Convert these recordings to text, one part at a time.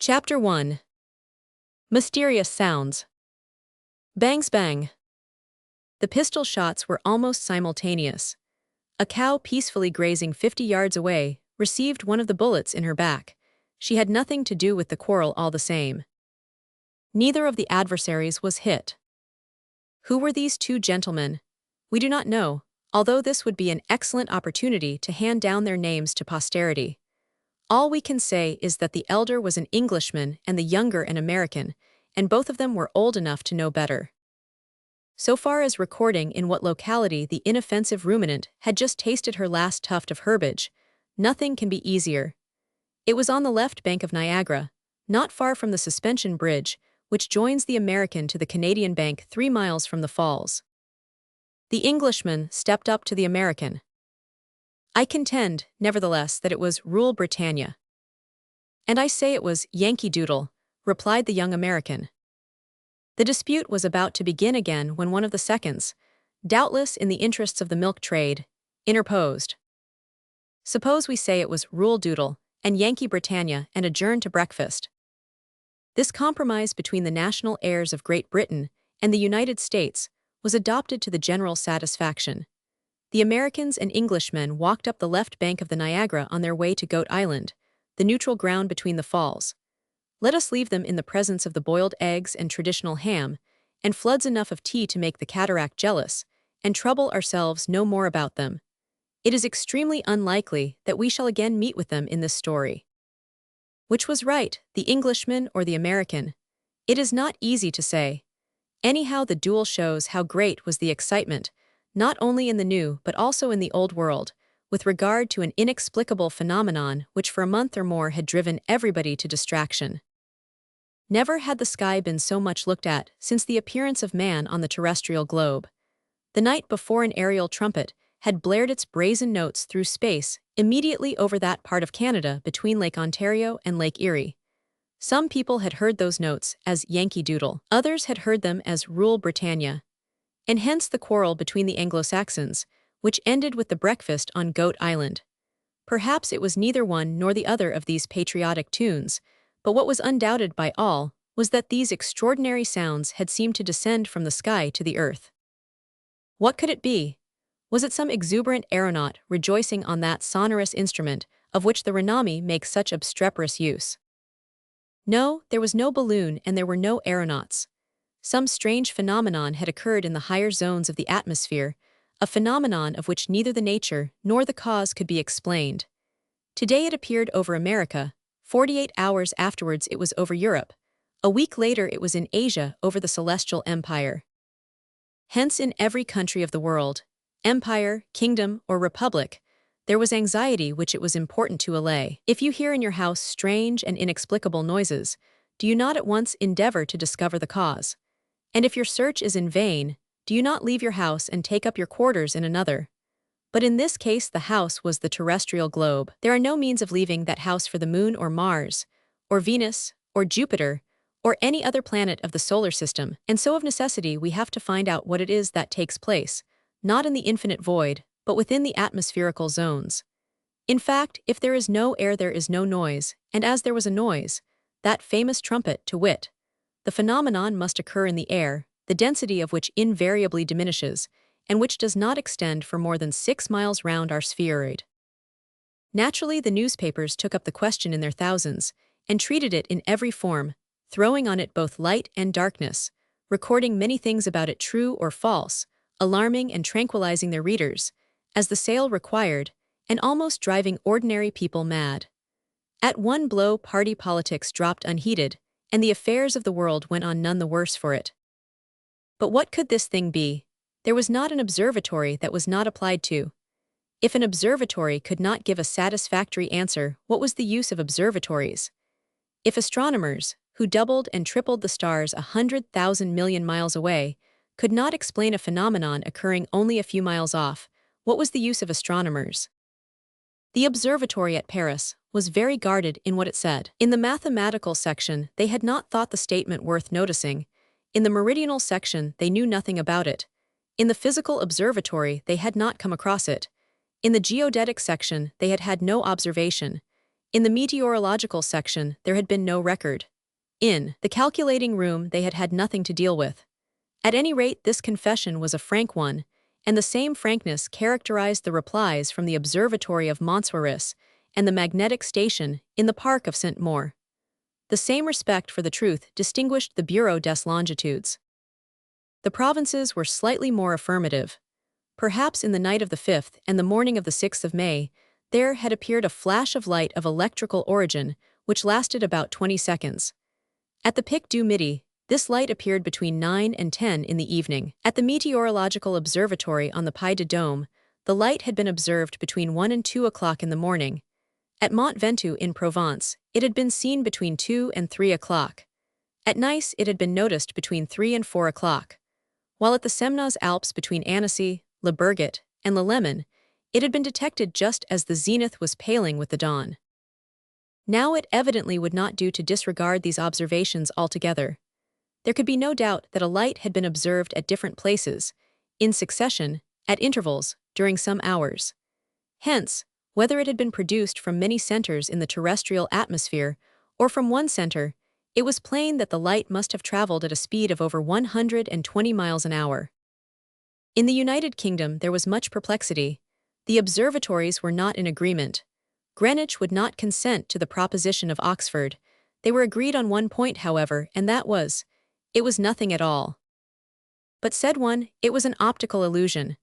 Chapter 1. Mysterious Sounds. Bangs bang. The pistol shots were almost simultaneous. A cow peacefully grazing 50 yards away received one of the bullets in her back. She had nothing to do with the quarrel all the same. Neither of the adversaries was hit. Who were these two gentlemen? We do not know, although this would be an excellent opportunity to hand down their names to posterity. All we can say is that the elder was an Englishman and the younger an American, and both of them were old enough to know better. So far as recording in what locality the inoffensive ruminant had just tasted her last tuft of herbage, nothing can be easier. It was on the left bank of Niagara, not far from the suspension bridge, which joins the American to the Canadian bank 3 miles from the falls. The Englishman stepped up to the American. I contend, nevertheless, that it was Rule Britannia. And I say it was Yankee Doodle, replied the young American. The dispute was about to begin again when one of the seconds, doubtless in the interests of the milk trade, interposed. Suppose we say it was Rule Doodle and Yankee Britannia and adjourn to breakfast. This compromise between the national heirs of Great Britain and the United States was adopted to the general satisfaction. The Americans and Englishmen walked up the left bank of the Niagara on their way to Goat Island, the neutral ground between the falls. Let us leave them in the presence of the boiled eggs and traditional ham, and floods enough of tea to make the cataract jealous, and trouble ourselves no more about them. It is extremely unlikely that we shall again meet with them in this story. Which was right, the Englishman or the American? It is not easy to say. Anyhow, the duel shows how great was the excitement, not only in the new but also in the old world, with regard to an inexplicable phenomenon which for a month or more had driven everybody to distraction. Never had the sky been so much looked at since the appearance of man on the terrestrial globe. The night before an aerial trumpet had blared its brazen notes through space immediately over that part of Canada between Lake Ontario and Lake Erie. Some people had heard those notes as Yankee Doodle, others had heard them as Rule Britannia. And hence the quarrel between the Anglo-Saxons, which ended with the breakfast on Goat Island. Perhaps it was neither one nor the other of these patriotic tunes, but what was undoubted by all was that these extraordinary sounds had seemed to descend from the sky to the earth. What could it be? Was it some exuberant aeronaut rejoicing on that sonorous instrument of which the Renami makes such obstreperous use? No, there was no balloon and there were no aeronauts. Some strange phenomenon had occurred in the higher zones of the atmosphere, a phenomenon of which neither the nature nor the cause could be explained. Today it appeared over America, 48 hours afterwards it was over Europe, a week later it was in Asia over the Celestial Empire. Hence in every country of the world, empire, kingdom, or republic, there was anxiety which it was important to allay. If you hear in your house strange and inexplicable noises, do you not at once endeavor to discover the cause? And if your search is in vain, do you not leave your house and take up your quarters in another? But in this case the house was the terrestrial globe. There are no means of leaving that house for the moon or Mars, or Venus, or Jupiter, or any other planet of the solar system, and so of necessity we have to find out what it is that takes place, not in the infinite void, but within the atmospherical zones. In fact, if there is no air there is no noise, and as there was a noise, that famous trumpet, to wit, the phenomenon must occur in the air, the density of which invariably diminishes, and which does not extend for more than 6 miles round our spheroid. Naturally, the newspapers took up the question in their thousands, and treated it in every form, throwing on it both light and darkness, recording many things about it true or false, alarming and tranquilizing their readers, as the sale required, and almost driving ordinary people mad. At one blow party politics dropped unheeded, and the affairs of the world went on none the worse for it. But what could this thing be? There was not an observatory that was not applied to. If an observatory could not give a satisfactory answer, what was the use of observatories? If astronomers, who doubled and tripled the stars 100,000 million miles away, could not explain a phenomenon occurring only a few miles off, what was the use of astronomers? The observatory at Paris was very guarded in what it said. In the mathematical section, they had not thought the statement worth noticing. In the meridional section, they knew nothing about it. In the physical observatory, they had not come across it. In the geodetic section, they had had no observation. In the meteorological section, there had been no record. In the calculating room, they had had nothing to deal with. At any rate, this confession was a frank one, and the same frankness characterized the replies from the observatory of Montsoiris and the magnetic station in the park of Saint-Maur. The same respect for the truth distinguished the Bureau des Longitudes. The provinces were slightly more affirmative. Perhaps in the night of the 5th and the morning of the 6th of May, there had appeared a flash of light of electrical origin, which lasted about 20 seconds. At the Pic du Midi, this light appeared between 9 and 10 in the evening. At the Meteorological Observatory on the Puy de Dôme, the light had been observed between 1 and 2 o'clock in the morning. At Mont Ventoux in Provence, it had been seen between 2 and 3 o'clock. At Nice, it had been noticed between 3 and 4 o'clock. While at the Semnoz Alps between Annecy, Le Bourget, and Le Lemon, it had been detected just as the zenith was paling with the dawn. Now it evidently would not do to disregard these observations altogether. There could be no doubt that a light had been observed at different places, in succession, at intervals, during some hours. Hence, whether it had been produced from many centers in the terrestrial atmosphere or from one center, it was plain that the light must have traveled at a speed of over 120 miles an hour. In the United Kingdom, there was much perplexity. The observatories were not in agreement. Greenwich would not consent to the proposition of Oxford. They were agreed on one point, however, and that was, it was nothing at all. But said one, it was an optical illusion,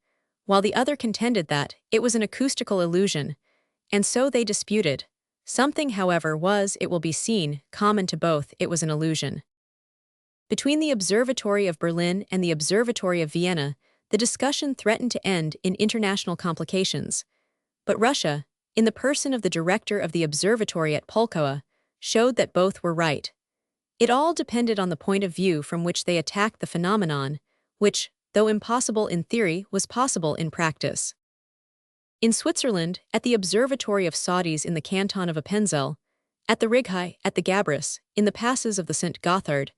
while the other contended that it was an acoustical illusion, and so they disputed. Something, however, was, it will be seen, common to both, it was an illusion. Between the Observatory of Berlin and the Observatory of Vienna, the discussion threatened to end in international complications. But Russia, in the person of the director of the observatory at Pulkowa, showed that both were right. It all depended on the point of view from which they attacked the phenomenon, which, though impossible in theory, was possible in practice. In Switzerland, at the Observatory of Saudis in the canton of Appenzell, at the Righi, at the Gabris, in the passes of the St. Gothard,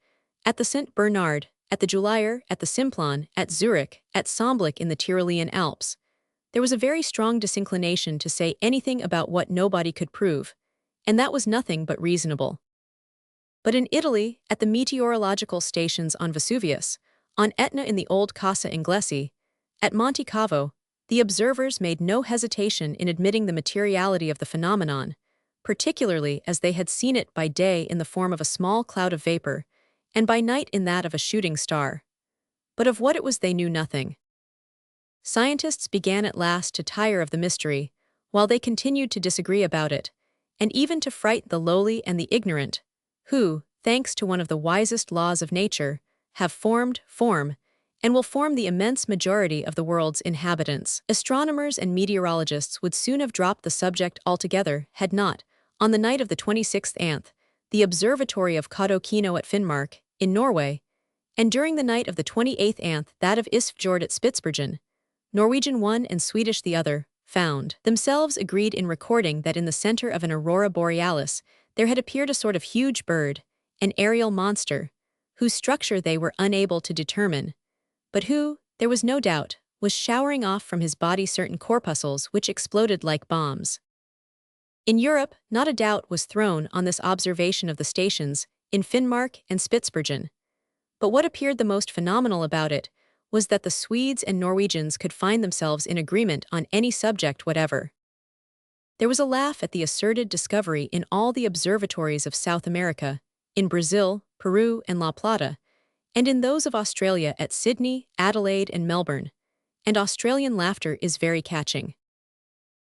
at the St. Bernard, at the Julier, at the Simplon, at Zurich, at Somblick in the Tyrolean Alps, there was a very strong disinclination to say anything about what nobody could prove, and that was nothing but reasonable. But in Italy, at the meteorological stations on Vesuvius, on Etna in the old Casa Inglesi, at Monte Cavo, the observers made no hesitation in admitting the materiality of the phenomenon, particularly as they had seen it by day in the form of a small cloud of vapor, and by night in that of a shooting star. But of what it was they knew nothing. Scientists began at last to tire of the mystery, while they continued to disagree about it, and even to fright the lowly and the ignorant, who, thanks to one of the wisest laws of nature, have formed, and will form the immense majority of the world's inhabitants. Astronomers and meteorologists would soon have dropped the subject altogether had not, on the night of the 26th anth, the observatory of Kautokeino at Finnmark, in Norway, and during the night of the 28th anth that of Isfjord at Spitsbergen, Norwegian one and Swedish the other, found themselves agreed in recording that in the center of an aurora borealis there had appeared a sort of huge bird, an aerial monster, whose structure they were unable to determine, but who, there was no doubt, was showering off from his body certain corpuscles which exploded like bombs. In Europe, not a doubt was thrown on this observation of the stations in Finnmark and Spitsbergen. But what appeared the most phenomenal about it was that the Swedes and Norwegians could find themselves in agreement on any subject whatever. There was a laugh at the asserted discovery in all the observatories of South America, in Brazil, Peru, and La Plata, and in those of Australia at Sydney, Adelaide, and Melbourne, and Australian laughter is very catching.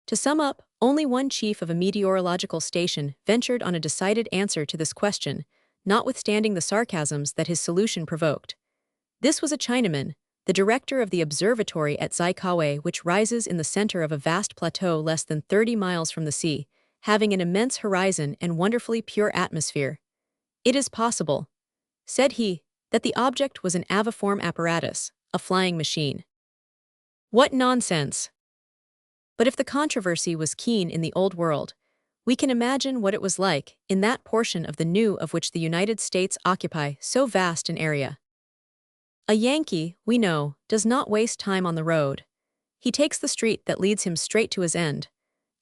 To sum up, only one chief of a meteorological station ventured on a decided answer to this question, notwithstanding the sarcasms that his solution provoked. This was a Chinaman, the director of the observatory at Zhaikou, which rises in the center of a vast plateau less than 30 miles from the sea, having an immense horizon and wonderfully pure atmosphere. It is possible, said he, that the object was an aviform apparatus, a flying machine. What nonsense! But if the controversy was keen in the Old World, we can imagine what it was like in that portion of the New of which the United States occupy so vast an area. A Yankee, we know, does not waste time on the road. He takes the street that leads him straight to his end,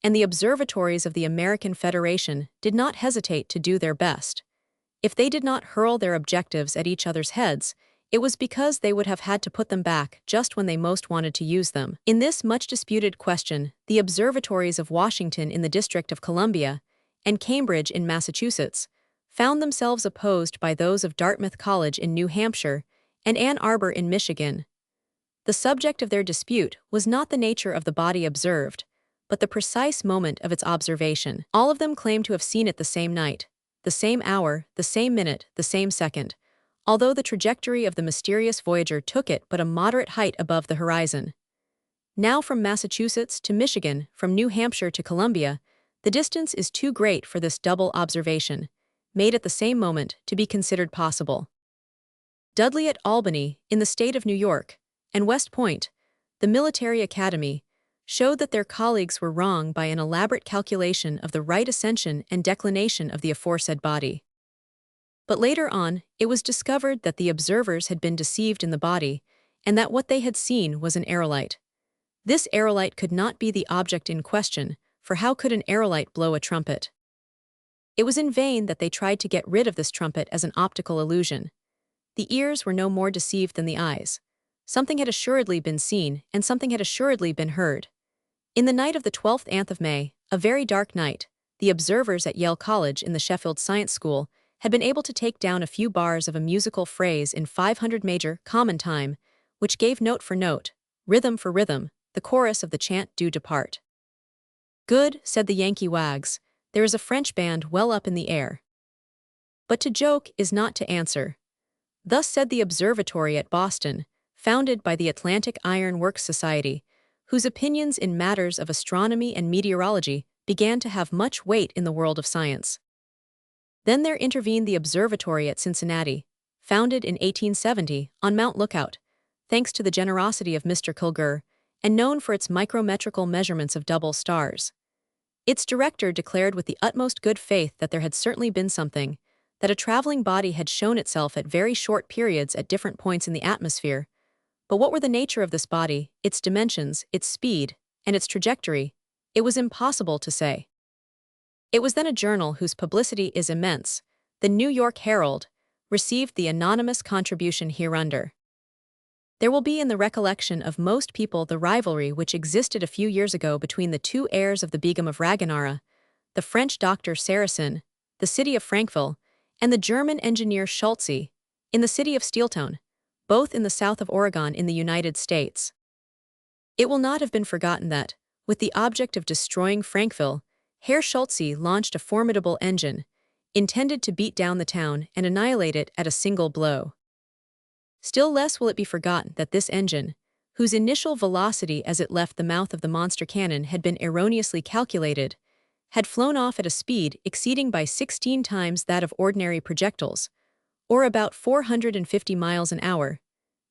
and the observatories of the American Federation did not hesitate to do their best. If they did not hurl their objectives at each other's heads, it was because they would have had to put them back just when they most wanted to use them. In this much-disputed question, the observatories of Washington in the District of Columbia and Cambridge in Massachusetts found themselves opposed by those of Dartmouth College in New Hampshire and Ann Arbor in Michigan. The subject of their dispute was not the nature of the body observed, but the precise moment of its observation. All of them claimed to have seen it the same night, the same hour, the same minute, the same second, although the trajectory of the mysterious voyager took it but a moderate height above the horizon. Now from Massachusetts to Michigan, from New Hampshire to Columbia, the distance is too great for this double observation, made at the same moment, to be considered possible. Dudley at Albany, in the state of New York, and West Point, the military academy, showed that their colleagues were wrong by an elaborate calculation of the right ascension and declination of the aforesaid body. But later on, it was discovered that the observers had been deceived in the body, and that what they had seen was an aerolite. This aerolite could not be the object in question, for how could an aerolite blow a trumpet? It was in vain that they tried to get rid of this trumpet as an optical illusion. The ears were no more deceived than the eyes. Something had assuredly been seen, and something had assuredly been heard. In the night of the 12th of May, a very dark night, the observers at Yale College in the Sheffield Science School had been able to take down a few bars of a musical phrase in 500 major, common time, which gave note for note, rhythm for rhythm, the chorus of the chant "Do Depart." "Good," said the Yankee wags, "there is a French band well up in the air." But to joke is not to answer. Thus said the observatory at Boston, founded by the Atlantic Iron Works Society, whose opinions in matters of astronomy and meteorology began to have much weight in the world of science. Then there intervened the observatory at Cincinnati, founded in 1870 on Mount Lookout, thanks to the generosity of Mr. Kilgore, and known for its micrometrical measurements of double stars. Its director declared with the utmost good faith that there had certainly been something, that a traveling body had shown itself at very short periods at different points in the atmosphere. But what were the nature of this body, its dimensions, its speed, and its trajectory? It was impossible to say. It was then a journal whose publicity is immense, the New York Herald, received the anonymous contribution hereunder. There will be in the recollection of most people the rivalry which existed a few years ago between the two heirs of the Begum of Raganara, the French doctor Saracen, the city of Frankville, and the German engineer Schulze, in the city of Steeltown, both in the south of Oregon in the United States. It will not have been forgotten that, with the object of destroying Frankville, Herr Schulze launched a formidable engine, intended to beat down the town and annihilate it at a single blow. Still less will it be forgotten that this engine, whose initial velocity as it left the mouth of the monster cannon had been erroneously calculated, had flown off at a speed exceeding by 16 times that of ordinary projectiles, or about 450 miles an hour,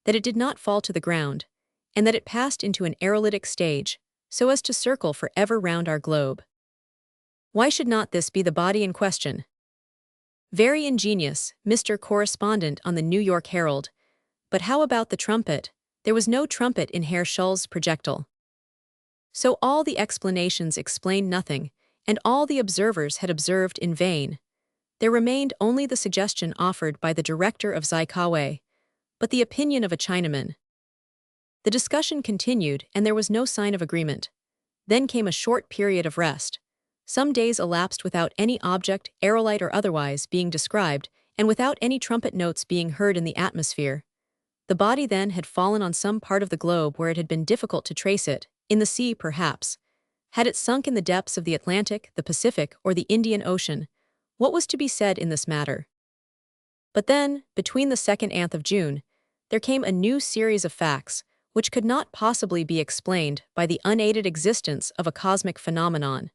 that it did not fall to the ground, and that it passed into an aerolytic stage, so as to circle forever round our globe. Why should not this be the body in question? Very ingenious, Mr. Correspondent on the New York Herald. But how about the trumpet? There was no trumpet in Herr Schulze's projectile. So all the explanations explained nothing, and all the observers had observed in vain. There remained only the suggestion offered by the director of Zykawa, but the opinion of a Chinaman. The discussion continued, and there was no sign of agreement. Then came a short period of rest. Some days elapsed without any object, aerolite or otherwise, being described, and without any trumpet notes being heard in the atmosphere. The body then had fallen on some part of the globe where it had been difficult to trace it, in the sea perhaps. Had it sunk in the depths of the Atlantic, the Pacific, or the Indian Ocean? What was to be said in this matter? But then, between the 2nd of June, there came a new series of facts, which could not possibly be explained by the unaided existence of a cosmic phenomenon.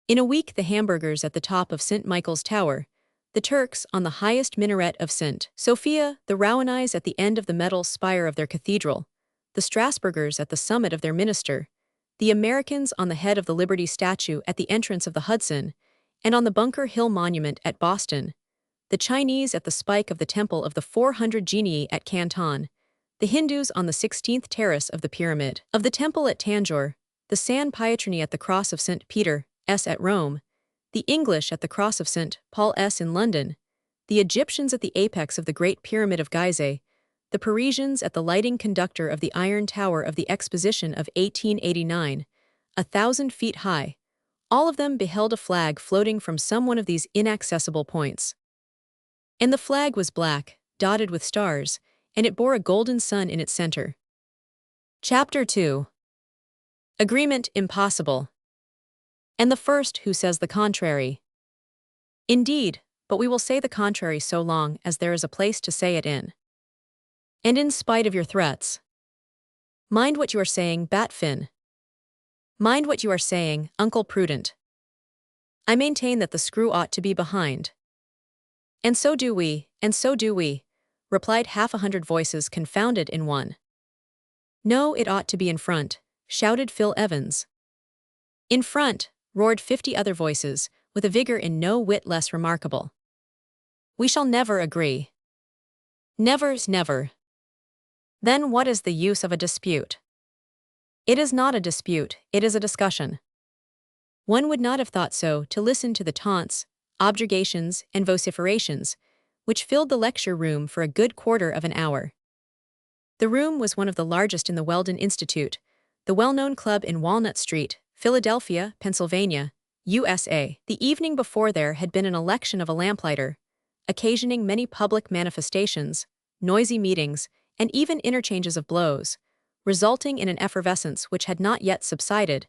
In a week the Hamburgers at the top of St. Michael's Tower, the Turks on the highest minaret of St. Sophia, the Rowanese at the end of the metal spire of their cathedral, the Strasburgers at the summit of their minster, the Americans on the head of the Liberty statue at the entrance of the Hudson, and on the Bunker Hill Monument at Boston, the Chinese at the spike of the Temple of the 400 Genii at Canton, the Hindus on the 16th terrace of the Pyramid of the Temple at Tanjore, the San Pietroni at the Cross of St. Peter S at Rome, the English at the Cross of St. Paul S in London, the Egyptians at the apex of the Great Pyramid of Gizeh, the Parisians at the lighting conductor of the Iron Tower of the Exposition of 1889, 1,000 feet high, all of them beheld a flag floating from some one of these inaccessible points. And the flag was black, dotted with stars, and it bore a golden sun in its center. Chapter 2. Agreement impossible. And the first who says the contrary. Indeed, but we will say the contrary so long as there is a place to say it in. And in spite of your threats. Mind what you are saying, Batfin. Mind what you are saying, Uncle Prudent. I maintain that the screw ought to be behind. And so do we, replied 100 voices confounded in one. No, it ought to be in front, shouted Phil Evans. In front, roared 50 other voices, with a vigor in no whit less remarkable. We shall never agree. Never's never. Then what is the use of a dispute? It is not a dispute, it is a discussion. One would not have thought so to listen to the taunts, objurgations, and vociferations, which filled the lecture room for a good quarter of an hour. The room was one of the largest in the Weldon Institute, the well-known club in Walnut Street, Philadelphia, Pennsylvania, USA. The evening before there had been an election of a lamplighter, occasioning many public manifestations, noisy meetings, and even interchanges of blows, resulting in an effervescence which had not yet subsided,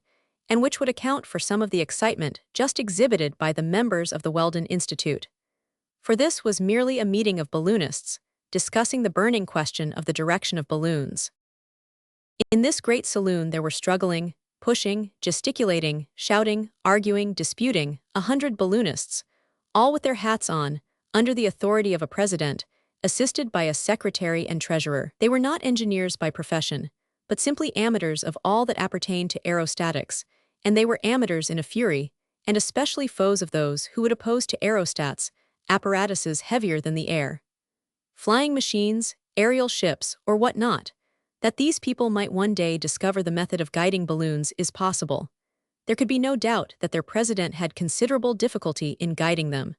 and which would account for some of the excitement just exhibited by the members of the Weldon Institute. For this was merely a meeting of balloonists, discussing the burning question of the direction of balloons. In this great saloon there were struggling, pushing, gesticulating, shouting, arguing, disputing, 100 balloonists, all with their hats on, under the authority of a president, assisted by a secretary and treasurer. They were not engineers by profession, but simply amateurs of all that appertained to aerostatics, and they were amateurs in a fury, and especially foes of those who would oppose to aerostats apparatuses heavier than the air. Flying machines, aerial ships, or what not, that these people might one day discover the method of guiding balloons is possible. There could be no doubt that their president had considerable difficulty in guiding them.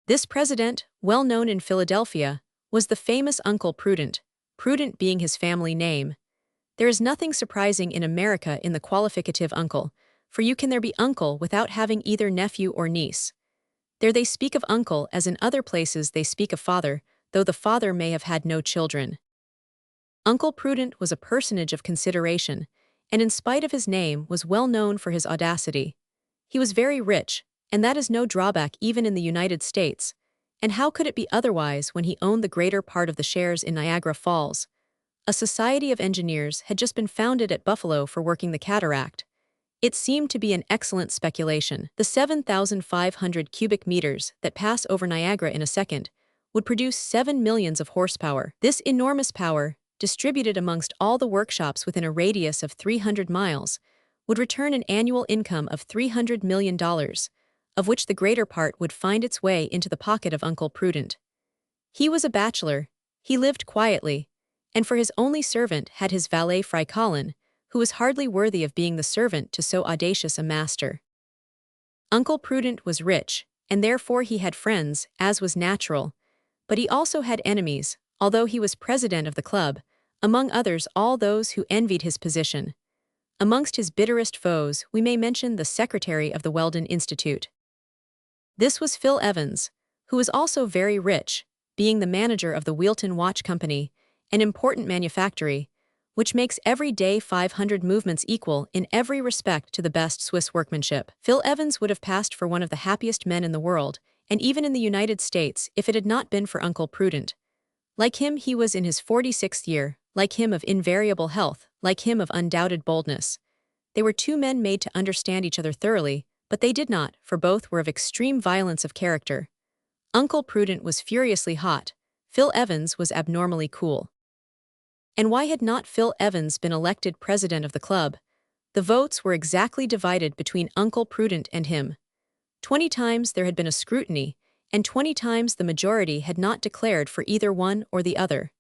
This president, well known in Philadelphia, was the famous Uncle Prudent, Prudent being his family name. There is nothing surprising in America in the qualificative uncle, for you can there be uncle without having either nephew or niece. There they speak of uncle as in other places they speak of father, though the father may have had no children. Uncle Prudent was a personage of consideration, and in spite of his name was well known for his audacity. He was very rich, and that is no drawback even in the United States, and how could it be otherwise when he owned the greater part of the shares in Niagara Falls? A society of engineers had just been founded at Buffalo for working the cataract. It seemed to be an excellent speculation. The 7,500 cubic meters that pass over Niagara in a second would produce 7 millions of horsepower. This enormous power, distributed amongst all the workshops within a radius of 300 miles, would return an annual income of $300 million, of which the greater part would find its way into the pocket of Uncle Prudent. He was a bachelor, he lived quietly, and for his only servant had his valet Fry Colin, who was hardly worthy of being the servant to so audacious a master. Uncle Prudent was rich, and therefore he had friends, as was natural, but he also had enemies, although he was president of the club, among others all those who envied his position. Amongst his bitterest foes we may mention the secretary of the Weldon Institute. This was Phil Evans, who was also very rich, being the manager of the Wheelton Watch Company, an important manufactory, which makes every day 500 movements equal in every respect to the best Swiss workmanship. Phil Evans would have passed for one of the happiest men in the world, and even in the United States, if it had not been for Uncle Prudent. Like him, he was in his 46th year, like him of invariable health, like him of undoubted boldness. They were two men made to understand each other thoroughly, but they did not, for both were of extreme violence of character. Uncle Prudent was furiously hot, Phil Evans was abnormally cool. And why had not Phil Evans been elected president of the club? The votes were exactly divided between Uncle Prudent and him. 20 times there had been a scrutiny, and 20 times the majority had not declared for either one or the other.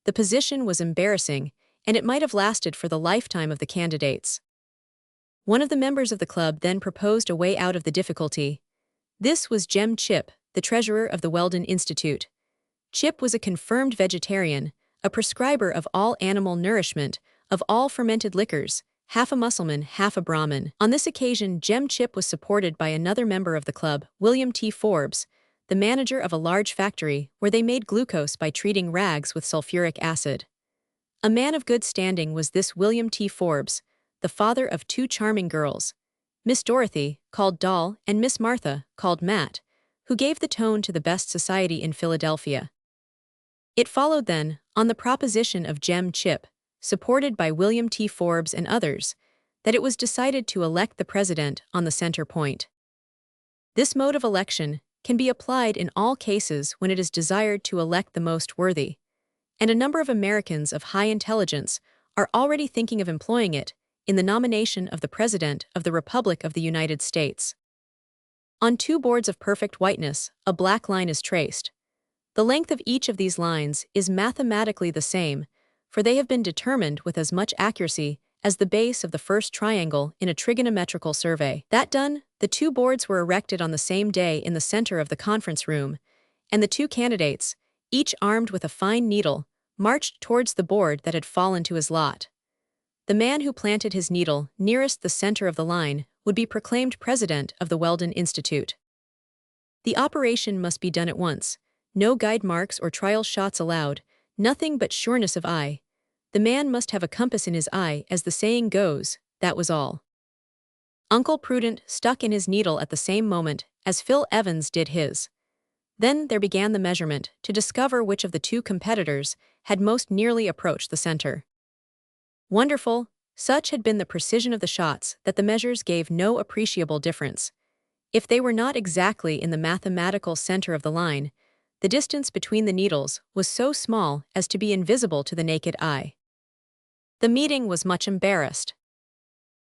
The position was embarrassing, and it might have lasted for the lifetime of the candidates. One of the members of the club then proposed a way out of the difficulty. This was Jem Chip, the treasurer of the Weldon Institute. Chip was a confirmed vegetarian, a prescriber of all animal nourishment, of all fermented liquors, half a Mussulman, half a Brahmin. On this occasion, Jem Chip was supported by another member of the club, William T. Forbes, the manager of a large factory where they made glucose by treating rags with sulfuric acid. A man of good standing was this William T. Forbes, the father of two charming girls, Miss Dorothy, called Doll, and Miss Martha, called Matt, who gave the tone to the best society in Philadelphia. It followed then, on the proposition of Jem Chip, supported by William T. Forbes and others, that it was decided to elect the president on the center point. This mode of election can be applied in all cases when it is desired to elect the most worthy, and a number of Americans of high intelligence are already thinking of employing it in the nomination of the President of the Republic of the United States. On two boards of perfect whiteness, a black line is traced. The length of each of these lines is mathematically the same, for they have been determined with as much accuracy as the base of the first triangle in a trigonometrical survey. That done, the two boards were erected on the same day in the center of the conference room, and the two candidates, each armed with a fine needle, marched towards the board that had fallen to his lot. The man who planted his needle nearest the center of the line would be proclaimed president of the Weldon Institute. The operation must be done at once, no guide marks or trial shots allowed, nothing but sureness of eye. The man must have a compass in his eye, as the saying goes, that was all. Uncle Prudent stuck in his needle at the same moment as Phil Evans did his. Then there began the measurement to discover which of the two competitors had most nearly approached the center. Wonderful, such had been the precision of the shots that the measures gave no appreciable difference. If they were not exactly in the mathematical center of the line, the distance between the needles was so small as to be invisible to the naked eye. The meeting was much embarrassed.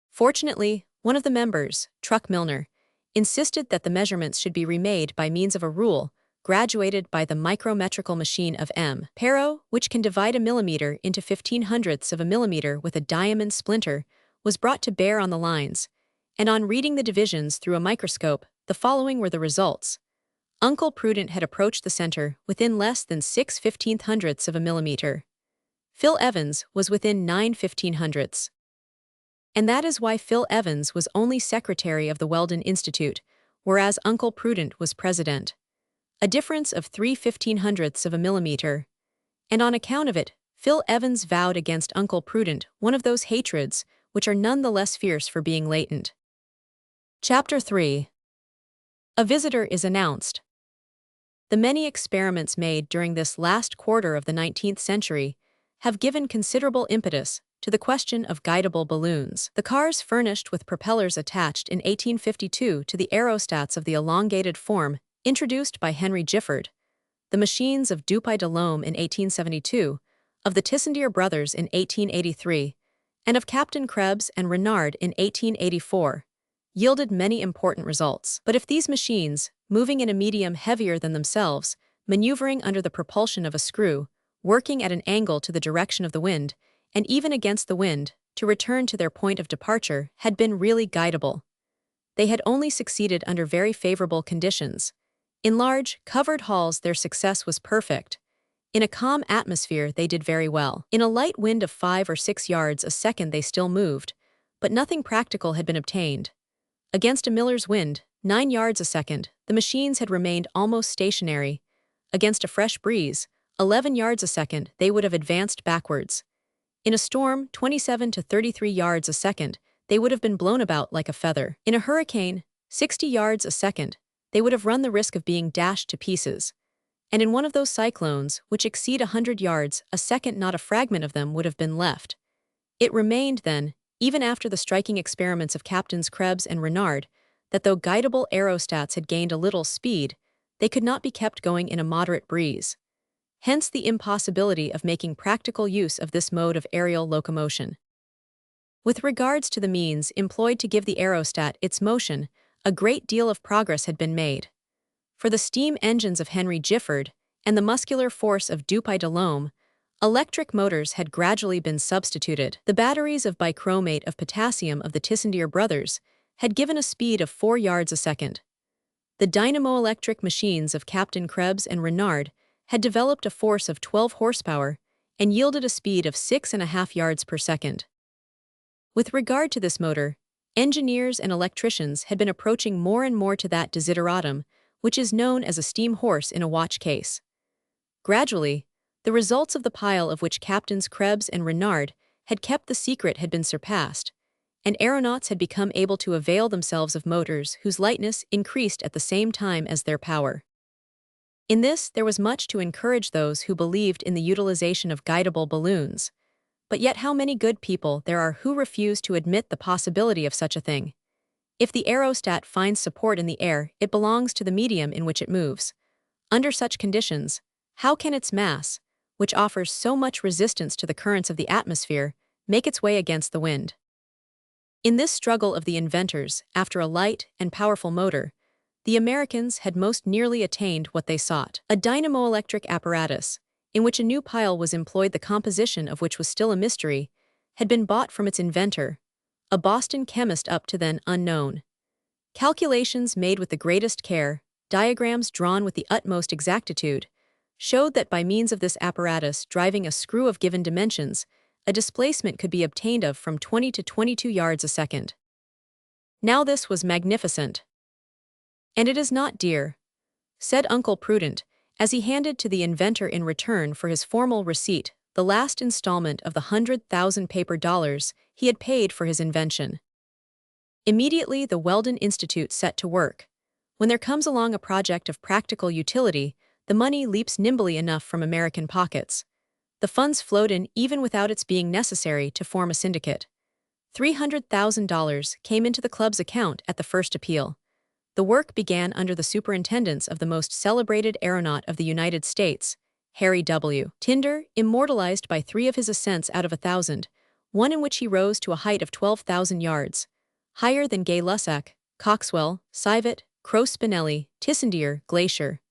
Fortunately, one of the members, Truck Milner, insisted that the measurements should be remade by means of a rule graduated by the micrometrical machine of M. Pero, which can divide a millimeter into 15/100ths of a millimeter with a diamond splinter, was brought to bear on the lines, and on reading the divisions through a microscope, the following were the results. Uncle Prudent had approached the center within less than 6/1500ths of a millimeter. Phil Evans was within 9/1500ths. And that is why Phil Evans was only secretary of the Weldon Institute, whereas Uncle Prudent was president. A difference of 3/1500ths of a millimeter. And on account of it, Phil Evans vowed against Uncle Prudent one of those hatreds which are none the less fierce for being latent. Chapter 3. A visitor is announced. The many experiments made during this last quarter of the 19th century have given considerable impetus to the question of guidable balloons. The cars furnished with propellers attached in 1852 to the aerostats of the elongated form introduced by Henry Gifford, the machines of Dupuy de Lome in 1872, of the Tissandier brothers in 1883, and of Captain Krebs and Renard in 1884, yielded many important results. But if these machines, moving in a medium heavier than themselves, maneuvering under the propulsion of a screw, working at an angle to the direction of the wind, and even against the wind, to return to their point of departure, had been really guidable, they had only succeeded under very favorable conditions. In large, covered halls their success was perfect. In a calm atmosphere they did very well. In a light wind of 5 or 6 yards a second they still moved, but nothing practical had been obtained. Against a miller's wind, 9 yards a second, the machines had remained almost stationary. Against a fresh breeze, 11 yards a second, they would have advanced backwards. In a storm, 27 to 33 yards a second, they would have been blown about like a feather. In a hurricane, 60 yards a second, they would have run the risk of being dashed to pieces. And in one of those cyclones, which exceed 100 yards a second, not a fragment of them would have been left. It remained, then, even after the striking experiments of Captains Krebs and Renard, that though guidable aerostats had gained a little speed, they could not be kept going in a moderate breeze. Hence the impossibility of making practical use of this mode of aerial locomotion. With regards to the means employed to give the aerostat its motion, a great deal of progress had been made. For the steam engines of Henry Gifford and the muscular force of Dupuy de Lome, Electric motors had gradually been substituted. The batteries of bichromate of potassium of the Tissandier brothers had given a speed of 4 yards a second. The dynamo-electric machines of Captain Krebs and Renard had developed a force of 12 horsepower and yielded a speed of 6.5 yards per second. With regard to this motor, engineers and electricians had been approaching more and more to that desideratum, which is known as a steam horse in a watch case. Gradually, the results of the pile of which Captains Krebs and Renard had kept the secret had been surpassed, and aeronauts had become able to avail themselves of motors whose lightness increased at the same time as their power. In this, there was much to encourage those who believed in the utilization of guidable balloons. But yet how many good people there are who refuse to admit the possibility of such a thing. If the aerostat finds support in the air, it belongs to the medium in which it moves. Under such conditions, how can its mass, which offers so much resistance to the currents of the atmosphere, make its way against the wind? In this struggle of the inventors, after a light and powerful motor, the Americans had most nearly attained what they sought. A dynamo-electric apparatus, in which a new pile was employed, the composition of which was still a mystery, had been bought from its inventor, a Boston chemist up to then unknown. Calculations made with the greatest care, diagrams drawn with the utmost exactitude, showed that by means of this apparatus driving a screw of given dimensions, a displacement could be obtained of from 20 to 22 yards a second. Now this was magnificent. "And it is not dear," said Uncle Prudent, as he handed to the inventor in return for his formal receipt the last installment of the 100,000 paper dollars he had paid for his invention. Immediately the Weldon Institute set to work. When there comes along a project of practical utility, the money leaps nimbly enough from American pockets. The funds flowed in even without its being necessary to form a syndicate. $300,000 came into the club's account at the first appeal. The work began under the superintendence of the most celebrated aeronaut of the United States, Harry W. Tinder, immortalized by 3 of his ascents out of 1,000, one in which he rose to a height of 12,000 yards, higher than Gay-Lussac, Coxwell, Civet, Crow-Spinelli, Tissandier, Glacier.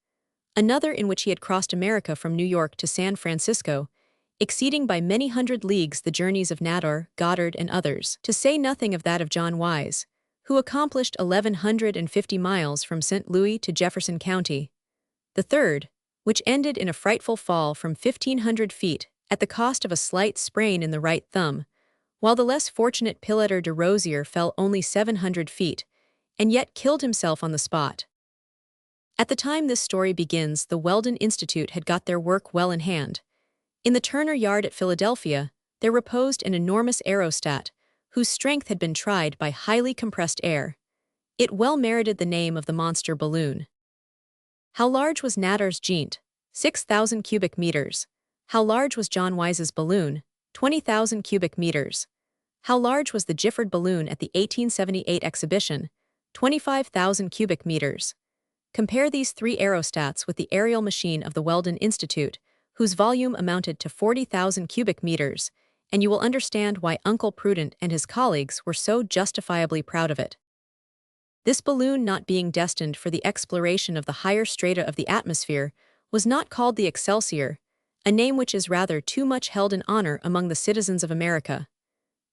Another in which he had crossed America from New York to San Francisco, exceeding by many hundred leagues the journeys of Nadar, Goddard, and others, to say nothing of that of John Wise, who accomplished 1,150 miles from St. Louis to Jefferson County. The third, which ended in a frightful fall from 1,500 feet at the cost of a slight sprain in the right thumb, while the less fortunate Piletter de Rosier fell only 700 feet, and yet killed himself on the spot. At the time this story begins, the Weldon Institute had got their work well in hand. In the Turner Yard at Philadelphia, there reposed an enormous aerostat, whose strength had been tried by highly compressed air. It well merited the name of the monster balloon. How large was Nadar's Jeant? 6,000 cubic meters. How large was John Wise's balloon? 20,000 cubic meters. How large was the Gifford balloon at the 1878 exhibition? 25,000 cubic meters. Compare these 3 aerostats with the aerial machine of the Weldon Institute, whose volume amounted to 40,000 cubic meters, and you will understand why Uncle Prudent and his colleagues were so justifiably proud of it. This balloon, not being destined for the exploration of the higher strata of the atmosphere, was not called the Excelsior, a name which is rather too much held in honor among the citizens of America.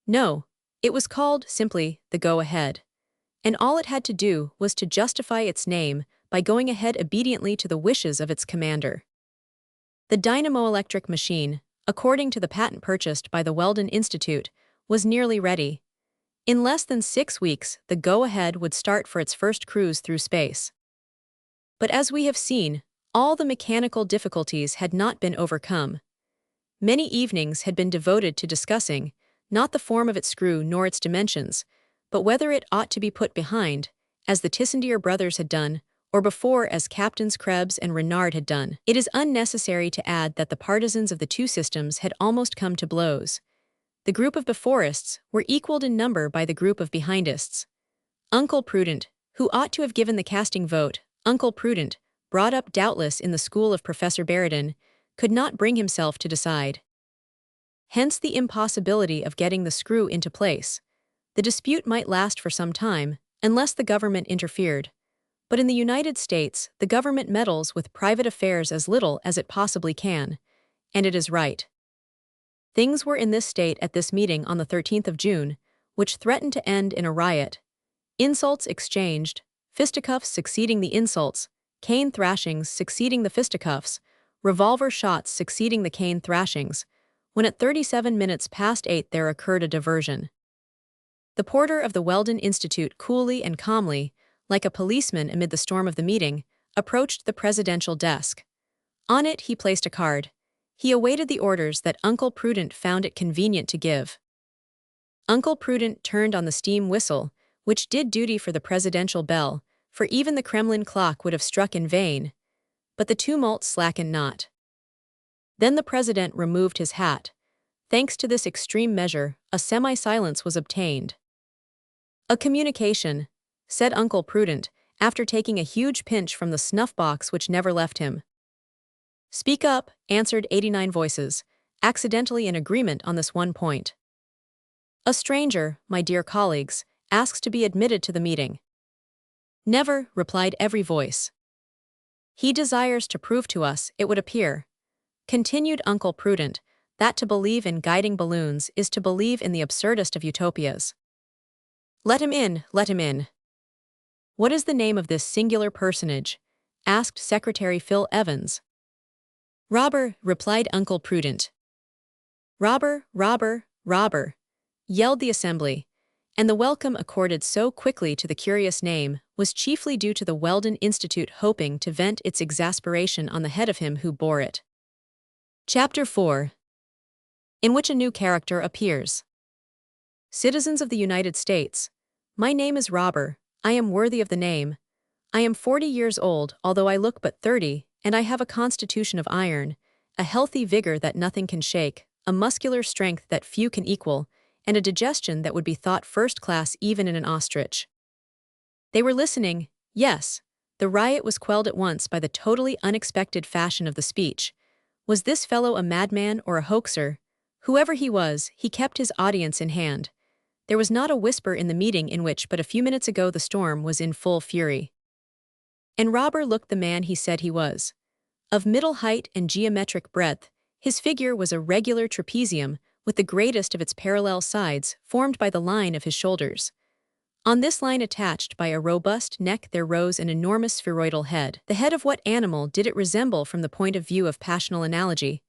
No, it was called simply the Go-Ahead. And all it had to do was to justify its name by going ahead obediently to the wishes of its commander. The dynamo-electric machine, according to the patent purchased by the Weldon Institute, was nearly ready. In less than 6 weeks, the Go-Ahead would start for its first cruise through space. But as we have seen, all the mechanical difficulties had not been overcome. Many evenings had been devoted to discussing, not the form of its screw nor its dimensions, but whether it ought to be put behind, as the Tissandier brothers had done, or before as Captains Krebs and Renard had done. It is unnecessary to add that the partisans of the two systems had almost come to blows. The group of beforists were equaled in number by the group of behindists. Uncle Prudent, who ought to have given the casting vote, Uncle Prudent, brought up doubtless in the school of Professor Barradin, could not bring himself to decide. Hence the impossibility of getting the screw into place. The dispute might last for some time, unless the government interfered. But in the United States, the government meddles with private affairs as little as it possibly can, and it is right. Things were in this state at this meeting on the 13th of June, which threatened to end in a riot. Insults exchanged, fisticuffs succeeding the insults, cane thrashings succeeding the fisticuffs, revolver shots succeeding the cane thrashings, when at 37 minutes past 8 there occurred a diversion. The porter of the Weldon Institute coolly and calmly, like a policeman amid the storm of the meeting, approached the presidential desk. On it he placed a card. He awaited the orders that Uncle Prudent found it convenient to give. Uncle Prudent turned on the steam whistle, which did duty for the presidential bell, for even the Kremlin clock would have struck in vain. But the tumult slackened not. Then the president removed his hat. Thanks to this extreme measure, a semi-silence was obtained. "A communication," said Uncle Prudent, after taking a huge pinch from the snuff-box which never left him. "Speak up," answered 89 voices, accidentally in agreement on this one point. "A stranger, my dear colleagues, asks to be admitted to the meeting." "Never," replied every voice. "He desires to prove to us, it would appear," continued Uncle Prudent, "that to believe in guiding balloons is to believe in the absurdest of utopias." "Let him in, let him in." "What is the name of this singular personage?" asked Secretary Phil Evans. "Robur," replied Uncle Prudent. "Robur, Robur, Robur," yelled the assembly, and the welcome accorded so quickly to the curious name was chiefly due to the Weldon Institute hoping to vent its exasperation on the head of him who bore it. Chapter 4, in which a new character appears. Citizens of the United States, my name is Robur. I am worthy of the name. I am 40 years old, although I look but 30, and I have a constitution of iron, a healthy vigor that nothing can shake, a muscular strength that few can equal, and a digestion that would be thought first class even in an ostrich. They were listening, yes. The riot was quelled at once by the totally unexpected fashion of the speech. Was this fellow a madman or a hoaxer? Whoever he was, he kept his audience in hand. There was not a whisper in the meeting in which but a few minutes ago the storm was in full fury. And Robur looked the man he said he was. Of middle height and geometric breadth, his figure was a regular trapezium, with the greatest of its parallel sides formed by the line of his shoulders. On this line attached by a robust neck there rose an enormous spheroidal head. The head of what animal did it resemble from the point of view of passional analogy?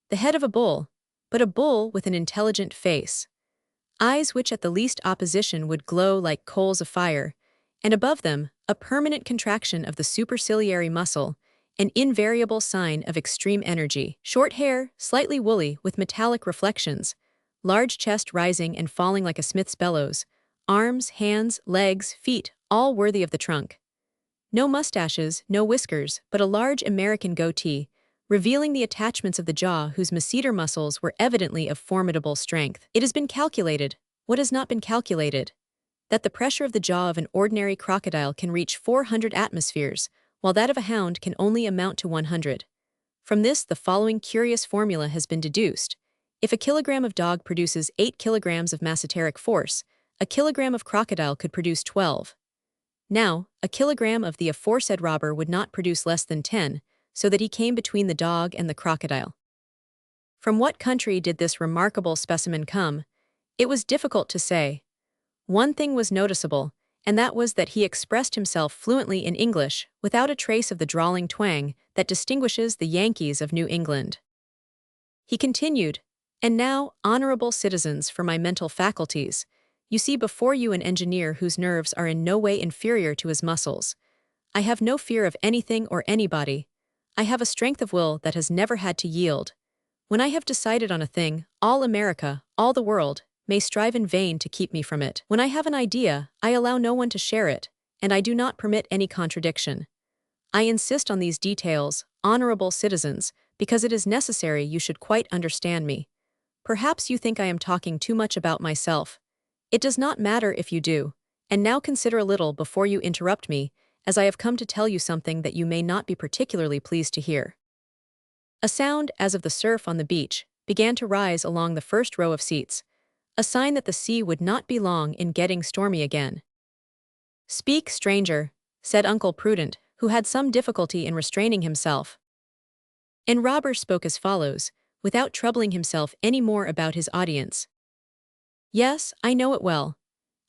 The head of a bull, but a bull with an intelligent face. Eyes which at the least opposition would glow like coals of fire, and above them, a permanent contraction of the superciliary muscle, an invariable sign of extreme energy. Short hair, slightly woolly with metallic reflections, large chest rising and falling like a smith's bellows, arms, hands, legs, feet, all worthy of the trunk. No mustaches, no whiskers, but a large American goatee, revealing the attachments of the jaw whose masseter muscles were evidently of formidable strength. It has been calculated, what has not been calculated, that the pressure of the jaw of an ordinary crocodile can reach 400 atmospheres, while that of a hound can only amount to 100. From this the following curious formula has been deduced. If a kilogram of dog produces 8 kilograms of masseteric force, a kilogram of crocodile could produce 12. Now, a kilogram of the aforesaid Robur would not produce less than 10, so that he came between the dog and the crocodile. From what country did this remarkable specimen come? It was difficult to say. One thing was noticeable, and that was that he expressed himself fluently in English, without a trace of the drawling twang that distinguishes the Yankees of New England. He continued, "And now, honorable citizens, for my mental faculties, you see before you an engineer whose nerves are in no way inferior to his muscles. I have no fear of anything or anybody. I have a strength of will that has never had to yield. When I have decided on a thing, all America, all the world, may strive in vain to keep me from it. When I have an idea, I allow no one to share it, and I do not permit any contradiction. I insist on these details, honorable citizens, because it is necessary you should quite understand me. Perhaps you think I am talking too much about myself. It does not matter if you do, and now consider a little before you interrupt me, as I have come to tell you something that you may not be particularly pleased to hear." A sound, as of the surf on the beach, began to rise along the first row of seats, a sign that the sea would not be long in getting stormy again. "Speak, stranger," said Uncle Prudent, who had some difficulty in restraining himself. And Robur spoke as follows, without troubling himself any more about his audience. Yes, I know it well.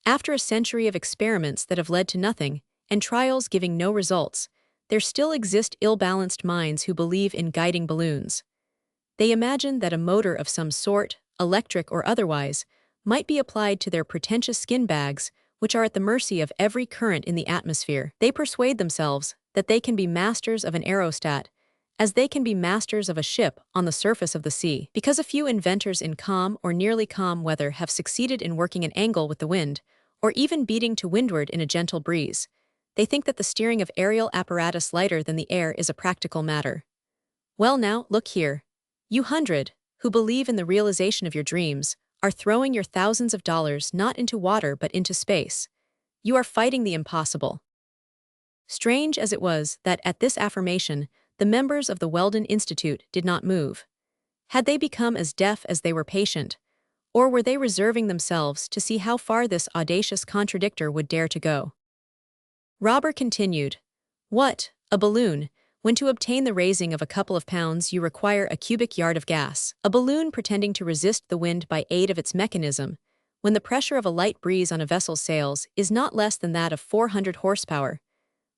After a century of experiments that have led to nothing, and trials giving no results, there still exist ill-balanced minds who believe in guiding balloons. They imagine that a motor of some sort, electric or otherwise, might be applied to their pretentious skin bags, which are at the mercy of every current in the atmosphere. They persuade themselves that they can be masters of an aerostat, as they can be masters of a ship on the surface of the sea. Because a few inventors in calm or nearly calm weather have succeeded in working an angle with the wind, or even beating to windward in a gentle breeze, they think that the steering of aerial apparatus lighter than the air is a practical matter. Well now, look here. You hundred, who believe in the realization of your dreams, are throwing your thousands of dollars not into water but into space. You are fighting the impossible. Strange as it was that at this affirmation, the members of the Weldon Institute did not move. Had they become as deaf as they were patient, or were they reserving themselves to see how far this audacious contradictor would dare to go? Robur continued, "What, a balloon, when to obtain the raising of a couple of pounds you require a cubic yard of gas. A balloon pretending to resist the wind by aid of its mechanism, when the pressure of a light breeze on a vessel's sails is not less than that of 400 horsepower.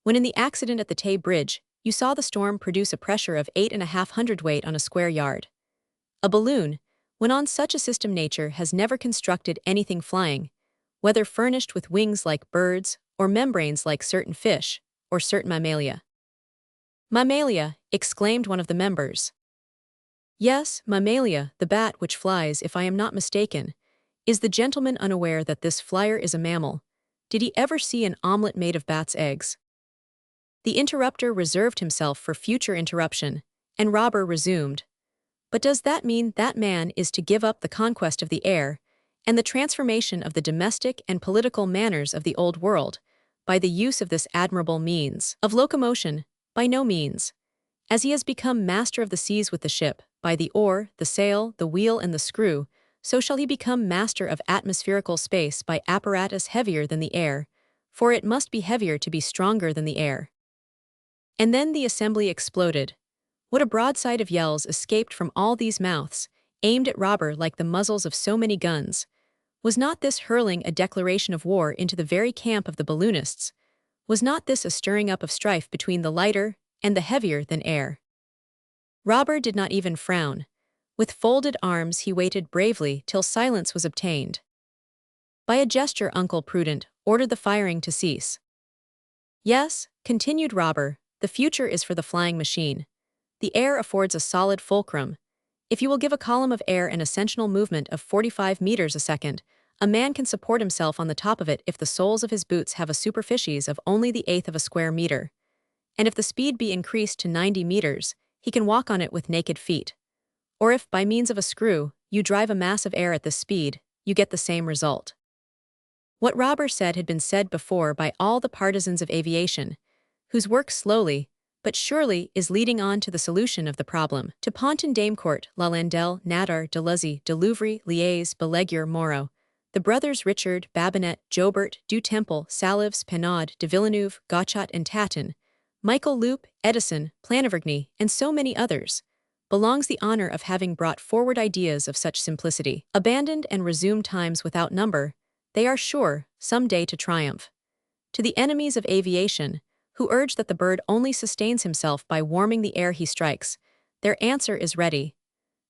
When in the accident at the Tay Bridge, you saw the storm produce a pressure of 8.5 hundredweight on a square yard. A balloon, when on such a system nature has never constructed anything flying, whether furnished with wings like birds, or membranes like certain fish, or certain mammalia." "Mammalia," exclaimed one of the members. "Yes, mammalia, the bat which flies, if I am not mistaken. Is the gentleman unaware that this flyer is a mammal? Did he ever see an omelette made of bat's eggs?" The interrupter reserved himself for future interruption, and Robur resumed. "But does that mean that man is to give up the conquest of the air, and the transformation of the domestic and political manners of the old world, by the use of this admirable means of locomotion? By no means. As he has become master of the seas with the ship, by the oar, the sail, the wheel and the screw, so shall he become master of atmospherical space by apparatus heavier than the air, for it must be heavier to be stronger than the air." And then the assembly exploded. What a broadside of yells escaped from all these mouths, aimed at Robur like the muzzles of so many guns. Was not this hurling a declaration of war into the very camp of the balloonists? Was not this a stirring up of strife between the lighter and the heavier than air? Robur did not even frown. With folded arms he waited bravely till silence was obtained. By a gesture Uncle Prudent ordered the firing to cease. "Yes," continued Robur, "the future is for the flying machine. The air affords a solid fulcrum. If you will give a column of air an ascensional movement of 45 meters a second, a man can support himself on the top of it if the soles of his boots have a superficies of only the eighth of a square meter. And if the speed be increased to 90 meters, he can walk on it with naked feet. Or if, by means of a screw, you drive a mass of air at this speed, you get the same result." What Robur said had been said before by all the partisans of aviation, whose work slowly, but surely is leading on to the solution of the problem. To Ponton Damecourt, Lalandel, Nadar, Deleuze, Delouvre, Liège, Beleguer, Moreau, the brothers Richard, Babinet, Jobert, Du Temple, Salives, Penard, de Villeneuve, Gauchat and Tatin, Michael Loop, Edison, Planivergny, and so many others, belongs the honor of having brought forward ideas of such simplicity. Abandoned and resumed times without number, they are sure, some day to triumph. To the enemies of aviation, who urge that the bird only sustains himself by warming the air he strikes, their answer is ready.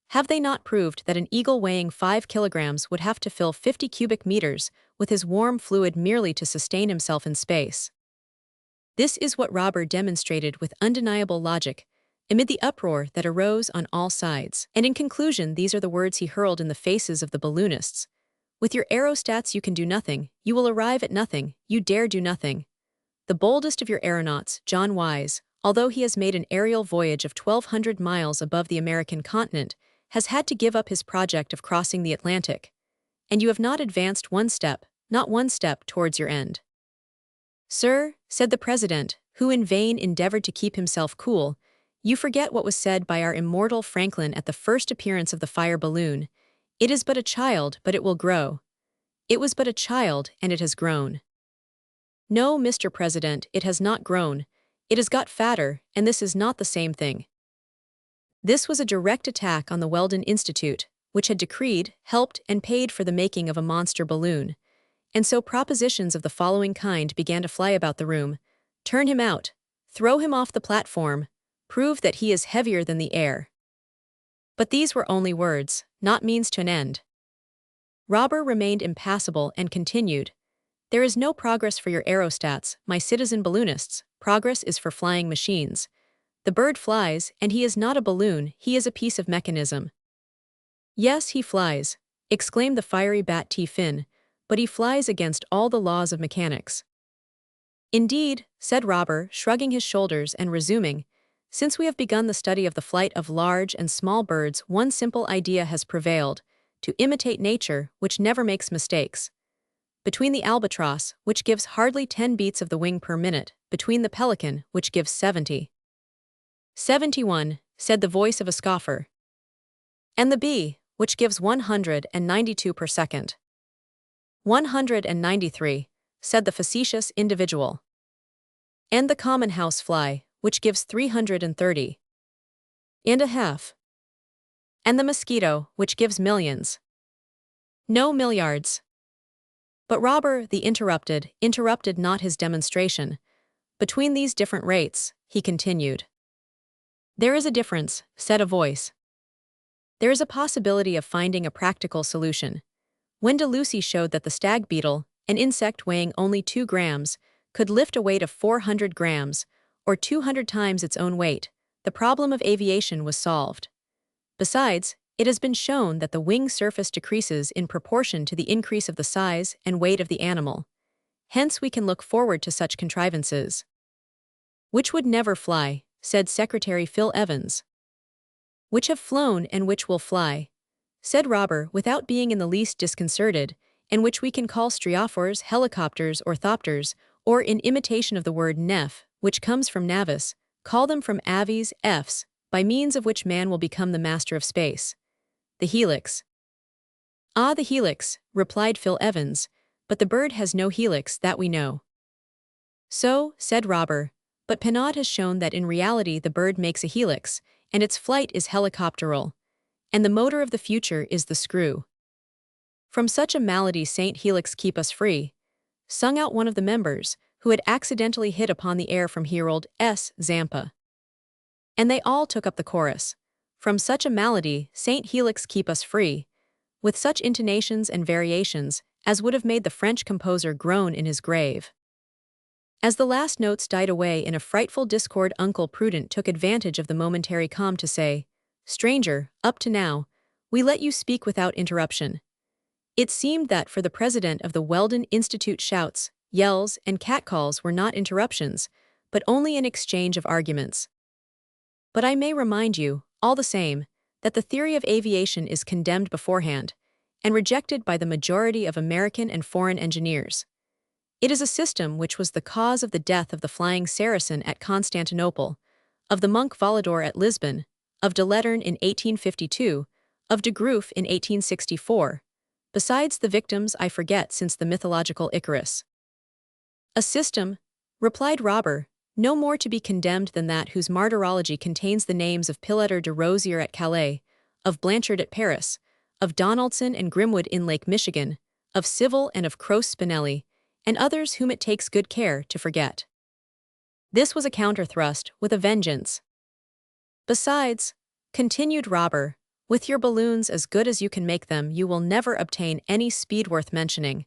Have they not proved that an eagle weighing 5 kilograms would have to fill 50 cubic meters with his warm fluid merely to sustain himself in space? This is what Robur demonstrated with undeniable logic, amid the uproar that arose on all sides. And in conclusion, these are the words he hurled in the faces of the balloonists. "With your aerostats you can do nothing, you will arrive at nothing, you dare do nothing. The boldest of your aeronauts, John Wise, although he has made an aerial voyage of 1,200 miles above the American continent, has had to give up his project of crossing the Atlantic. And you have not advanced one step, not one step towards your end." "Sir," said the president, who in vain endeavored to keep himself cool, "you forget what was said by our immortal Franklin at the first appearance of the fire balloon. It is but a child, but it will grow. It was but a child, and it has grown." "No, Mr. President, it has not grown. It has got fatter, and this is not the same thing." This was a direct attack on the Weldon Institute, which had decreed, helped, and paid for the making of a monster balloon. And so propositions of the following kind began to fly about the room: turn him out, throw him off the platform, prove that he is heavier than the air. But these were only words, not means to an end. Robur remained impassible and continued, "There is no progress for your aerostats, my citizen balloonists. Progress is for flying machines. The bird flies, and he is not a balloon, he is a piece of mechanism." "Yes, he flies," exclaimed the fiery Bat T. Finn, "but he flies against all the laws of mechanics." "Indeed," said Robur, shrugging his shoulders and resuming, "since we have begun the study of the flight of large and small birds, one simple idea has prevailed: to imitate nature, which never makes mistakes. Between the albatross, which gives hardly 10 beats of the wing per minute, between the pelican, which gives 70. 71, said the voice of a scoffer. And the bee, which gives 192 per second. 193, said the facetious individual. And the common house fly, which gives 330. And a half. And the mosquito, which gives millions. No, milliards. But Robur, the interrupted not his demonstration. Between these different rates, he continued. There is a difference, said a voice. There is a possibility of finding a practical solution. When DeLucy showed that the stag beetle, an insect weighing only 2 grams, could lift a weight of 400 grams, or 200 times its own weight, the problem of aviation was solved. Besides, it has been shown that the wing surface decreases in proportion to the increase of the size and weight of the animal. Hence we can look forward to such contrivances. Which would never fly, said Secretary Phil Evans. Which have flown and which will fly, said Robur without being in the least disconcerted, and which we can call striophores, helicopters, or thopters, or in imitation of the word nef, which comes from navis, call them from aves, f's, by means of which man will become the master of space. The helix. Ah, the helix, replied Phil Evans, but the bird has no helix that we know. So, said Robur, but Pinod has shown that in reality the bird makes a helix, and its flight is helicopteral, and the motor of the future is the screw. From such a malady Saint Helix keep us free, sung out one of the members, who had accidentally hit upon the air from Harold S. Zampa. And they all took up the chorus. From such a malady, Saint Helix keep us free, with such intonations and variations as would have made the French composer groan in his grave. As the last notes died away in a frightful discord, Uncle Prudent took advantage of the momentary calm to say, "Stranger, up to now, we let you speak without interruption." It seemed that for the president of the Weldon Institute shouts, yells, and catcalls were not interruptions, but only an exchange of arguments. But I may remind you, all the same, that the theory of aviation is condemned beforehand, and rejected by the majority of American and foreign engineers. It is a system which was the cause of the death of the flying Saracen at Constantinople, of the monk Volador at Lisbon, of de Letterne in 1852, of de Groot in 1864, besides the victims I forget since the mythological Icarus. A system, replied Robur, no more to be condemned than that whose martyrology contains the names of Pilleter de Rosier at Calais, of Blanchard at Paris, of Donaldson and Grimwood in Lake Michigan, of Civil and of Croce Spinelli, and others whom it takes good care to forget. This was a counterthrust with a vengeance. Besides, continued Robur, with your balloons as good as you can make them, you will never obtain any speed worth mentioning.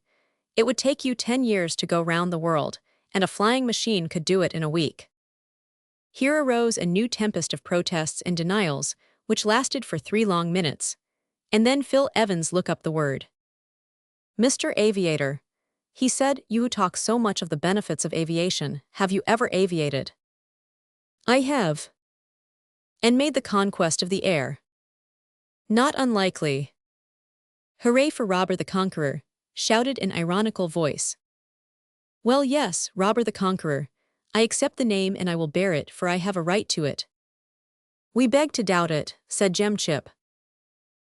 It would take you 10 years to go round the world, and a flying machine could do it in a week. Here arose a new tempest of protests and denials, which lasted for 3 long minutes. And then Phil Evans looked up the word. "Mr. Aviator," he said, "you who talk so much of the benefits of aviation, have you ever aviated?" "I have." "And made the conquest of the air?" "Not unlikely." "Hooray for Robur the Conqueror," shouted an ironical voice. "Well, yes, Robur the Conqueror. I accept the name and I will bear it, for I have a right to it." "We beg to doubt it," said Jem Chip.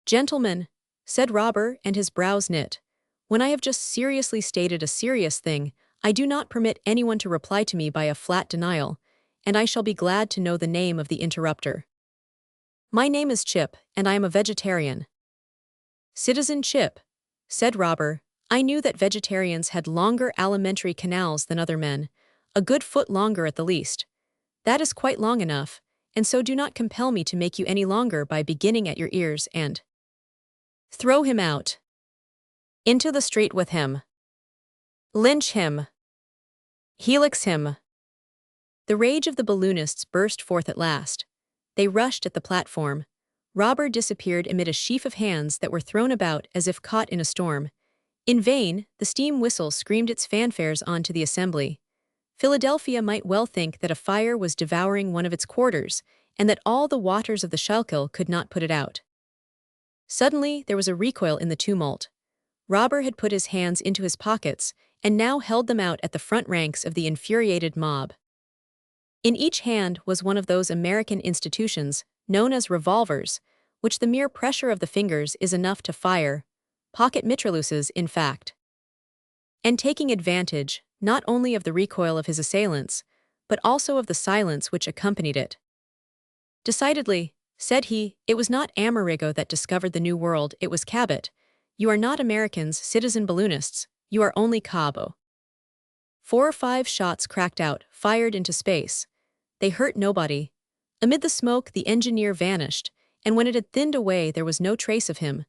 "Gentlemen," said Robur, and his brows knit, "when I have just seriously stated a serious thing, I do not permit anyone to reply to me by a flat denial, and I shall be glad to know the name of the interrupter." My name is Chip, and I am a vegetarian. Citizen Chip, said Robur, I knew that vegetarians had longer alimentary canals than other men, a good foot longer at the least. That is quite long enough, and so do not compel me to make you any longer by beginning at your ears and throw him out into the street with him. Lynch him. Helix him. The rage of the balloonists burst forth at last. They rushed at the platform. Robur disappeared amid a sheaf of hands that were thrown about as if caught in a storm. In vain, the steam whistle screamed its fanfares on to the assembly. Philadelphia might well think that a fire was devouring one of its quarters, and that all the waters of the Schuylkill could not put it out. Suddenly, there was a recoil in the tumult. Robur had put his hands into his pockets, and now held them out at the front ranks of the infuriated mob. In each hand was one of those American institutions, known as revolvers, which the mere pressure of the fingers is enough to fire, pocket mitrailleuses, in fact. And taking advantage, not only of the recoil of his assailants, but also of the silence which accompanied it. Decidedly, said he, it was not Amerigo that discovered the New World, it was Cabot. You are not Americans, citizen balloonists, you are only Cabo. 4 or 5 shots cracked out, fired into space. They hurt nobody. Amid the smoke the engineer vanished, and when it had thinned away there was no trace of him.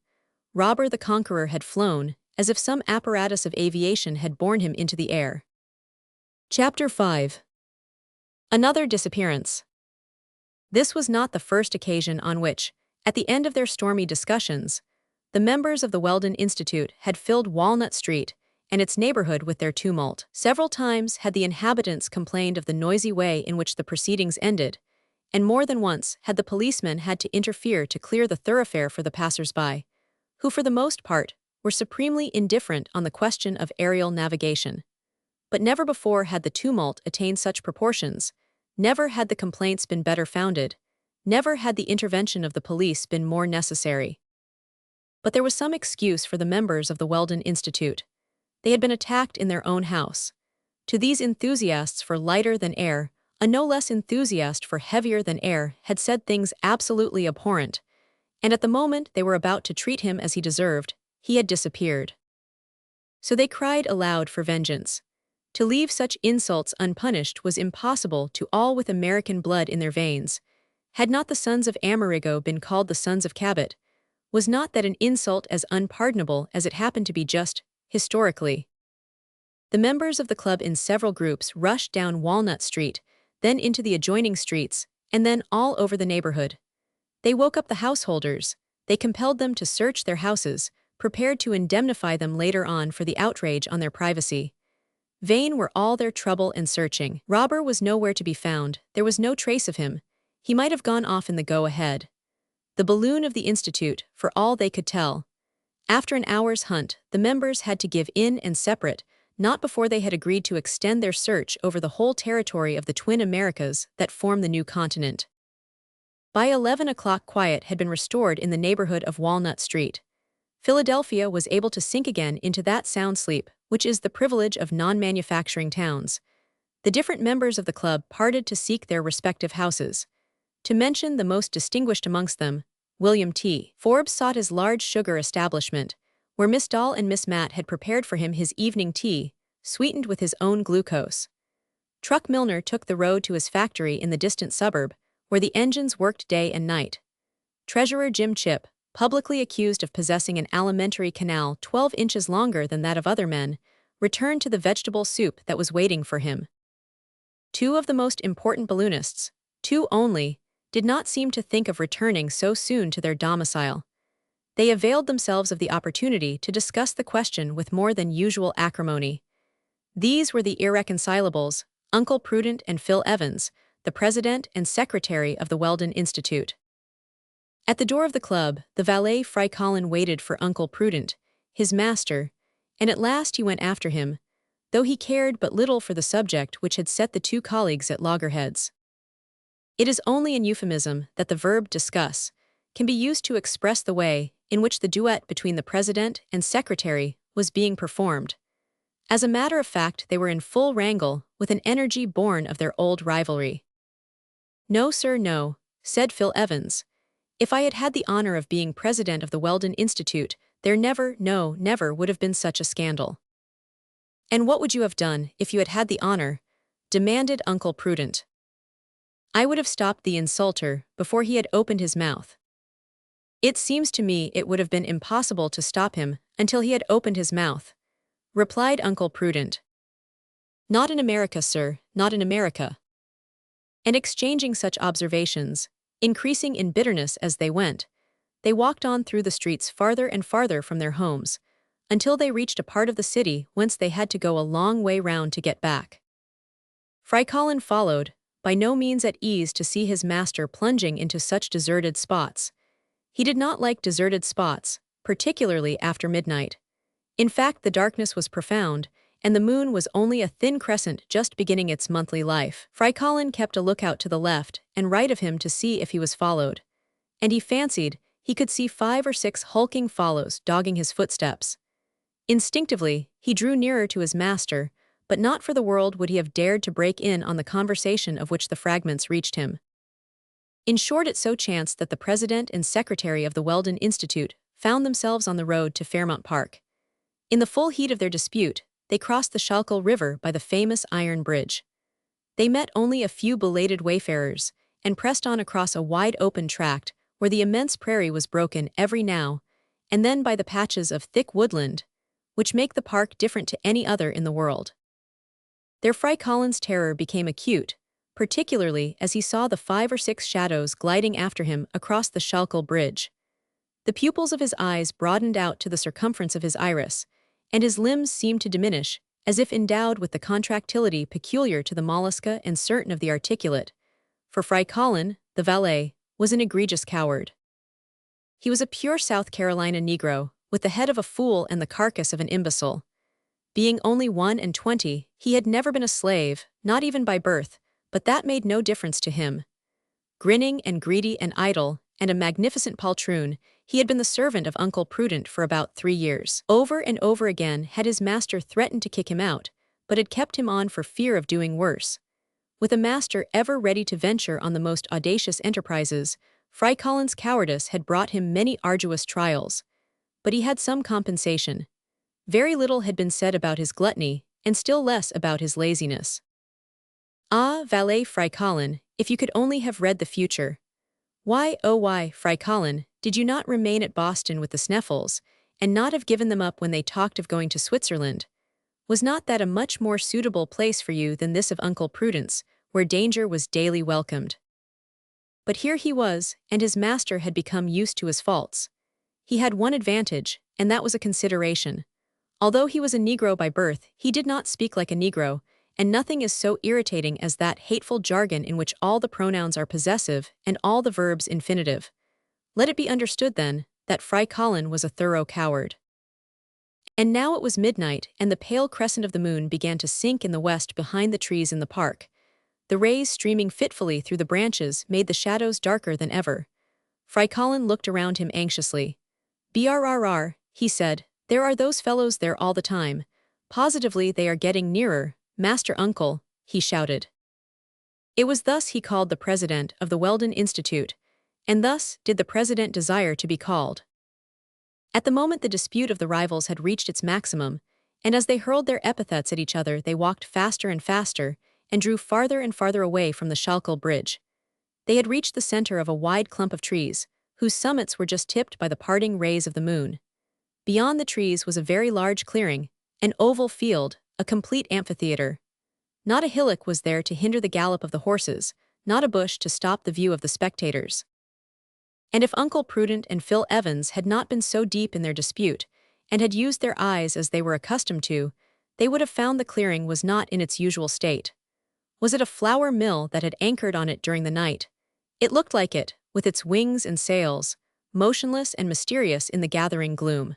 Robur the Conqueror had flown, as if some apparatus of aviation had borne him into the air. Chapter 5. Another disappearance. This was not the first occasion on which, at the end of their stormy discussions, the members of the Weldon Institute had filled Walnut Street and its neighborhood with their tumult. Several times had the inhabitants complained of the noisy way in which the proceedings ended, and more than once had the policemen had to interfere to clear the thoroughfare for the passers-by, who for the most part were supremely indifferent on the question of aerial navigation. But never before had the tumult attained such proportions, never had the complaints been better founded, never had the intervention of the police been more necessary. But there was some excuse for the members of the Weldon Institute. They had been attacked in their own house. To these enthusiasts for lighter than air, a no less enthusiast for heavier than air had said things absolutely abhorrent, and at the moment they were about to treat him as he deserved, he had disappeared. So they cried aloud for vengeance. To leave such insults unpunished was impossible to all with American blood in their veins. Had not the sons of Amerigo been called the sons of Cabot, was not that an insult as unpardonable as it happened to be just, historically? The members of the club in several groups rushed down Walnut Street, then into the adjoining streets, and then all over the neighborhood. They woke up the householders, they compelled them to search their houses, prepared to indemnify them later on for the outrage on their privacy. Vain were all their trouble and searching. Robur was nowhere to be found, there was no trace of him. He might have gone off in the go-ahead. The balloon of the Institute, for all they could tell. After an hour's hunt, the members had to give in and separate, not before they had agreed to extend their search over the whole territory of the twin Americas that form the new continent. By 11 o'clock quiet had been restored in the neighborhood of Walnut Street. Philadelphia was able to sink again into that sound sleep, which is the privilege of non-manufacturing towns. The different members of the club parted to seek their respective houses. To mention the most distinguished amongst them, William T. Forbes sought his large sugar establishment, where Miss Dahl and Miss Matt had prepared for him his evening tea, sweetened with his own glucose. Truck Milner took the road to his factory in the distant suburb, where the engines worked day and night. Treasurer Jim Chip, publicly accused of possessing an alimentary canal 12 inches longer than that of other men, returned to the vegetable soup that was waiting for him. 2 of the most important balloonists, 2 only, did not seem to think of returning so soon to their domicile. They availed themselves of the opportunity to discuss the question with more than usual acrimony. These were the irreconcilables, Uncle Prudent and Phil Evans, the president and secretary of the Weldon Institute. At the door of the club, the valet Fry Colin waited for Uncle Prudent, his master, and at last he went after him, though he cared but little for the subject which had set the 2 colleagues at loggerheads. It is only in euphemism that the verb discuss can be used to express the way in which the duet between the president and secretary was being performed. As a matter of fact, they were in full wrangle with an energy born of their old rivalry. "No, sir, no," said Phil Evans. If I had had the honor of being president of the Weldon Institute, there never, no, never would have been such a scandal. And what would you have done if you had had the honor? Demanded Uncle Prudent. I would have stopped the insulter before he had opened his mouth. It seems to me it would have been impossible to stop him until he had opened his mouth, replied Uncle Prudent. Not in America, sir, not in America. And exchanging such observations, increasing in bitterness as they went, they walked on through the streets farther and farther from their homes, until they reached a part of the city whence they had to go a long way round to get back. Fry Colin followed, by no means at ease to see his master plunging into such deserted spots. He did not like deserted spots, particularly after midnight. In fact, the darkness was profound, and the moon was only a thin crescent just beginning its monthly life. Fry Colin kept a lookout to the left and right of him to see if he was followed, and he fancied he could see 5 or 6 hulking follows dogging his footsteps. Instinctively, he drew nearer to his master, but not for the world would he have dared to break in on the conversation of which the fragments reached him. In short, it so chanced that the president and secretary of the Weldon Institute found themselves on the road to Fairmount Park. In the full heat of their dispute, they crossed the Schuylkill River by the famous Iron Bridge. They met only a few belated wayfarers and pressed on across a wide open tract where the immense prairie was broken every now and then by the patches of thick woodland, which make the park different to any other in the world. There Fry Colin's terror became acute, particularly as he saw the 5 or 6 shadows gliding after him across the Schuylkill Bridge. The pupils of his eyes broadened out to the circumference of his iris, and his limbs seemed to diminish, as if endowed with the contractility peculiar to the mollusca and certain of the articulate. For Fry Colin, the valet, was an egregious coward. He was a pure South Carolina Negro, with the head of a fool and the carcass of an imbecile. Being only 21, he had never been a slave, not even by birth, but that made no difference to him. Grinning and greedy and idle, and a magnificent poltroon, he had been the servant of Uncle Prudent for about 3 years. Over and over again had his master threatened to kick him out, but had kept him on for fear of doing worse. With a master ever ready to venture on the most audacious enterprises, Fry Colin's cowardice had brought him many arduous trials. But he had some compensation. Very little had been said about his gluttony, and still less about his laziness. Ah, valet Fry Colin, if you could only have read the future. Why, oh why, Fry Colin, did you not remain at Boston with the Sneffels, and not have given them up when they talked of going to Switzerland? Was not that a much more suitable place for you than this of Uncle Prudence, where danger was daily welcomed? But here he was, and his master had become used to his faults. He had one advantage, and that was a consideration. Although he was a Negro by birth, he did not speak like a Negro, and nothing is so irritating as that hateful jargon in which all the pronouns are possessive and all the verbs infinitive. Let it be understood, then, that Fry Colin was a thorough coward. And now it was midnight, and the pale crescent of the moon began to sink in the west behind the trees in the park. The rays streaming fitfully through the branches made the shadows darker than ever. Fry Colin looked around him anxiously. "Brrr," he said, "there are those fellows there all the time. Positively they are getting nearer, Master Uncle," he shouted. It was thus he called the president of the Weldon Institute, and thus did the president desire to be called. At the moment the dispute of the rivals had reached its maximum, and as they hurled their epithets at each other they walked faster and faster, and drew farther and farther away from the Schuylkill Bridge. They had reached the center of a wide clump of trees, whose summits were just tipped by the parting rays of the moon. Beyond the trees was a very large clearing, an oval field, a complete amphitheater. Not a hillock was there to hinder the gallop of the horses, not a bush to stop the view of the spectators. And if Uncle Prudent and Phil Evans had not been so deep in their dispute, and had used their eyes as they were accustomed to, they would have found the clearing was not in its usual state. Was it a flour mill that had anchored on it during the night? It looked like it, with its wings and sails, motionless and mysterious in the gathering gloom.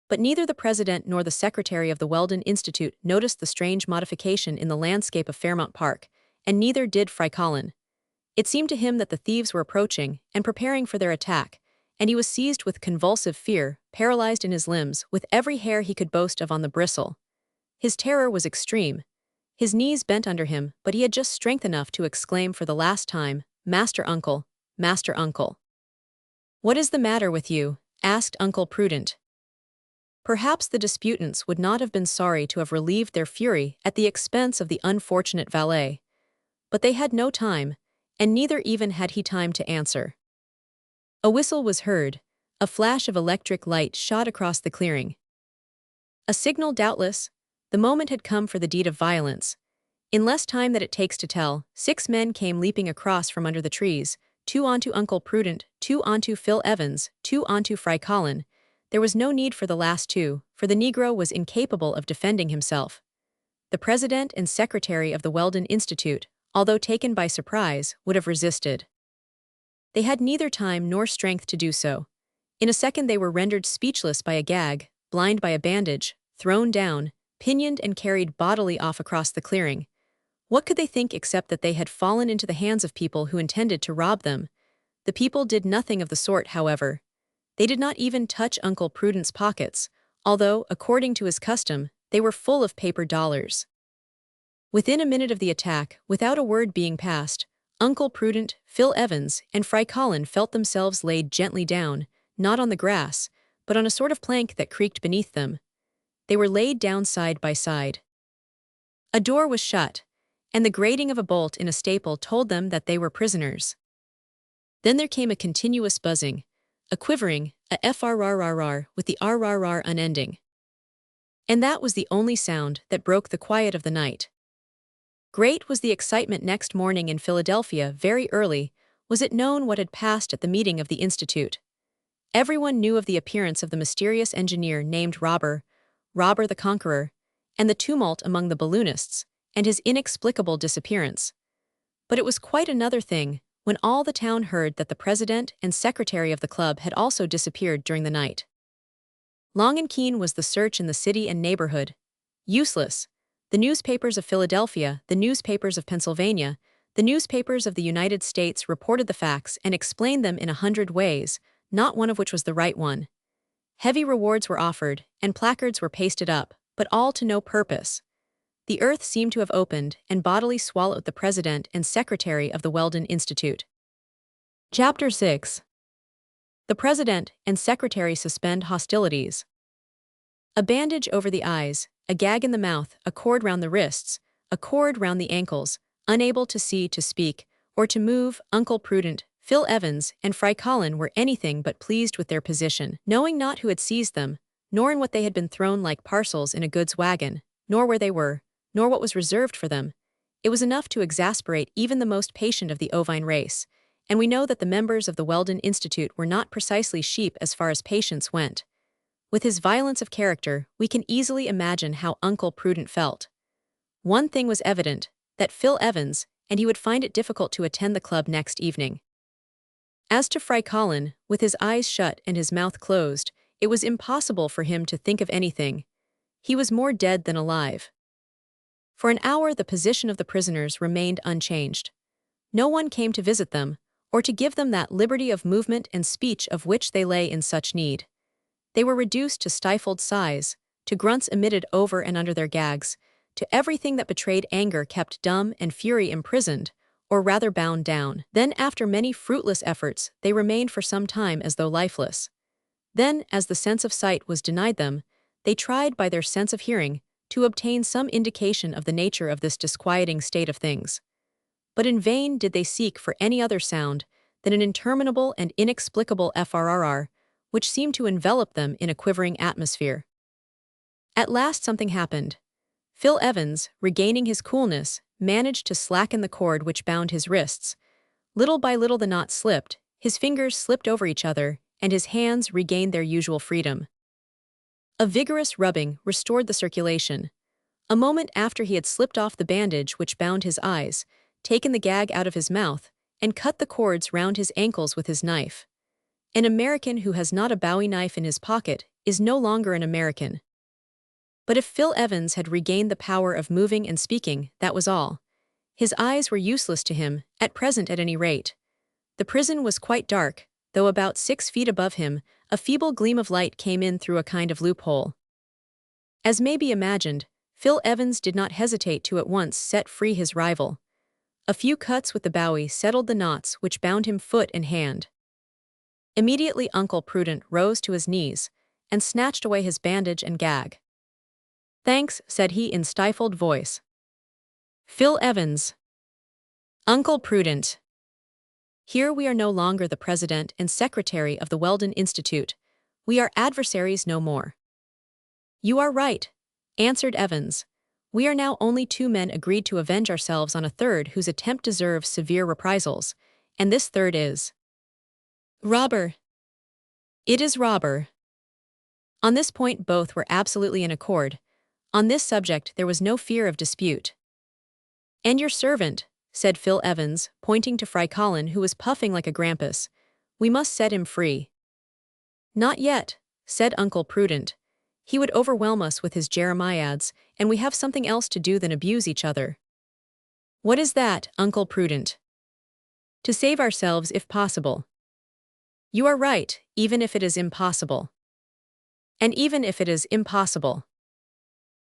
But neither the president nor the secretary of the Weldon Institute noticed the strange modification in the landscape of Fairmount Park, and neither did Fry Colin. It seemed to him that the thieves were approaching and preparing for their attack, and he was seized with convulsive fear, paralyzed in his limbs, with every hair he could boast of on the bristle. His terror was extreme. His knees bent under him, but he had just strength enough to exclaim for the last time, "Master Uncle, Master Uncle." "What is the matter with you?" asked Uncle Prudent. Perhaps the disputants would not have been sorry to have relieved their fury at the expense of the unfortunate valet. But they had no time, and neither even had he time to answer. A whistle was heard, a flash of electric light shot across the clearing. A signal doubtless, the moment had come for the deed of violence. In less time than it takes to tell, 6 men came leaping across from under the trees, 2 onto Uncle Prudent, 2 onto Phil Evans, 2 onto Fry Colin. There was no need for the last 2, for the Negro was incapable of defending himself. The president and secretary of the Weldon Institute, although taken by surprise, would have resisted. They had neither time nor strength to do so. In a second they were rendered speechless by a gag, blind by a bandage, thrown down, pinioned and carried bodily off across the clearing. What could they think except that they had fallen into the hands of people who intended to rob them? The people did nothing of the sort, however. They did not even touch Uncle Prudent's pockets, although, according to his custom, they were full of paper dollars. Within a minute of the attack, without a word being passed, Uncle Prudent, Phil Evans, and Fry Colin felt themselves laid gently down, not on the grass, but on a sort of plank that creaked beneath them. They were laid down side by side. A door was shut, and the grating of a bolt in a staple told them that they were prisoners. Then there came a continuous buzzing, a quivering, a frrrr with the rrr unending. And that was the only sound that broke the quiet of the night. Great was the excitement next morning in Philadelphia. Very early was it known what had passed at the meeting of the Institute. Everyone knew of the appearance of the mysterious engineer named Robur, Robur the Conqueror, and the tumult among the balloonists, and his inexplicable disappearance. But it was quite another thing when all the town heard that the president and secretary of the club had also disappeared during the night. Long and keen was the search in the city and neighborhood. Useless. The newspapers of Philadelphia, the newspapers of Pennsylvania, the newspapers of the United States reported the facts and explained them in 100 ways, not one of which was the right one. Heavy rewards were offered, and placards were pasted up, but all to no purpose. The earth seemed to have opened and bodily swallowed the president and secretary of the Weldon Institute. Chapter 6. The president and secretary suspend hostilities. A bandage over the eyes, a gag in the mouth, a cord round the wrists, a cord round the ankles, unable to see, to speak, or to move, Uncle Prudent, Phil Evans, and Fry Colin were anything but pleased with their position, knowing not who had seized them, nor in what they had been thrown like parcels in a goods wagon, nor where they were, nor what was reserved for them. It was enough to exasperate even the most patient of the ovine race, and we know that the members of the Weldon Institute were not precisely sheep as far as patience went. With his violence of character, we can easily imagine how Uncle Prudent felt. One thing was evident, that Phil Evans, and he would find it difficult to attend the club next evening. As to Fry Colin, with his eyes shut and his mouth closed, it was impossible for him to think of anything. He was more dead than alive. For an hour the position of the prisoners remained unchanged. No one came to visit them, or to give them that liberty of movement and speech of which they lay in such need. They were reduced to stifled sighs, to grunts emitted over and under their gags, to everything that betrayed anger kept dumb and fury imprisoned, or rather bound down. Then, after many fruitless efforts, they remained for some time as though lifeless. Then, as the sense of sight was denied them, they tried by their sense of hearing to obtain some indication of the nature of this disquieting state of things. But in vain did they seek for any other sound than an interminable and inexplicable frrr, which seemed to envelop them in a quivering atmosphere. At last something happened. Phil Evans, regaining his coolness, managed to slacken the cord which bound his wrists. Little by little the knot slipped, his fingers slipped over each other, and his hands regained their usual freedom. A vigorous rubbing restored the circulation. A moment after he had slipped off the bandage which bound his eyes, taken the gag out of his mouth, and cut the cords round his ankles with his knife. An American who has not a Bowie knife in his pocket is no longer an American. But if Phil Evans had regained the power of moving and speaking, that was all. His eyes were useless to him, at present at any rate. The prison was quite dark, though about 6 feet above him, a feeble gleam of light came in through a kind of loophole. As may be imagined, Phil Evans did not hesitate to at once set free his rival. A few cuts with the Bowie settled the knots which bound him foot and hand. Immediately Uncle Prudent rose to his knees and snatched away his bandage and gag. "Thanks," said he in stifled voice. "Phil Evans." "Uncle Prudent. Here we are no longer the president and secretary of the Weldon Institute. We are adversaries no more." "You are right," answered Evans. "We are now only two men agreed to avenge ourselves on a third whose attempt deserves severe reprisals, and this third is Robur." "It is Robur." On this point both were absolutely in accord. On this subject there was no fear of dispute. "And your servant," said Phil Evans, pointing to Fry Colin, who was puffing like a grampus. "We must set him free." "Not yet," said Uncle Prudent. "He would overwhelm us with his jeremiads, and we have something else to do than abuse each other." "What is that, Uncle Prudent?" "To save ourselves if possible." "You are right, even if it is impossible." "And even if it is impossible."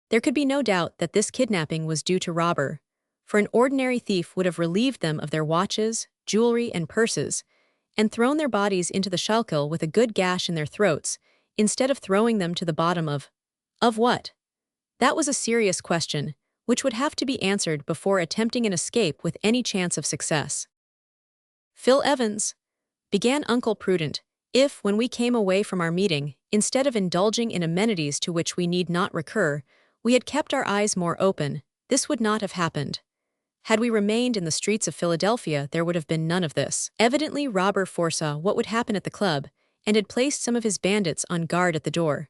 There could be no doubt that this kidnapping was due to Robur, for an ordinary thief would have relieved them of their watches, jewelry, and purses, and thrown their bodies into the Schuylkill with a good gash in their throats, instead of throwing them to the bottom of what? That was a serious question, which would have to be answered before attempting an escape with any chance of success. "Phil Evans," began Uncle Prudent, "if, when we came away from our meeting, instead of indulging in amenities to which we need not recur, we had kept our eyes more open, this would not have happened. Had we remained in the streets of Philadelphia, there would have been none of this." Evidently Robur foresaw what would happen at the club, and had placed some of his bandits on guard at the door.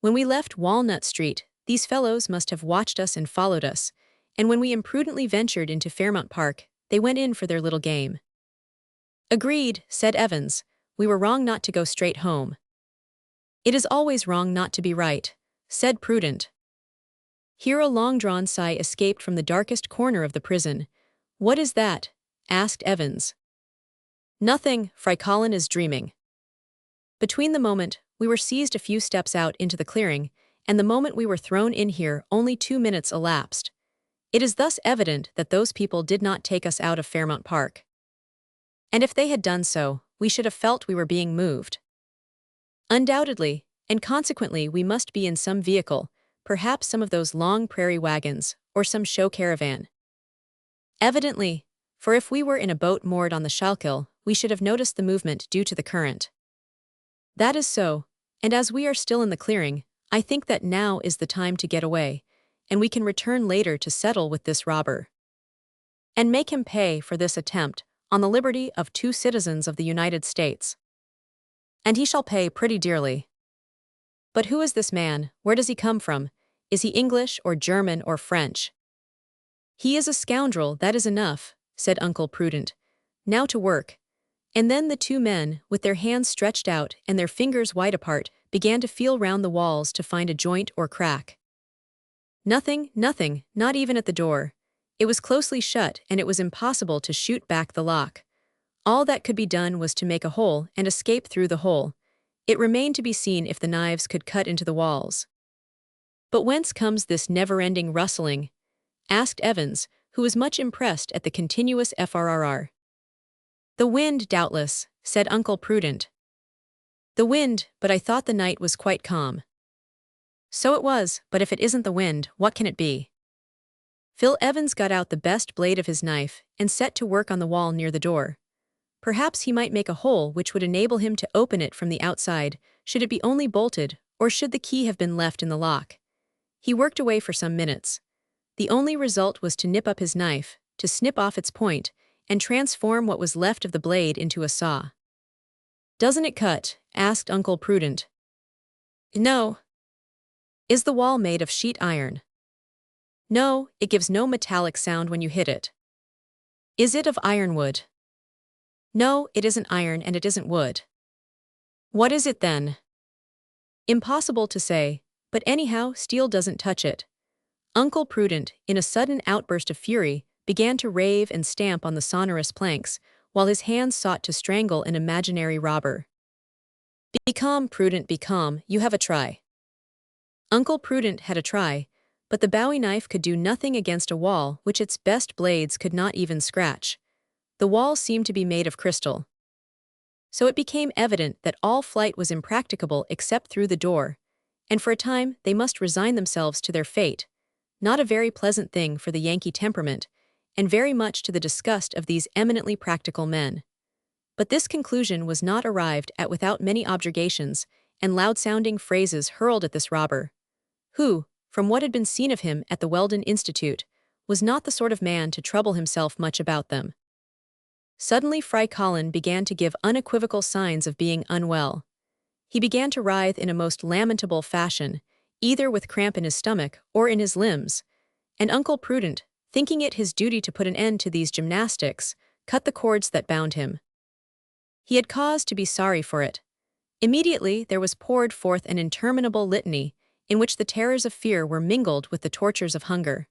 "When we left Walnut Street, these fellows must have watched us and followed us, and when we imprudently ventured into Fairmount Park, they went in for their little game." "Agreed," said Evans. "We were wrong not to go straight home." "It is always wrong not to be right," said Prudent. Here a long-drawn sigh escaped from the darkest corner of the prison. "What is that?" asked Evans. "Nothing, Fry Colin is dreaming." Between the moment we were seized a few steps out into the clearing, and the moment we were thrown in here, only 2 minutes elapsed. It is thus evident that those people did not take us out of Fairmount Park. And if they had done so, we should have felt we were being moved. Undoubtedly, and consequently we must be in some vehicle, perhaps some of those long prairie wagons, or some show caravan. Evidently, for if we were in a boat moored on the Schuylkill, we should have noticed the movement due to the current. That is so, and as we are still in the clearing, I think that now is the time to get away, and we can return later to settle with this robber. And make him pay for this attempt on the liberty of 2 citizens of the United States. And he shall pay pretty dearly. But who is this man? Where does he come from? Is he English or German or French? "He is a scoundrel, that is enough," said Uncle Prudent. "Now to work." And then the 2 men, with their hands stretched out and their fingers wide apart, began to feel round the walls to find a joint or crack. Nothing, not even at the door. It was closely shut and it was impossible to shoot back the lock. All that could be done was to make a hole and escape through the hole. It remained to be seen if the knives could cut into the walls. "But whence comes this never-ending rustling?" asked Evans, who was much impressed at the continuous FRRR. "The wind, doubtless," said Uncle Prudent. "The wind, but I thought the night was quite calm." "So it was, but if it isn't the wind, what can it be?" Phil Evans got out the best blade of his knife and set to work on the wall near the door. Perhaps he might make a hole which would enable him to open it from the outside, should it be only bolted, or should the key have been left in the lock. He worked away for some minutes. The only result was to nip up his knife, to snip off its point, and transform what was left of the blade into a saw. "Doesn't it cut?" asked Uncle Prudent. "No." "Is the wall made of sheet iron?" "No, it gives no metallic sound when you hit it." "Is it of ironwood?" "No, it isn't iron and it isn't wood." "What is it then?" "Impossible to say, but anyhow steel doesn't touch it." Uncle Prudent, in a sudden outburst of fury, began to rave and stamp on the sonorous planks, while his hands sought to strangle an imaginary robber. "Be calm, Prudent, be calm, you have a try." Uncle Prudent had a try, but the Bowie knife could do nothing against a wall which its best blades could not even scratch. The wall seemed to be made of crystal. So it became evident that all flight was impracticable except through the door, and for a time they must resign themselves to their fate, not a very pleasant thing for the Yankee temperament, and very much to the disgust of these eminently practical men. But this conclusion was not arrived at without many objurgations and loud-sounding phrases hurled at this robber, who, from what had been seen of him at the Weldon Institute, was not the sort of man to trouble himself much about them. Suddenly Fry Colin began to give unequivocal signs of being unwell. He began to writhe in a most lamentable fashion, either with cramp in his stomach or in his limbs, and Uncle Prudent, thinking it his duty to put an end to these gymnastics, cut the cords that bound him. He had cause to be sorry for it. Immediately there was poured forth an interminable litany, in which the terrors of fear were mingled with the tortures of hunger.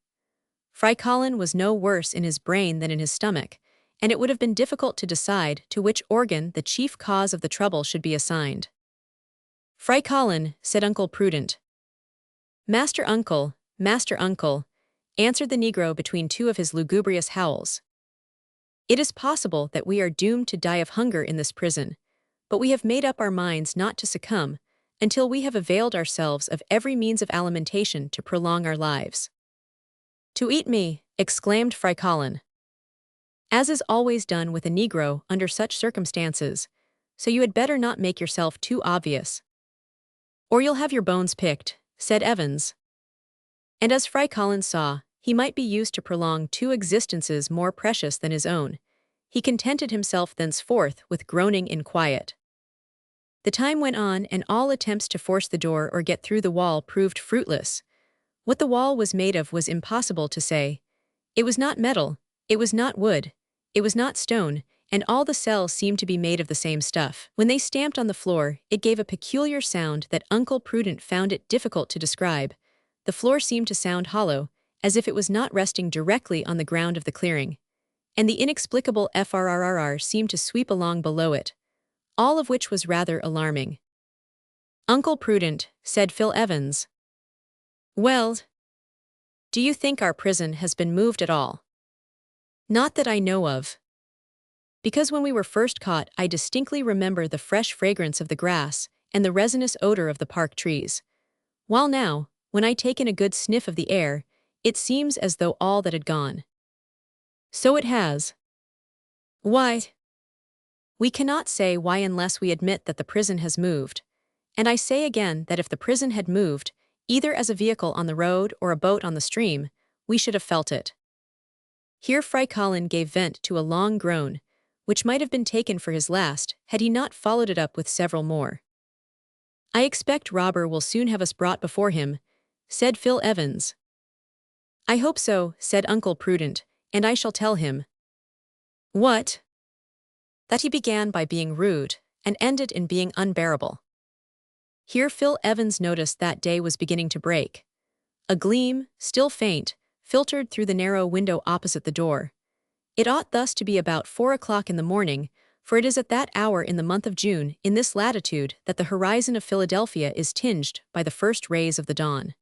Fry Colin was no worse in his brain than in his stomach, and it would have been difficult to decide to which organ the chief cause of the trouble should be assigned. "Fry Colin," said Uncle Prudent. Master Uncle," answered the negro between two of his lugubrious howls. "It is possible that we are doomed to die of hunger in this prison, but we have made up our minds not to succumb until we have availed ourselves of every means of alimentation to prolong our lives." "To eat me," exclaimed Fry Colin. "As is always done with a negro under such circumstances, so you had better not make yourself too obvious. Or you'll have your bones picked," said Evans. And as Fry Colin saw, he might be used to prolong two existences more precious than his own, he contented himself thenceforth with groaning in quiet. The time went on, and all attempts to force the door or get through the wall proved fruitless. What the wall was made of was impossible to say. It was not metal, it was not wood, it was not stone, and all the cells seemed to be made of the same stuff. When they stamped on the floor, it gave a peculiar sound that Uncle Prudent found it difficult to describe. The floor seemed to sound hollow, as if it was not resting directly on the ground of the clearing, and the inexplicable FRRRR seemed to sweep along below it, all of which was rather alarming. "Uncle Prudent," said Phil Evans. "Well, do you think our prison has been moved at all?" "Not that I know of. Because when we were first caught, I distinctly remember the fresh fragrance of the grass and the resinous odor of the park trees. While now, when I take in a good sniff of the air, it seems as though all that had gone." "So it has." "Why?" "We cannot say why unless we admit that the prison has moved. And I say again that if the prison had moved, either as a vehicle on the road or a boat on the stream, we should have felt it." Here Fry Colin gave vent to a long groan, which might have been taken for his last had he not followed it up with several more. "I expect Robur will soon have us brought before him," said Phil Evans. "I hope so," said Uncle Prudent, "and I shall tell him." "What?" "That he began by being rude and ended in being unbearable." Here Phil Evans noticed that day was beginning to break. A gleam, still faint, filtered through the narrow window opposite the door. It ought thus to be about 4 o'clock in the morning, for it is at that hour in the month of June in this latitude that the horizon of Philadelphia is tinged by the first rays of the dawn.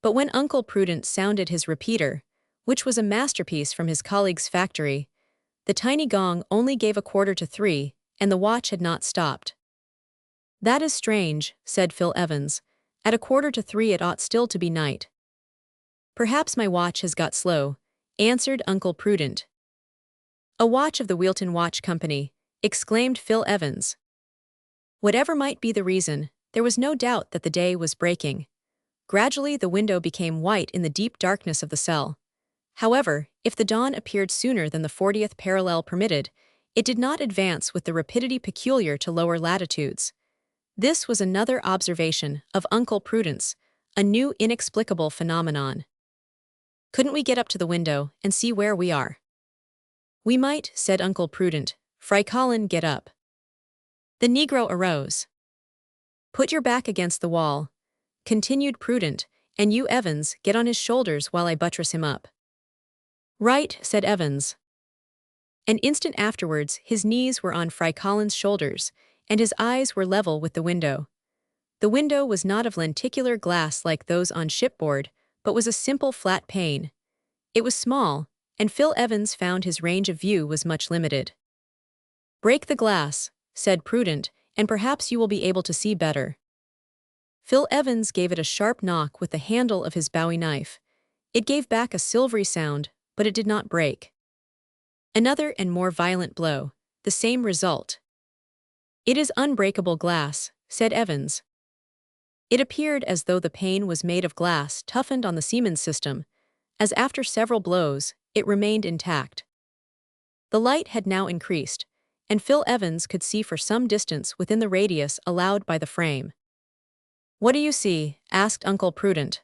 But when Uncle Prudent sounded his repeater, which was a masterpiece from his colleague's factory, the tiny gong only gave 2:45, and the watch had not stopped. "That is strange," said Phil Evans. "At 2:45 it ought still to be night." "Perhaps my watch has got slow," answered Uncle Prudent. "A watch of the Wheelton Watch Company," exclaimed Phil Evans. Whatever might be the reason, there was no doubt that the day was breaking. Gradually the window became white in the deep darkness of the cell. However, if the dawn appeared sooner than the 40th parallel permitted, it did not advance with the rapidity peculiar to lower latitudes. This was another observation of Uncle Prudent's, a new inexplicable phenomenon. "Couldn't we get up to the window and see where we are?" "We might," said Uncle Prudent. "Fry Colin, get up." The negro arose. "Put your back against the wall," continued Prudent, "and you, Evans, get on his shoulders while I buttress him up." "Right," said Evans. An instant afterwards his knees were on Fry Colin's shoulders, and his eyes were level with the window. The window was not of lenticular glass like those on shipboard, but was a simple flat pane. It was small, and Phil Evans found his range of view was much limited. "Break the glass," said Prudent, "and perhaps you will be able to see better." Phil Evans gave it a sharp knock with the handle of his Bowie knife. It gave back a silvery sound, but it did not break. Another and more violent blow, the same result. "It is unbreakable glass," said Evans. It appeared as though the pane was made of glass toughened on the Siemens system, as after several blows, it remained intact. The light had now increased, and Phil Evans could see for some distance within the radius allowed by the frame. "What do you see?" asked Uncle Prudent.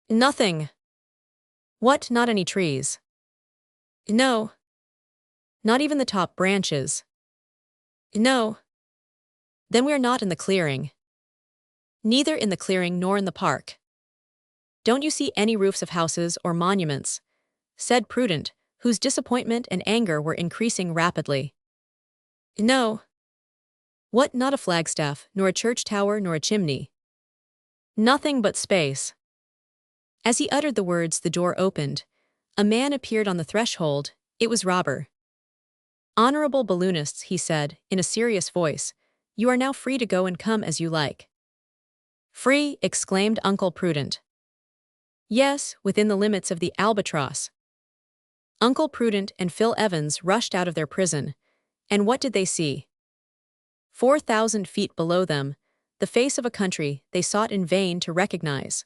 "Nothing." "What, not any trees?" "No." "Not even the top branches?" "No." "Then we are not in the clearing." "Neither in the clearing nor in the park." "Don't you see any roofs of houses or monuments?" said Prudent, whose disappointment and anger were increasing rapidly. "No." "What, not a flagstaff, nor a church tower, nor a chimney?" "Nothing but space." As he uttered the words, the door opened. A man appeared on the threshold. It was Robur. "Honorable balloonists," he said, in a serious voice, "you are now free to go and come as you like." "Free?" exclaimed Uncle Prudent. "Yes, within the limits of the Albatross." Uncle Prudent and Phil Evans rushed out of their prison. And what did they see? 4,000 feet below them, the face of a country they sought in vain to recognize.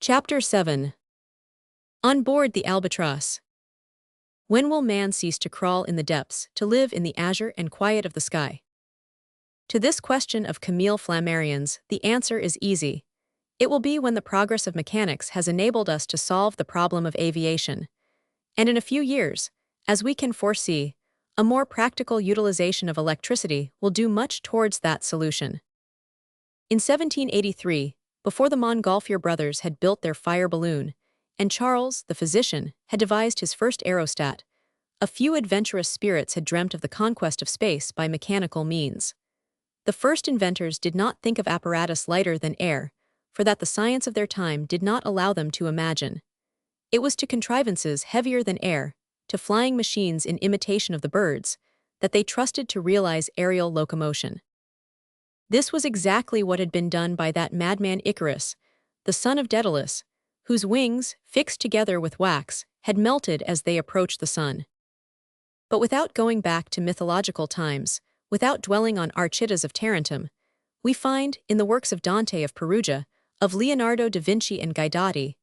Chapter 7. On board the Albatross. When will man cease to crawl in the depths, to live in the azure and quiet of the sky? To this question of Camille Flammarion's, the answer is easy. It will be when the progress of mechanics has enabled us to solve the problem of aviation. And in a few years, as we can foresee, a more practical utilization of electricity will do much towards that solution. In 1783, before the Montgolfier brothers had built their fire balloon, and Charles, the physician, had devised his first aerostat, a few adventurous spirits had dreamt of the conquest of space by mechanical means. The first inventors did not think of apparatus lighter than air, for that the science of their time did not allow them to imagine. It was to contrivances heavier than air, to flying machines in imitation of the birds, that they trusted to realize aerial locomotion. This was exactly what had been done by that madman Icarus, the son of Daedalus, whose wings, fixed together with wax, had melted as they approached the sun. But without going back to mythological times, without dwelling on Architas of Tarentum, we find, in the works of Dante of Perugia, of Leonardo da Vinci and Guidotti,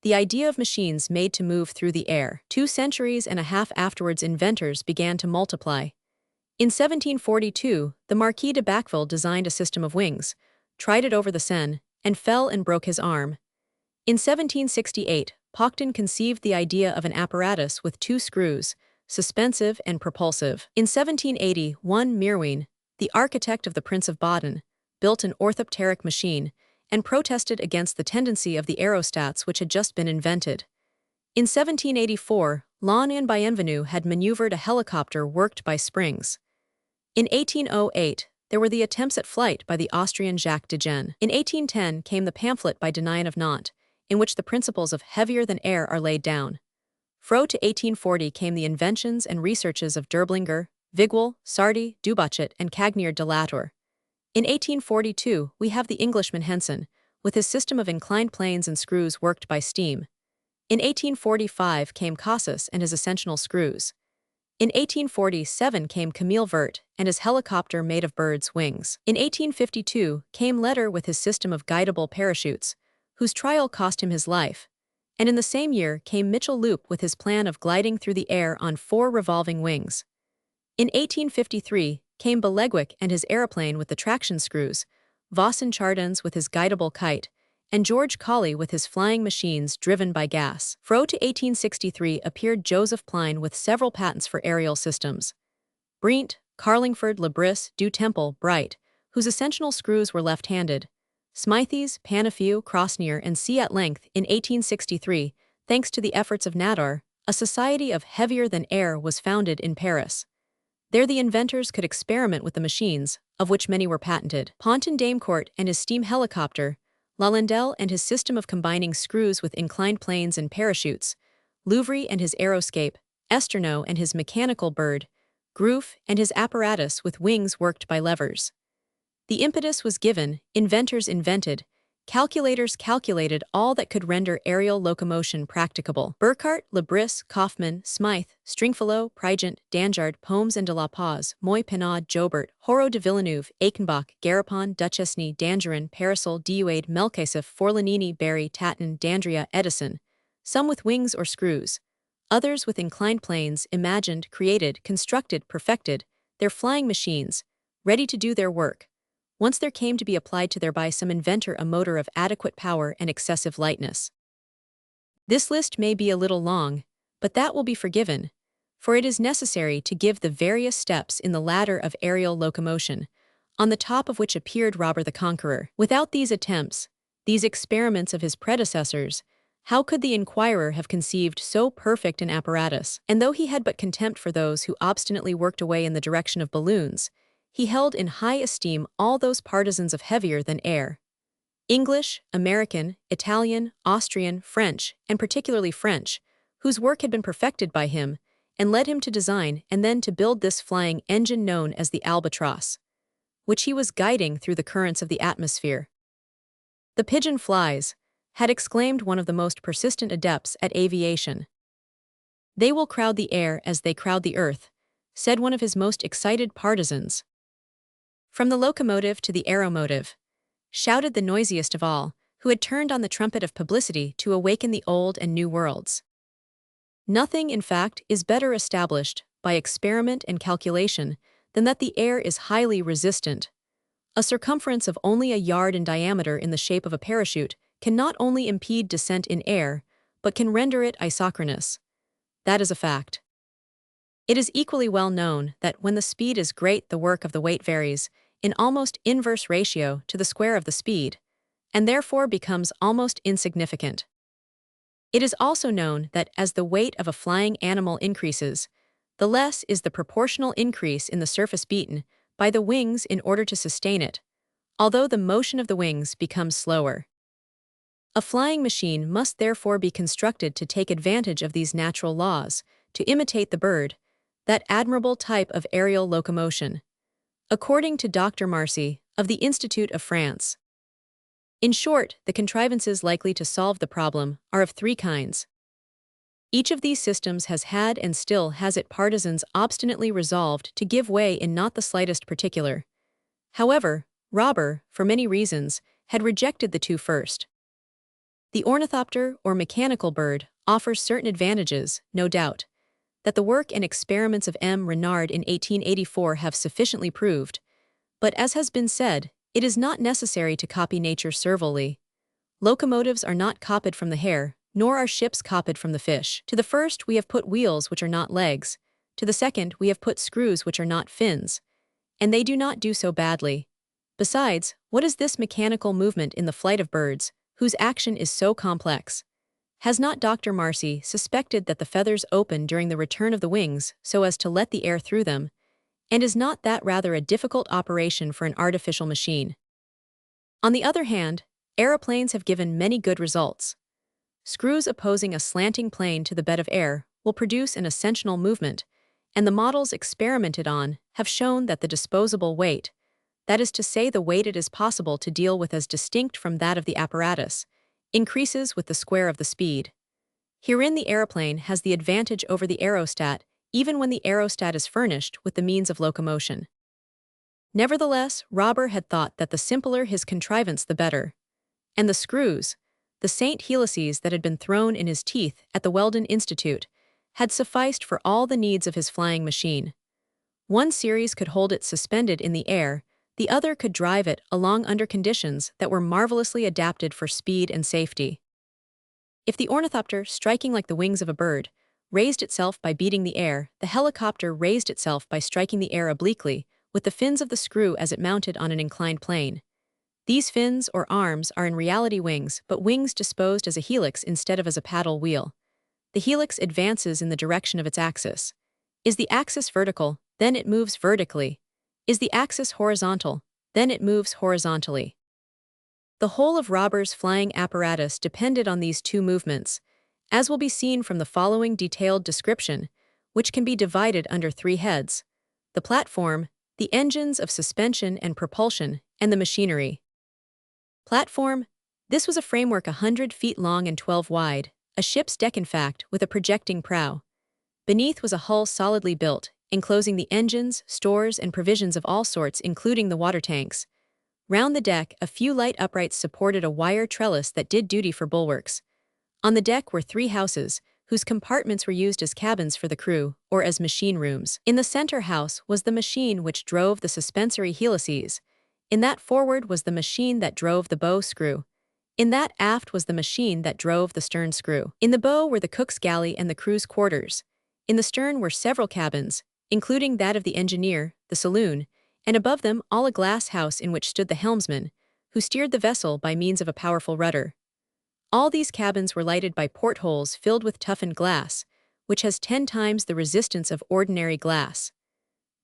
the idea of machines made to move through the air. 2 centuries and a half afterwards, inventors began to multiply. In 1742, the Marquis de Bacqueville designed a system of wings, tried it over the Seine, and fell and broke his arm. In 1768, Paucton conceived the idea of an apparatus with 2 screws, suspensive and propulsive. In 1780, Meerwein, the architect of the Prince of Baden, built an orthopteric machine and protested against the tendency of the aerostats which had just been invented. In 1784, Lon and Bienvenu had maneuvered a helicopter worked by springs. In 1808, there were the attempts at flight by the Austrian Jacques de Gennes. In 1810 came the pamphlet by Denain of Nantes, in which the principles of heavier than air are laid down. Fro to 1840 came the inventions and researches of Derblinger, Vigouel, Sardi, Dubochet, and Cagnier de Latour. In 1842, we have the Englishman Henson, with his system of inclined planes and screws worked by steam. In 1845 came Casas and his ascensional screws. In 1847 came Camille Vert and his helicopter made of birds' wings. In 1852 came Letter with his system of guidable parachutes, whose trial cost him his life. And in the same year came Mitchell Loop with his plan of gliding through the air on 4 revolving wings. In 1853 came Belegwick and his aeroplane with the traction screws, Voisin Chardins with his guidable kite, and George Colley with his flying machines driven by gas. Fro to 1863 appeared Joseph Pline with several patents for aerial systems. Brient, Carlingford, Lebris, Du Temple, Bright, whose ascensional screws were left-handed. Smithies, Panafiu, Crosnier, and C. At length, in 1863, thanks to the efforts of Nadar, a society of heavier than air was founded in Paris. There the inventors could experiment with the machines, of which many were patented. Ponton Damecourt and his steam helicopter, Lalandel and his system of combining screws with inclined planes and parachutes, Louvre and his aeroscape, Esterno and his mechanical bird, groove, and his apparatus with wings worked by levers. The impetus was given, inventors invented, calculators calculated all that could render aerial locomotion practicable. Burckhardt, Lebris, Kaufmann, Smythe, Stringfellow, Prigent, Danjard, Pomes and de la Paz, Moy Penard, Jobert, Horo de Villeneuve, Eichenbach, Garapon, Duchesne, Dangerin, Parasol, Diuade, Melkasef, Forlanini, Barry, Tatton, Dandria, Edison, some with wings or screws, others with inclined planes, imagined, created, constructed, perfected, their flying machines, ready to do their work. Once there came to be applied to thereby some inventor a motor of adequate power and excessive lightness. This list may be a little long, but that will be forgiven, for it is necessary to give the various steps in the ladder of aerial locomotion, on the top of which appeared Robur the Conqueror. Without these attempts, these experiments of his predecessors, how could the inquirer have conceived so perfect an apparatus? And though he had but contempt for those who obstinately worked away in the direction of balloons, he held in high esteem all those partisans of heavier than air. English, American, Italian, Austrian, French, and particularly French, whose work had been perfected by him, and led him to design and then to build this flying engine known as the Albatross, which he was guiding through the currents of the atmosphere. "The pigeon flies," had exclaimed one of the most persistent adepts at aviation. "They will crowd the air as they crowd the earth," said one of his most excited partisans. "From the locomotive to the aeromotive," shouted the noisiest of all, who had turned on the trumpet of publicity to awaken the old and new worlds. Nothing, in fact, is better established, by experiment and calculation, than that the air is highly resistant. A circumference of only a yard in diameter in the shape of a parachute can not only impede descent in air, but can render it isochronous. That is a fact. It is equally well known that when the speed is great, the work of the weight varies, in almost inverse ratio to the square of the speed, and therefore becomes almost insignificant. It is also known that as the weight of a flying animal increases, the less is the proportional increase in the surface beaten by the wings in order to sustain it, although the motion of the wings becomes slower. A flying machine must therefore be constructed to take advantage of these natural laws, to imitate the bird, that admirable type of aerial locomotion, according to Dr. Marcy, of the Institute of France. In short, the contrivances likely to solve the problem are of three kinds. Each of these systems has had and still has its partisans obstinately resolved to give way in not the slightest particular. However, Robur, for many reasons, had rejected the two first. The ornithopter, or mechanical bird, offers certain advantages, no doubt, that the work and experiments of M. Renard in 1884 have sufficiently proved, but as has been said, it is not necessary to copy nature servilely. Locomotives are not copied from the hare, nor are ships copied from the fish. To the first we have put wheels which are not legs, to the second we have put screws which are not fins, and they do not do so badly. Besides, what is this mechanical movement in the flight of birds, whose action is so complex? Has not Dr. Marcy suspected that the feathers open during the return of the wings so as to let the air through them? And is not that rather a difficult operation for an artificial machine? On the other hand, aeroplanes have given many good results. Screws opposing a slanting plane to the bed of air will produce an ascensional movement, and the models experimented on have shown that the disposable weight, that is to say the weight it is possible to deal with as distinct from that of the apparatus, increases with the square of the speed. Herein the aeroplane has the advantage over the aerostat, even when the aerostat is furnished with the means of locomotion. Nevertheless, Robur had thought that the simpler his contrivance the better, and the screws, the St. Helices that had been thrown in his teeth at the Weldon Institute, had sufficed for all the needs of his flying machine. One series could hold it suspended in the air, the other could drive it along under conditions that were marvelously adapted for speed and safety. If the ornithopter, striking like the wings of a bird, raised itself by beating the air, the helicopter raised itself by striking the air obliquely, with the fins of the screw as it mounted on an inclined plane. These fins or arms are in reality wings, but wings disposed as a helix instead of as a paddle wheel. The helix advances in the direction of its axis. Is the axis vertical, then it moves vertically. Is the axis horizontal, then it moves horizontally. The whole of Robur's flying apparatus depended on these two movements, as will be seen from the following detailed description, which can be divided under three heads: the platform, the engines of suspension and propulsion, and the machinery. Platform. This was a framework 100 feet long and 12 wide, a ship's deck in fact, with a projecting prow. Beneath was a hull solidly built, enclosing the engines, stores, and provisions of all sorts including the water tanks. Round the deck, a few light uprights supported a wire trellis that did duty for bulwarks. On the deck were 3 houses, whose compartments were used as cabins for the crew, or as machine rooms. In the center house was the machine which drove the suspensory helices. In that forward was the machine that drove the bow screw. In that aft was the machine that drove the stern screw. In the bow were the cook's galley and the crew's quarters. In the stern were several cabins, including that of the engineer, the saloon, and above them all a glass house in which stood the helmsman, who steered the vessel by means of a powerful rudder. All these cabins were lighted by portholes filled with toughened glass, which has 10 times the resistance of ordinary glass.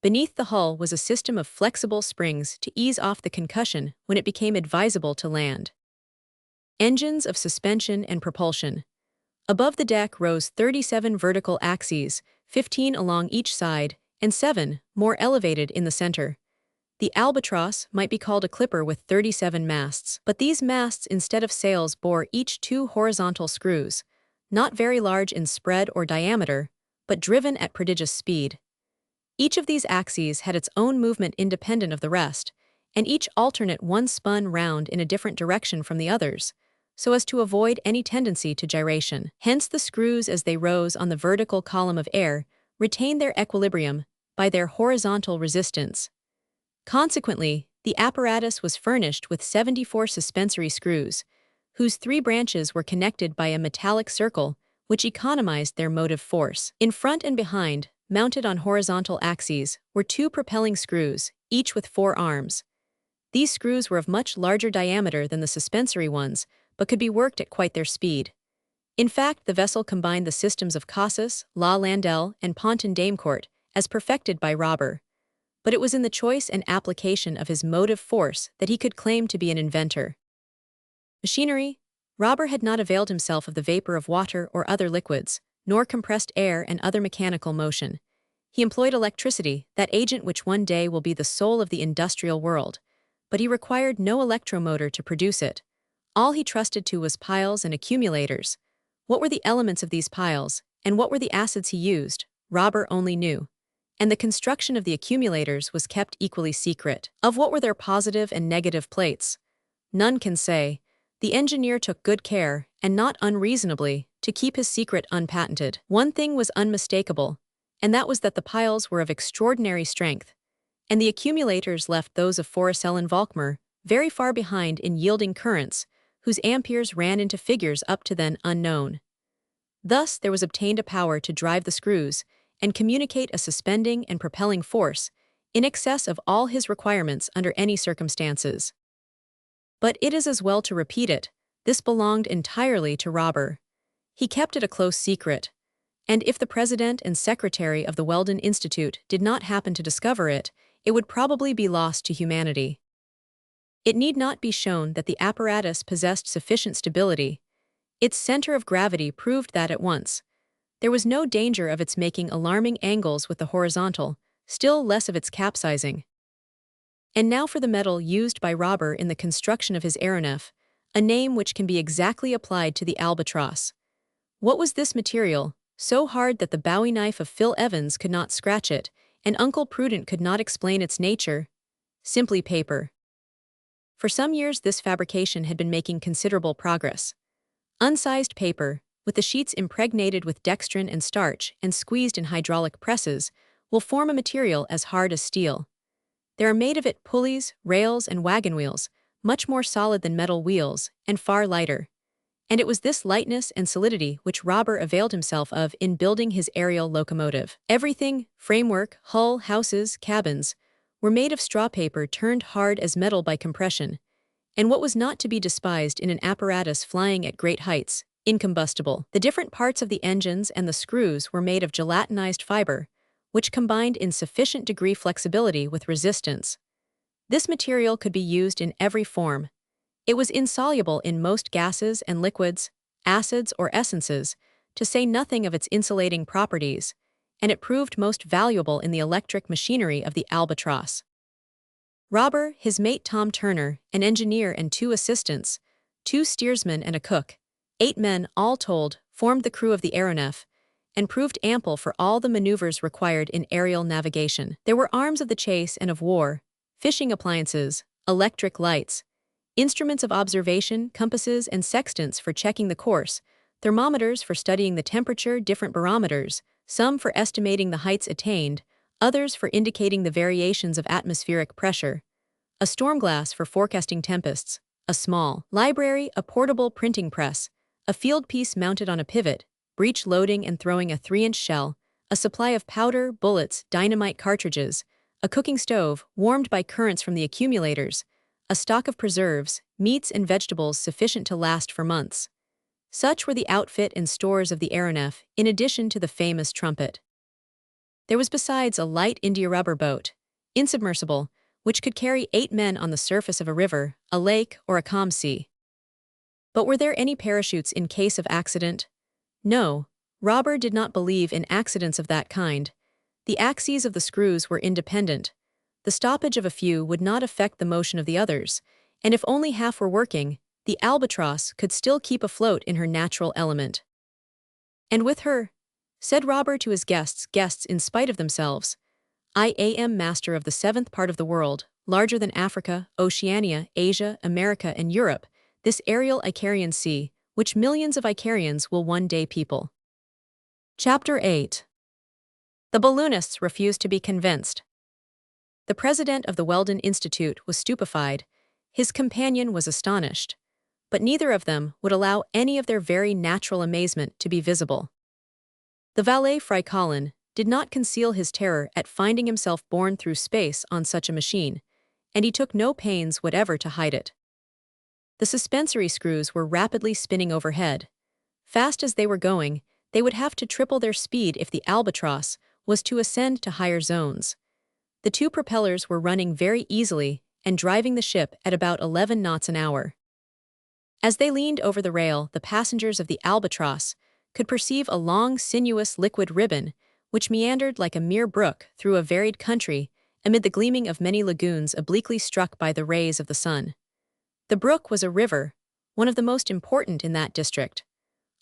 Beneath the hull was a system of flexible springs to ease off the concussion when it became advisable to land. Engines of suspension and propulsion. Above the deck rose 37 vertical axes, 15 along each side, and 7, more elevated in the center. The Albatross might be called a clipper with 37 masts, but these masts instead of sails bore each 2 horizontal screws, not very large in spread or diameter, but driven at prodigious speed. Each of these axes had its own movement independent of the rest, and each alternate one spun round in a different direction from the others, so as to avoid any tendency to gyration. Hence the screws as they rose on the vertical column of air retained their equilibrium by their horizontal resistance. Consequently, the apparatus was furnished with 74 suspensory screws, whose 3 branches were connected by a metallic circle which economized their motive force. In front and behind, mounted on horizontal axes, were 2 propelling screws, each with 4 arms. These screws were of much larger diameter than the suspensory ones, but could be worked at quite their speed. In fact, the vessel combined the systems of Cassis, La Landelle, and Ponton Damecourt, as perfected by Robur. But it was in the choice and application of his motive force that he could claim to be an inventor. Machinery. Robur had not availed himself of the vapor of water or other liquids, nor compressed air and other mechanical motion. He employed electricity, that agent which one day will be the soul of the industrial world, but he required no electromotor to produce it. All he trusted to was piles and accumulators. What were the elements of these piles, and what were the acids he used, Robur only knew. And the construction of the accumulators was kept equally secret. Of what were their positive and negative plates, none can say. The engineer took good care, and not unreasonably, to keep his secret unpatented. One thing was unmistakable, and that was that the piles were of extraordinary strength, and the accumulators left those of Foricell and Volkmer very far behind in yielding currents, whose amperes ran into figures up to then unknown. Thus there was obtained a power to drive the screws, and communicate a suspending and propelling force, in excess of all his requirements under any circumstances. But it is as well to repeat it, this belonged entirely to Robur. He kept it a close secret, and if the president and secretary of the Weldon Institute did not happen to discover it, it would probably be lost to humanity. It need not be shown that the apparatus possessed sufficient stability. Its center of gravity proved that at once. There was no danger of its making alarming angles with the horizontal, still less of its capsizing. And now for the metal used by Robur in the construction of his aeronef, a name which can be exactly applied to the Albatross. What was this material, so hard that the Bowie knife of Phil Evans could not scratch it, and Uncle Prudent could not explain its nature? Simply paper. For some years this fabrication had been making considerable progress. Unsized paper, with the sheets impregnated with dextrin and starch and squeezed in hydraulic presses, will form a material as hard as steel. There are made of it pulleys, rails, and wagon wheels, much more solid than metal wheels, and far lighter. And it was this lightness and solidity which Robur availed himself of in building his aerial locomotive. Everything, framework, hull, houses, cabins, were made of straw paper turned hard as metal by compression, and what was not to be despised in an apparatus flying at great heights, incombustible. The different parts of the engines and the screws were made of gelatinized fiber, which combined in sufficient degree flexibility with resistance. This material could be used in every form. It was insoluble in most gases and liquids, acids or essences, to say nothing of its insulating properties. and it proved most valuable in the electric machinery of the Albatross. Robur, his mate Tom Turner, an engineer and 2 assistants, 2 steersmen and a cook, 8 men, all told, formed the crew of the aeronef, and proved ample for all the maneuvers required in aerial navigation. There were arms of the chase and of war, fishing appliances, electric lights, instruments of observation, compasses and sextants for checking the course, thermometers for studying the temperature, different barometers, some for estimating the heights attained, others for indicating the variations of atmospheric pressure, a storm glass for forecasting tempests, a small library, a portable printing press, a field piece mounted on a pivot, breech loading and throwing a 3-inch shell, a supply of powder, bullets, dynamite cartridges, a cooking stove, warmed by currents from the accumulators, a stock of preserves, meats and vegetables sufficient to last for months. Such were the outfit and stores of the aeronef, in addition to the famous trumpet. There was besides a light India-rubber boat, insubmersible, which could carry 8 men on the surface of a river, a lake, or a calm sea. But were there any parachutes in case of accident? No, Robur did not believe in accidents of that kind. The axes of the screws were independent. The stoppage of a few would not affect the motion of the others, and if only half were working, the Albatross could still keep afloat in her natural element. And with her, said Robur to his guests in spite of themselves, I am master of the 7th part of the world, larger than Africa, Oceania, Asia, America, and Europe, this aerial Icarian sea, which millions of Icarians will one day people. Chapter 8. The balloonists refused to be convinced. The president of the Weldon Institute was stupefied, his companion was astonished, but neither of them would allow any of their very natural amazement to be visible. The valet Fry Colin did not conceal his terror at finding himself borne through space on such a machine, and he took no pains whatever to hide it. The suspensory screws were rapidly spinning overhead. Fast as they were going, they would have to triple their speed if the Albatross was to ascend to higher zones. The 2 propellers were running very easily and driving the ship at about 11 knots an hour. As they leaned over the rail, the passengers of the Albatross could perceive a long, sinuous liquid ribbon which meandered like a mere brook through a varied country amid the gleaming of many lagoons obliquely struck by the rays of the sun. The brook was a river, one of the most important in that district.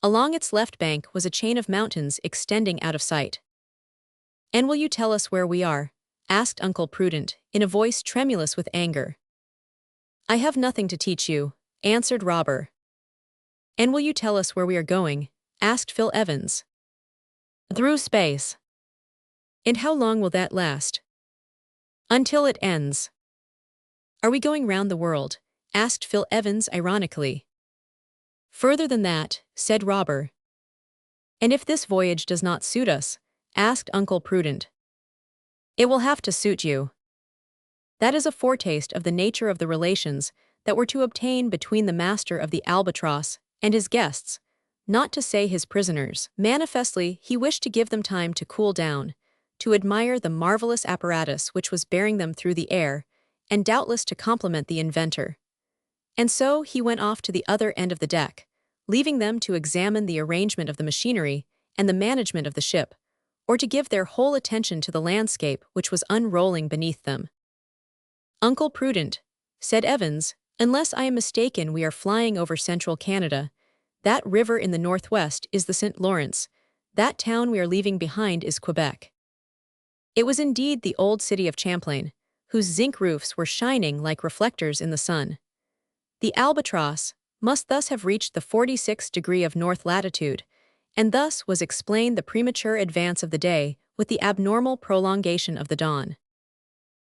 Along its left bank was a chain of mountains extending out of sight. And will you tell us where we are? Asked Uncle Prudent, in a voice tremulous with anger. I have nothing to teach you, answered Robur. And will you tell us where we are going? Asked Phil Evans. Through space. And how long will that last? Until it ends. Are we going round the world? Asked Phil Evans ironically. Further than that, said Robur. And if this voyage does not suit us? Asked Uncle Prudent. It will have to suit you. That is a foretaste of the nature of the relations that were to obtain between the master of the Albatross and his guests, not to say his prisoners. Manifestly, he wished to give them time to cool down, to admire the marvelous apparatus which was bearing them through the air, and doubtless to compliment the inventor. And so he went off to the other end of the deck, leaving them to examine the arrangement of the machinery and the management of the ship, or to give their whole attention to the landscape which was unrolling beneath them. Uncle Prudent, said Evans, unless I am mistaken we are flying over central Canada. That river in the northwest is the St. Lawrence. That town we are leaving behind is Quebec. It was indeed the old city of Champlain, whose zinc roofs were shining like reflectors in the sun. The Albatross must thus have reached the 46th degree of north latitude, and thus was explained the premature advance of the day with the abnormal prolongation of the dawn.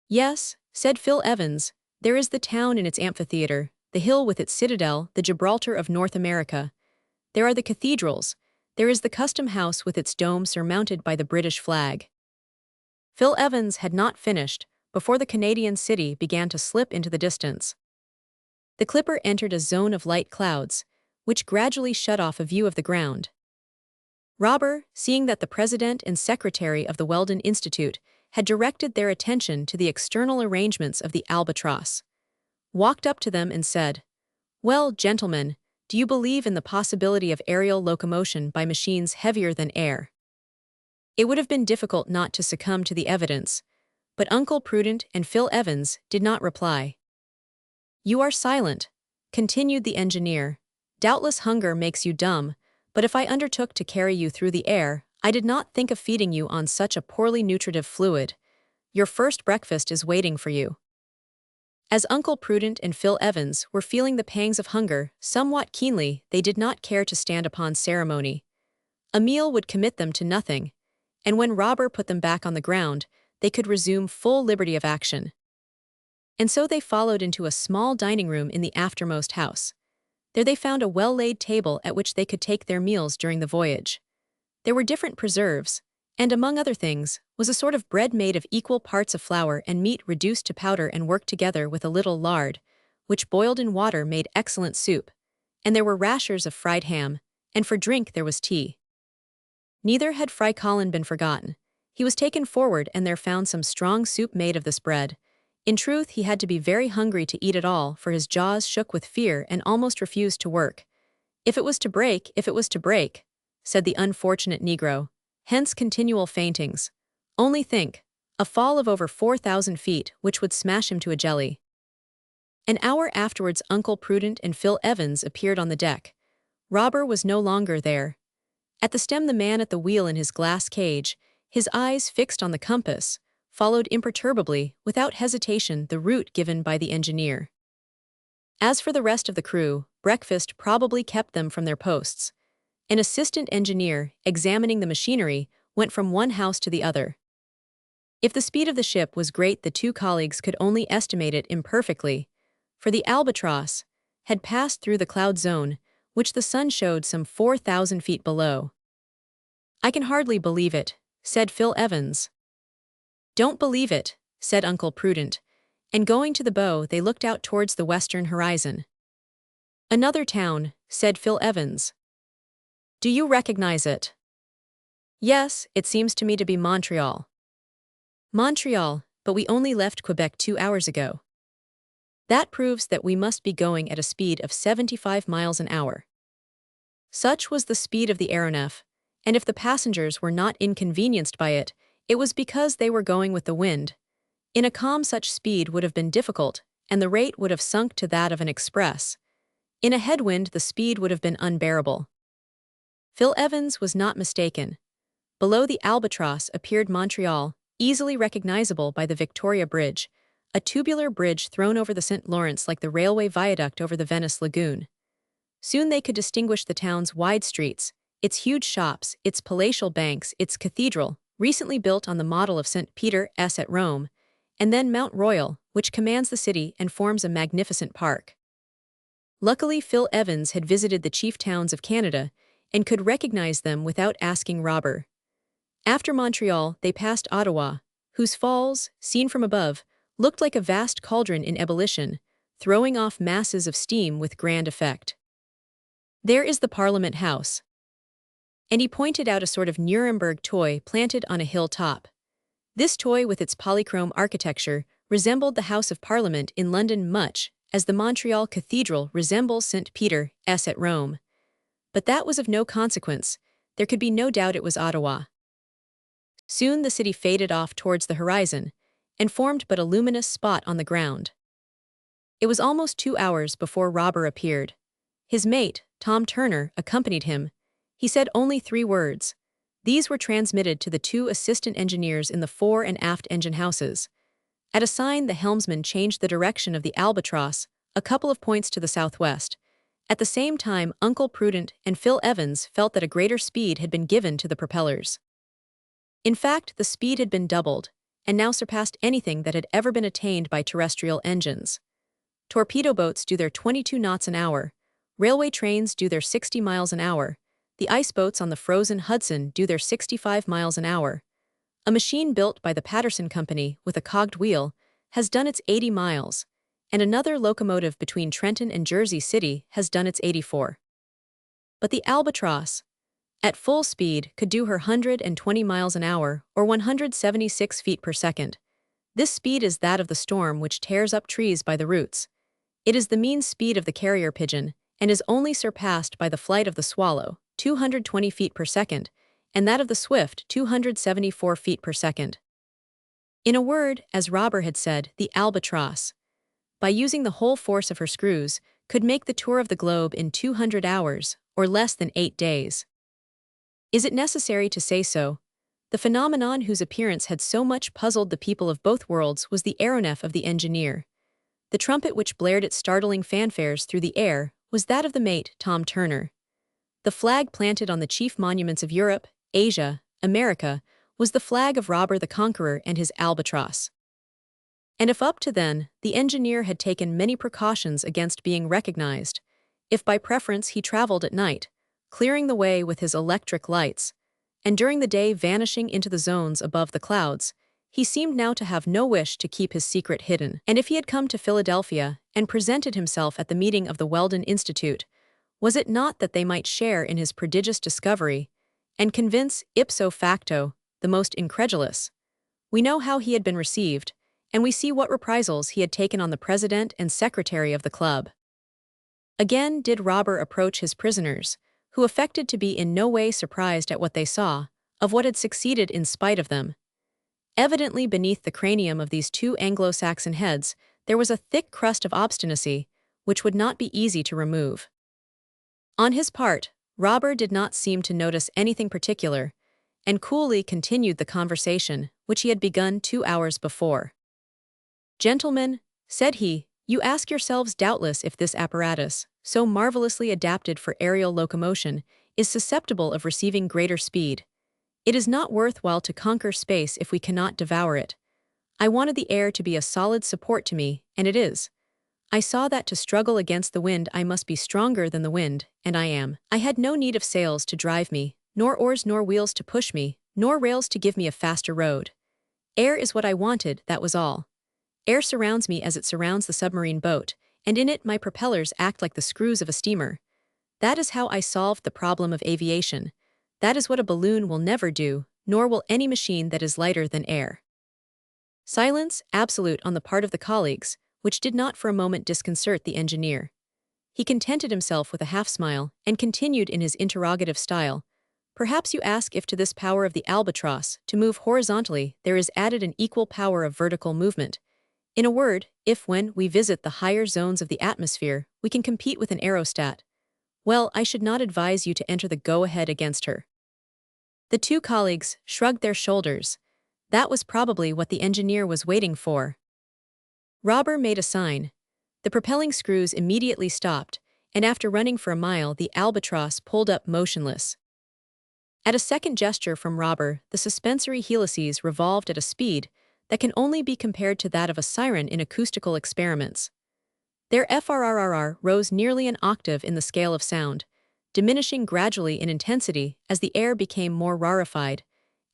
Yes, said Phil Evans, there is the town in its amphitheater, the hill with its citadel, the Gibraltar of North America. There are the cathedrals, there is the custom house with its dome surmounted by the British flag. Phil Evans had not finished before the Canadian city began to slip into the distance. The clipper entered a zone of light clouds, which gradually shut off a view of the ground. Robur, seeing that the president and secretary of the Weldon Institute had directed their attention to the external arrangements of the Albatross, walked up to them and said, Well, gentlemen, do you believe in the possibility of aerial locomotion by machines heavier than air? It would have been difficult not to succumb to the evidence, but Uncle Prudent and Phil Evans did not reply. "You are silent," continued the engineer. "Doubtless hunger makes you dumb, but if I undertook to carry you through the air, I did not think of feeding you on such a poorly nutritive fluid. Your first breakfast is waiting for you." As Uncle Prudent and Phil Evans were feeling the pangs of hunger somewhat keenly, they did not care to stand upon ceremony. A meal would commit them to nothing, and when Robur put them back on the ground, they could resume full liberty of action. And so they followed into a small dining room in the aftermost house. There they found a well-laid table at which they could take their meals during the voyage. There were different preserves, and among other things, was a sort of bread made of equal parts of flour and meat reduced to powder and worked together with a little lard, which boiled in water made excellent soup, and there were rashers of fried ham, and for drink there was tea. Neither had Fry Colin been forgotten. He was taken forward and there found some strong soup made of this bread. In truth, he had to be very hungry to eat it all, for his jaws shook with fear and almost refused to work. If it was to break, said the unfortunate Negro. Hence continual faintings. Only think, a fall of over 4,000 feet, which would smash him to a jelly. An hour afterwards Uncle Prudent and Phil Evans appeared on the deck. Robur was no longer there. At the stem the man at the wheel in his glass cage, his eyes fixed on the compass, followed imperturbably, without hesitation, the route given by the engineer. As for the rest of the crew, breakfast probably kept them from their posts. An assistant engineer, examining the machinery, went from one house to the other. If the speed of the ship was great, the two colleagues could only estimate it imperfectly, for the Albatross had passed through the cloud zone, which the sun showed some 4,000 feet below. "I can hardly believe it," said Phil Evans. "Don't believe it," said Uncle Prudent, and going to the bow they looked out towards the western horizon. "Another town," said Phil Evans. "Do you recognize it?" "Yes, it seems to me to be Montreal." "Montreal, but we only left Quebec 2 hours ago." "That proves that we must be going at a speed of 75 miles an hour." Such was the speed of the aeronef, and if the passengers were not inconvenienced by it, it was because they were going with the wind. In a calm such speed would have been difficult, and the rate would have sunk to that of an express. In a headwind the speed would have been unbearable. Phil Evans was not mistaken. Below the Albatross appeared Montreal, easily recognizable by the Victoria Bridge, a tubular bridge thrown over the St. Lawrence like the railway viaduct over the Venice Lagoon. Soon they could distinguish the town's wide streets, its huge shops, its palatial banks, its cathedral, recently built on the model of St. Peter's at Rome, and then Mount Royal, which commands the city and forms a magnificent park. Luckily Phil Evans had visited the chief towns of Canada and could recognize them without asking Robur. After Montreal, they passed Ottawa, whose falls, seen from above, looked like a vast cauldron in ebullition, throwing off masses of steam with grand effect. "There is the Parliament House." And he pointed out a sort of Nuremberg toy planted on a hilltop. This toy, with its polychrome architecture, resembled the House of Parliament in London much as the Montreal Cathedral resembles St. Peter's at Rome. But that was of no consequence. There could be no doubt it was Ottawa. Soon the city faded off towards the horizon, and formed but a luminous spot on the ground. It was almost 2 hours before Robur appeared. His mate, Tom Turner, accompanied him. He said only 3 words. These were transmitted to the 2 assistant engineers in the fore and aft engine houses. At a sign the helmsman changed the direction of the Albatross, a couple of points to the southwest. At the same time Uncle Prudent and Phil Evans felt that a greater speed had been given to the propellers. In fact, the speed had been doubled, and now surpassed anything that had ever been attained by terrestrial engines. Torpedo boats do their 22 knots an hour, railway trains do their 60 miles an hour, the ice boats on the frozen Hudson do their 65 miles an hour. A machine built by the Patterson Company with a cogged wheel has done its 80 miles, and another locomotive between Trenton and Jersey City has done its 84. But the Albatross, at full speed, could do her 120 miles an hour, or 176 feet per second. This speed is that of the storm which tears up trees by the roots. It is the mean speed of the carrier pigeon, and is only surpassed by the flight of the swallow, 220 feet per second, and that of the Swift 274 feet per second. In a word, as Robur had said, the Albatross, by using the whole force of her screws, could make the tour of the globe in 200 hours, or less than 8 days. Is it necessary to say so? The phenomenon whose appearance had so much puzzled the people of both worlds was the aeronef of the engineer. The trumpet which blared its startling fanfares through the air was that of the mate, Tom Turner. The flag planted on the chief monuments of Europe, Asia, America, was the flag of Robur the Conqueror and his Albatross. And if up to then, the engineer had taken many precautions against being recognized, if by preference he traveled at night, clearing the way with his electric lights, and during the day vanishing into the zones above the clouds, he seemed now to have no wish to keep his secret hidden. And if he had come to Philadelphia and presented himself at the meeting of the Weldon Institute, was it not that they might share in his prodigious discovery, and convince, ipso facto, the most incredulous? We know how he had been received, and we see what reprisals he had taken on the president and secretary of the club. Again did Robur approach his prisoners, who affected to be in no way surprised at what they saw, of what had succeeded in spite of them. Evidently beneath the cranium of these two Anglo-Saxon heads there was a thick crust of obstinacy, which would not be easy to remove. On his part, Robur did not seem to notice anything particular, and coolly continued the conversation which he had begun 2 hours before. "Gentlemen," said he, "you ask yourselves doubtless if this apparatus, so marvelously adapted for aerial locomotion, is susceptible of receiving greater speed. It is not worth while to conquer space if we cannot devour it. I wanted the air to be a solid support to me, and it is. I saw that to struggle against the wind I must be stronger than the wind, and I am. I had no need of sails to drive me, nor oars nor wheels to push me, nor rails to give me a faster road. Air is what I wanted, that was all. Air surrounds me as it surrounds the submarine boat, and in it my propellers act like the screws of a steamer. That is how I solved the problem of aviation. That is what a balloon will never do, nor will any machine that is lighter than air." Silence, absolute on the part of the colleagues, which did not for a moment disconcert the engineer. He contented himself with a half-smile, and continued in his interrogative style. "Perhaps you ask if to this power of the Albatross, to move horizontally, there is added an equal power of vertical movement. In a word, if when we visit the higher zones of the atmosphere, we can compete with an aerostat. Well, I should not advise you to enter the go-ahead against her." The two colleagues shrugged their shoulders. That was probably what the engineer was waiting for. Robur made a sign. The propelling screws immediately stopped, and after running for a mile the Albatross pulled up motionless. At a second gesture from Robur, the suspensory helices revolved at a speed that can only be compared to that of a siren in acoustical experiments. Their FRRR rose nearly an octave in the scale of sound, diminishing gradually in intensity as the air became more rarefied,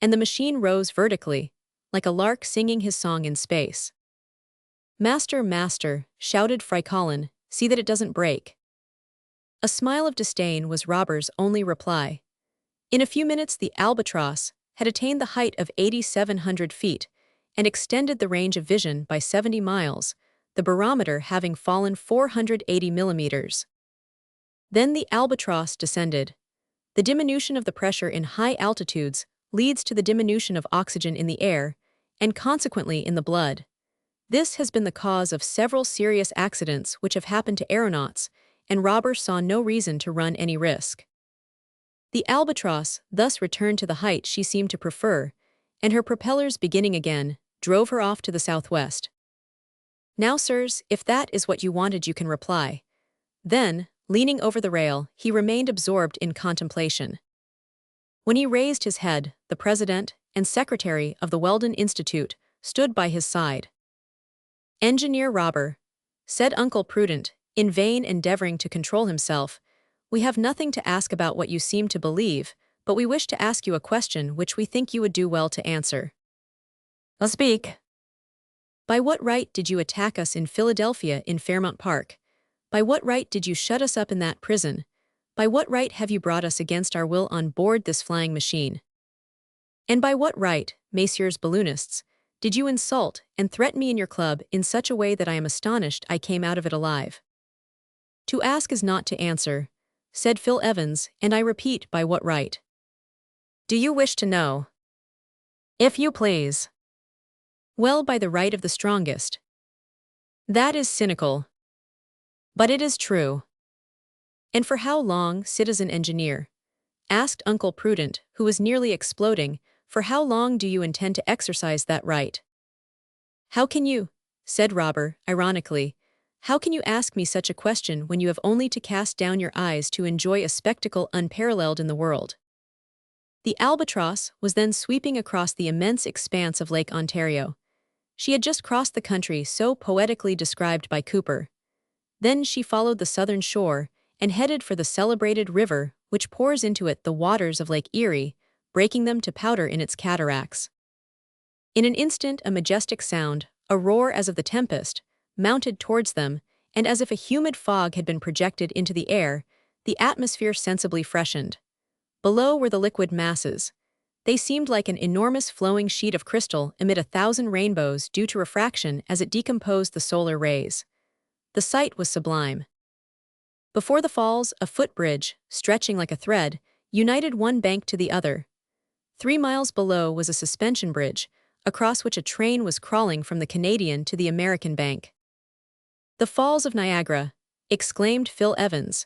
and the machine rose vertically, like a lark singing his song in space. "Master, master," shouted Freikolin, "see that it doesn't break." A smile of disdain was Robur's only reply. In a few minutes the Albatross had attained the height of 8,700 feet and extended the range of vision by 70 miles, the barometer having fallen 480 millimeters. Then the Albatross descended. The diminution of the pressure in high altitudes leads to the diminution of oxygen in the air, and consequently in the blood. This has been the cause of several serious accidents which have happened to aeronauts, and Robur saw no reason to run any risk. The Albatross thus returned to the height she seemed to prefer, and her propellers beginning again, drove her off to the southwest. "Now, sirs, if that is what you wanted you can reply." Then, leaning over the rail, he remained absorbed in contemplation. When he raised his head, the president and secretary of the Weldon Institute stood by his side. "Engineer Robur," said Uncle Prudent, in vain endeavoring to control himself, "we have nothing to ask about what you seem to believe, but we wish to ask you a question which we think you would do well to answer." "Speak." "By what right did you attack us in Philadelphia in Fairmount Park? By what right did you shut us up in that prison? By what right have you brought us against our will on board this flying machine? And by what right, messieurs balloonists, did you insult and threaten me in your club in such a way that I am astonished I came out of it alive?" "To ask is not to answer," said Phil Evans, "and I repeat, by what right?" Do you wish to know? If you please. Well, by the right of the strongest. That is cynical. But it is true. And for how long, citizen engineer? Asked Uncle Prudent, who was nearly exploding. For how long do you intend to exercise that right? How can you? Said Robur, ironically. How can you ask me such a question when you have only to cast down your eyes to enjoy a spectacle unparalleled in the world? The Albatross was then sweeping across the immense expanse of Lake Ontario. She had just crossed the country so poetically described by Cooper. Then she followed the southern shore and headed for the celebrated river which pours into it the waters of Lake Erie, breaking them to powder in its cataracts. In an instant a majestic sound, a roar as of the tempest, mounted towards them, and as if a humid fog had been projected into the air, the atmosphere sensibly freshened. Below were the liquid masses. They seemed like an enormous flowing sheet of crystal amid 1,000 rainbows due to refraction as it decomposed the solar rays. The sight was sublime. Before the falls, a footbridge, stretching like a thread, united one bank to the other. 3 miles below was a suspension bridge, across which a train was crawling from the Canadian to the American bank. "The Falls of Niagara," exclaimed Phil Evans,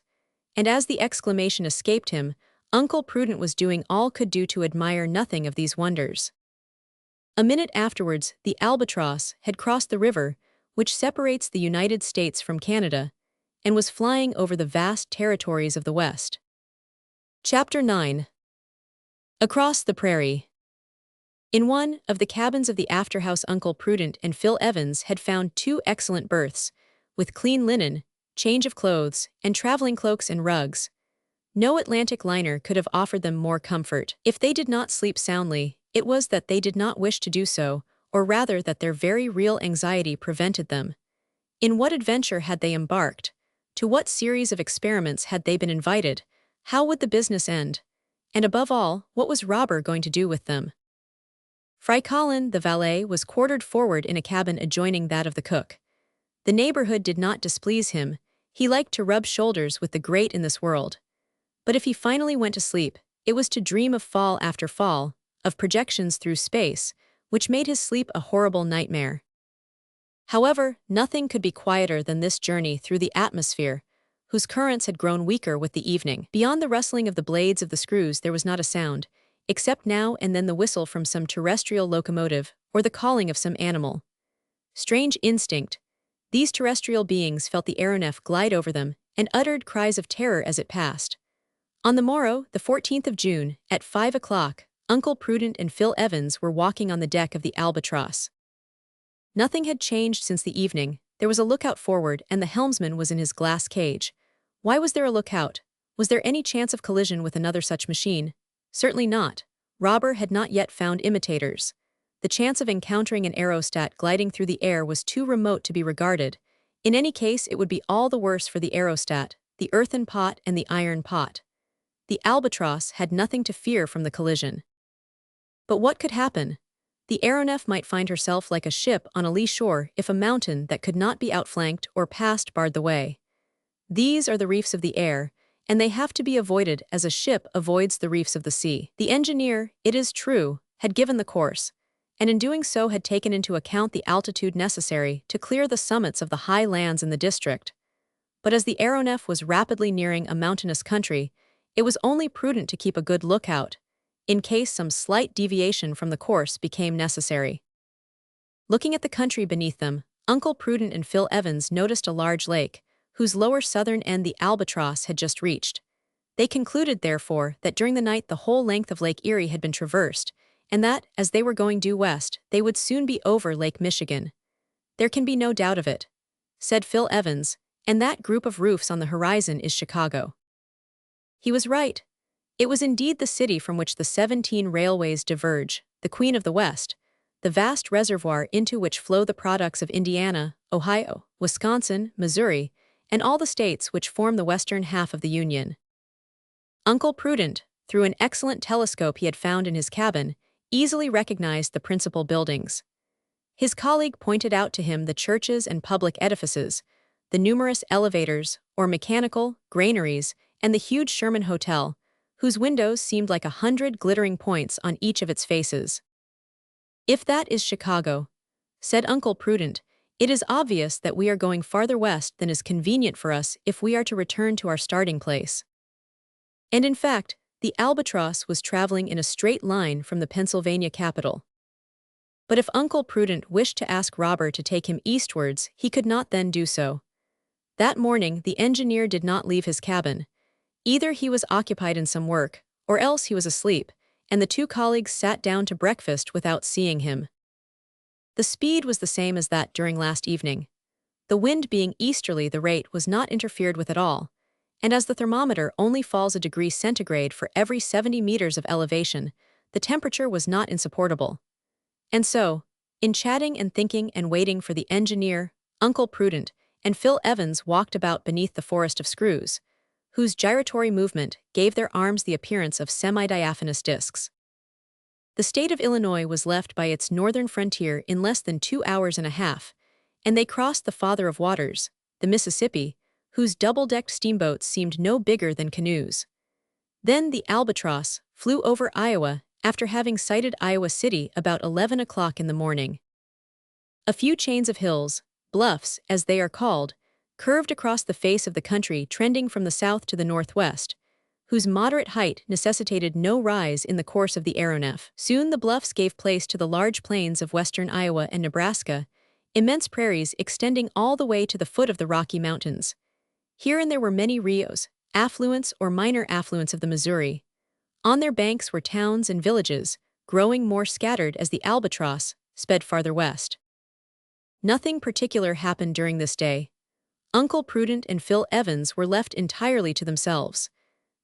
and as the exclamation escaped him, Uncle Prudent was doing all could do to admire nothing of these wonders. A minute afterwards, the Albatross had crossed the river, which separates the United States from Canada, and was flying over the vast territories of the West. Chapter 9. Across the Prairie. In one of the cabins of the afterhouse, Uncle Prudent and Phil Evans had found 2 excellent berths, with clean linen, change of clothes, and traveling cloaks and rugs. No Atlantic liner could have offered them more comfort. If they did not sleep soundly, it was that they did not wish to do so, or rather that their very real anxiety prevented them. In what adventure had they embarked? To what series of experiments had they been invited? How would the business end? And above all, what was Robur going to do with them? Fry Colin, the valet, was quartered forward in a cabin adjoining that of the cook. The neighborhood did not displease him. He liked to rub shoulders with the great in this world. But if he finally went to sleep, it was to dream of fall after fall, of projections through space, which made his sleep a horrible nightmare. However, nothing could be quieter than this journey through the atmosphere, whose currents had grown weaker with the evening. Beyond the rustling of the blades of the screws there was not a sound, except now and then the whistle from some terrestrial locomotive or the calling of some animal. Strange instinct! These terrestrial beings felt the aeronef glide over them and uttered cries of terror as it passed. On the morrow, the 14th of June, at 5 o'clock, Uncle Prudent and Phil Evans were walking on the deck of the Albatross. Nothing had changed since the evening. There was a lookout forward and the helmsman was in his glass cage. Why was there a lookout? Was there any chance of collision with another such machine? Certainly not. Robur had not yet found imitators. The chance of encountering an aerostat gliding through the air was too remote to be regarded. In any case, it would be all the worse for the aerostat, the earthen pot and the iron pot. The Albatross had nothing to fear from the collision. But what could happen? The aeronef might find herself like a ship on a lee shore if a mountain that could not be outflanked or passed barred the way. These are the reefs of the air, and they have to be avoided as a ship avoids the reefs of the sea. The engineer, it is true, had given the course, and in doing so had taken into account the altitude necessary to clear the summits of the high lands in the district. But as the aeronef was rapidly nearing a mountainous country, it was only prudent to keep a good lookout, in case some slight deviation from the course became necessary. Looking at the country beneath them, Uncle Prudent and Phil Evans noticed a large lake, whose lower southern end the Albatross had just reached. They concluded, therefore, that during the night the whole length of Lake Erie had been traversed, and that, as they were going due west, they would soon be over Lake Michigan. "There can be no doubt of it," said Phil Evans, "and that group of roofs on the horizon is Chicago." He was right. It was indeed the city from which the 17 railways diverge, the Queen of the West, the vast reservoir into which flow the products of Indiana, Ohio, Wisconsin, Missouri, and all the states which form the western half of the Union. Uncle Prudent, through an excellent telescope he had found in his cabin, easily recognized the principal buildings. His colleague pointed out to him the churches and public edifices, the numerous elevators, or mechanical, granaries, and the huge Sherman Hotel, whose windows seemed like 100 glittering points on each of its faces. "If that is Chicago," said Uncle Prudent, "it is obvious that we are going farther west than is convenient for us if we are to return to our starting place." And in fact, the Albatross was traveling in a straight line from the Pennsylvania capital. But if Uncle Prudent wished to ask Robur to take him eastwards, he could not then do so. That morning, the engineer did not leave his cabin. Either he was occupied in some work, or else he was asleep, and the two colleagues sat down to breakfast without seeing him. The speed was the same as that during last evening. The wind being easterly, the rate was not interfered with at all, and as the thermometer only falls a degree centigrade for every 70 meters of elevation, the temperature was not insupportable. And so, in chatting and thinking and waiting for the engineer, Uncle Prudent and Phil Evans walked about beneath the forest of screws, whose gyratory movement gave their arms the appearance of semi-diaphanous discs. The state of Illinois was left by its northern frontier in less than 2 hours and a half, and they crossed the Father of Waters, the Mississippi, whose double-decked steamboats seemed no bigger than canoes. Then the Albatross flew over Iowa after having sighted Iowa City about 11 o'clock in the morning. A few chains of hills, bluffs as they are called, curved across the face of the country trending from the south to the northwest, whose moderate height necessitated no rise in the course of the aeronef. Soon the bluffs gave place to the large plains of western Iowa and Nebraska, immense prairies extending all the way to the foot of the Rocky Mountains. Here and there were many rios, affluents or minor affluents of the Missouri. On their banks were towns and villages, growing more scattered as the Albatross sped farther west. Nothing particular happened during this day. Uncle Prudent and Phil Evans were left entirely to themselves.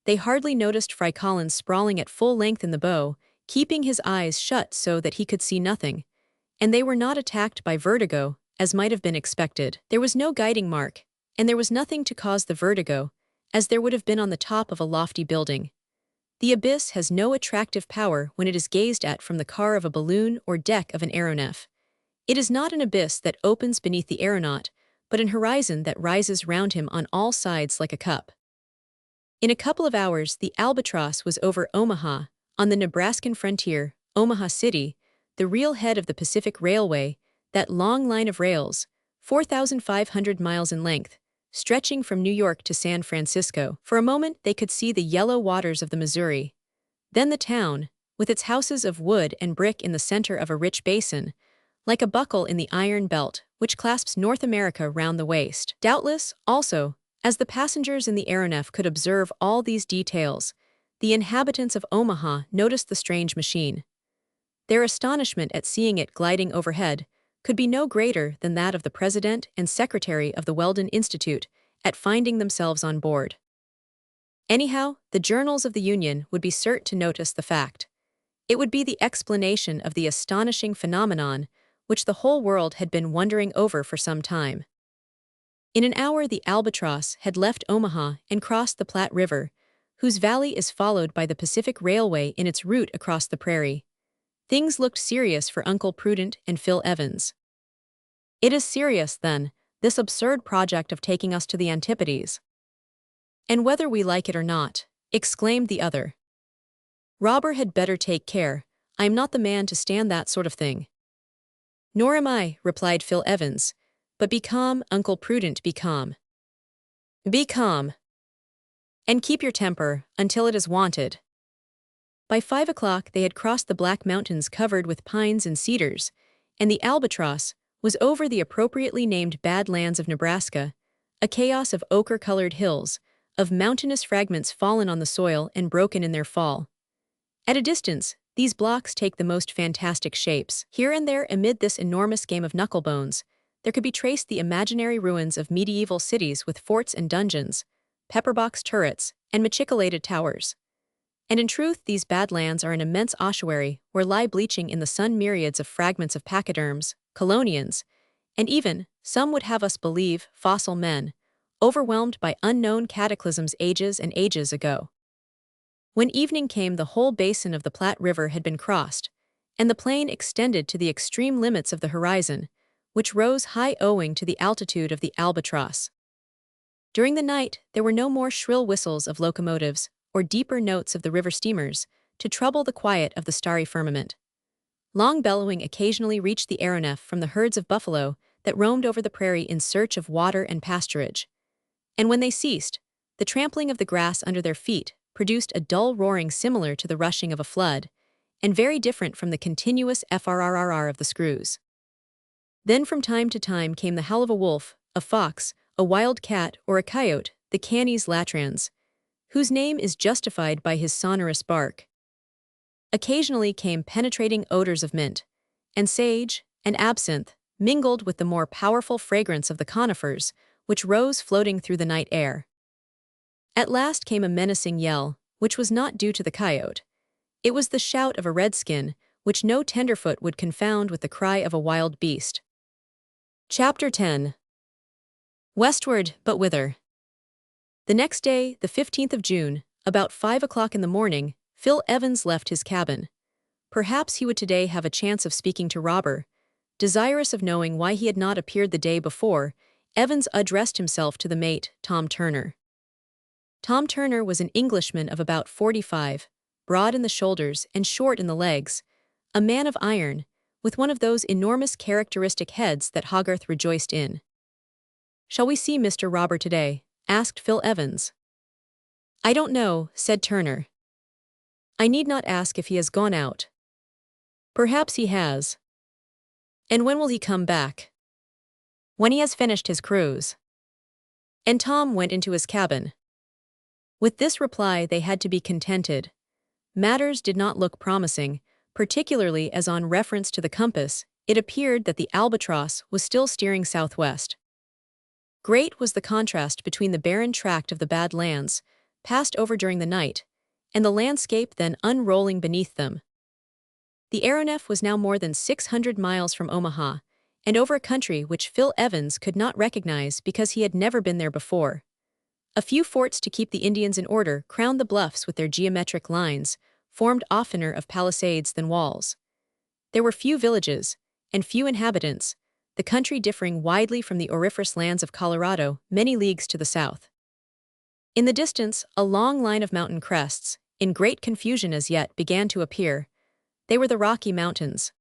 They hardly noticed Fry Collins sprawling at full length in the bow, keeping his eyes shut so that he could see nothing, and they were not attacked by vertigo, as might have been expected. There was no guiding mark, and there was nothing to cause the vertigo, as there would have been on the top of a lofty building. The abyss has no attractive power when it is gazed at from the car of a balloon or deck of an aeronef. It is not an abyss that opens beneath the aeronaut, but an horizon that rises round him on all sides like a cup. In a couple of hours, the Albatross was over Omaha, on the Nebraskan frontier, Omaha City, the real head of the Pacific Railway, that long line of rails, 4,500 miles in length, stretching from New York to San Francisco. For a moment they could see the yellow waters of the Missouri. Then the town, with its houses of wood and brick in the center of a rich basin, like a buckle in the iron belt which clasps North America round the waist. Doubtless, also, as the passengers in the aeronef could observe all these details, the inhabitants of Omaha noticed the strange machine. Their astonishment at seeing it gliding overhead could be no greater than that of the president and secretary of the Weldon Institute at finding themselves on board. Anyhow, the journals of the Union would be certain to notice the fact. It would be the explanation of the astonishing phenomenon which the whole world had been wondering over for some time. In an hour the Albatross had left Omaha and crossed the Platte River, whose valley is followed by the Pacific Railway in its route across the prairie. Things looked serious for Uncle Prudent and Phil Evans. "It is serious, then, this absurd project of taking us to the Antipodes." "And whether we like it or not," exclaimed the other. "Robur had better take care. I am not the man to stand that sort of thing." "Nor am I," replied Phil Evans. "But be calm, Uncle Prudent, be calm. Be calm. And keep your temper, until it is wanted." By 5 o'clock they had crossed the Black Mountains covered with pines and cedars, and the Albatross was over the appropriately named Bad Lands of Nebraska, a chaos of ochre-colored hills, of mountainous fragments fallen on the soil and broken in their fall. At a distance, these blocks take the most fantastic shapes. Here and there amid this enormous game of knucklebones, there could be traced the imaginary ruins of medieval cities with forts and dungeons, pepperbox turrets, and machicolated towers. And in truth, these Bad Lands are an immense ossuary where lie bleaching in the sun myriads of fragments of pachyderms, colonians, and even, some would have us believe, fossil men, overwhelmed by unknown cataclysms ages and ages ago. When evening came, the whole basin of the Platte River had been crossed, and the plain extended to the extreme limits of the horizon, which rose high owing to the altitude of the Albatross. During the night, there were no more shrill whistles of locomotives or deeper notes of the river steamers to trouble the quiet of the starry firmament. Long bellowing occasionally reached the aeronef from the herds of buffalo that roamed over the prairie in search of water and pasturage. And when they ceased, the trampling of the grass under their feet produced a dull roaring similar to the rushing of a flood, and very different from the continuous frrrr of the screws. Then from time to time came the howl of a wolf, a fox, a wild cat, or a coyote, the canis latrans, whose name is justified by his sonorous bark. Occasionally came penetrating odors of mint, and sage, and absinthe, mingled with the more powerful fragrance of the conifers, which rose floating through the night air. At last came a menacing yell, which was not due to the coyote. It was the shout of a redskin, which no tenderfoot would confound with the cry of a wild beast. Chapter 10. Westward, but whither? The next day, the 15th of June, about 5 o'clock in the morning, Phil Evans left his cabin. Perhaps he would today have a chance of speaking to Robur. Desirous of knowing why he had not appeared the day before, Evans addressed himself to the mate, Tom Turner. Tom Turner was an Englishman of about 45, broad in the shoulders and short in the legs, a man of iron, with one of those enormous characteristic heads that Hogarth rejoiced in. "Shall we see Mr. Robur today?" asked Phil Evans. "I don't know," said Turner. "I need not ask if he has gone out." "Perhaps he has." "And when will he come back?" "When he has finished his cruise." And Tom went into his cabin. With this reply they had to be contented. Matters did not look promising, particularly as on reference to the compass, it appeared that the Albatross was still steering southwest. Great was the contrast between the barren tract of the Bad Lands, passed over during the night, and the landscape then unrolling beneath them. The aeronef was now more than 600 miles from Omaha, and over a country which Phil Evans could not recognize because he had never been there before. A few forts to keep the Indians in order crowned the bluffs with their geometric lines, formed oftener of palisades than walls. There were few villages, and few inhabitants, the country differing widely from the auriferous lands of Colorado many leagues to the south. In the distance, a long line of mountain crests, in great confusion as yet, began to appear. They were the Rocky Mountains.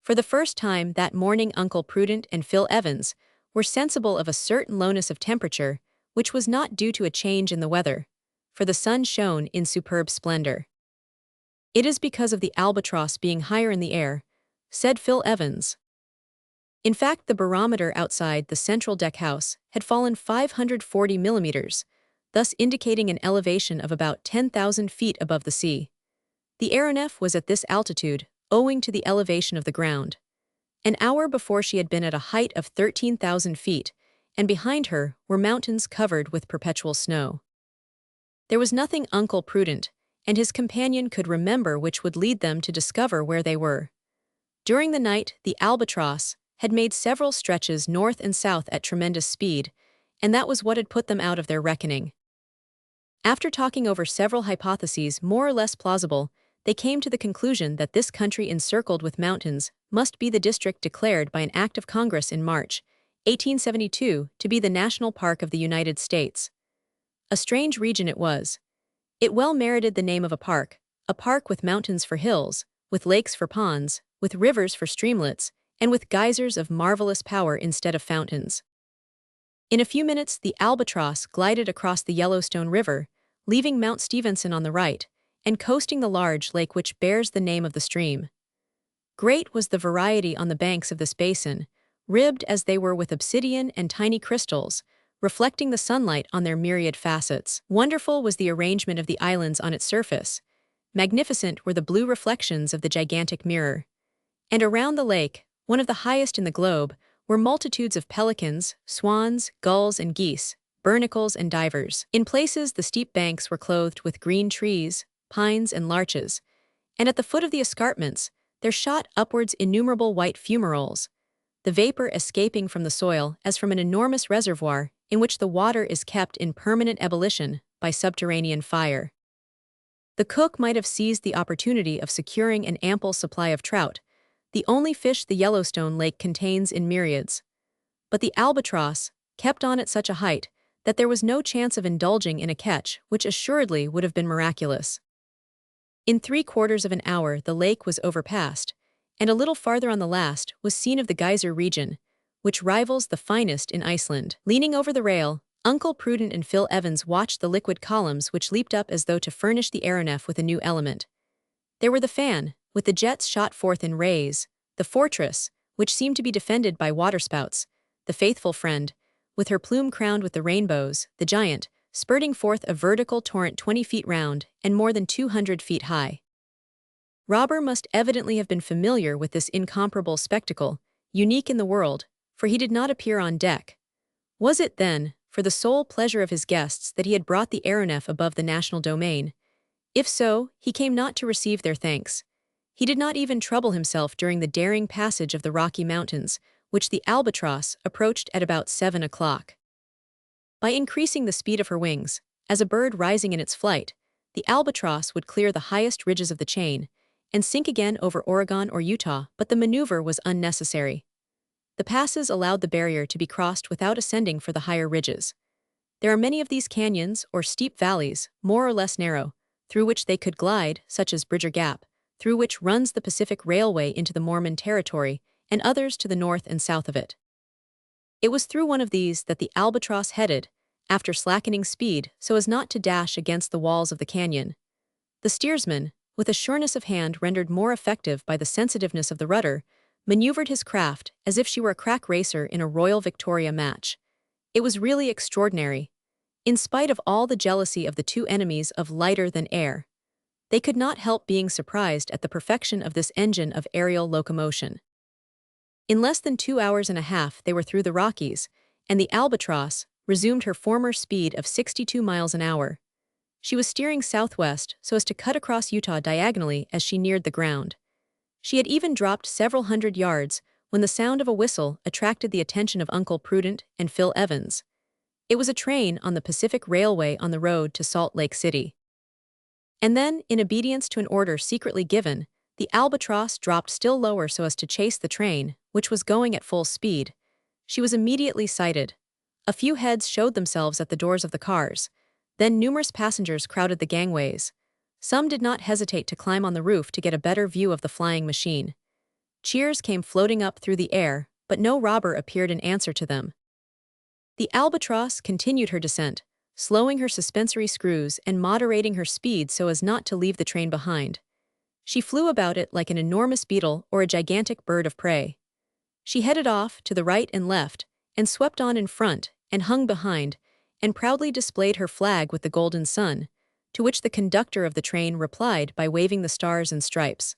For the first time that morning Uncle Prudent and Phil Evans were sensible of a certain lowness of temperature, which was not due to a change in the weather, for the sun shone in superb splendor. "It is because of the Albatross being higher in the air," said Phil Evans. In fact, the barometer outside the central deck house had fallen 540 millimeters, thus indicating an elevation of about 10,000 feet above the sea. The aeronef was at this altitude, owing to the elevation of the ground. An hour before she had been at a height of 13,000 feet, and behind her were mountains covered with perpetual snow. There was nothing Uncle Prudent and his companion could remember which would lead them to discover where they were. During the night, the Albatross had made several stretches north and south at tremendous speed, and that was what had put them out of their reckoning. After talking over several hypotheses more or less plausible, they came to the conclusion that this country encircled with mountains must be the district declared by an act of Congress in March 1872 to be the National Park of the United States. A strange region it was. It well merited the name of a park with mountains for hills, with lakes for ponds, with rivers for streamlets, and with geysers of marvelous power instead of fountains. In a few minutes the Albatross glided across the Yellowstone River, leaving Mount Stevenson on the right, and coasting the large lake which bears the name of the stream. Great was the variety on the banks of this basin, ribbed as they were with obsidian and tiny crystals, reflecting the sunlight on their myriad facets. Wonderful was the arrangement of the islands on its surface. Magnificent were the blue reflections of the gigantic mirror. And around the lake, one of the highest in the globe, were multitudes of pelicans, swans, gulls and geese, barnacles and divers. In places the steep banks were clothed with green trees, pines and larches, and at the foot of the escarpments there shot upwards innumerable white fumaroles, the vapor escaping from the soil as from an enormous reservoir in which the water is kept in permanent ebullition by subterranean fire. The cook might have seized the opportunity of securing an ample supply of trout, the only fish the Yellowstone Lake contains in myriads. But the Albatross kept on at such a height that there was no chance of indulging in a catch, which assuredly would have been miraculous. In 3/4 of an hour the lake was overpassed, and a little farther on the last was seen of the geyser region, which rivals the finest in Iceland. Leaning over the rail, Uncle Prudent and Phil Evans watched the liquid columns which leaped up as though to furnish the aeronef with a new element. There were the fan, with the jets shot forth in rays, the fortress, which seemed to be defended by waterspouts, the faithful friend, with her plume crowned with the rainbows, the giant, spurting forth a vertical torrent 20 feet round and more than 200 feet high. Robur must evidently have been familiar with this incomparable spectacle, unique in the world, for he did not appear on deck. Was it, then, for the sole pleasure of his guests that he had brought the aeronef above the national domain? If so, he came not to receive their thanks. He did not even trouble himself during the daring passage of the Rocky Mountains, which the Albatross approached at about 7 o'clock. By increasing the speed of her wings, as a bird rising in its flight, the Albatross would clear the highest ridges of the chain and sink again over Oregon or Utah, but the maneuver was unnecessary. The passes allowed the barrier to be crossed without ascending for the higher ridges. There are many of these canyons or steep valleys, more or less narrow, through which they could glide, such as Bridger Gap, through which runs the Pacific Railway into the Mormon Territory, and others to the north and south of it. It was through one of these that the Albatross headed, after slackening speed so as not to dash against the walls of the canyon. The steersman, with a sureness of hand rendered more effective by the sensitiveness of the rudder, maneuvered his craft as if she were a crack racer in a Royal Victoria match. It was really extraordinary. In spite of all the jealousy of the two enemies of lighter than air, they could not help being surprised at the perfection of this engine of aerial locomotion. In less than 2 hours and a half they were through the Rockies, and the Albatross resumed her former speed of 62 miles an hour. She was steering southwest so as to cut across Utah diagonally as she neared the ground. She had even dropped several hundred yards when the sound of a whistle attracted the attention of Uncle Prudent and Phil Evans. It was a train on the Pacific Railway on the road to Salt Lake City. And then, in obedience to an order secretly given, the Albatross dropped still lower so as to chase the train, which was going at full speed. She was immediately sighted. A few heads showed themselves at the doors of the cars. Then numerous passengers crowded the gangways. Some did not hesitate to climb on the roof to get a better view of the flying machine. Cheers came floating up through the air, but no Robur appeared in answer to them. The Albatross continued her descent, slowing her suspensory screws and moderating her speed so as not to leave the train behind. She flew about it like an enormous beetle or a gigantic bird of prey. She headed off to the right and left, and swept on in front, and hung behind, and proudly displayed her flag with the golden sun, to which the conductor of the train replied by waving the stars and stripes.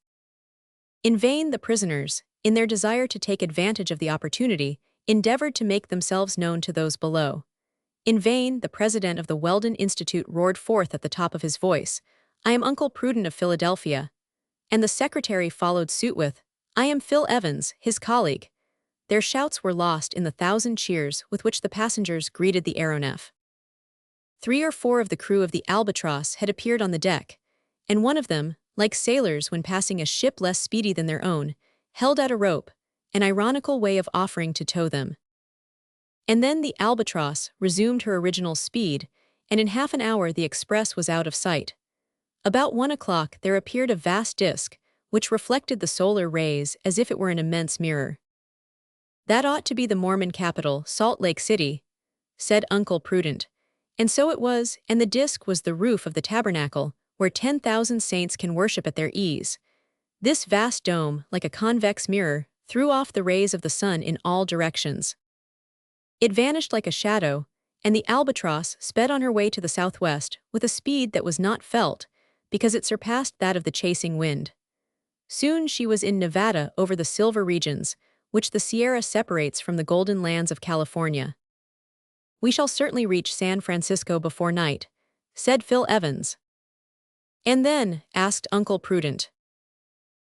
In vain the prisoners, in their desire to take advantage of the opportunity, endeavored to make themselves known to those below. In vain the president of the Weldon Institute roared forth at the top of his voice, "I am Uncle Prudent of Philadelphia," and the secretary followed suit with, "I am Phil Evans, his colleague." Their shouts were lost in the 1,000 cheers with which the passengers greeted the aeronef. 3 or 4 of the crew of the Albatross had appeared on the deck, and one of them, like sailors when passing a ship less speedy than their own, held out a rope, an ironical way of offering to tow them. And then the Albatross resumed her original speed, and in half an hour the express was out of sight. About 1 o'clock there appeared a vast disk, which reflected the solar rays as if it were an immense mirror. "That ought to be the Mormon capital, Salt Lake City," said Uncle Prudent. And so it was, and the disk was the roof of the tabernacle, where 10,000 saints can worship at their ease. This vast dome, like a convex mirror, threw off the rays of the sun in all directions. It vanished like a shadow, and the Albatross sped on her way to the southwest with a speed that was not felt, because it surpassed that of the chasing wind. Soon she was in Nevada over the silver regions, which the Sierra separates from the golden lands of California. "We shall certainly reach San Francisco before night," said Phil Evans. "And then?" asked Uncle Prudent.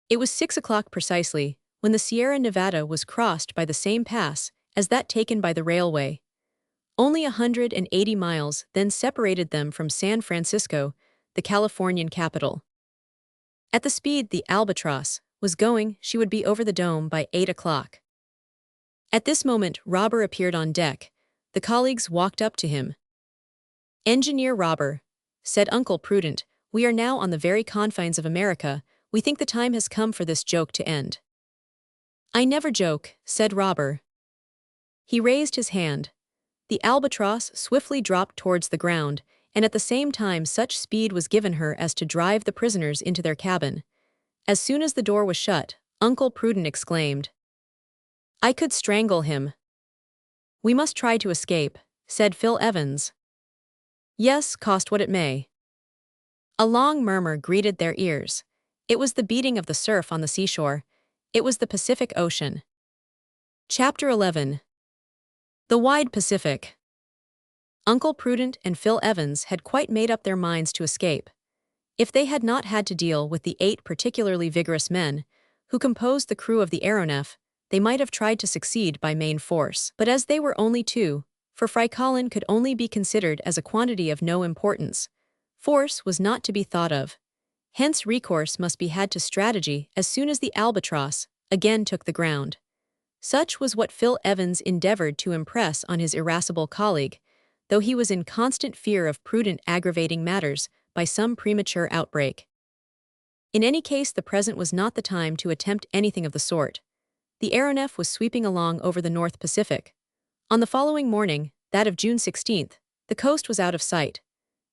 It was 6 o'clock precisely, when the Sierra Nevada was crossed by the same pass as that taken by the railway. Only 180 miles then separated them from San Francisco, the Californian capital. At the speed the Albatross was going, she would be over the dome by 8 o'clock. At this moment Robur appeared on deck. The colleagues walked up to him. "Engineer Robur," said Uncle Prudent, "we are now on the very confines of America. We think the time has come for this joke to end." "I never joke," said Robur. He raised his hand. The Albatross swiftly dropped towards the ground, and at the same time such speed was given her as to drive the prisoners into their cabin. As soon as the door was shut, Uncle Prudent exclaimed, "I could strangle him." "We must try to escape," said Phil Evans. "Yes, cost what it may." A long murmur greeted their ears. It was the beating of the surf on the seashore. It was the Pacific Ocean. Chapter 11. The Wide Pacific. Uncle Prudent and Phil Evans had quite made up their minds to escape. If they had not had to deal with the 8 particularly vigorous men who composed the crew of the aeronef, they might have tried to succeed by main force. But as they were only 2, for Fry Colin could only be considered as a quantity of no importance, force was not to be thought of. Hence recourse must be had to strategy as soon as the Albatross again took the ground. Such was what Phil Evans endeavored to impress on his irascible colleague, though he was in constant fear of Prudent aggravating matters by some premature outbreak. In any case, the present was not the time to attempt anything of the sort. The aeronef was sweeping along over the North Pacific. On the following morning, that of June 16th, the coast was out of sight.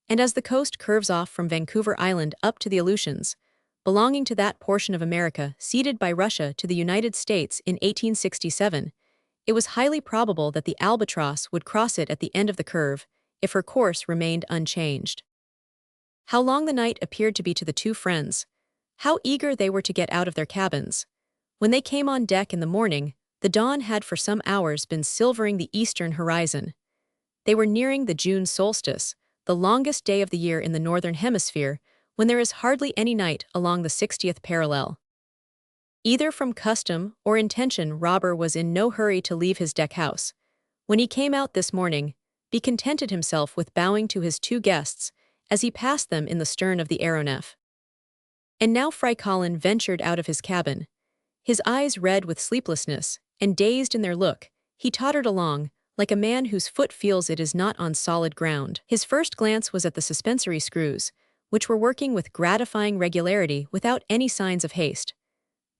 And as the coast curves off from Vancouver Island up to the Aleutians, belonging to that portion of America ceded by Russia to the United States in 1867, it was highly probable that the Albatross would cross it at the end of the curve, if her course remained unchanged. How long the night appeared to be to the 2 friends! How eager they were to get out of their cabins! When they came on deck in the morning, the dawn had for some hours been silvering the eastern horizon. They were nearing the June solstice, the longest day of the year in the northern hemisphere, when there is hardly any night along the 60th parallel. Either from custom or intention, Robur was in no hurry to leave his deck house. When he came out this morning, he contented himself with bowing to his 2 guests as he passed them in the stern of the aeronef. And now Fry Colin ventured out of his cabin. His eyes red with sleeplessness, and dazed in their look, he tottered along, like a man whose foot feels it is not on solid ground. His first glance was at the suspensory screws, which were working with gratifying regularity without any signs of haste.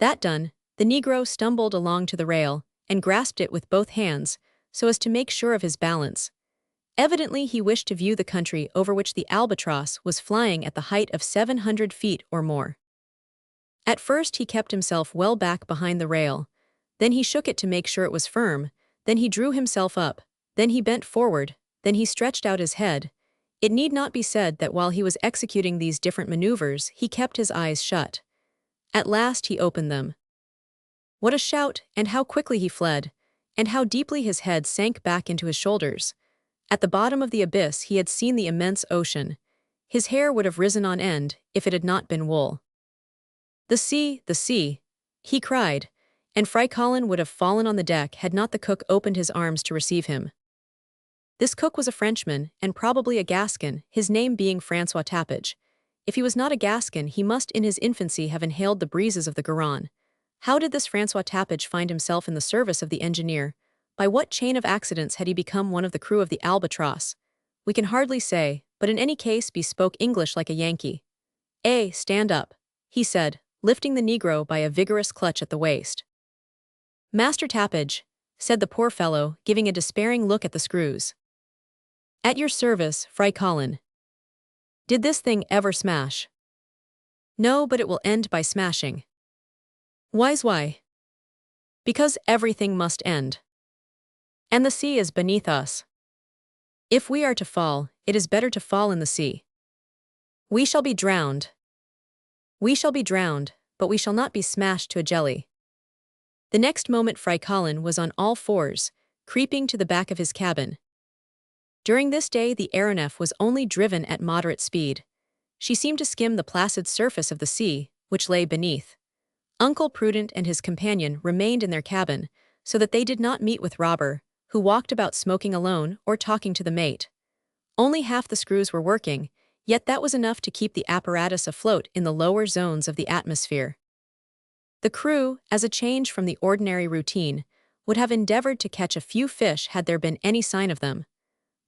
That done, the Negro stumbled along to the rail, and grasped it with both hands, so as to make sure of his balance. Evidently he wished to view the country over which the Albatross was flying at the height of 700 feet or more. At first he kept himself well back behind the rail, then he shook it to make sure it was firm, then he drew himself up, then he bent forward, then he stretched out his head. It need not be said that while he was executing these different maneuvers, he kept his eyes shut. At last he opened them. What a shout, and how quickly he fled, and how deeply his head sank back into his shoulders. At the bottom of the abyss he had seen the immense ocean. His hair would have risen on end if it had not been wool. The sea, he cried, and Fry Colin would have fallen on the deck had not the cook opened his arms to receive him. This cook was a Frenchman, and probably a Gascon, his name being François Tapage. If he was not a Gascon, he must in his infancy have inhaled the breezes of the Garonne. How did this François Tapage find himself in the service of the engineer? By what chain of accidents had he become one of the crew of the Albatross? We can hardly say, but in any case he spoke English like a Yankee. Stand up," he said, lifting the Negro by a vigorous clutch at the waist. "Master Tapage," said the poor fellow, giving a despairing look at the screws. "At your service, Fry Colin." "Did this thing ever smash?" "No, but it will end by smashing." Why? "Because everything must end. And the sea is beneath us. If we are to fall, it is better to fall in the sea. We shall be drowned. We shall be drowned, but we shall not be smashed to a jelly." The next moment Fry Colin was on all fours, creeping to the back of his cabin. During this day the aeronef was only driven at moderate speed. She seemed to skim the placid surface of the sea, which lay beneath. Uncle Prudent and his companion remained in their cabin, so that they did not meet with Robur, who walked about smoking alone or talking to the mate. Only half the screws were working, yet that was enough to keep the apparatus afloat in the lower zones of the atmosphere. The crew, as a change from the ordinary routine, would have endeavored to catch a few fish had there been any sign of them.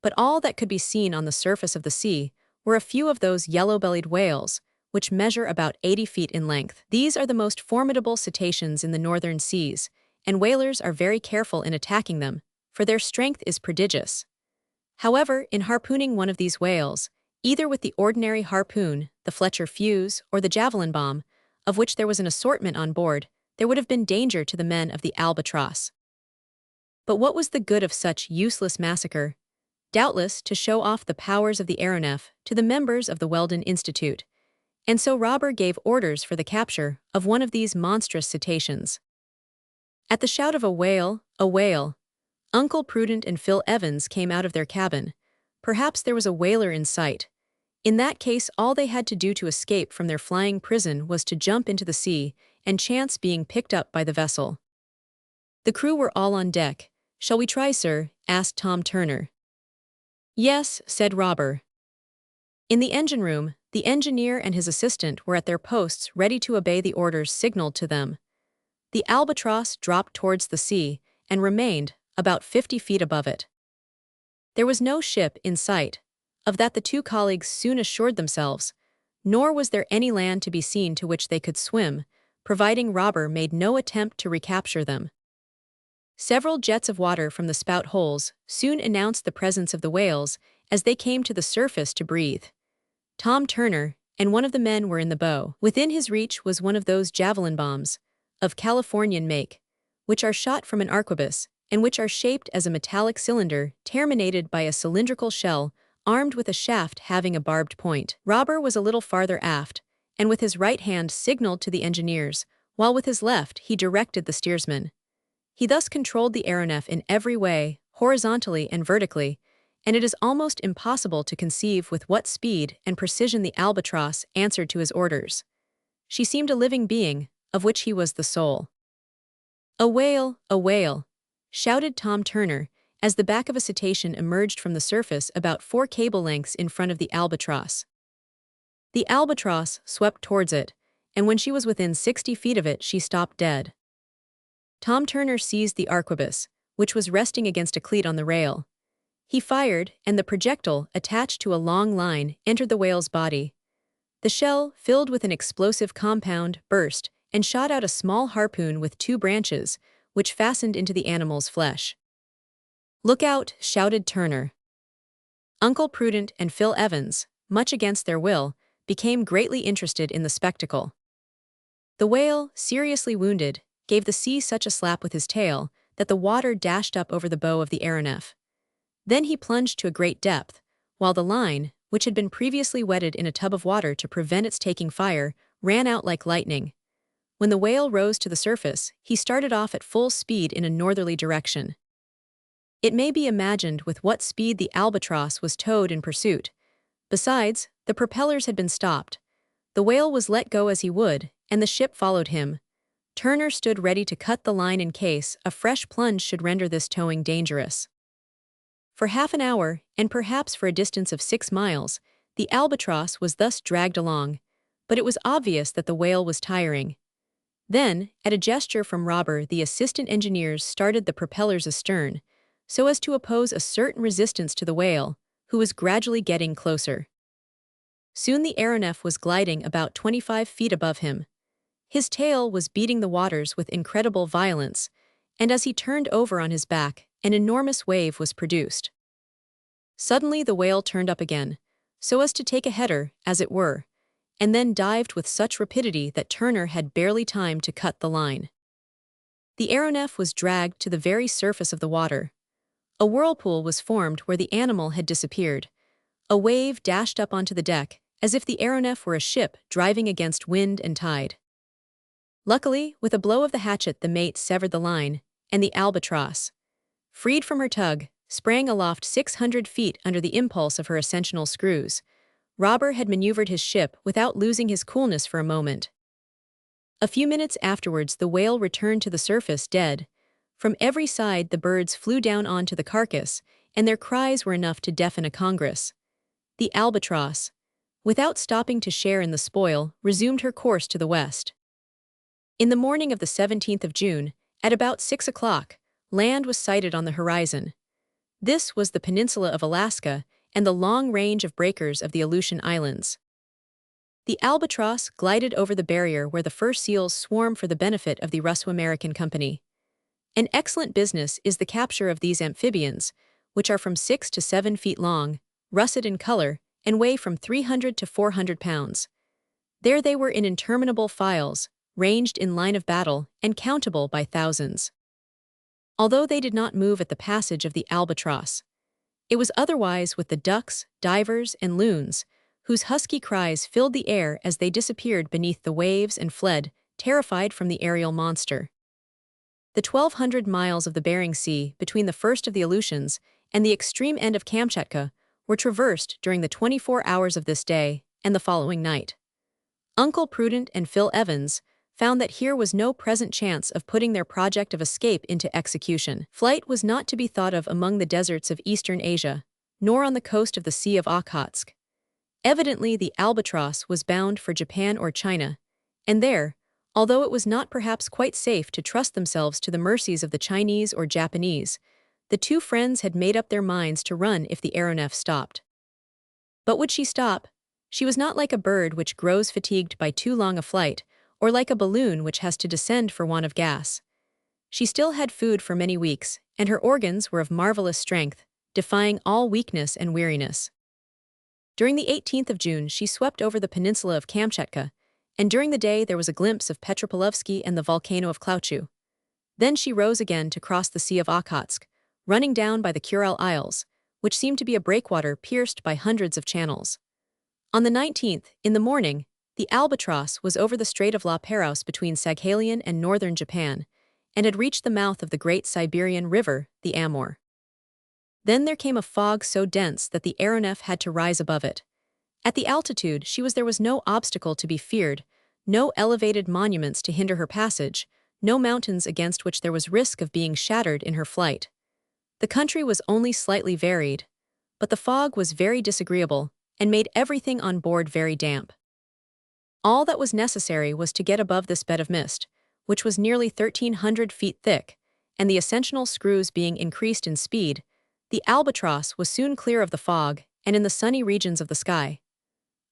But all that could be seen on the surface of the sea were a few of those yellow-bellied whales, which measure about 80 feet in length. These are the most formidable cetaceans in the northern seas, and whalers are very careful in attacking them, for their strength is prodigious. However, in harpooning one of these whales, either with the ordinary harpoon, the Fletcher fuse, or the javelin bomb, of which there was an assortment on board, there would have been danger to the men of the Albatross. But what was the good of such useless massacre? Doubtless to show off the powers of the aeronef to the members of the Weldon Institute, and so Robur gave orders for the capture of one of these monstrous cetaceans. At the shout of a whale, Uncle Prudent and Phil Evans came out of their cabin. Perhaps there was a whaler in sight. In that case, all they had to do to escape from their flying prison was to jump into the sea and chance being picked up by the vessel. The crew were all on deck. "Shall we try, sir?" asked Tom Turner. "Yes," said Robur. In the engine room, the engineer and his assistant were at their posts ready to obey the orders signaled to them. The Albatross dropped towards the sea and remained about 50 feet above it. There was no ship in sight. Of that the two colleagues soon assured themselves, nor was there any land to be seen to which they could swim, providing Robur made no attempt to recapture them. Several jets of water from the spout holes soon announced the presence of the whales as they came to the surface to breathe. Tom Turner and one of the men were in the bow. Within his reach was one of those javelin bombs, of Californian make, which are shot from an arquebus, and which are shaped as a metallic cylinder terminated by a cylindrical shell armed with a shaft having a barbed point. Robur was a little farther aft, and with his right hand signaled to the engineers, while with his left he directed the steersman. He thus controlled the aeronef in every way, horizontally and vertically, and it is almost impossible to conceive with what speed and precision the Albatross answered to his orders. She seemed a living being, of which he was the soul. A whale, shouted Tom Turner, as the back of a cetacean emerged from the surface about 4 cable lengths in front of the Albatross. The Albatross swept towards it, and when she was within 60 feet of it she stopped dead. Tom Turner seized the arquebus, which was resting against a cleat on the rail. He fired, and the projectile, attached to a long line, entered the whale's body. The shell, filled with an explosive compound, burst, and shot out a small harpoon with 2 branches, which fastened into the animal's flesh. "Look out!" shouted Turner. Uncle Prudent and Phil Evans, much against their will, became greatly interested in the spectacle. The whale, seriously wounded, gave the sea such a slap with his tail that the water dashed up over the bow of the aeronef. Then he plunged to a great depth, while the line, which had been previously wetted in a tub of water to prevent its taking fire, ran out like lightning. When the whale rose to the surface, he started off at full speed in a northerly direction. It may be imagined with what speed the Albatross was towed in pursuit. Besides, the propellers had been stopped. The whale was let go as he would, and the ship followed him. Turner stood ready to cut the line in case a fresh plunge should render this towing dangerous. For half an hour, and perhaps for a distance of 6 miles, the Albatross was thus dragged along, but it was obvious that the whale was tiring. Then, at a gesture from Robur, the assistant engineers started the propellers astern, so as to oppose a certain resistance to the whale, who was gradually getting closer. Soon the aeronef was gliding about 25 feet above him. His tail was beating the waters with incredible violence, and as he turned over on his back, an enormous wave was produced. Suddenly the whale turned up again, so as to take a header, as it were, and then dived with such rapidity that Turner had barely time to cut the line. The aeronef was dragged to the very surface of the water. A whirlpool was formed where the animal had disappeared. A wave dashed up onto the deck, as if the aeronef were a ship driving against wind and tide. Luckily, with a blow of the hatchet the mate severed the line, and the Albatross, freed from her tug, sprang aloft 600 feet under the impulse of her ascensional screws. Robur had maneuvered his ship without losing his coolness for a moment. A few minutes afterwards the whale returned to the surface dead. From every side the birds flew down onto the carcass, and their cries were enough to deafen a congress. The Albatross, without stopping to share in the spoil, resumed her course to the west. In the morning of the 17th of June, at about 6 o'clock, land was sighted on the horizon. This was the peninsula of Alaska and the long range of breakers of the Aleutian Islands. The Albatross glided over the barrier where the fur seals swarm for the benefit of the Russo-American Company. An excellent business is the capture of these amphibians, which are from 6 to 7 feet long, russet in color, and weigh from 300 to 400 pounds. There they were in interminable files, ranged in line of battle, and countable by thousands. Although they did not move at the passage of the Albatross, it was otherwise with the ducks, divers, and loons, whose husky cries filled the air as they disappeared beneath the waves and fled, terrified from the aerial monster. The 1,200 miles of the Bering Sea between the first of the Aleutians and the extreme end of Kamchatka were traversed during the 24 hours of this day and the following night. Uncle Prudent and Phil Evans found that here was no present chance of putting their project of escape into execution. Flight was not to be thought of among the deserts of eastern Asia, nor on the coast of the Sea of Okhotsk. Evidently the Albatross was bound for Japan or China, and there, although it was not perhaps quite safe to trust themselves to the mercies of the Chinese or Japanese, the two friends had made up their minds to run if the aeronef stopped. But would she stop? She was not like a bird which grows fatigued by too long a flight, or like a balloon which has to descend for want of gas. She still had food for many weeks, and her organs were of marvelous strength, defying all weakness and weariness. During the 18th of June she swept over the peninsula of Kamchatka, and during the day there was a glimpse of Petropolovsky and the volcano of Klauchu. Then she rose again to cross the Sea of Okhotsk, running down by the Kuril Isles, which seemed to be a breakwater pierced by hundreds of channels. On the 19th, in the morning, the Albatross was over the Strait of La Perouse between Saghalian and northern Japan, and had reached the mouth of the great Siberian river, the Amur. Then there came a fog so dense that the aeronef had to rise above it. At the altitude there was no obstacle to be feared, no elevated monuments to hinder her passage, no mountains against which there was risk of being shattered in her flight. The country was only slightly varied, but the fog was very disagreeable and made everything on board very damp. All that was necessary was to get above this bed of mist, which was nearly 1,300 feet thick, and the ascensional screws being increased in speed, the Albatross was soon clear of the fog and in the sunny regions of the sky.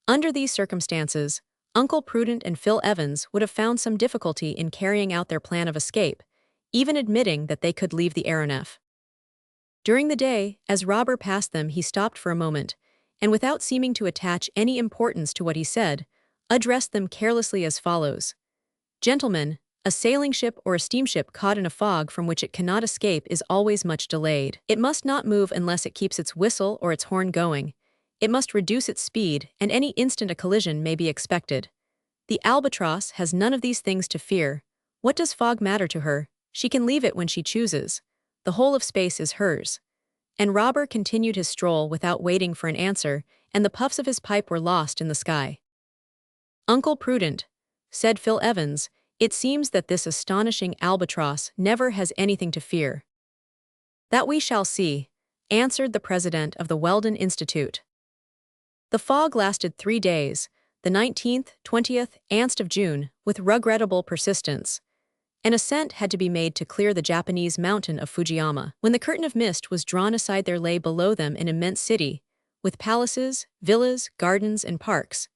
Under these circumstances, Uncle Prudent and Phil Evans would have found some difficulty in carrying out their plan of escape, even admitting that they could leave the aeronef. During the day, as Robur passed them, he stopped for a moment, and without seeming to attach any importance to what he said, addressed them carelessly as follows. "Gentlemen, a sailing ship or a steamship caught in a fog from which it cannot escape is always much delayed. It must not move unless it keeps its whistle or its horn going. It must reduce its speed, and any instant a collision may be expected. The Albatross has none of these things to fear. What does fog matter to her? She can leave it when she chooses. The whole of space is hers." And Robur continued his stroll without waiting for an answer, and the puffs of his pipe were lost in the sky. "Uncle Prudent," said Phil Evans, "it seems that this astonishing Albatross never has anything to fear." "That we shall see," answered the president of the Weldon Institute. The fog lasted 3 days, the 19th, 20th, and of June, with regrettable persistence. An ascent had to be made to clear the Japanese mountain of Fujiyama. When the curtain of mist was drawn aside, there lay below them an immense city, with palaces, villas, gardens, and parks.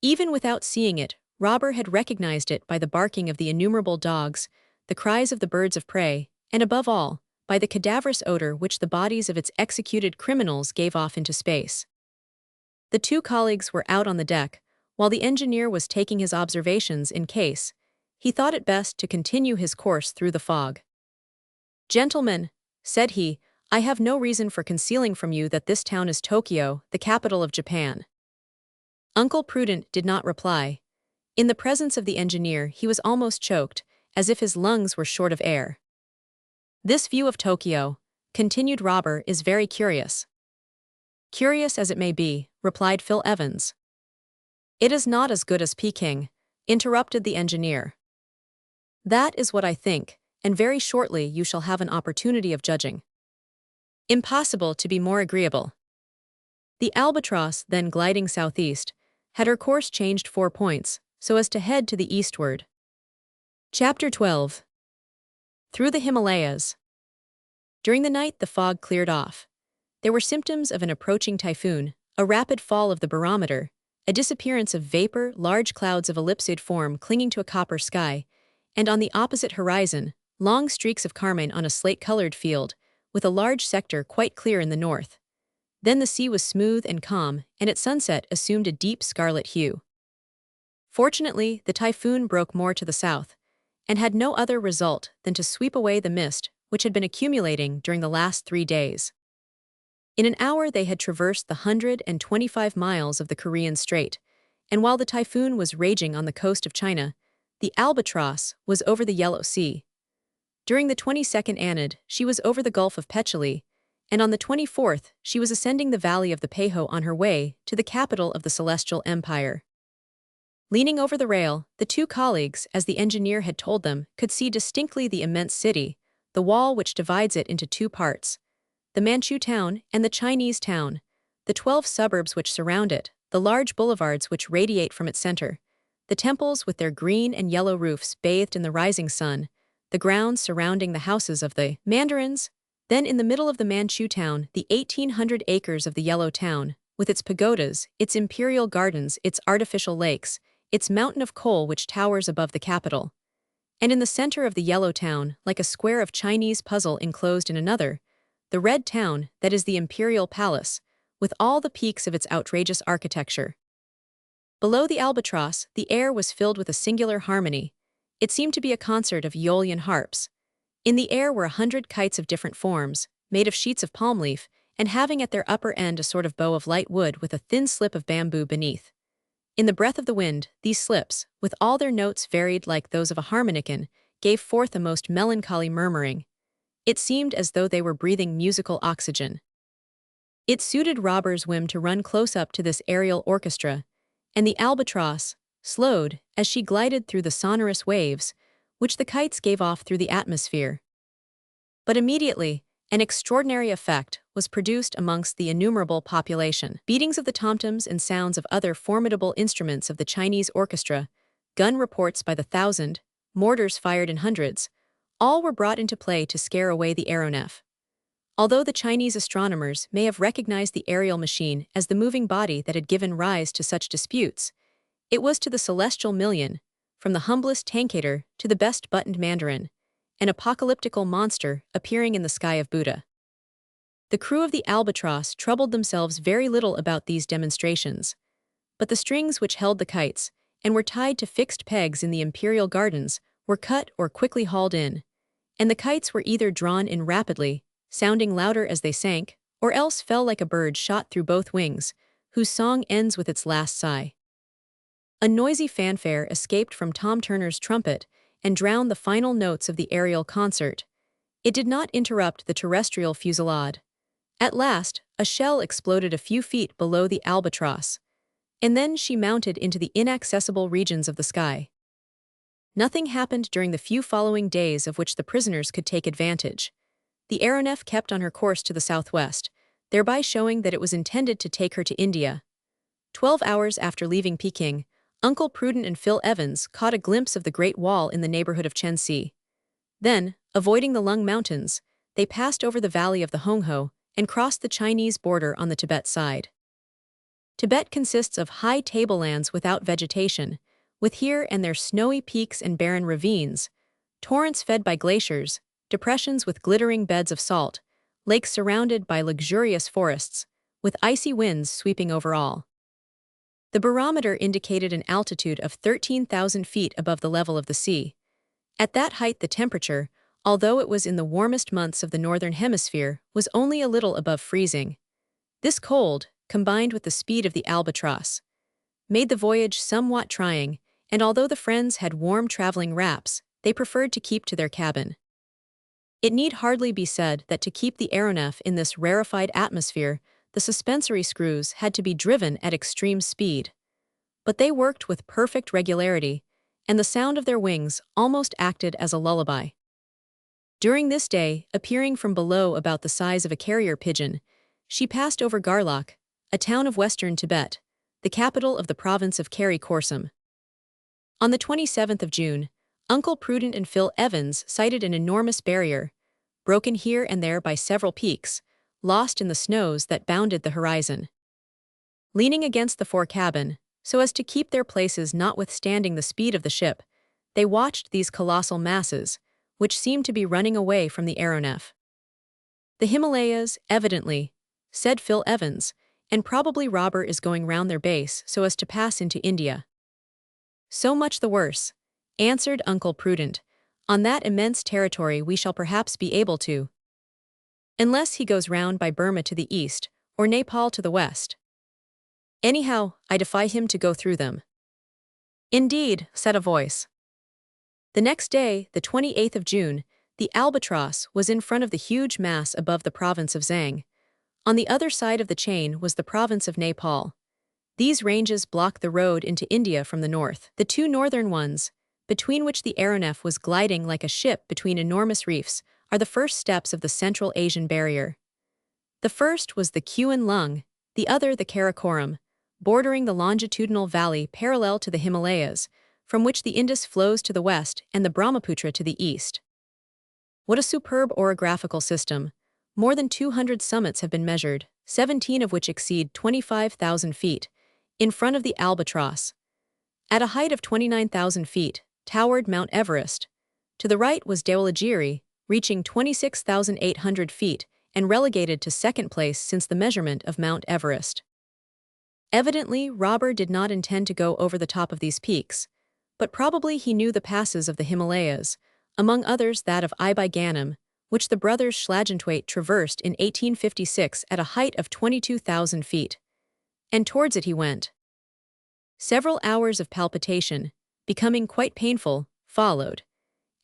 Even without seeing it, Robur had recognized it by the barking of the innumerable dogs, the cries of the birds of prey, and above all, by the cadaverous odor which the bodies of its executed criminals gave off into space. The two colleagues were out on the deck, while the engineer was taking his observations in case he thought it best to continue his course through the fog. "Gentlemen," said he, "I have no reason for concealing from you that this town is Tokyo, the capital of Japan." Uncle Prudent did not reply. In the presence of the engineer he was almost choked, as if his lungs were short of air. "This view of Tokyo," continued Robur, "is very curious." "Curious as it may be," replied Phil Evans. "It is not as good as Peking," interrupted the engineer. "That is what I think, and very shortly you shall have an opportunity of judging." Impossible to be more agreeable. The Albatross, then gliding southeast, had her course changed 4 points, so as to head to the eastward. Chapter 12. Through the Himalayas. During the night, the fog cleared off. There were symptoms of an approaching typhoon, a rapid fall of the barometer, a disappearance of vapor, large clouds of ellipsoid form clinging to a copper sky, and on the opposite horizon, long streaks of carmine on a slate-colored field, with a large sector quite clear in the north. Then the sea was smooth and calm, and at sunset assumed a deep scarlet hue. Fortunately, the typhoon broke more to the south, and had no other result than to sweep away the mist which had been accumulating during the last 3 days. In an hour they had traversed the 125 miles of the Korean Strait, and while the typhoon was raging on the coast of China, the Albatross was over the Yellow Sea. During the 22nd annid, she was over the Gulf of Petchelee, and on the 24th she was ascending the valley of the Peiho on her way to the capital of the Celestial Empire. Leaning over the rail, the two colleagues, as the engineer had told them, could see distinctly the immense city, the wall which divides it into two parts, the Manchu town and the Chinese town, the 12 suburbs which surround it, the large boulevards which radiate from its center, the temples with their green and yellow roofs bathed in the rising sun, the grounds surrounding the houses of the mandarins. Then in the middle of the Manchu town, the 1,800 acres of the Yellow Town, with its pagodas, its imperial gardens, its artificial lakes, its mountain of coal which towers above the capital. And in the center of the Yellow Town, like a square of Chinese puzzle enclosed in another, the Red Town, that is the imperial palace, with all the peaks of its outrageous architecture. Below the Albatross, the air was filled with a singular harmony. It seemed to be a concert of Aeolian harps. In the air were 100 kites of different forms, made of sheets of palm leaf, and having at their upper end a sort of bow of light wood with a thin slip of bamboo beneath. In the breath of the wind, these slips, with all their notes varied like those of a harmonicon, gave forth a most melancholy murmuring. It seemed as though they were breathing musical oxygen. It suited Robur's whim to run close up to this aerial orchestra, and the Albatross slowed as she glided through the sonorous waves, which the kites gave off through the atmosphere. But immediately, an extraordinary effect was produced amongst the innumerable population. Beatings of the tom-toms and sounds of other formidable instruments of the Chinese orchestra, gun reports by the thousand, mortars fired in hundreds, all were brought into play to scare away the aeronef. Although the Chinese astronomers may have recognized the aerial machine as the moving body that had given rise to such disputes, it was to the celestial million, from the humblest tankator to the best buttoned mandarin, an apocalyptical monster appearing in the sky of Buddha. The crew of the Albatross troubled themselves very little about these demonstrations, but the strings which held the kites, and were tied to fixed pegs in the imperial gardens, were cut or quickly hauled in, and the kites were either drawn in rapidly, sounding louder as they sank, or else fell like a bird shot through both wings, whose song ends with its last sigh. A noisy fanfare escaped from Tom Turner's trumpet and drowned the final notes of the aerial concert. It did not interrupt the terrestrial fusillade. At last, a shell exploded a few feet below the Albatross, and then she mounted into the inaccessible regions of the sky. Nothing happened during the few following days of which the prisoners could take advantage. The aeronef kept on her course to the southwest, thereby showing that it was intended to take her to India. 12 hours after leaving Peking, Uncle Prudent and Phil Evans caught a glimpse of the Great Wall in the neighborhood of Chensi. Then, avoiding the Lung Mountains, they passed over the valley of the Hongho and crossed the Chinese border on the Tibet side. Tibet consists of high tablelands without vegetation, with here and there snowy peaks and barren ravines, torrents fed by glaciers, depressions with glittering beds of salt, lakes surrounded by luxurious forests, with icy winds sweeping over all. The barometer indicated an altitude of 13,000 feet above the level of the sea. At that height the temperature, although it was in the warmest months of the northern hemisphere, was only a little above freezing. This cold, combined with the speed of the Albatross, made the voyage somewhat trying, and although the friends had warm traveling wraps, they preferred to keep to their cabin. It need hardly be said that to keep the aeronef in this rarefied atmosphere, the suspensory screws had to be driven at extreme speed. But they worked with perfect regularity, and the sound of their wings almost acted as a lullaby. During this day, appearing from below about the size of a carrier pigeon, she passed over Garlock, a town of western Tibet, the capital of the province of Kari Korsum. On the 27th of June, Uncle Prudent and Phil Evans sighted an enormous barrier, broken here and there by several peaks, lost in the snows that bounded the horizon. Leaning against the fore-cabin, so as to keep their places notwithstanding the speed of the ship, they watched these colossal masses, which seemed to be running away from the aeronef. "The Himalayas, evidently," said Phil Evans, "and probably Robur is going round their base so as to pass into India." "So much the worse," answered Uncle Prudent. "On that immense territory we shall perhaps be able to. Unless he goes round by Burma to the east, or Nepal to the west. Anyhow, I defy him to go through them." "Indeed," said a voice. The next day, the 28th of June, the Albatross was in front of the huge mass above the province of Zhang. On the other side of the chain was the province of Nepal. These ranges blocked the road into India from the north. The two northern ones, between which the aeronef was gliding like a ship between enormous reefs, are the first steps of the Central Asian barrier. The first was the Kuen Lung, the other the Karakoram, bordering the longitudinal valley parallel to the Himalayas, from which the Indus flows to the west and the Brahmaputra to the east. What a superb orographical system! More than 200 summits have been measured, 17 of which exceed 25,000 feet, in front of the Albatross. At a height of 29,000 feet, towered Mount Everest. To the right was Dhaulagiri, reaching 26,800 feet and relegated to second place since the measurement of Mount Everest. Evidently, Robur did not intend to go over the top of these peaks, but probably he knew the passes of the Himalayas, among others that of Ibai Ganem, which the brothers Schlagentweit traversed in 1856 at a height of 22,000 feet. And towards it he went. Several hours of palpitation, becoming quite painful, followed.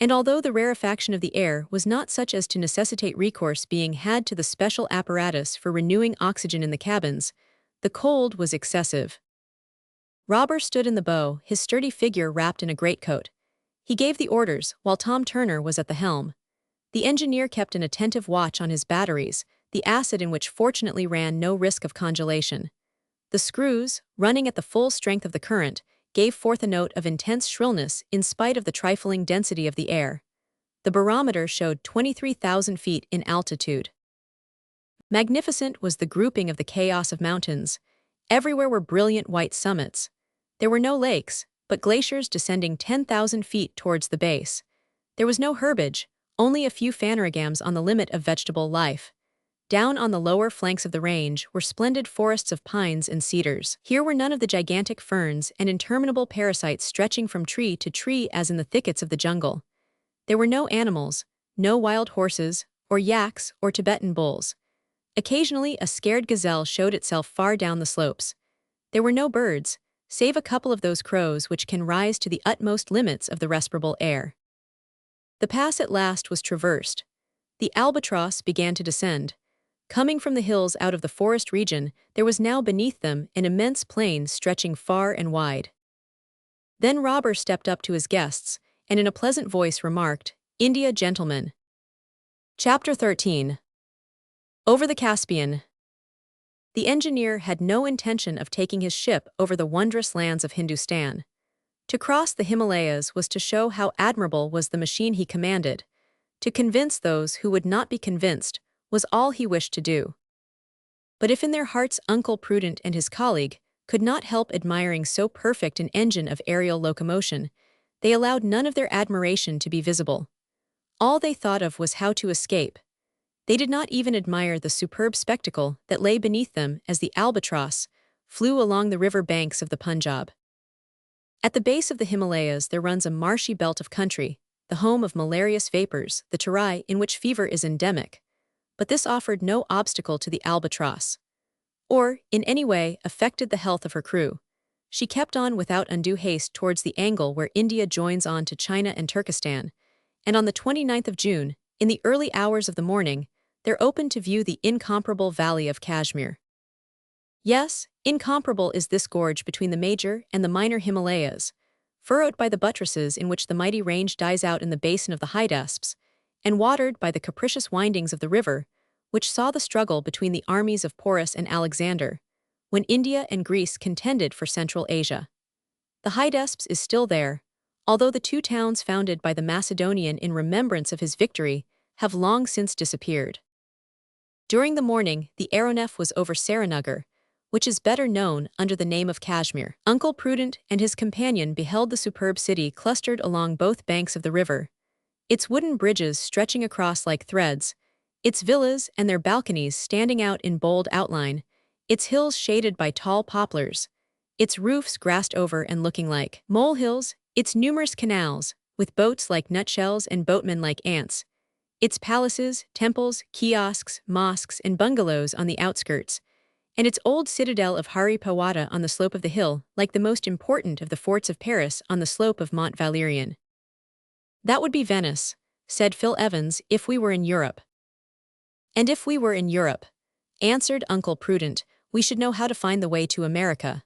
And although the rarefaction of the air was not such as to necessitate recourse being had to the special apparatus for renewing oxygen in the cabins, the cold was excessive. Robur stood in the bow, his sturdy figure wrapped in a greatcoat. He gave the orders, while Tom Turner was at the helm. The engineer kept an attentive watch on his batteries, the acid in which fortunately ran no risk of congelation. The screws, running at the full strength of the current, gave forth a note of intense shrillness in spite of the trifling density of the air. The barometer showed 23,000 feet in altitude. Magnificent was the grouping of the chaos of mountains. Everywhere were brilliant white summits. There were no lakes, but glaciers descending 10,000 feet towards the base. There was no herbage, only a few phanerogams on the limit of vegetable life. Down on the lower flanks of the range were splendid forests of pines and cedars. Here were none of the gigantic ferns and interminable parasites stretching from tree to tree as in the thickets of the jungle. There were no animals, no wild horses, or yaks, or Tibetan bulls. Occasionally a scared gazelle showed itself far down the slopes. There were no birds, save a couple of those crows which can rise to the utmost limits of the respirable air. The pass at last was traversed. The Albatross began to descend. Coming from the hills out of the forest region, there was now beneath them an immense plain stretching far and wide. Then Robur stepped up to his guests, and in a pleasant voice remarked, "India, gentlemen." Chapter 13. Over the Caspian. The engineer had no intention of taking his ship over the wondrous lands of Hindustan. To cross the Himalayas was to show how admirable was the machine he commanded. To convince those who would not be convinced was all he wished to do. But if in their hearts Uncle Prudent and his colleague could not help admiring so perfect an engine of aerial locomotion, they allowed none of their admiration to be visible. All they thought of was how to escape. They did not even admire the superb spectacle that lay beneath them as the Albatross flew along the river banks of the Punjab. At the base of the Himalayas there runs a marshy belt of country, the home of malarious vapors, the Terai, in which fever is endemic. But this offered no obstacle to the Albatross, or, in any way, affected the health of her crew. She kept on without undue haste towards the angle where India joins on to China and Turkestan, and on the 29th of June, in the early hours of the morning, there opened to view the incomparable valley of Kashmir. Yes, incomparable is this gorge between the major and the minor Himalayas, furrowed by the buttresses in which the mighty range dies out in the basin of the Hydesps, and watered by the capricious windings of the river, which saw the struggle between the armies of Porus and Alexander, when India and Greece contended for Central Asia. The Hydesps is still there, although the two towns founded by the Macedonian in remembrance of his victory have long since disappeared. During the morning, the aeronef was over Saranagar, which is better known under the name of Kashmir. Uncle Prudent and his companion beheld the superb city clustered along both banks of the river, its wooden bridges stretching across like threads, its villas and their balconies standing out in bold outline, its hills shaded by tall poplars, its roofs grassed over and looking like molehills, its numerous canals, with boats like nutshells and boatmen like ants, its palaces, temples, kiosks, mosques, and bungalows on the outskirts, and its old citadel of Hari Pawata on the slope of the hill, like the most important of the forts of Paris on the slope of Mont Valérien. "That would be Venice," said Phil Evans, "if we were in Europe." "And if we were in Europe," answered Uncle Prudent, "we should know how to find the way to America."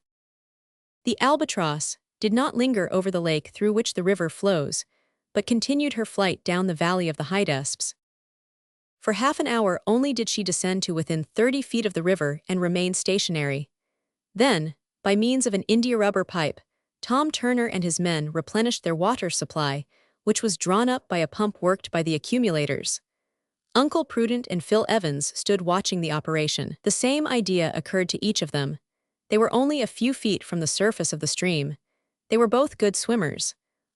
The Albatross did not linger over the lake through which the river flows, but continued her flight down the valley of the Hydesps. For half an hour only did she descend to within 30 feet of the river and remain stationary. Then, by means of an India rubber pipe, Tom Turner and his men replenished their water supply, which was drawn up by a pump worked by the accumulators. Uncle Prudent and Phil Evans stood watching the operation. The same idea occurred to each of them. They were only a few feet from the surface of the stream. They were both good swimmers.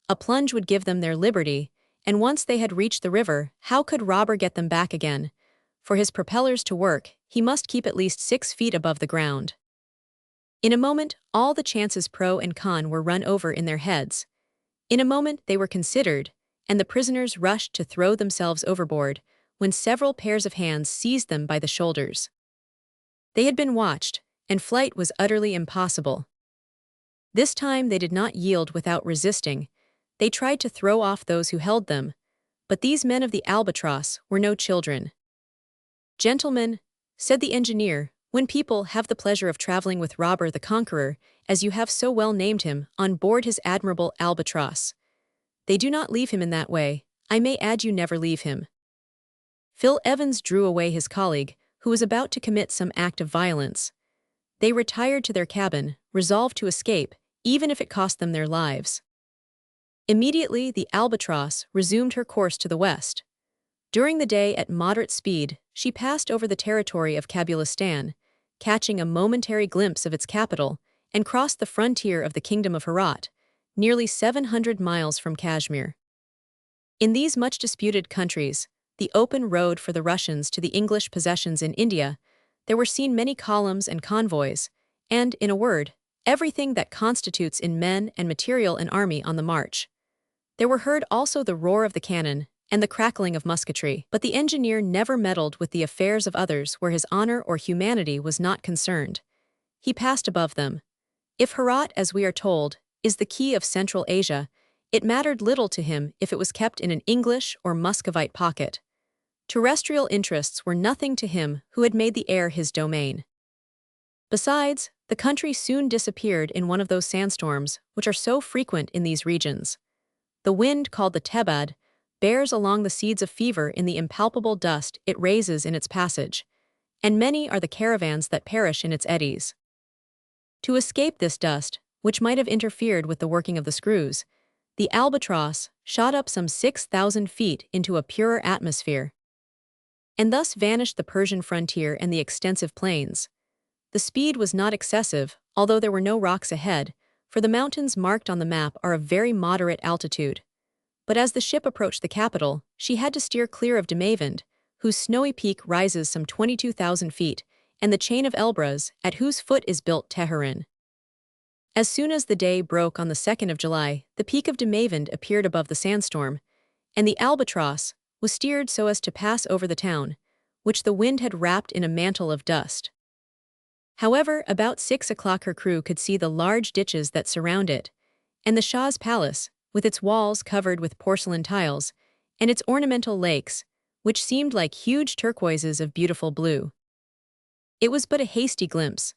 A plunge would give them their liberty, and once they had reached the river, how could Robur get them back again? For his propellers to work, he must keep at least 6 feet above the ground. In a moment, all the chances pro and con were run over in their heads. In a moment they were considered, and the prisoners rushed to throw themselves overboard, when several pairs of hands seized them by the shoulders. They had been watched, and flight was utterly impossible. This time they did not yield without resisting. They tried to throw off those who held them, but these men of the Albatross were no children. "Gentlemen," said the engineer, "when people have the pleasure of traveling with Robur the Conqueror, as you have so well named him, on board his admirable Albatross, they do not leave him in that way. I may add you never leave him." Phil Evans drew away his colleague, who was about to commit some act of violence. They retired to their cabin, resolved to escape, even if it cost them their lives. Immediately, the Albatross resumed her course to the west. During the day at moderate speed, she passed over the territory of Kabulistan, catching a momentary glimpse of its capital, and crossed the frontier of the Kingdom of Herat, nearly 700 miles from Kashmir. In these much disputed countries, the open road for the Russians to the English possessions in India, there were seen many columns and convoys, and, in a word, everything that constitutes in men and material an army on the march. There were heard also the roar of the cannon and the crackling of musketry, but the engineer never meddled with the affairs of others where his honor or humanity was not concerned. He passed above them. If Herat, as we are told, is the key of Central Asia, it mattered little to him if it was kept in an English or Muscovite pocket. Terrestrial interests were nothing to him who had made the air his domain. Besides, the country soon disappeared in one of those sandstorms which are so frequent in these regions. The wind, called the tebad, bears along the seeds of fever in the impalpable dust it raises in its passage, and many are the caravans that perish in its eddies. To escape this dust, which might have interfered with the working of the screws, the Albatross shot up some 6,000 feet into a purer atmosphere, and thus vanished the Persian frontier and the extensive plains. The speed was not excessive, although there were no rocks ahead, for the mountains marked on the map are of very moderate altitude. But as the ship approached the capital, she had to steer clear of Demavend, whose snowy peak rises some 22,000 feet, and the chain of Elbrus, at whose foot is built Teheran. As soon as the day broke on the 2nd of July, the peak of Demavend appeared above the sandstorm, and the Albatross was steered so as to pass over the town, which the wind had wrapped in a mantle of dust. However, about 6 o'clock her crew could see the large ditches that surround it, and the Shah's palace, with its walls covered with porcelain tiles, and its ornamental lakes, which seemed like huge turquoises of beautiful blue. It was but a hasty glimpse.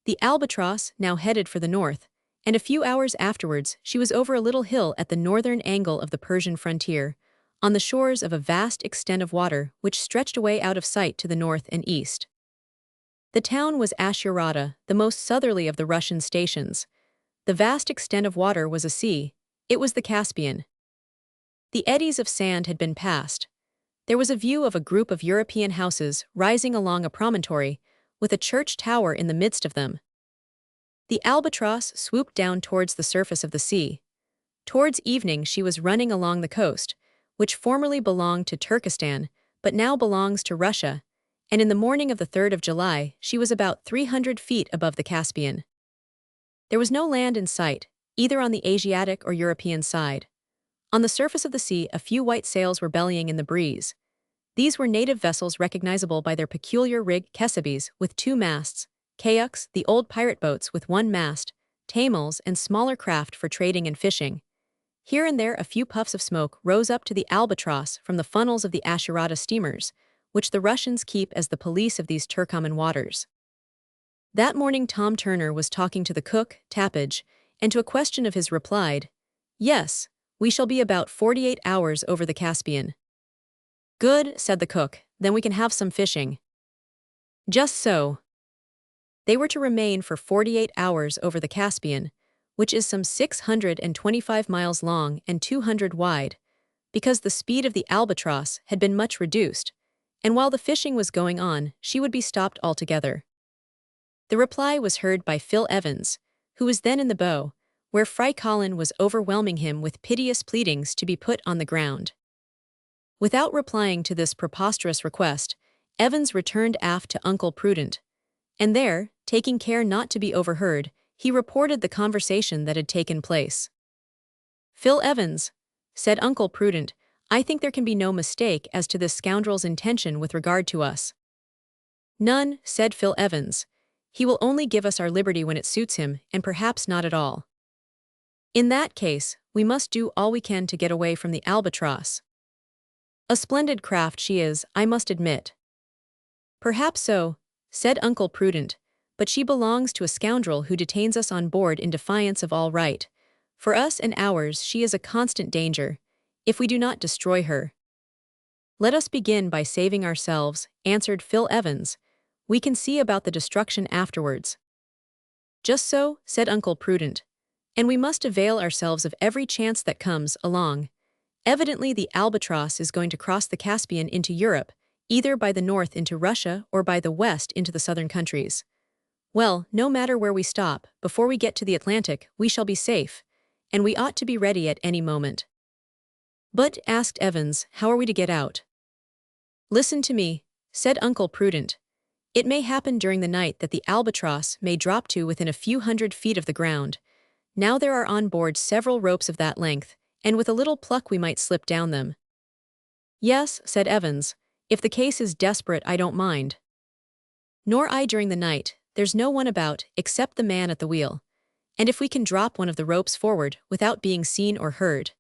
The Albatross now headed for the north, and a few hours afterwards she was over a little hill at the northern angle of the Persian frontier, on the shores of a vast extent of water which stretched away out of sight to the north and east. The town was Ashurada, the most southerly of the Russian stations. The vast extent of water was a sea. It was the Caspian. The eddies of sand had been passed. There was a view of a group of European houses rising along a promontory, with a church tower in the midst of them. The Albatross swooped down towards the surface of the sea. Towards evening she was running along the coast, which formerly belonged to Turkestan, but now belongs to Russia, and in the morning of the 3rd of July she was about 300 feet above the Caspian. There was no land in sight, either on the Asiatic or European side. On the surface of the sea a few white sails were bellying in the breeze. These were native vessels recognizable by their peculiar rig kesebes with 2 masts, kayaks, the old pirate boats with 1 mast, tamils, and smaller craft for trading and fishing. Here and there a few puffs of smoke rose up to the Albatross from the funnels of the Ashirata steamers, which the Russians keep as the police of these Turcoman waters. That morning Tom Turner was talking to the cook, Tappage, and to a question of his replied, "Yes, we shall be about 48 hours over the Caspian." "Good," said the cook, "then we can have some fishing." Just so. They were to remain for 48 hours over the Caspian, which is some 625 miles long and 200 wide, because the speed of the Albatross had been much reduced, and while the fishing was going on, she would be stopped altogether. The reply was heard by Phil Evans, who was then in the bow, where Fry Colin was overwhelming him with piteous pleadings to be put on the ground. Without replying to this preposterous request, Evans returned aft to Uncle Prudent, and there, taking care not to be overheard, he reported the conversation that had taken place. "Phil Evans," said Uncle Prudent, "I think there can be no mistake as to this scoundrel's intention with regard to us." "None," said Phil Evans. "He will only give us our liberty when it suits him, and perhaps not at all. In that case, we must do all we can to get away from the Albatross. A splendid craft she is, I must admit." "Perhaps so," said Uncle Prudent, "but she belongs to a scoundrel who detains us on board in defiance of all right. For us and ours she is a constant danger, if we do not destroy her." "Let us begin by saving ourselves," answered Phil Evans. "We can see about the destruction afterwards." "Just so," said Uncle Prudent. "And we must avail ourselves of every chance that comes along. Evidently the Albatross is going to cross the Caspian into Europe, either by the north into Russia or by the west into the southern countries. Well, no matter where we stop, before we get to the Atlantic, we shall be safe, and we ought to be ready at any moment." "But," asked Evans, "how are we to get out?" "Listen to me," said Uncle Prudent. "It may happen during the night that the Albatross may drop to within a few hundred feet of the ground. Now there are on board several ropes of that length, and with a little pluck we might slip down them." "Yes," said Evans, "if the case is desperate I don't mind." "Nor I during the night, there's no one about, except the man at the wheel. And if we can drop one of the ropes forward, without being seen or heard."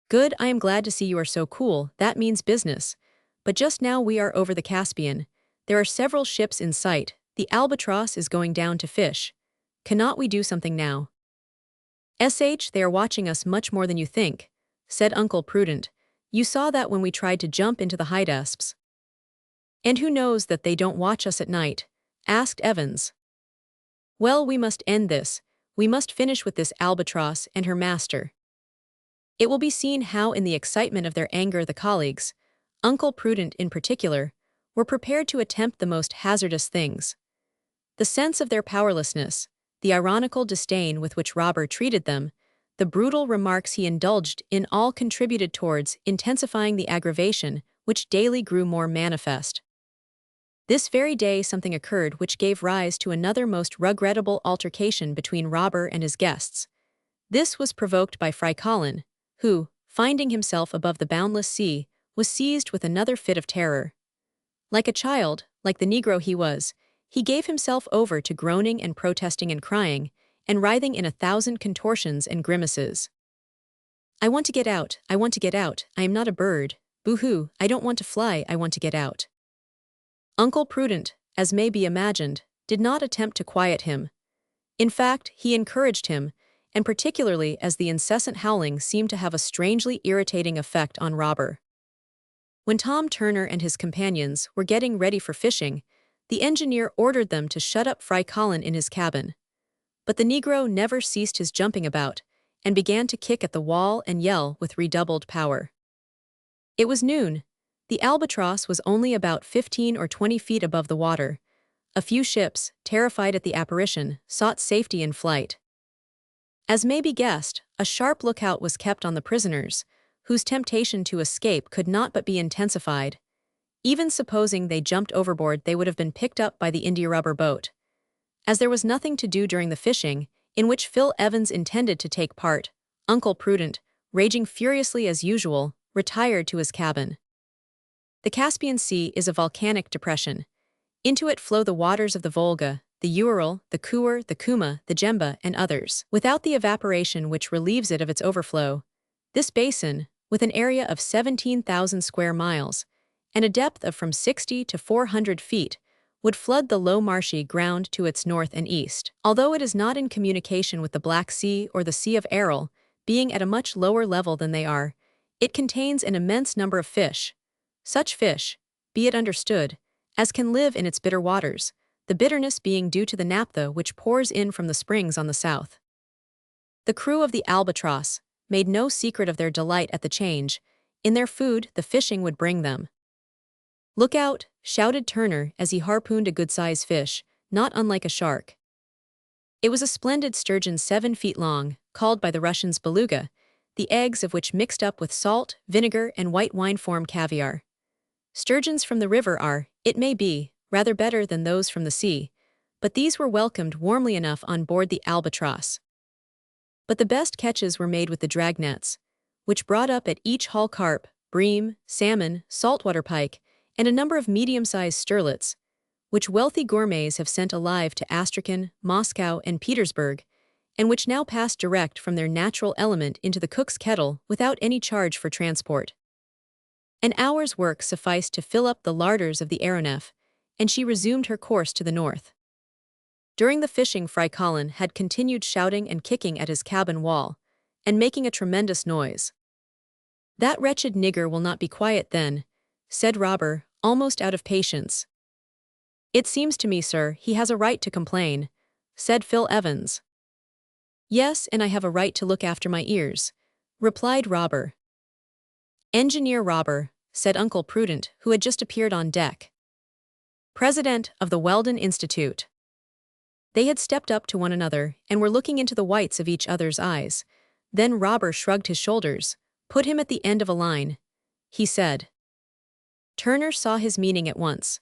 "Good, I am glad to see you are so cool, that means business. But just now we are over the Caspian. There are several ships in sight, the Albatross is going down to fish. Cannot we do something now?" "They are watching us much more than you think," said Uncle Prudent. "You saw that when we tried to jump into the Hydasps." "And who knows that they don't watch us at night?" asked Evans. "Well, we must end this. We must finish with this Albatross and her master." It will be seen how in the excitement of their anger the colleagues, Uncle Prudent in particular, were prepared to attempt the most hazardous things. The sense of their powerlessness, the ironical disdain with which Robur treated them, the brutal remarks he indulged in all contributed towards intensifying the aggravation which daily grew more manifest. This very day something occurred which gave rise to another most regrettable altercation between Robur and his guests. This was provoked by Fry Colin, who, finding himself above the boundless sea, was seized with another fit of terror. Like a child, like the Negro he was, he gave himself over to groaning and protesting and crying, and writhing in 1,000 contortions and grimaces. "I want to get out, I want to get out, I am not a bird. Boo-hoo, I don't want to fly, I want to get out." Uncle Prudent, as may be imagined, did not attempt to quiet him. In fact, he encouraged him, and particularly as the incessant howling seemed to have a strangely irritating effect on Robur. When Tom Turner and his companions were getting ready for fishing, the engineer ordered them to shut up Fry Colin in his cabin. But the Negro never ceased his jumping about, and began to kick at the wall and yell with redoubled power. It was noon. The Albatross was only about 15 or 20 feet above the water. A few ships, terrified at the apparition, sought safety in flight. As may be guessed, a sharp lookout was kept on the prisoners, whose temptation to escape could not but be intensified. Even supposing they jumped overboard, they would have been picked up by the India rubber boat. As there was nothing to do during the fishing, in which Phil Evans intended to take part, Uncle Prudent, raging furiously as usual, retired to his cabin. The Caspian Sea is a volcanic depression. Into it flow the waters of the Volga, the Ural, the Kur, the Kuma, the Jemba, and others. Without the evaporation which relieves it of its overflow, this basin, with an area of 17,000 square miles and a depth of from 60 to 400 feet, would flood the low marshy ground to its north and east. Although it is not in communication with the Black Sea or the Sea of Aral, being at a much lower level than they are, it contains an immense number of fish. Such fish, be it understood, as can live in its bitter waters, the bitterness being due to the naphtha which pours in from the springs on the south. The crew of the Albatross made no secret of their delight at the change. In their food the fishing would bring them. "Look out," shouted Turner as he harpooned a good-sized fish, not unlike a shark. It was a splendid sturgeon 7 feet long, called by the Russians beluga, the eggs of which mixed up with salt, vinegar, and white wine form caviar. Sturgeons from the river are, it may be, rather better than those from the sea, but these were welcomed warmly enough on board the Albatross. But the best catches were made with the dragnets, which brought up at each haul carp, bream, salmon, saltwater pike, and a number of medium-sized sterlets, which wealthy gourmets have sent alive to Astrakhan, Moscow, and Petersburg, and which now pass direct from their natural element into the cook's kettle without any charge for transport. An hour's work sufficed to fill up the larders of the aeronef, and she resumed her course to the north. During the fishing, Fry Colin had continued shouting and kicking at his cabin wall, and making a tremendous noise. "That wretched nigger will not be quiet then," said Robur, almost out of patience. "It seems to me, sir, he has a right to complain," said Phil Evans. "Yes, and I have a right to look after my ears," replied Robur. "Engineer Robur," said Uncle Prudent, who had just appeared on deck. "President of the Weldon Institute." They had stepped up to one another and were looking into the whites of each other's eyes. Then Robur shrugged his shoulders. "Put him at the end of a line," he said. Turner saw his meaning at once.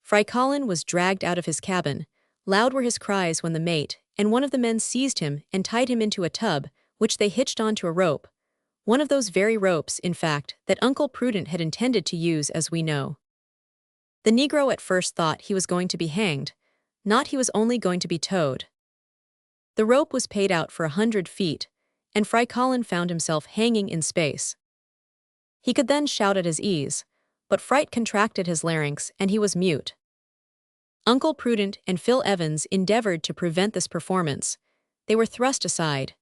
Fry Colin was dragged out of his cabin. Loud were his cries when the mate and one of the men seized him and tied him into a tub, which they hitched onto a rope. One of those very ropes, in fact, that Uncle Prudent had intended to use, as we know. The Negro at first thought he was going to be hanged, not he was only going to be towed. The rope was paid out for 100 feet, and Fry Colin found himself hanging in space. He could then shout at his ease, but fright contracted his larynx and he was mute. Uncle Prudent and Phil Evans endeavored to prevent this performance. They were thrust aside.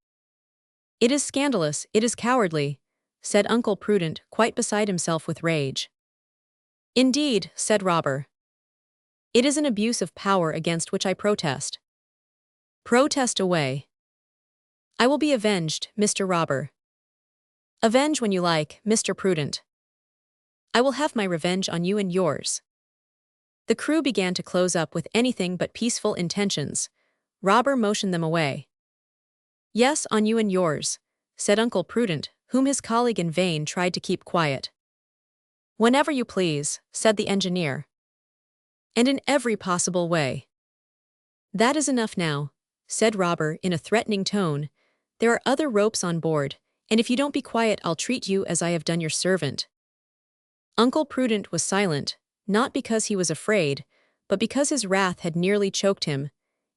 "It is scandalous, it is cowardly," said Uncle Prudent, quite beside himself with rage. "Indeed," said Robur. "It is an abuse of power against which I protest." "Protest away." "I will be avenged, Mr. Robur." "Avenge when you like, Mr. Prudent." "I will have my revenge on you and yours." The crew began to close up with anything but peaceful intentions. Robur motioned them away. "Yes, on you and yours," said Uncle Prudent, whom his colleague in vain tried to keep quiet. "Whenever you please," said the engineer. "And in every possible way." "That is enough now," said Robur in a threatening tone. "There are other ropes on board, and if you don't be quiet I'll treat you as I have done your servant." Uncle Prudent was silent, not because he was afraid, but because his wrath had nearly choked him,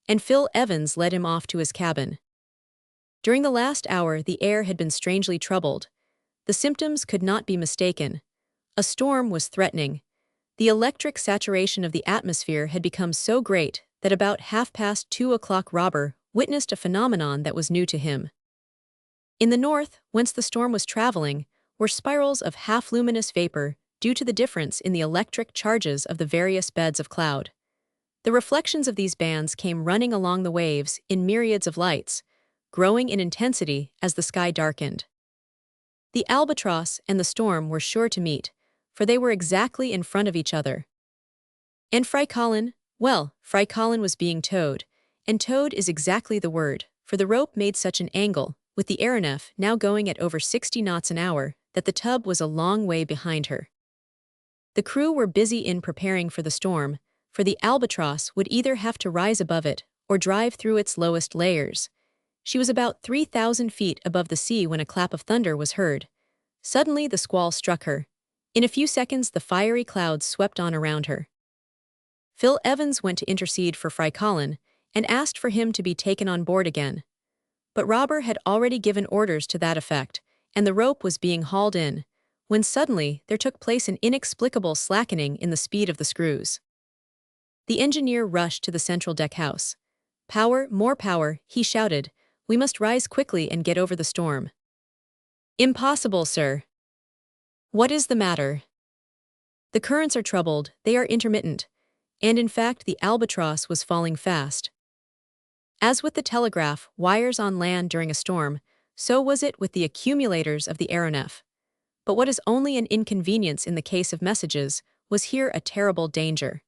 and Phil Evans led him off to his cabin. During the last hour the air had been strangely troubled. The symptoms could not be mistaken. A storm was threatening. The electric saturation of the atmosphere had become so great that about 2:30 Robur witnessed a phenomenon that was new to him. In the north, whence the storm was traveling, were spirals of half-luminous vapor due to the difference in the electric charges of the various beds of cloud. The reflections of these bands came running along the waves in myriads of lights, growing in intensity as the sky darkened. The Albatross and the storm were sure to meet, for they were exactly in front of each other. And Fry Colin? Well, Fry Colin was being towed, and towed is exactly the word, for the rope made such an angle, with the aeronef now going at over 60 knots an hour, that the tub was a long way behind her. The crew were busy in preparing for the storm, for the Albatross would either have to rise above it or drive through its lowest layers. She was about 3,000 feet above the sea when a clap of thunder was heard. Suddenly the squall struck her. In a few seconds the fiery clouds swept on around her. Phil Evans went to intercede for Fry Colin and asked for him to be taken on board again. But Robur had already given orders to that effect, and the rope was being hauled in, when suddenly there took place an inexplicable slackening in the speed of the screws. The engineer rushed to the central deck house. "Power, more power," he shouted. "We must rise quickly and get over the storm." "Impossible, sir." "What is the matter?" "The currents are troubled, they are intermittent." And in fact the Albatross was falling fast. As with the telegraph wires on land during a storm, so was it with the accumulators of the aeronef. But what is only an inconvenience in the case of messages was here a terrible danger.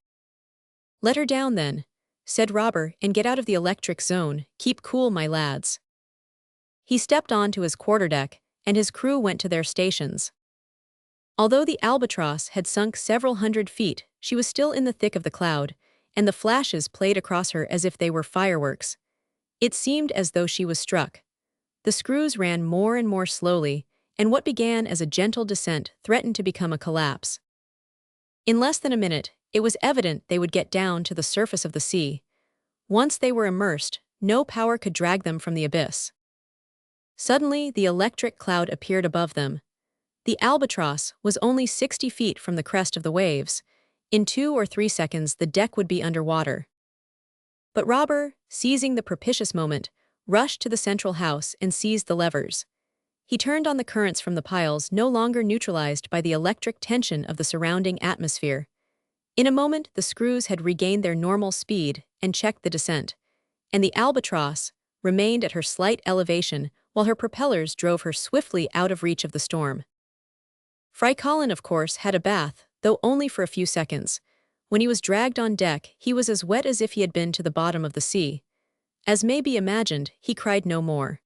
"Let her down then," said Robur, "and get out of the electric zone. Keep cool, my lads." He stepped on to his quarterdeck, and his crew went to their stations. Although the Albatross had sunk several hundred feet, she was still in the thick of the cloud, and the flashes played across her as if they were fireworks. It seemed as though she was struck. The screws ran more and more slowly, and what began as a gentle descent threatened to become a collapse. In less than a minute, it was evident they would get down to the surface of the sea. Once they were immersed, no power could drag them from the abyss. Suddenly, the electric cloud appeared above them. The Albatross was only 60 feet from the crest of the waves. In 2 or 3 seconds the deck would be underwater. But Robur, seizing the propitious moment, rushed to the central house and seized the levers. He turned on the currents from the piles, no longer neutralized by the electric tension of the surrounding atmosphere. In a moment the screws had regained their normal speed and checked the descent, and the Albatross remained at her slight elevation while her propellers drove her swiftly out of reach of the storm. Fry Colin, of course, had a bath, though only for a few seconds. When he was dragged on deck, he was as wet as if he had been to the bottom of the sea. As may be imagined, he cried no more.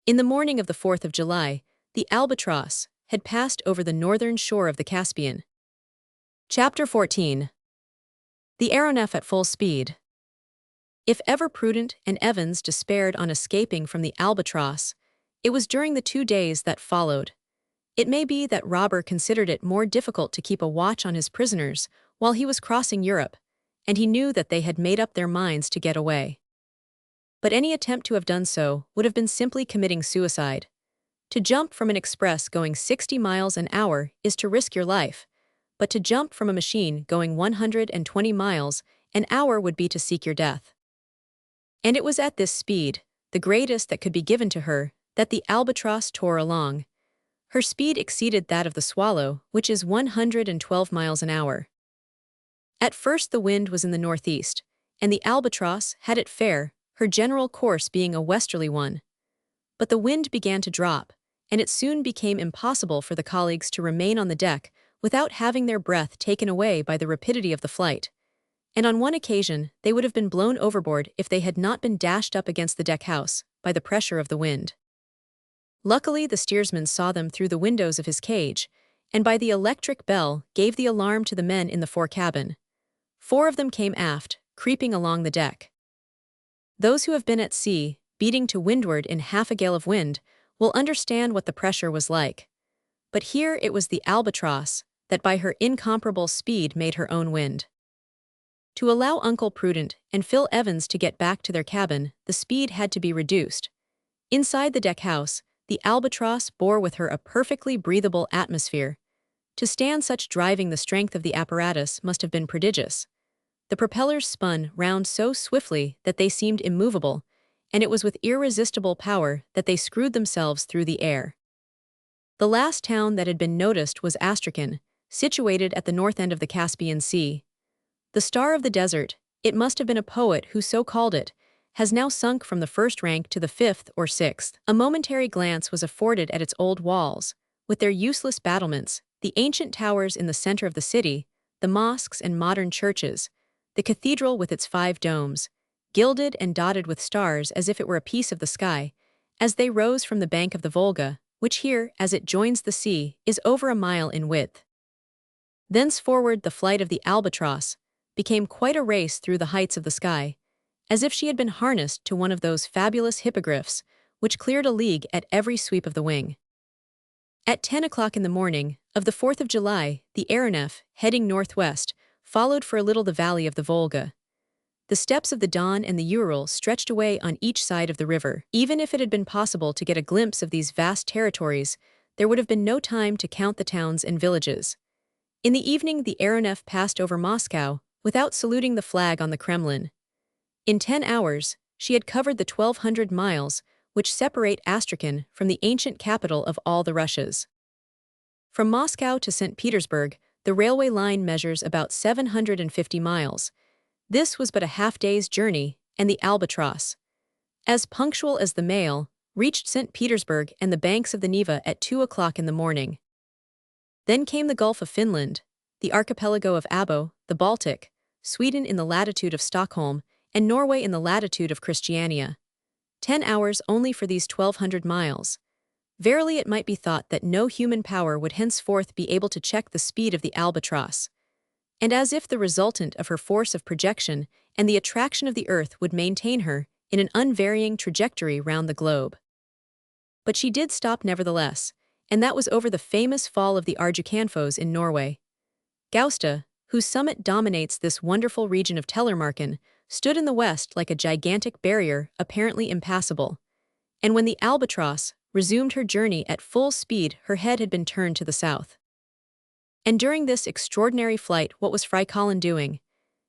In the morning of the 4th of July, the Albatross had passed over the northern shore of the Caspian. Chapter 14. The aeronef at full speed. If ever Prudent and Evans despaired on escaping from the Albatross, it was during the 2 days that followed. It may be that Robur considered it more difficult to keep a watch on his prisoners while he was crossing Europe, and he knew that they had made up their minds to get away. But any attempt to have done so would have been simply committing suicide. To jump from an express going 60 miles an hour is to risk your life, but to jump from a machine going 120 miles an hour would be to seek your death. And it was at this speed, the greatest that could be given to her, that the Albatross tore along. Her speed exceeded that of the Swallow, which is 112 miles an hour. At first the wind was in the northeast, and the Albatross had it fair, her general course being a westerly one. But the wind began to drop, and it soon became impossible for the colleagues to remain on the deck without having their breath taken away by the rapidity of the flight. And on one occasion they would have been blown overboard if they had not been dashed up against the deck house by the pressure of the wind. Luckily the steersman saw them through the windows of his cage, and by the electric bell gave the alarm to the men in the fore cabin. 4 of them came aft, creeping along the deck. Those who have been at sea, beating to windward in half a gale of wind, will understand what the pressure was like. But here it was the Albatross that by her incomparable speed made her own wind. To allow Uncle Prudent and Phil Evans to get back to their cabin, the speed had to be reduced. Inside the deck house, the Albatross bore with her a perfectly breathable atmosphere. To stand such driving, the strength of the apparatus must have been prodigious. The propellers spun round so swiftly that they seemed immovable, and it was with irresistible power that they screwed themselves through the air. The last town that had been noticed was Astrakhan, situated at the north end of the Caspian Sea. The star of the desert, it must have been a poet who so called it, has now sunk from the first rank to the 5th or 6th. A momentary glance was afforded at its old walls, with their useless battlements, The ancient towers in the center of the city, the mosques and modern churches, the cathedral with its 5 domes, gilded and dotted with stars as if it were a piece of the sky, as they rose from the bank of the Volga, which here, as it joins the sea, is over a mile in width. Thenceforward the flight of the Albatross became quite a race through the heights of the sky, as if she had been harnessed to one of those fabulous hippogriffs which cleared a league at every sweep of the wing. At 10 o'clock in the morning of the 4th of July, the aeronef, heading northwest, followed for a little the valley of the Volga. The steppes of the Don and the Ural stretched away on each side of the river. Even if it had been possible to get a glimpse of these vast territories, there would have been no time to count the towns and villages. In the evening the aeronef passed over Moscow without saluting the flag on the Kremlin. In 10 hours, she had covered the 1,200 miles which separate Astrakhan from the ancient capital of all the Russias. From Moscow to St. Petersburg, the railway line measures about 750 miles. This was but a half-day's journey, and the Albatross, as punctual as the mail, reached St. Petersburg and the banks of the Neva at 2 o'clock in the morning. Then came the Gulf of Finland, the archipelago of Abo, the Baltic, Sweden in the latitude of Stockholm, and Norway in the latitude of Christiania. 10 hours only for these 1,200 miles. Verily it might be thought that no human power would henceforth be able to check the speed of the Albatross, and as if the resultant of her force of projection and the attraction of the earth would maintain her in an unvarying trajectory round the globe. But she did stop nevertheless, and that was over the famous fall of the Arjukanfos in Norway. Gausta, whose summit dominates this wonderful region of Telemarken, stood in the west like a gigantic barrier apparently impassable. And when the Albatross resumed her journey at full speed, her head had been turned to the south. And during this extraordinary flight, what was Freikallen doing?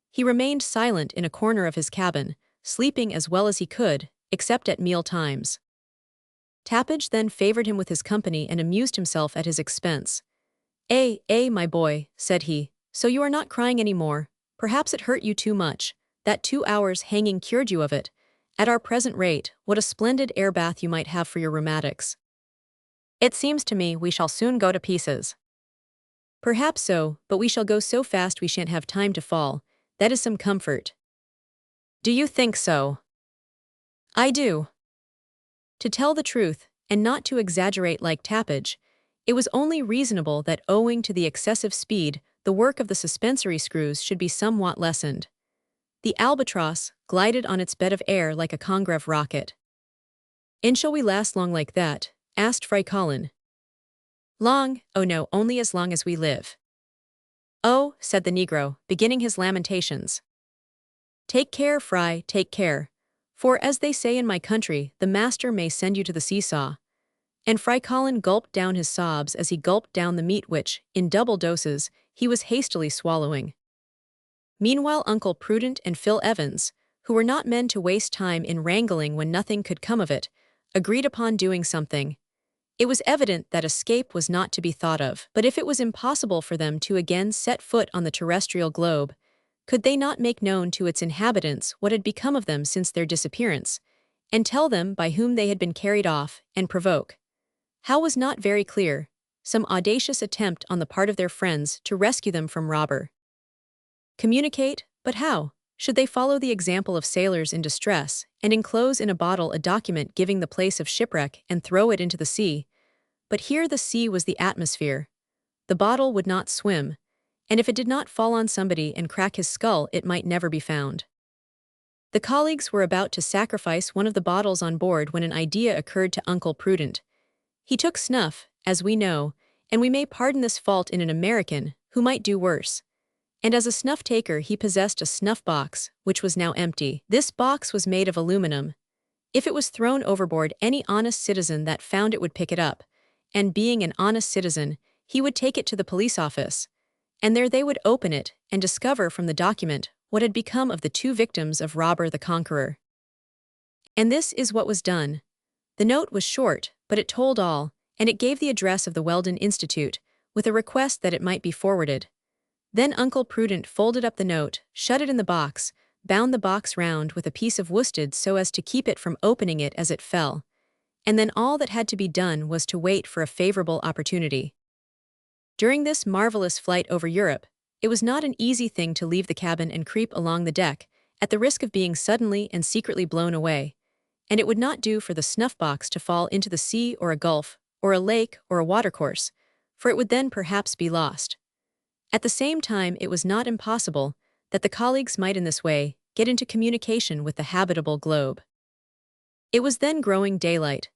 He remained silent in a corner of his cabin, sleeping as well as he could, except at meal times. Tappage then favored him with his company and amused himself at his expense. My boy," said he, "so you are not crying any more. Perhaps it hurt you too much. That 2 hours hanging cured you of it. At our present rate, what a splendid air bath you might have for your rheumatics. It seems to me we shall soon go to pieces." "Perhaps so, but we shall go so fast we shan't have time to fall. That is some comfort." "Do you think so?" "I do." To tell the truth, and not to exaggerate like Tappage, it was only reasonable that owing to the excessive speed, the work of the suspensory screws should be somewhat lessened. The Albatross glided on its bed of air like a Conqueror rocket. "And shall we last long like that?" asked Freikallen. "Long? Oh no, only as long as we live." "Oh," said the Negro, beginning his lamentations. "Take care, Fry, take care. For, as they say in my country, the master may send you to the seesaw." And Freikallen gulped down his sobs as he gulped down the meat which, in double doses, he was hastily swallowing. Meanwhile Uncle Prudent and Phil Evans, who were not men to waste time in wrangling when nothing could come of it, agreed upon doing something. It was evident that escape was not to be thought of, but if it was impossible for them to again set foot on the terrestrial globe, could they not make known to its inhabitants what had become of them since their disappearance, and tell them by whom they had been carried off, and provoke, how was not very clear, some audacious attempt on the part of their friends to rescue them from Robur? Communicate, but how? Should they follow the example of sailors in distress, and enclose in a bottle a document giving the place of shipwreck and throw it into the sea? But here the sea was the atmosphere. The bottle would not swim, and if it did not fall on somebody and crack his skull, it might never be found. The colleagues were about to sacrifice one of the bottles on board when an idea occurred to Uncle Prudent. He took snuff, as we know, and we may pardon this fault in an American, who might do worse. And as a snuff-taker he possessed a snuff-box, which was now empty. This box was made of aluminum. If it was thrown overboard, any honest citizen that found it would pick it up, and being an honest citizen, he would take it to the police office, and there they would open it and discover from the document what had become of the 2 victims of Robur the Conqueror. And this is what was done. The note was short, but it told all, and it gave the address of the Weldon Institute, with a request that it might be forwarded. Then Uncle Prudent folded up the note, shut it in the box, bound the box round with a piece of worsted so as to keep it from opening it as it fell, and then all that had to be done was to wait for a favorable opportunity. During this marvelous flight over Europe, it was not an easy thing to leave the cabin and creep along the deck, at the risk of being suddenly and secretly blown away. And it would not do for the snuff-box to fall into the sea or a gulf, or a lake or a watercourse, for it would then perhaps be lost. At the same time, it was not impossible that the colleagues might in this way get into communication with the habitable globe. It was then growing daylight,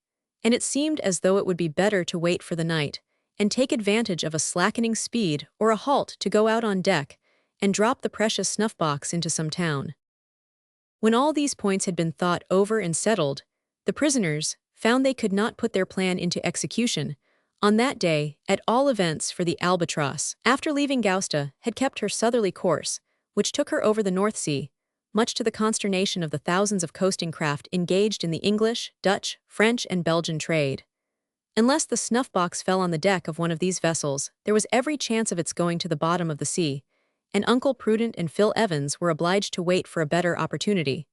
and it seemed as though it would be better to wait for the night and take advantage of a slackening speed or a halt to go out on deck and drop the precious snuff-box into some town. When all these points had been thought over and settled, the prisoners found they could not put their plan into execution on that day, at all events for the Albatross, after leaving Gousta, had kept her southerly course, which took her over the North Sea, much to the consternation of the thousands of coasting craft engaged in the English, Dutch, French, and Belgian trade. Unless the snuff-box fell on the deck of one of these vessels, there was every chance of its going to the bottom of the sea, and Uncle Prudent and Phil Evans were obliged to wait for a better opportunity.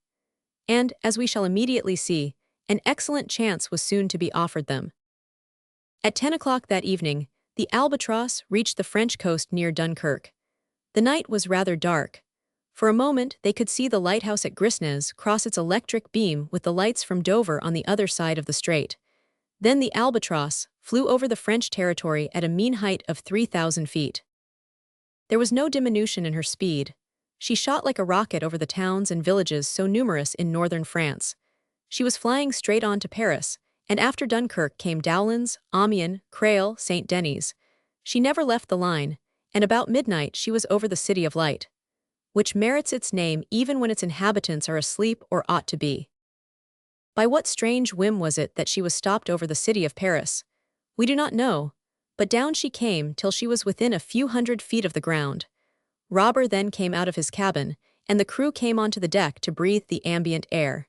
And, as we shall immediately see, an excellent chance was soon to be offered them. At 10 o'clock that evening, the Albatross reached the French coast near Dunkirk. The night was rather dark. For a moment, they could see the lighthouse at Grisnez cross its electric beam with the lights from Dover on the other side of the strait. Then the Albatross flew over the French territory at a mean height of 3,000 feet. There was no diminution in her speed. She shot like a rocket over the towns and villages so numerous in northern France. She was flying straight on to Paris, and after Dunkirk came Doullens, Amiens, Creil, St. Denis. She never left the line, and about midnight she was over the City of Light, which merits its name even when its inhabitants are asleep or ought to be. By what strange whim was it that she was stopped over the city of Paris? We do not know, but down she came till she was within a few hundred feet of the ground. Robur then came out of his cabin, and the crew came onto the deck to breathe the ambient air.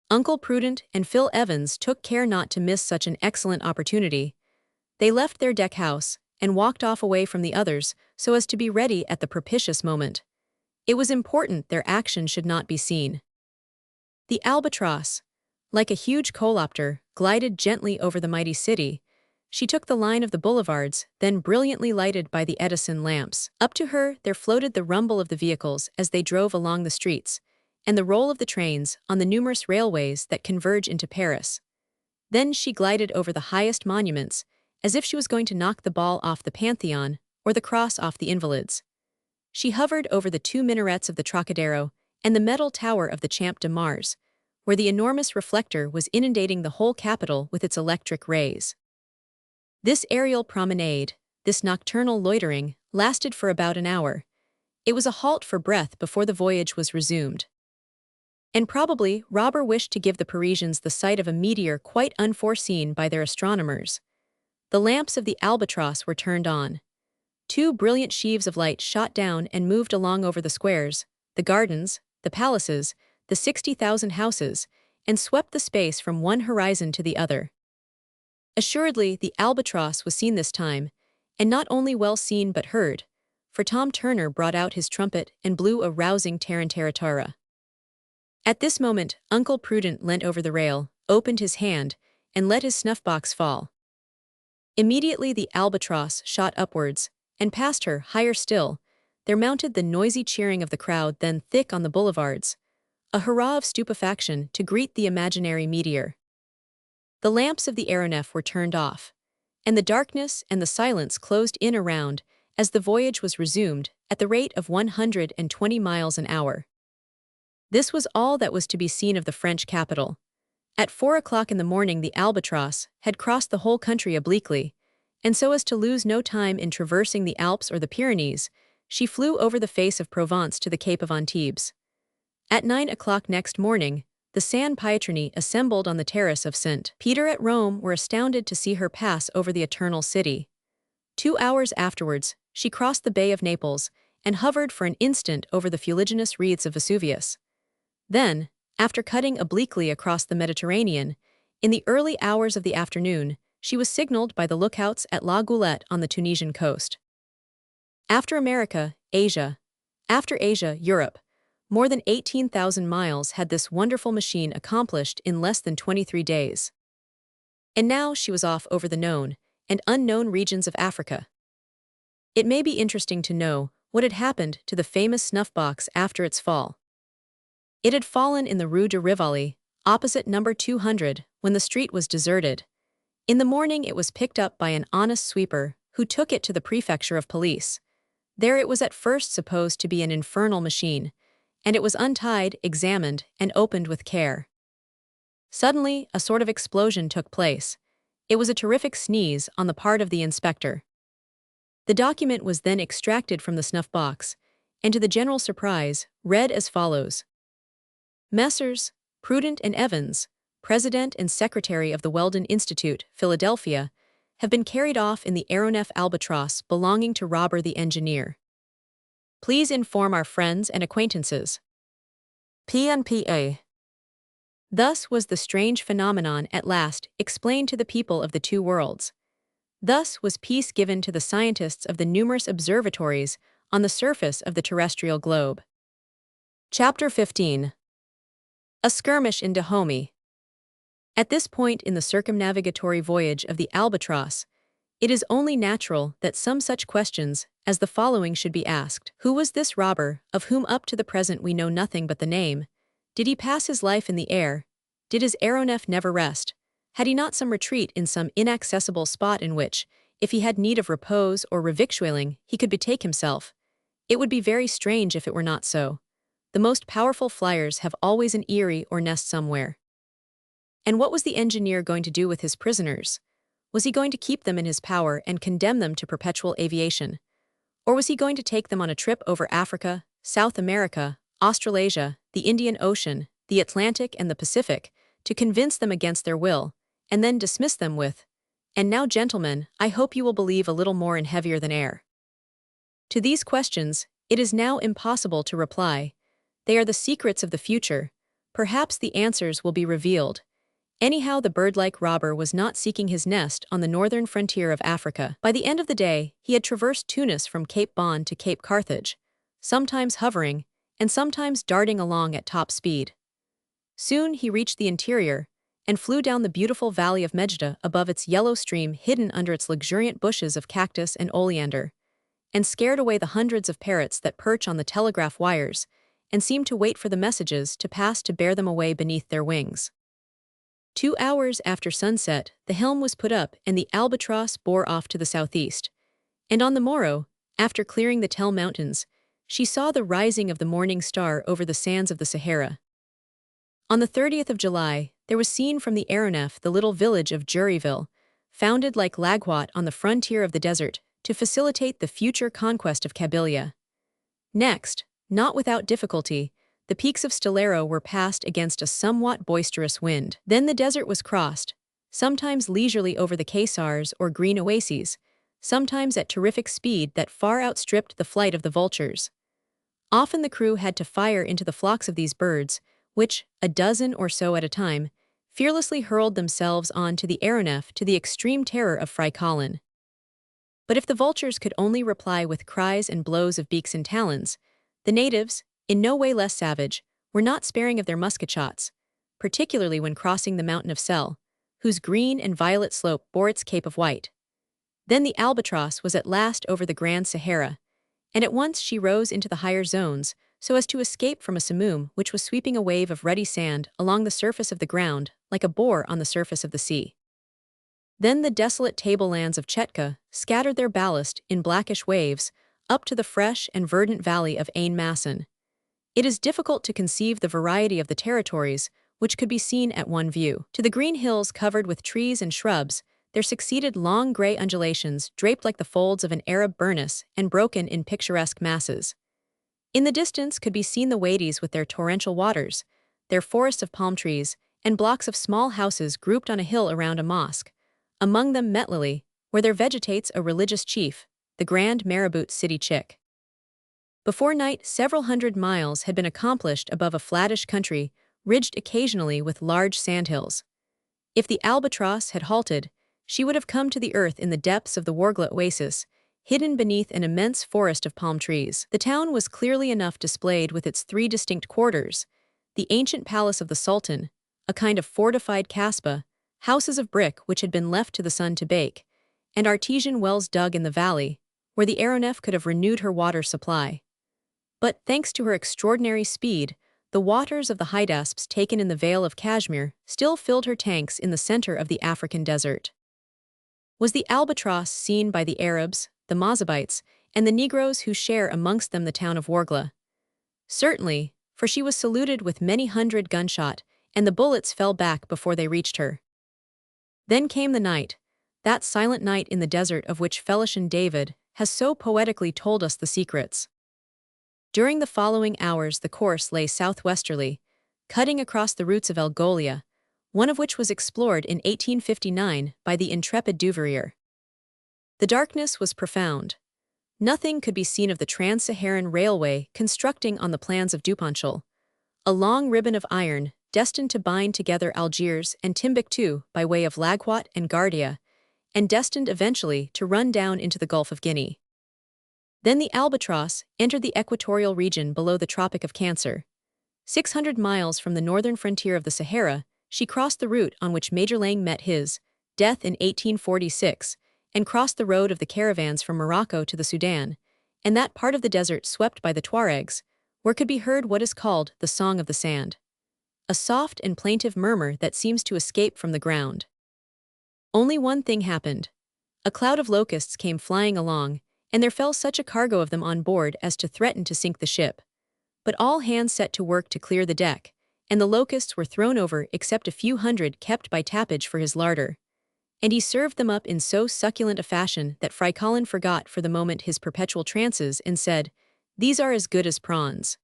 Uncle Prudent and Phil Evans took care not to miss such an excellent opportunity. They left their deck house and walked off away from the others so as to be ready at the propitious moment. It was important their action should not be seen. The Albatross, like a huge coleopter, glided gently over the mighty city. She took the line of the boulevards, then brilliantly lighted by the Edison lamps. Up to her there floated the rumble of the vehicles as they drove along the streets, and the roll of the trains on the numerous railways that converge into Paris. Then she glided over the highest monuments, as if she was going to knock the ball off the Pantheon or the cross off the Invalides. She hovered over the 2 minarets of the Trocadero and the metal tower of the Champ de Mars, where the enormous reflector was inundating the whole capital with its electric rays. This aerial promenade, this nocturnal loitering, lasted for about an hour. It was a halt for breath before the voyage was resumed. And probably Robur wished to give the Parisians the sight of a meteor quite unforeseen by their astronomers. The lamps of the Albatross were turned on. 2 brilliant sheaves of light shot down and moved along over the squares, the gardens, the palaces, the 60,000 houses, and swept the space from one horizon to the other. Assuredly, the Albatross was seen this time, and not only well seen but heard, for Tom Turner brought out his trumpet and blew a rousing tarantaratara. At this moment, Uncle Prudent leant over the rail, opened his hand, and let his snuff-box fall. Immediately the Albatross shot upwards, and past her, higher still, there mounted the noisy cheering of the crowd then thick on the boulevards, a hurrah of stupefaction to greet the imaginary meteor. The lamps of the aeronef were turned off, and the darkness and the silence closed in around as the voyage was resumed at the rate of 120 miles an hour. This was all that was to be seen of the French capital. At 4 o'clock in the morning the Albatross had crossed the whole country obliquely, and so as to lose no time in traversing the Alps or the Pyrenees, she flew over the face of Provence to the Cape of Antibes. At 9 o'clock next morning, the San Pietroni assembled on the terrace of St. Peter at Rome were astounded to see her pass over the Eternal City. 2 hours afterwards, she crossed the Bay of Naples and hovered for an instant over the fuliginous wreaths of Vesuvius. Then, after cutting obliquely across the Mediterranean, in the early hours of the afternoon, she was signaled by the lookouts at La Goulette on the Tunisian coast. After America, Asia. After Asia, Europe. More than 18,000 miles had this wonderful machine accomplished in less than 23 days. And now she was off over the known and unknown regions of Africa. It may be interesting to know what had happened to the famous snuff box after its fall. It had fallen in the Rue de Rivoli, opposite number 200, when the street was deserted. In the morning it was picked up by an honest sweeper, who took it to the prefecture of police. There it was at first supposed to be an infernal machine, and it was untied, examined, and opened with care. Suddenly, a sort of explosion took place. It was a terrific sneeze on the part of the inspector. The document was then extracted from the snuff box, and to the general surprise, read as follows. Messrs. Prudent and Evans, President and Secretary of the Weldon Institute, Philadelphia, have been carried off in the aeronef Albatross belonging to Robur the engineer. Please inform our friends and acquaintances. PNPA. Thus was the strange phenomenon at last explained to the people of the two worlds. Thus was peace given to the scientists of the numerous observatories on the surface of the terrestrial globe. Chapter 15. A skirmish in Dahomey. At this point in the circumnavigatory voyage of the Albatross, it is only natural that some such questions as the following should be asked. Who was this Robur, of whom up to the present we know nothing but the name? Did he pass his life in the air? Did his aeronef never rest? Had he not some retreat in some inaccessible spot in which, if he had need of repose or revictualling, he could betake himself? It would be very strange if it were not so. The most powerful flyers have always an eyrie or nest somewhere. And what was the engineer going to do with his prisoners? Was he going to keep them in his power and condemn them to perpetual aviation? Or was he going to take them on a trip over Africa, South America, Australasia, the Indian Ocean, the Atlantic and the Pacific, to convince them against their will, and then dismiss them with, "And now, gentlemen, I hope you will believe a little more in heavier than air"? To these questions, it is now impossible to reply. They are the secrets of the future. Perhaps the answers will be revealed. Anyhow, the bird-like Robur was not seeking his nest on the northern frontier of Africa. By the end of the day, he had traversed Tunis from Cape Bon to Cape Carthage, sometimes hovering, and sometimes darting along at top speed. Soon he reached the interior, and flew down the beautiful valley of Mejda above its yellow stream hidden under its luxuriant bushes of cactus and oleander, and scared away the hundreds of parrots that perch on the telegraph wires, and seem to wait for the messages to pass to bear them away beneath their wings. 2 hours after sunset, the helm was put up and the Albatross bore off to the southeast. And on the morrow, after clearing the Tell Mountains, she saw the rising of the morning star over the sands of the Sahara. On the 30th of July, there was seen from the aeronef the little village of Juryville, founded like Laghuat on the frontier of the desert, to facilitate the future conquest of Kabylia. Next, not without difficulty, the peaks of Stelero were passed against a somewhat boisterous wind. Then the desert was crossed, sometimes leisurely over the Caesars or green oases, sometimes at terrific speed that far outstripped the flight of the vultures. Often the crew had to fire into the flocks of these birds, which, a dozen or so at a time, fearlessly hurled themselves on to the aeronef to the extreme terror of Fry Colin. But if the vultures could only reply with cries and blows of beaks and talons, the natives, in no way less savage, were not sparing of their musket shots, particularly when crossing the mountain of Sel, whose green and violet slope bore its cape of white. Then the Albatross was at last over the Grand Sahara, and at once she rose into the higher zones, so as to escape from a simoom which was sweeping a wave of ruddy sand along the surface of the ground like a boar on the surface of the sea. Then the desolate tablelands of Chetka scattered their ballast in blackish waves up to the fresh and verdant valley of Ain Masson. It is difficult to conceive the variety of the territories which could be seen at one view. To the green hills covered with trees and shrubs, there succeeded long gray undulations draped like the folds of an Arab burnous and broken in picturesque masses. In the distance could be seen the Wadies with their torrential waters, their forests of palm trees, and blocks of small houses grouped on a hill around a mosque, among them Metlili, where there vegetates a religious chief, the Grand Marabout City Chick. Before night, several hundred miles had been accomplished above a flattish country, ridged occasionally with large sandhills. If the Albatross had halted, she would have come to the earth in the depths of the Wargla oasis, hidden beneath an immense forest of palm trees. The town was clearly enough displayed with its 3 distinct quarters: the ancient palace of the Sultan, a kind of fortified kasbah, houses of brick which had been left to the sun to bake, and artesian wells dug in the valley, where the aeronef could have renewed her water supply. But thanks to her extraordinary speed, the waters of the Hydaspes taken in the Vale of Kashmir still filled her tanks in the center of the African desert. Was the Albatross seen by the Arabs, the Mozabites, and the Negroes who share amongst them the town of Wargla? Certainly, for she was saluted with many hundred gunshot, and the bullets fell back before they reached her. Then came the night, that silent night in the desert of which Felician David has so poetically told us the secrets. During the following hours the course lay southwesterly, cutting across the routes of Algolia, one of which was explored in 1859 by the intrepid Duvrier. The darkness was profound. Nothing could be seen of the Trans-Saharan Railway constructing on the plans of Duponchel, a long ribbon of iron destined to bind together Algiers and Timbuktu by way of Lagouat and Gardia, and destined eventually to run down into the Gulf of Guinea. Then the Albatross entered the equatorial region below the Tropic of Cancer. 600 miles from the northern frontier of the Sahara, she crossed the route on which Major Lang met his death in 1846, and crossed the road of the caravans from Morocco to the Sudan, and that part of the desert swept by the Tuaregs, where could be heard what is called the Song of the Sand, a soft and plaintive murmur that seems to escape from the ground. Only one thing happened. A cloud of locusts came flying along, and there fell such a cargo of them on board as to threaten to sink the ship. But all hands set to work to clear the deck, and the locusts were thrown over except a few hundred kept by Tapage for his larder. And he served them up in so succulent a fashion that Fry Colin forgot for the moment his perpetual trances and said, "These are as good as prawns."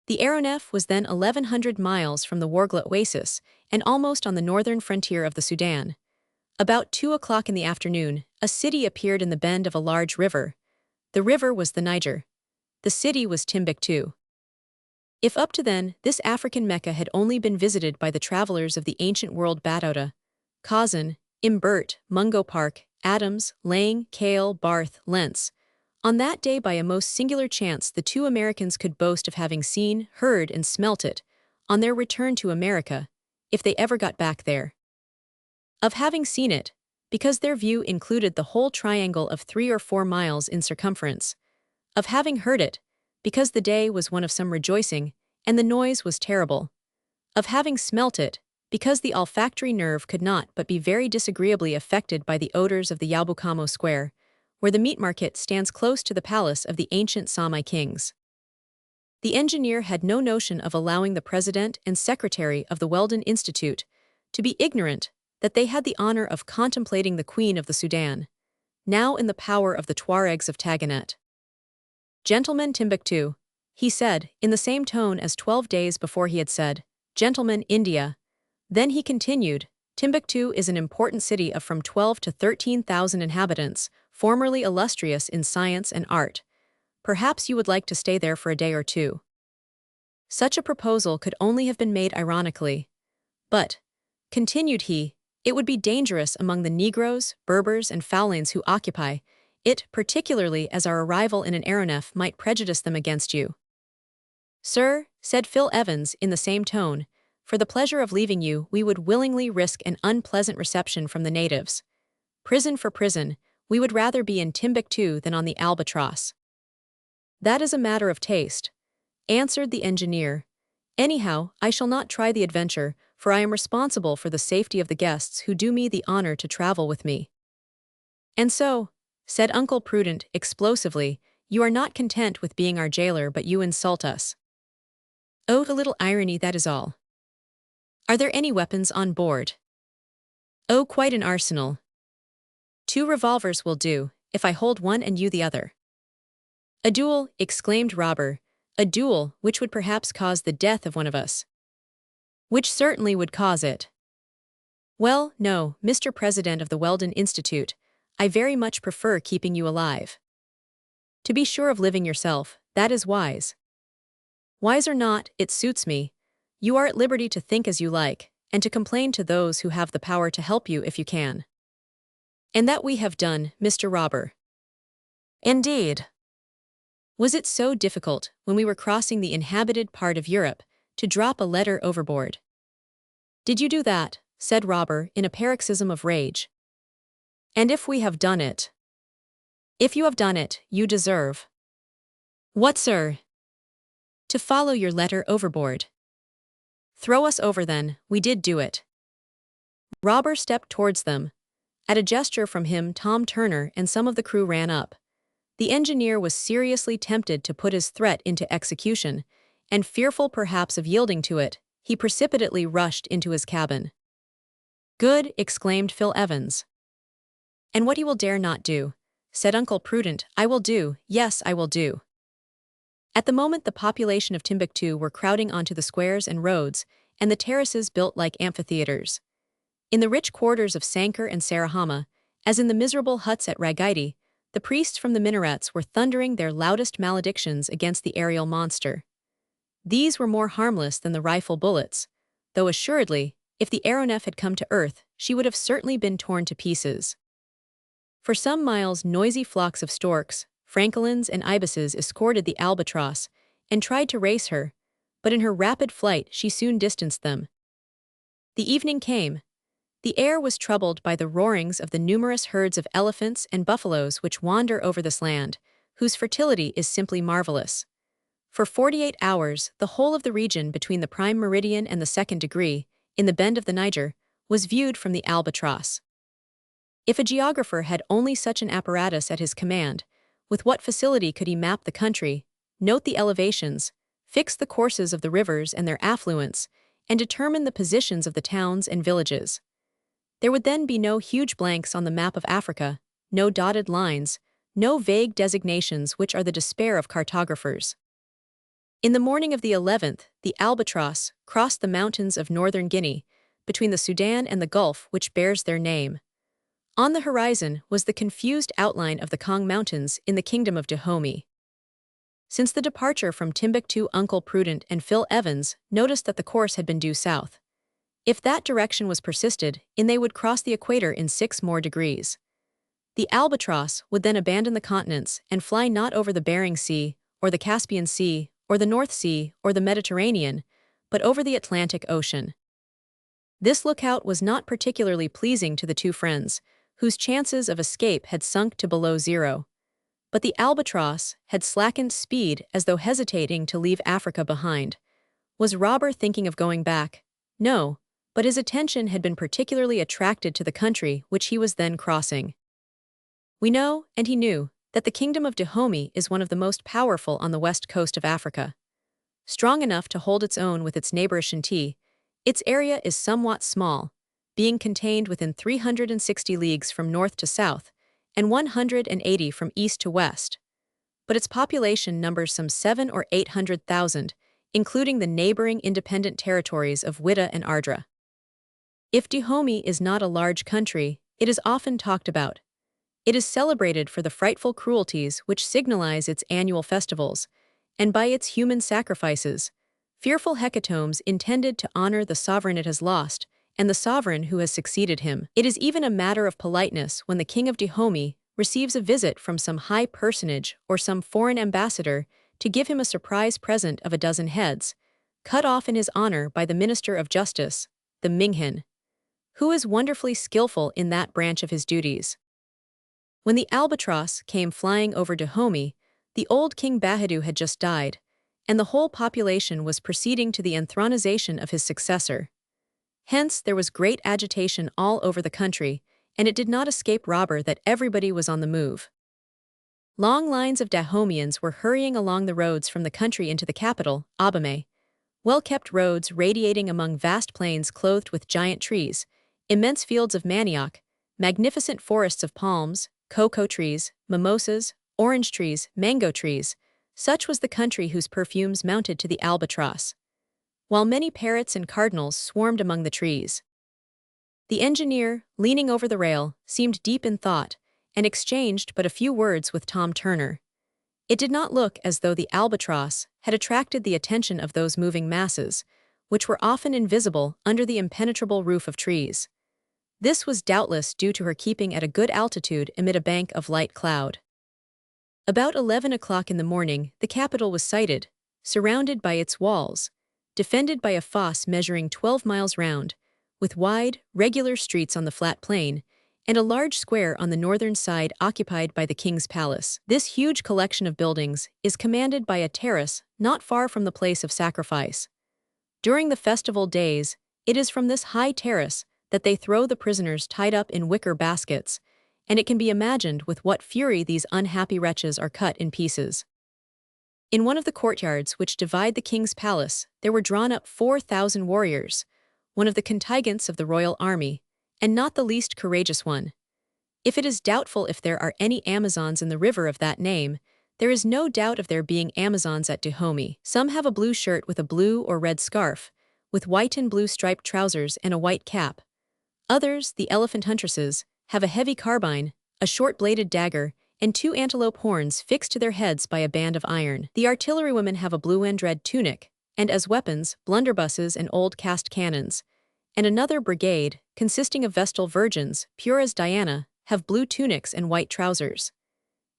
The aeronef was then 1,100 miles from the Wargla oasis and almost on the northern frontier of the Sudan. About 2 o'clock in the afternoon, a city appeared in the bend of a large river. The river was the Niger. The city was Timbuktu. If up to then, this African Mecca had only been visited by the travelers of the ancient world Batouda, Kazan, Imbert, Mungo Park, Adams, Lang, Kale, Barth, Lentz, on that day by a most singular chance the two Americans could boast of having seen, heard, and smelt it, on their return to America, if they ever got back there. Of having seen it, because their view included the whole triangle of 3 or 4 miles in circumference. Of having heard it, because the day was one of some rejoicing, and the noise was terrible. Of having smelt it, because the olfactory nerve could not but be very disagreeably affected by the odors of the Yabucomo Square, where the meat market stands close to the palace of the ancient Samai kings. The engineer had no notion of allowing the president and secretary of the Weldon Institute to be ignorant that they had the honor of contemplating the Queen of the Sudan, now in the power of the Tuaregs of Taganet. "Gentlemen Timbuktu," he said, in the same tone as 12 days before he had said, "Gentlemen India." Then he continued, "Timbuktu is an important city of from 12 to 13,000 inhabitants, formerly illustrious in science and art. Perhaps you would like to stay there for a day or two." Such a proposal could only have been made ironically. "But," continued he, "it would be dangerous among the Negroes, Berbers, and Faulins who occupy it, particularly as our arrival in an aeronef might prejudice them against you." "Sir," said Phil Evans in the same tone, "for the pleasure of leaving you we would willingly risk an unpleasant reception from the natives. Prison for prison, we would rather be in Timbuktu than on the Albatross." "That is a matter of taste," answered the engineer. "Anyhow, I shall not try the adventure, for I am responsible for the safety of the guests who do me the honor to travel with me." "And so," said Uncle Prudent explosively, "you are not content with being our jailer but you insult us." "Oh, a little irony, that is all." "Are there any weapons on board?" "Oh, quite an arsenal. 2 revolvers will do, if I hold one and you the other." "A duel," exclaimed Robur, "a duel which would perhaps cause the death of one of us." "Which certainly would cause it." "Well, no, Mr. President of the Weldon Institute, I very much prefer keeping you alive. To be sure of living yourself, that is wise. Wise or not, it suits me. You are at liberty to think as you like, and to complain to those who have the power to help you if you can. And that we have done, Mr. Robur." "Indeed." "Was it so difficult, when we were crossing the inhabited part of Europe, to drop a letter overboard?" "Did you do that?" said Robur in a paroxysm of rage. "And if we have done it?" If you have done it, you deserve. What, sir? To follow your letter overboard. Throw us over then, we did do it. Robur stepped towards them. At a gesture from him, Tom Turner and some of the crew ran up. The engineer was seriously tempted to put his threat into execution, and fearful perhaps of yielding to it, he precipitately rushed into his cabin. Good, exclaimed Phil Evans. And what he will dare not do, said Uncle Prudent, I will do, yes I will do. At the moment the population of Timbuktu were crowding onto the squares and roads, and the terraces built like amphitheaters. In the rich quarters of Sankar and Sarahama, as in the miserable huts at Ragaiti, the priests from the minarets were thundering their loudest maledictions against the aerial monster. These were more harmless than the rifle bullets, though assuredly, if the aeronef had come to earth, she would have certainly been torn to pieces. For some miles noisy flocks of storks, francolins and ibises escorted the Albatross and tried to race her, but in her rapid flight she soon distanced them. The evening came. The air was troubled by the roarings of the numerous herds of elephants and buffaloes which wander over this land, whose fertility is simply marvelous. For 48 hours, the whole of the region between the prime meridian and the second degree, in the bend of the Niger, was viewed from the Albatross. If a geographer had only such an apparatus at his command, with what facility could he map the country, note the elevations, fix the courses of the rivers and their affluents, and determine the positions of the towns and villages. There would then be no huge blanks on the map of Africa, no dotted lines, no vague designations which are the despair of cartographers. In the morning of the 11th, the Albatross crossed the mountains of northern Guinea, between the Sudan and the Gulf which bears their name. On the horizon was the confused outline of the Kong Mountains in the kingdom of Dahomey. Since the departure from Timbuktu, Uncle Prudent and Phil Evans noticed that the course had been due south. If that direction was persisted in, they would cross the equator in 6 more degrees. The Albatross would then abandon the continents and fly not over the Bering Sea, or the Caspian Sea, or the North Sea, or the Mediterranean, but over the Atlantic Ocean. This lookout was not particularly pleasing to the two friends, whose chances of escape had sunk to below zero. But the Albatross had slackened speed as though hesitating to leave Africa behind. Was Robur thinking of going back? No, but his attention had been particularly attracted to the country which he was then crossing. We know, and he knew, that the kingdom of Dahomey is one of the most powerful on the west coast of Africa. Strong enough to hold its own with its neighbor Ashanti, its area is somewhat small, being contained within 360 leagues from north to south, and 180 from east to west. But its population numbers some 700,000 or 800,000, including the neighboring independent territories of Wida and Ardra. If Dahomey is not a large country, it is often talked about. It is celebrated for the frightful cruelties which signalize its annual festivals, and by its human sacrifices, fearful hecatombs intended to honor the sovereign it has lost, and the sovereign who has succeeded him. It is even a matter of politeness when the king of Dahomey receives a visit from some high personage or some foreign ambassador to give him a surprise present of a dozen heads, cut off in his honor by the Minister of Justice, the Minghin, who is wonderfully skillful in that branch of his duties. When the Albatross came flying over Dahomey, the old King Bahadoo had just died, and the whole population was proceeding to the enthronization of his successor. Hence there was great agitation all over the country, and it did not escape Robur that everybody was on the move. Long lines of Dahomeans were hurrying along the roads from the country into the capital, Abomey, well-kept roads radiating among vast plains clothed with giant trees, immense fields of manioc, magnificent forests of palms, cocoa trees, mimosas, orange trees, mango trees. Such was the country whose perfumes mounted to the Albatross, while many parrots and cardinals swarmed among the trees. The engineer, leaning over the rail, seemed deep in thought, and exchanged but a few words with Tom Turner. It did not look as though the Albatross had attracted the attention of those moving masses, which were often invisible under the impenetrable roof of trees. This was doubtless due to her keeping at a good altitude amid a bank of light cloud. About 11 o'clock in the morning, the capital was sighted, surrounded by its walls, defended by a fosse measuring 12 miles round, with wide, regular streets on the flat plain, and a large square on the northern side occupied by the king's palace. This huge collection of buildings is commanded by a terrace not far from the place of sacrifice. During the festival days, it is from this high terrace that they throw the prisoners tied up in wicker baskets, and it can be imagined with what fury these unhappy wretches are cut in pieces. In one of the courtyards which divide the king's palace, there were drawn up 4,000 warriors, one of the contingents of the royal army, and not the least courageous one. If it is doubtful if there are any Amazons in the river of that name, there is no doubt of there being Amazons at Dahomey. Some have a blue shirt with a blue or red scarf, with white and blue striped trousers and a white cap. Others, the elephant huntresses, have a heavy carbine, a short-bladed dagger, and 2 antelope horns fixed to their heads by a band of iron. The artillerywomen have a blue and red tunic, and as weapons, blunderbusses and old cast cannons. And another brigade, consisting of Vestal virgins, pure as Diana, have blue tunics and white trousers.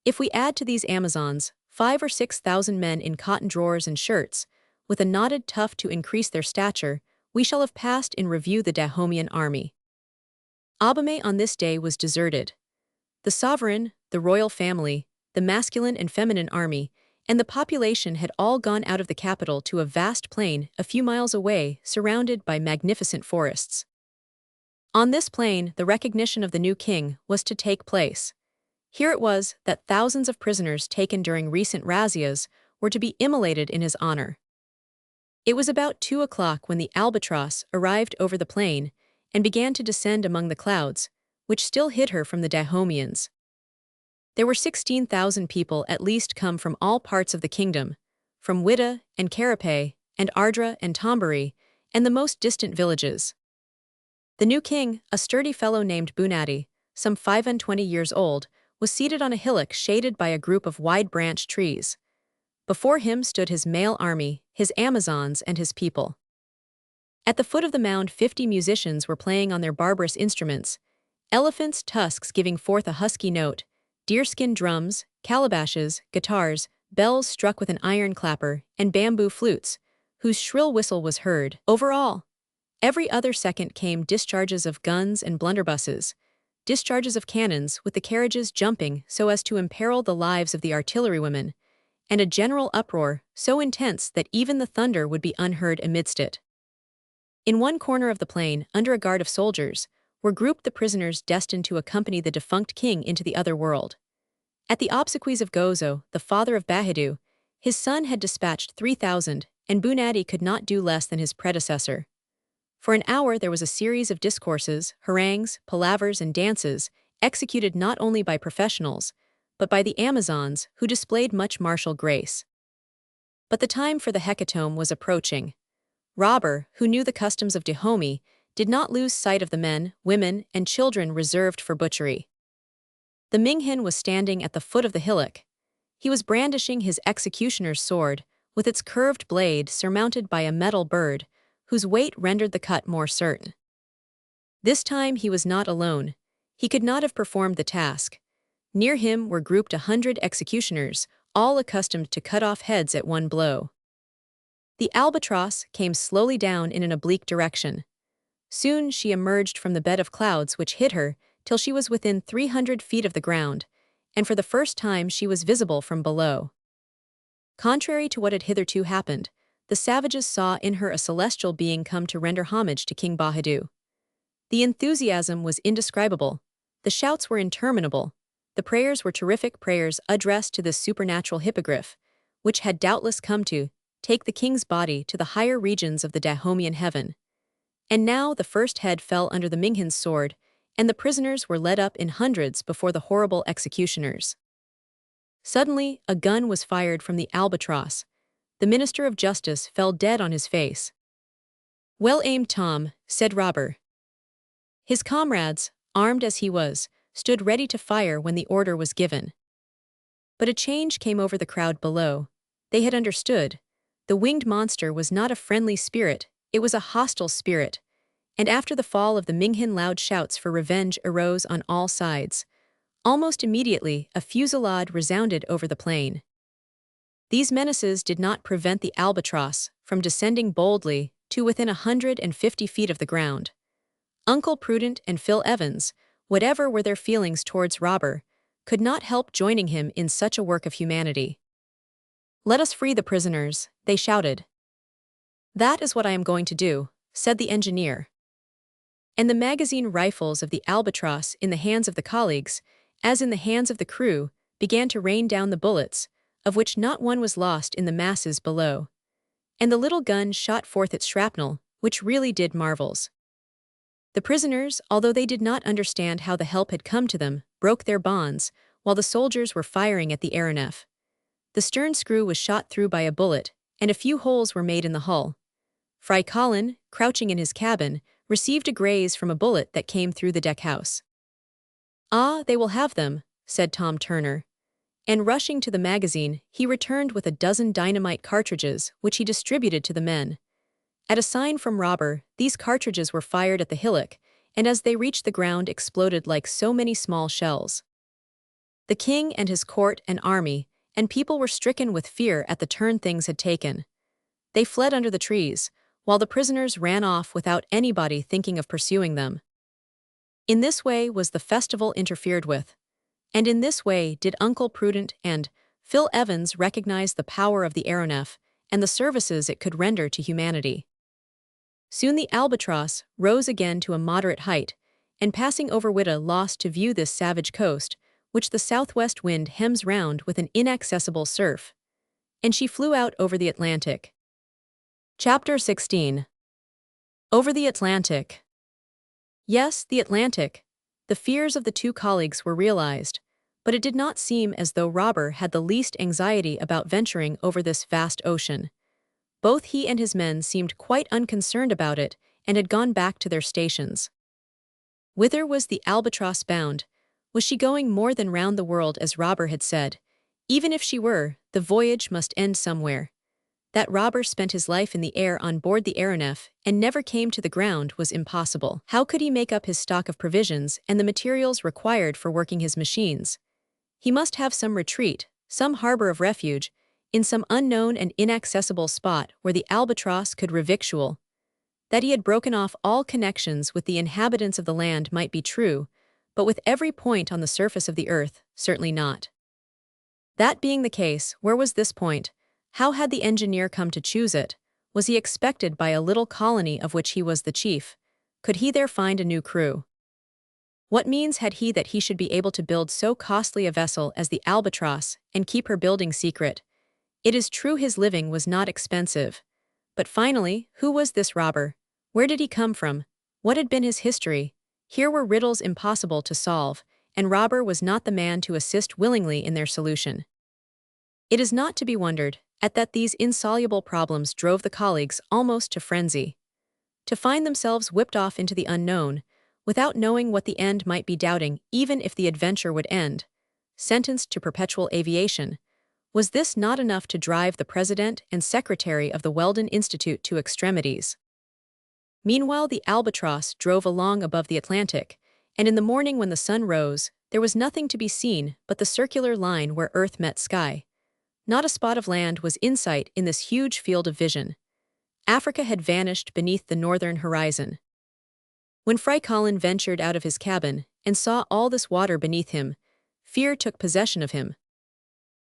If we add to these Amazons 5,000 or 6,000 men in cotton drawers and shirts, with a knotted tuft to increase their stature, we shall have passed in review the Dahomean army. Abomey on this day was deserted. The sovereign, the royal family, the masculine and feminine army, and the population had all gone out of the capital to a vast plain a few miles away, surrounded by magnificent forests. On this plain, the recognition of the new king was to take place. Here it was that thousands of prisoners taken during recent razzias were to be immolated in his honor. It was about 2 o'clock when the Albatross arrived over the plain and began to descend among the clouds, which still hid her from the Dahomeans. There were 16,000 people at least come from all parts of the kingdom, from Widda and Carapae and Ardra and Tombury, and the most distant villages. The new king, a sturdy fellow named Bunati, some 25 years old, was seated on a hillock shaded by a group of wide-branched trees. Before him stood his male army, his Amazons, and his people. At the foot of the mound 50 musicians were playing on their barbarous instruments, elephants' tusks giving forth a husky note, deerskin drums, calabashes, guitars, bells struck with an iron clapper, and bamboo flutes, whose shrill whistle was heard. Over all, every other second came discharges of guns and blunderbusses, discharges of cannons with the carriages jumping so as to imperil the lives of the artillerywomen, and a general uproar so intense that even the thunder would be unheard amidst it. In one corner of the plain, under a guard of soldiers, were grouped the prisoners destined to accompany the defunct king into the other world. At the obsequies of Gozo, the father of Bahidu, his son had dispatched 3,000, and Bunati could not do less than his predecessor. For an hour there was a series of discourses, harangues, palavers, and dances, executed not only by professionals, but by the Amazons, who displayed much martial grace. But the time for the hecatomb was approaching. Robur, who knew the customs of Dahomey, did not lose sight of the men, women, and children reserved for butchery. The Minghin was standing at the foot of the hillock. He was brandishing his executioner's sword, with its curved blade surmounted by a metal bird, whose weight rendered the cut more certain. This time he was not alone. He could not have performed the task. Near him were grouped 100 executioners, all accustomed to cut off heads at one blow. The Albatross came slowly down in an oblique direction. Soon she emerged from the bed of clouds which hid her till she was within 300 feet of the ground, and for the first time she was visible from below. Contrary to what had hitherto happened, the savages saw in her a celestial being come to render homage to King Bahidu. The enthusiasm was indescribable, the shouts were interminable, the prayers were terrific prayers addressed to this supernatural hippogriff, which had doubtless come to take the king's body to the higher regions of the Dahomean heaven. And now the first head fell under the Minghin's sword, and the prisoners were led up in hundreds before the horrible executioners. Suddenly, a gun was fired from the Albatross. The Minister of Justice fell dead on his face. "Well aimed, Tom," said Robur. His comrades, armed as he was, stood ready to fire when the order was given. But a change came over the crowd below. They had understood. The winged monster was not a friendly spirit, it was a hostile spirit, and after the fall of the Minghin loud shouts for revenge arose on all sides. Almost immediately, a fusillade resounded over the plain. These menaces did not prevent the Albatross from descending boldly to within 150 feet of the ground. Uncle Prudent and Phil Evans, whatever were their feelings towards Robur, could not help joining him in such a work of humanity. "Let us free the prisoners," they shouted. "That is what I am going to do," said the engineer. And the magazine rifles of the Albatross in the hands of the colleagues, as in the hands of the crew, began to rain down the bullets, of which not one was lost in the masses below. And the little gun shot forth its shrapnel, which really did marvels. The prisoners, although they did not understand how the help had come to them, broke their bonds, while the soldiers were firing at the aeronef. The stern screw was shot through by a bullet, and a few holes were made in the hull. Fry Colin, crouching in his cabin, received a graze from a bullet that came through the deckhouse. "Ah, they will have them," said Tom Turner. And rushing to the magazine, he returned with a dozen dynamite cartridges, which he distributed to the men. At a sign from Robur, these cartridges were fired at the hillock, and as they reached the ground exploded like so many small shells. The king and his court and army and people were stricken with fear at the turn things had taken. They fled under the trees, while the prisoners ran off without anybody thinking of pursuing them. In this way was the festival interfered with, and in this way did Uncle Prudent and Phil Evans recognize the power of the aeronef and the services it could render to humanity. Soon the Albatross rose again to a moderate height, and passing over Witta lost to view this savage coast, which the southwest wind hems round with an inaccessible surf. And she flew out over the Atlantic. Chapter 16. Over the Atlantic. Yes, the Atlantic. The fears of the two colleagues were realized, but it did not seem as though Robur had the least anxiety about venturing over this vast ocean. Both he and his men seemed quite unconcerned about it and had gone back to their stations. Whither was the Albatross bound? Was she going more than round the world as Robur had said? Even if she were, the voyage must end somewhere. That Robur spent his life in the air on board the aeronef and never came to the ground was impossible. How could he make up his stock of provisions and the materials required for working his machines? He must have some retreat, some harbor of refuge, in some unknown and inaccessible spot where the Albatross could revictual. That he had broken off all connections with the inhabitants of the land might be true, but with every point on the surface of the earth, certainly not. That being the case, where was this point? How had the engineer come to choose it? Was he expected by a little colony of which he was the chief? Could he there find a new crew? What means had he that he should be able to build so costly a vessel as the Albatross and keep her building secret? It is true his living was not expensive. But finally, who was this Robur? Where did he come from? What had been his history? Here were riddles impossible to solve, and Robur was not the man to assist willingly in their solution. It is not to be wondered at that these insoluble problems drove the colleagues almost to frenzy. To find themselves whipped off into the unknown, without knowing what the end might be, doubting even if the adventure would end, sentenced to perpetual aviation, was this not enough to drive the president and secretary of the Weldon Institute to extremities? Meanwhile the Albatross drove along above the Atlantic, and in the morning when the sun rose, there was nothing to be seen but the circular line where earth met sky. Not a spot of land was in sight in this huge field of vision. Africa had vanished beneath the northern horizon. When Fry Colin ventured out of his cabin and saw all this water beneath him, fear took possession of him.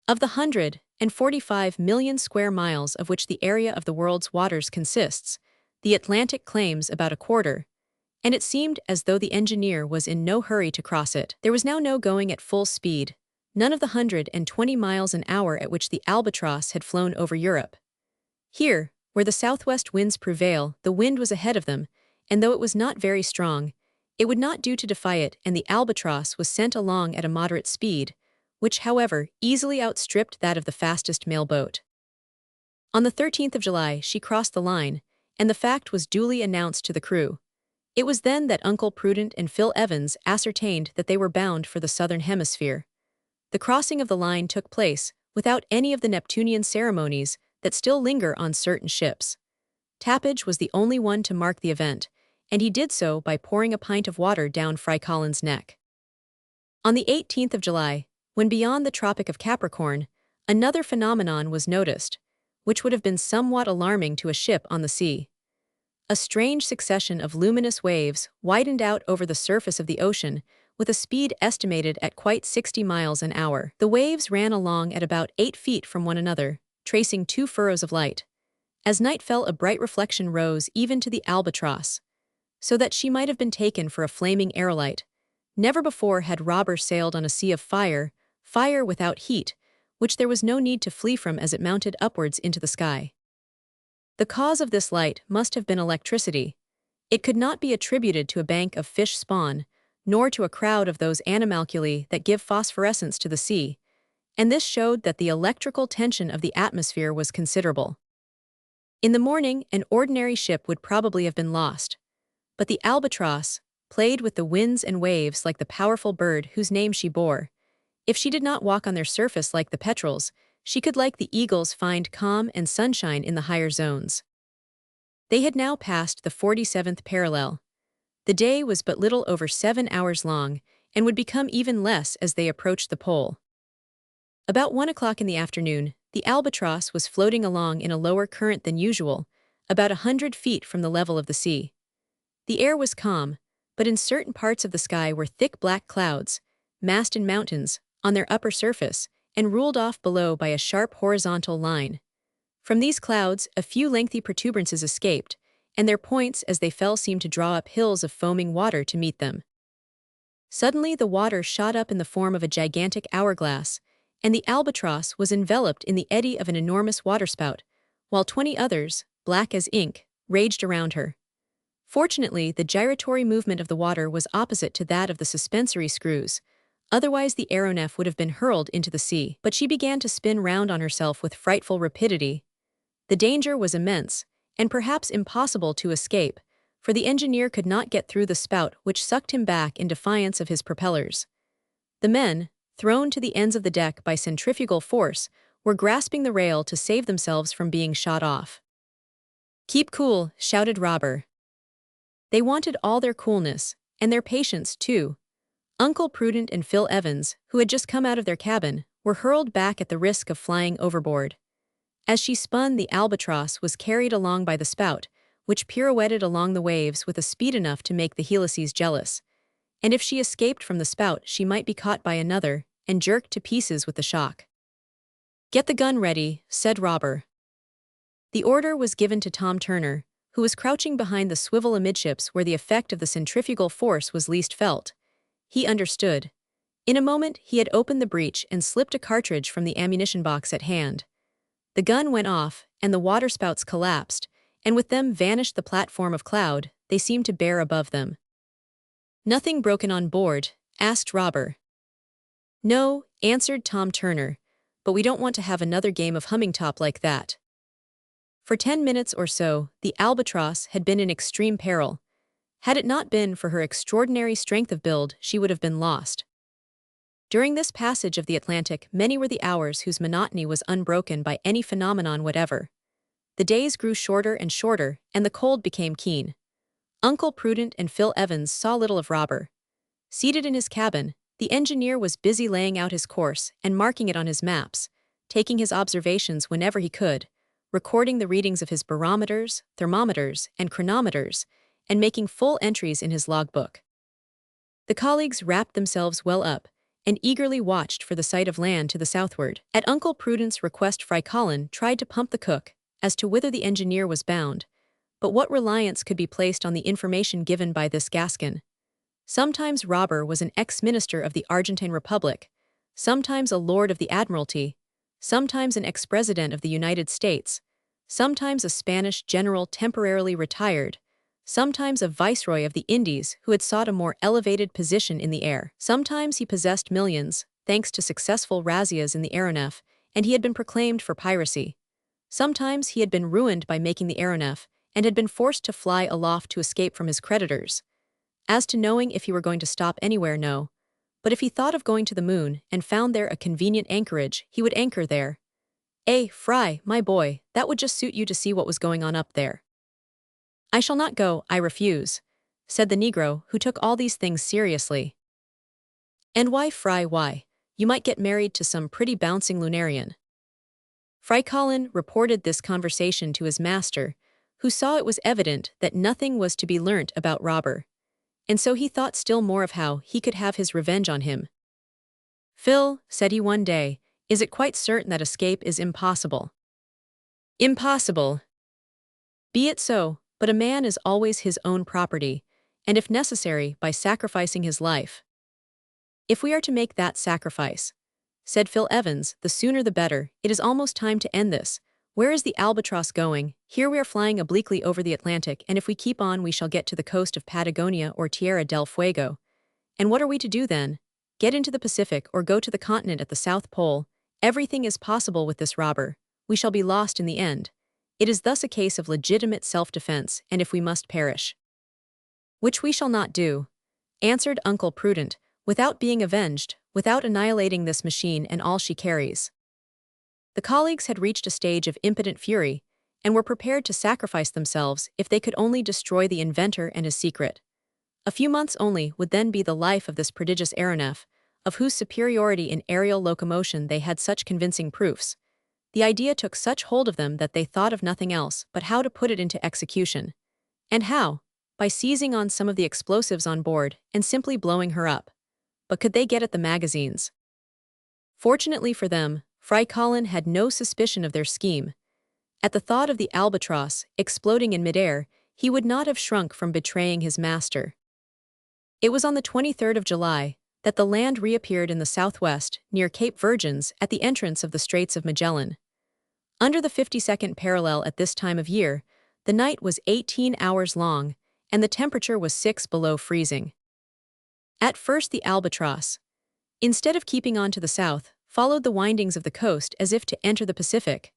Of the 145 million square miles of which the area of the world's waters consists, the Atlantic claims about a quarter, and it seemed as though the engineer was in no hurry to cross it. There was now no going at full speed, none of the 120 miles an hour at which the Albatross had flown over Europe. Here, where the southwest winds prevail, the wind was ahead of them, and though it was not very strong, it would not do to defy it, and the Albatross was sent along at a moderate speed, which, however, easily outstripped that of the fastest mail boat. On the 13th of July she crossed the line, and the fact was duly announced to the crew. It was then that Uncle Prudent and Phil Evans ascertained that they were bound for the southern hemisphere. The crossing of the line took place without any of the Neptunian ceremonies that still linger on certain ships. Tappage was the only one to mark the event, and he did so by pouring a pint of water down Fry Colin's neck. On the 18th of July, when beyond the Tropic of Capricorn, another phenomenon was noticed, which would have been somewhat alarming to a ship on the sea. A strange succession of luminous waves widened out over the surface of the ocean, with a speed estimated at quite 60 miles an hour. The waves ran along at about 8 feet from one another, tracing 2 furrows of light. As night fell, a bright reflection rose even to the Albatross, so that she might have been taken for a flaming aerolite. Never before had Robur sailed on a sea of fire, fire without heat, which there was no need to flee from as it mounted upwards into the sky. The cause of this light must have been electricity. It could not be attributed to a bank of fish spawn, nor to a crowd of those animalculae that give phosphorescence to the sea, and this showed that the electrical tension of the atmosphere was considerable. In the morning, an ordinary ship would probably have been lost, but the Albatross played with the winds and waves like the powerful bird whose name she bore. If she did not walk on their surface like the petrels, she could, like the eagles, find calm and sunshine in the higher zones. They had now passed the 47th parallel. The day was but little over 7 hours long, and would become even less as they approached the pole. About 1 o'clock in the afternoon, the Albatross was floating along in a lower current than usual, about 100 feet from the level of the sea. The air was calm, but in certain parts of the sky were thick black clouds, massed in mountains, on their upper surface, and ruled off below by a sharp horizontal line. From these clouds, a few lengthy protuberances escaped, and their points as they fell seemed to draw up hills of foaming water to meet them. Suddenly the water shot up in the form of a gigantic hourglass, and the Albatross was enveloped in the eddy of an enormous waterspout, while 20 others, black as ink, raged around her. Fortunately, the gyratory movement of the water was opposite to that of the suspensory screws, otherwise the aeronef would have been hurled into the sea. But she began to spin round on herself with frightful rapidity. The danger was immense, and perhaps impossible to escape, for the engineer could not get through the spout which sucked him back in defiance of his propellers. The men, thrown to the ends of the deck by centrifugal force, were grasping the rail to save themselves from being shot off. "Keep cool," shouted Robur. They wanted all their coolness, and their patience too. Uncle Prudent and Phil Evans, who had just come out of their cabin, were hurled back at the risk of flying overboard. As she spun, the Albatross was carried along by the spout, which pirouetted along the waves with a speed enough to make the helices jealous. And if she escaped from the spout, she might be caught by another, and jerked to pieces with the shock. "Get the gun ready," said Robur. The order was given to Tom Turner, who was crouching behind the swivel amidships where the effect of the centrifugal force was least felt. He understood. In a moment he had opened the breech and slipped a cartridge from the ammunition box at hand. The gun went off, and the waterspouts collapsed, and with them vanished the platform of cloud they seemed to bear above them. "Nothing broken on board?" asked Robur. "No," answered Tom Turner, "but we don't want to have another game of humming top like that." For 10 minutes or so, the Albatross had been in extreme peril. Had it not been for her extraordinary strength of build, she would have been lost. During this passage of the Atlantic, many were the hours whose monotony was unbroken by any phenomenon whatever. The days grew shorter and shorter, and the cold became keen. Uncle Prudent and Phil Evans saw little of Robur. Seated in his cabin, the engineer was busy laying out his course and marking it on his maps, taking his observations whenever he could, recording the readings of his barometers, thermometers, and chronometers, and making full entries in his logbook. The colleagues wrapped themselves well up and eagerly watched for the sight of land to the southward. At Uncle Prudent's request, Fry Colin tried to pump the cook as to whither the engineer was bound, but what reliance could be placed on the information given by this Gascon? Sometimes Robur was an ex-minister of the Argentine Republic, sometimes a lord of the Admiralty, sometimes an ex-president of the United States, sometimes a Spanish general temporarily retired, sometimes a viceroy of the Indies who had sought a more elevated position in the air. Sometimes he possessed millions, thanks to successful razzias in the aeronef, and he had been proclaimed for piracy. Sometimes he had been ruined by making the aeronef, and had been forced to fly aloft to escape from his creditors. As to knowing if he were going to stop anywhere, no. But if he thought of going to the moon and found there a convenient anchorage, he would anchor there. Fry, my boy, that would just suit you to see what was going on up there." "I shall not go, I refuse," said the Negro, who took all these things seriously. "And why, Fry, why? You might get married to some pretty bouncing lunarian." Fry Colin reported this conversation to his master, who saw it was evident that nothing was to be learnt about Robur, and so he thought still more of how he could have his revenge on him. "Phil," said he one day, "is it quite certain that escape is impossible?" "Impossible. Be it so, but a man is always his own property, and if necessary, by sacrificing his life." "If we are to make that sacrifice," said Phil Evans, "the sooner the better. It is almost time to end this. Where is the Albatross going? Here we are flying obliquely over the Atlantic, and if we keep on we shall get to the coast of Patagonia or Tierra del Fuego. And what are we to do then? Get into the Pacific or go to the continent at the South Pole? Everything is possible with this Robur. We shall be lost in the end. It is thus a case of legitimate self-defense, and if we must perish, which we shall not do," answered Uncle Prudent, "without being avenged, without annihilating this machine and all she carries." The colleagues had reached a stage of impotent fury, and were prepared to sacrifice themselves if they could only destroy the inventor and his secret. A few months only would then be the life of this prodigious aeronef, of whose superiority in aerial locomotion they had such convincing proofs. The idea took such hold of them that they thought of nothing else but how to put it into execution. And how? By seizing on some of the explosives on board and simply blowing her up. But could they get at the magazines? Fortunately for them, Fry Colin had no suspicion of their scheme. At the thought of the Albatross exploding in midair, he would not have shrunk from betraying his master. It was on the 23rd of July that the land reappeared in the southwest, near Cape Virgins, at the entrance of the Straits of Magellan. Under the 52nd parallel at this time of year, the night was 18 hours long, and the temperature was 6 below freezing. At first the Albatross, instead of keeping on to the south, followed the windings of the coast as if to enter the Pacific.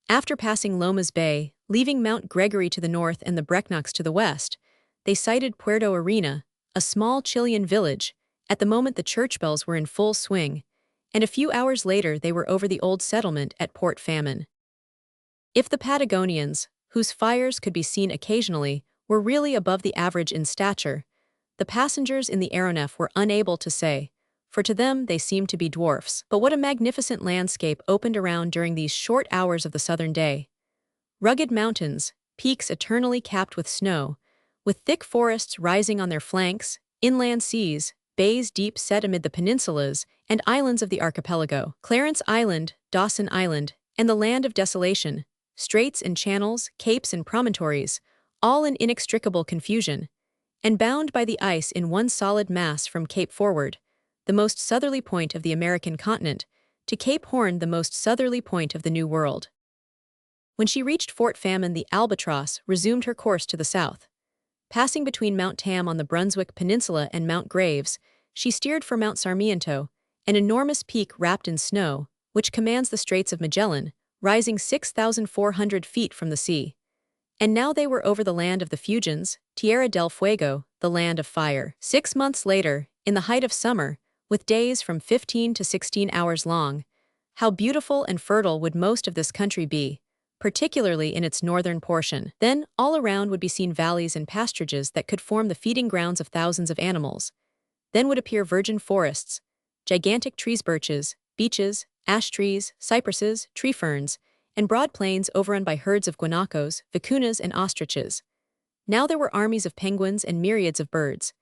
After passing Lomas Bay, leaving Mount Gregory to the north and the Brecknocks to the west, they sighted Puerto Arena, a small Chilean village. At the moment the church bells were in full swing, and a few hours later they were over the old settlement at Port Famine. If the Patagonians, whose fires could be seen occasionally, were really above the average in stature, the passengers in the aeronef were unable to say, for to them they seemed to be dwarfs. But what a magnificent landscape opened around during these short hours of the southern day. Rugged mountains, peaks eternally capped with snow, with thick forests rising on their flanks, inland seas, bays deep set amid the peninsulas and islands of the archipelago, Clarence Island, Dawson Island, and the Land of Desolation, straits and channels, capes and promontories, all in inextricable confusion, and bound by the ice in one solid mass from Cape Forward, the most southerly point of the American continent, to Cape Horn, the most southerly point of the New World. When she reached Fort Famine, the Albatross resumed her course to the south. Passing between Mount Tam on the Brunswick Peninsula and Mount Graves, she steered for Mount Sarmiento, an enormous peak wrapped in snow, which commands the Straits of Magellan, rising 6,400 feet from the sea. And now they were over the land of the Fuegians, Tierra del Fuego, the land of fire. 6 months later, in the height of summer, with days from 15 to 16 hours long, how beautiful and fertile would most of this country be, particularly in its northern portion. Then, all around would be seen valleys and pasturages that could form the feeding grounds of thousands of animals. Then would appear virgin forests, gigantic trees, birches, beeches, ash trees, cypresses, tree ferns, and broad plains overrun by herds of guanacos, vicunas, and ostriches. Now there were armies of penguins and myriads of birds.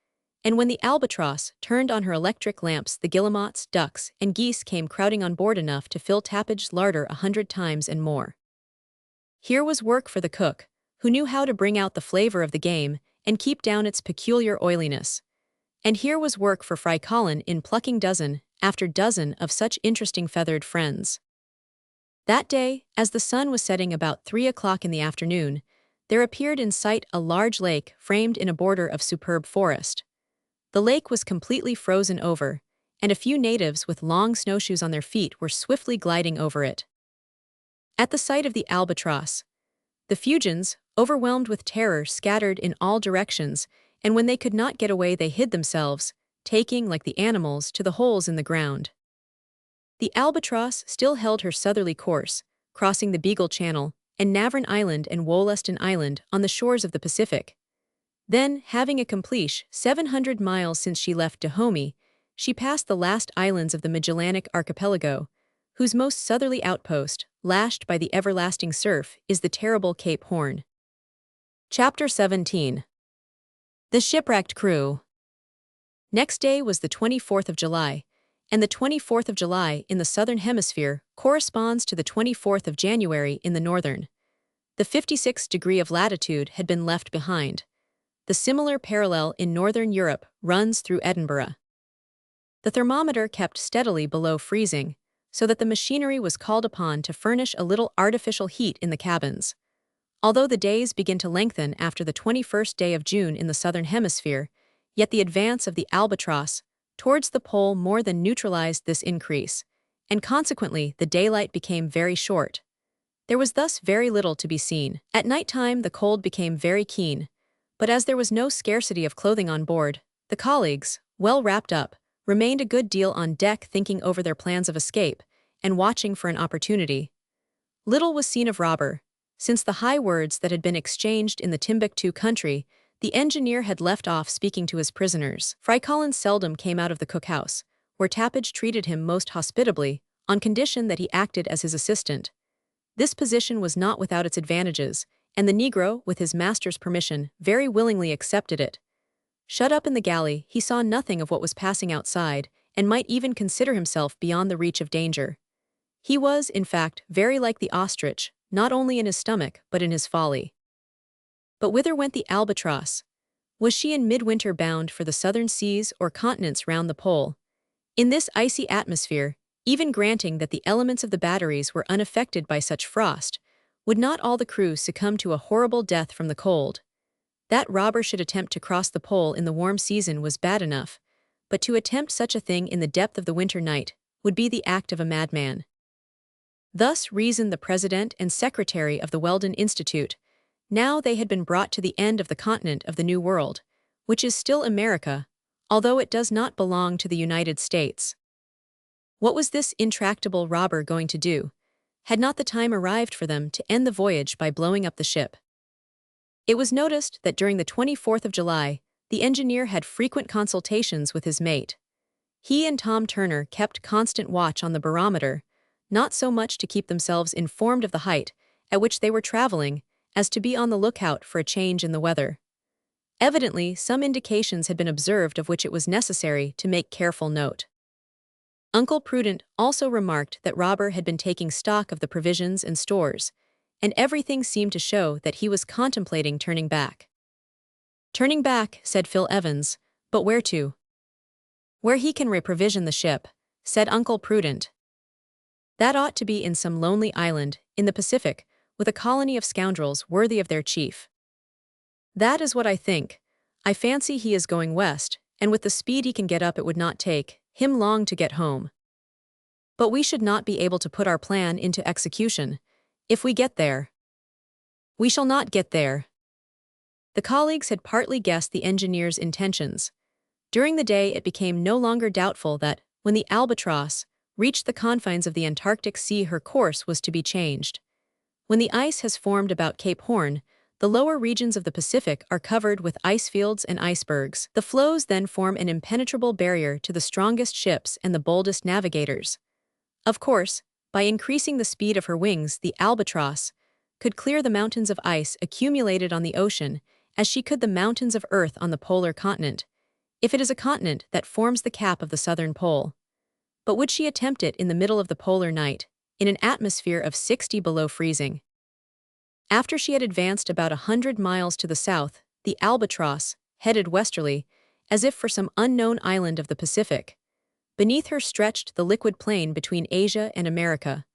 And when the Albatross turned on her electric lamps, the guillemots, ducks, and geese came crowding on board enough to fill Tappag's larder 100 times and more. Here was work for the cook, who knew how to bring out the flavor of the game and keep down its peculiar oiliness. And here was work for Fry Colin in plucking dozen after dozen of such interesting feathered friends. That day, as the sun was setting about 3 o'clock in the afternoon, there appeared in sight a large lake framed in a border of superb forest. The lake was completely frozen over, and a few natives with long snowshoes on their feet were swiftly gliding over it. At the sight of the Albatross, the Fuegians, overwhelmed with terror, scattered in all directions, and when they could not get away they hid themselves, taking, like the animals, to the holes in the ground. The Albatross still held her southerly course, crossing the Beagle Channel and Navarre Island and Wollaston Island on the shores of the Pacific. Then, having accomplished 700 miles since she left Dahomey, she passed the last islands of the Magellanic archipelago, whose most southerly outpost, lashed by the everlasting surf, is the terrible Cape Horn. Chapter 17. The Shipwrecked Crew. Next day was the 24th of July, and the 24th of July in the southern hemisphere corresponds to the 24th of January in the northern. The 56th degree of latitude had been left behind. The similar parallel in northern Europe runs through Edinburgh. The thermometer kept steadily below freezing, so that the machinery was called upon to furnish a little artificial heat in the cabins. Although the days begin to lengthen after the 21st day of June in the southern hemisphere, yet the advance of the Albatross towards the pole more than neutralized this increase, and consequently the daylight became very short. There was thus very little to be seen. At night-time the cold became very keen, but as there was no scarcity of clothing on board, the colleagues, well wrapped up, remained a good deal on deck thinking over their plans of escape and watching for an opportunity. Little was seen of Robur. Since the high words that had been exchanged in the Timbuktu country, the engineer had left off speaking to his prisoners. Fry Collins seldom came out of the cookhouse, where Tappage treated him most hospitably, on condition that he acted as his assistant. This position was not without its advantages, and the Negro, with his master's permission, very willingly accepted it. Shut up in the galley, he saw nothing of what was passing outside, and might even consider himself beyond the reach of danger. He was, in fact, very like the ostrich, not only in his stomach, but in his folly. But whither went the Albatross? Was she in midwinter bound for the southern seas or continents round the pole? In this icy atmosphere, even granting that the elements of the batteries were unaffected by such frost, would not all the crew succumb to a horrible death from the cold? That Robur should attempt to cross the pole in the warm season was bad enough, but to attempt such a thing in the depth of the winter night would be the act of a madman. Thus reasoned the president and secretary of the Weldon Institute. Now they had been brought to the end of the continent of the New World, which is still America, although it does not belong to the United States. What was this intractable Robur going to do? Had not the time arrived for them to end the voyage by blowing up the ship? It was noticed that during the 24th of July, the engineer had frequent consultations with his mate. He and Tom Turner kept constant watch on the barometer, not so much to keep themselves informed of the height at which they were traveling, as to be on the lookout for a change in the weather. Evidently, some indications had been observed of which it was necessary to make careful note. Uncle Prudent also remarked that Robur had been taking stock of the provisions and stores, and everything seemed to show that he was contemplating turning back. "Turning back," said Phil Evans, "but where to?" "Where he can reprovision the ship," said Uncle Prudent. "That ought to be in some lonely island, in the Pacific, with a colony of scoundrels worthy of their chief." "That is what I think. I fancy he is going west, and with the speed he can get up it would not take him long to get home. But we should not be able to put our plan into execution, if we get there." "We shall not get there." The colleagues had partly guessed the engineer's intentions. During the day it became no longer doubtful that, when the Albatross reached the confines of the Antarctic Sea, her course was to be changed. When the ice has formed about Cape Horn, the lower regions of the Pacific are covered with ice fields and icebergs. The floes then form an impenetrable barrier to the strongest ships and the boldest navigators. Of course, by increasing the speed of her wings, the Albatross could clear the mountains of ice accumulated on the ocean, as she could the mountains of earth on the polar continent, if it is a continent that forms the cap of the southern pole. But would she attempt it in the middle of the polar night, in an atmosphere of 60 below freezing? After she had advanced about 100 miles to the south, the Albatross headed westerly, as if for some unknown island of the Pacific. Beneath her stretched the liquid plain between Asia and America.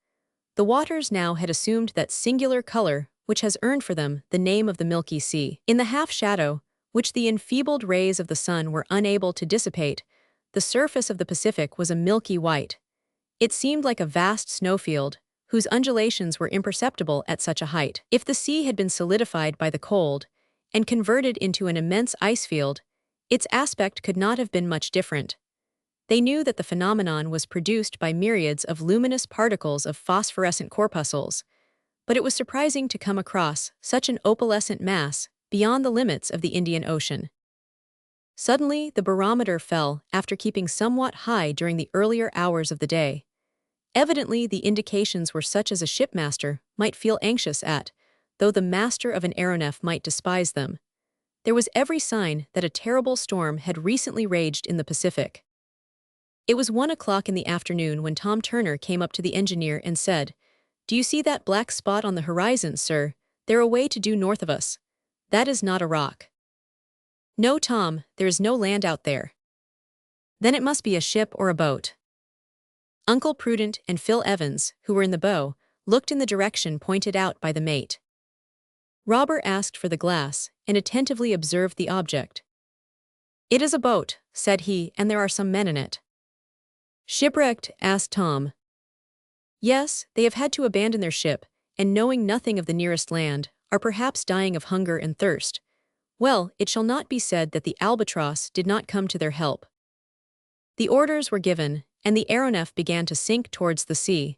The waters now had assumed that singular color which has earned for them the name of the Milky Sea. In the half-shadow, which the enfeebled rays of the sun were unable to dissipate, the surface of the Pacific was a milky white. It seemed like a vast snowfield, whose undulations were imperceptible at such a height. If the sea had been solidified by the cold and converted into an immense ice field, its aspect could not have been much different. They knew that the phenomenon was produced by myriads of luminous particles of phosphorescent corpuscles, but it was surprising to come across such an opalescent mass beyond the limits of the Indian Ocean. Suddenly, the barometer fell after keeping somewhat high during the earlier hours of the day. Evidently, the indications were such as a shipmaster might feel anxious at, though the master of an aeronef might despise them. There was every sign that a terrible storm had recently raged in the Pacific. It was 1 o'clock in the afternoon when Tom Turner came up to the engineer and said, "Do you see that black spot on the horizon, sir? They're away to due north of us. That is not a rock." "No, Tom, there is no land out there." "Then it must be a ship or a boat." Uncle Prudent and Phil Evans, who were in the bow, looked in the direction pointed out by the mate. Robur asked for the glass and attentively observed the object. "It is a boat," said he, "and there are some men in it." "Shipwrecked?" asked Tom. "Yes, they have had to abandon their ship, and knowing nothing of the nearest land, are perhaps dying of hunger and thirst. Well, it shall not be said that the Albatross did not come to their help." The orders were given, and the aeronef began to sink towards the sea.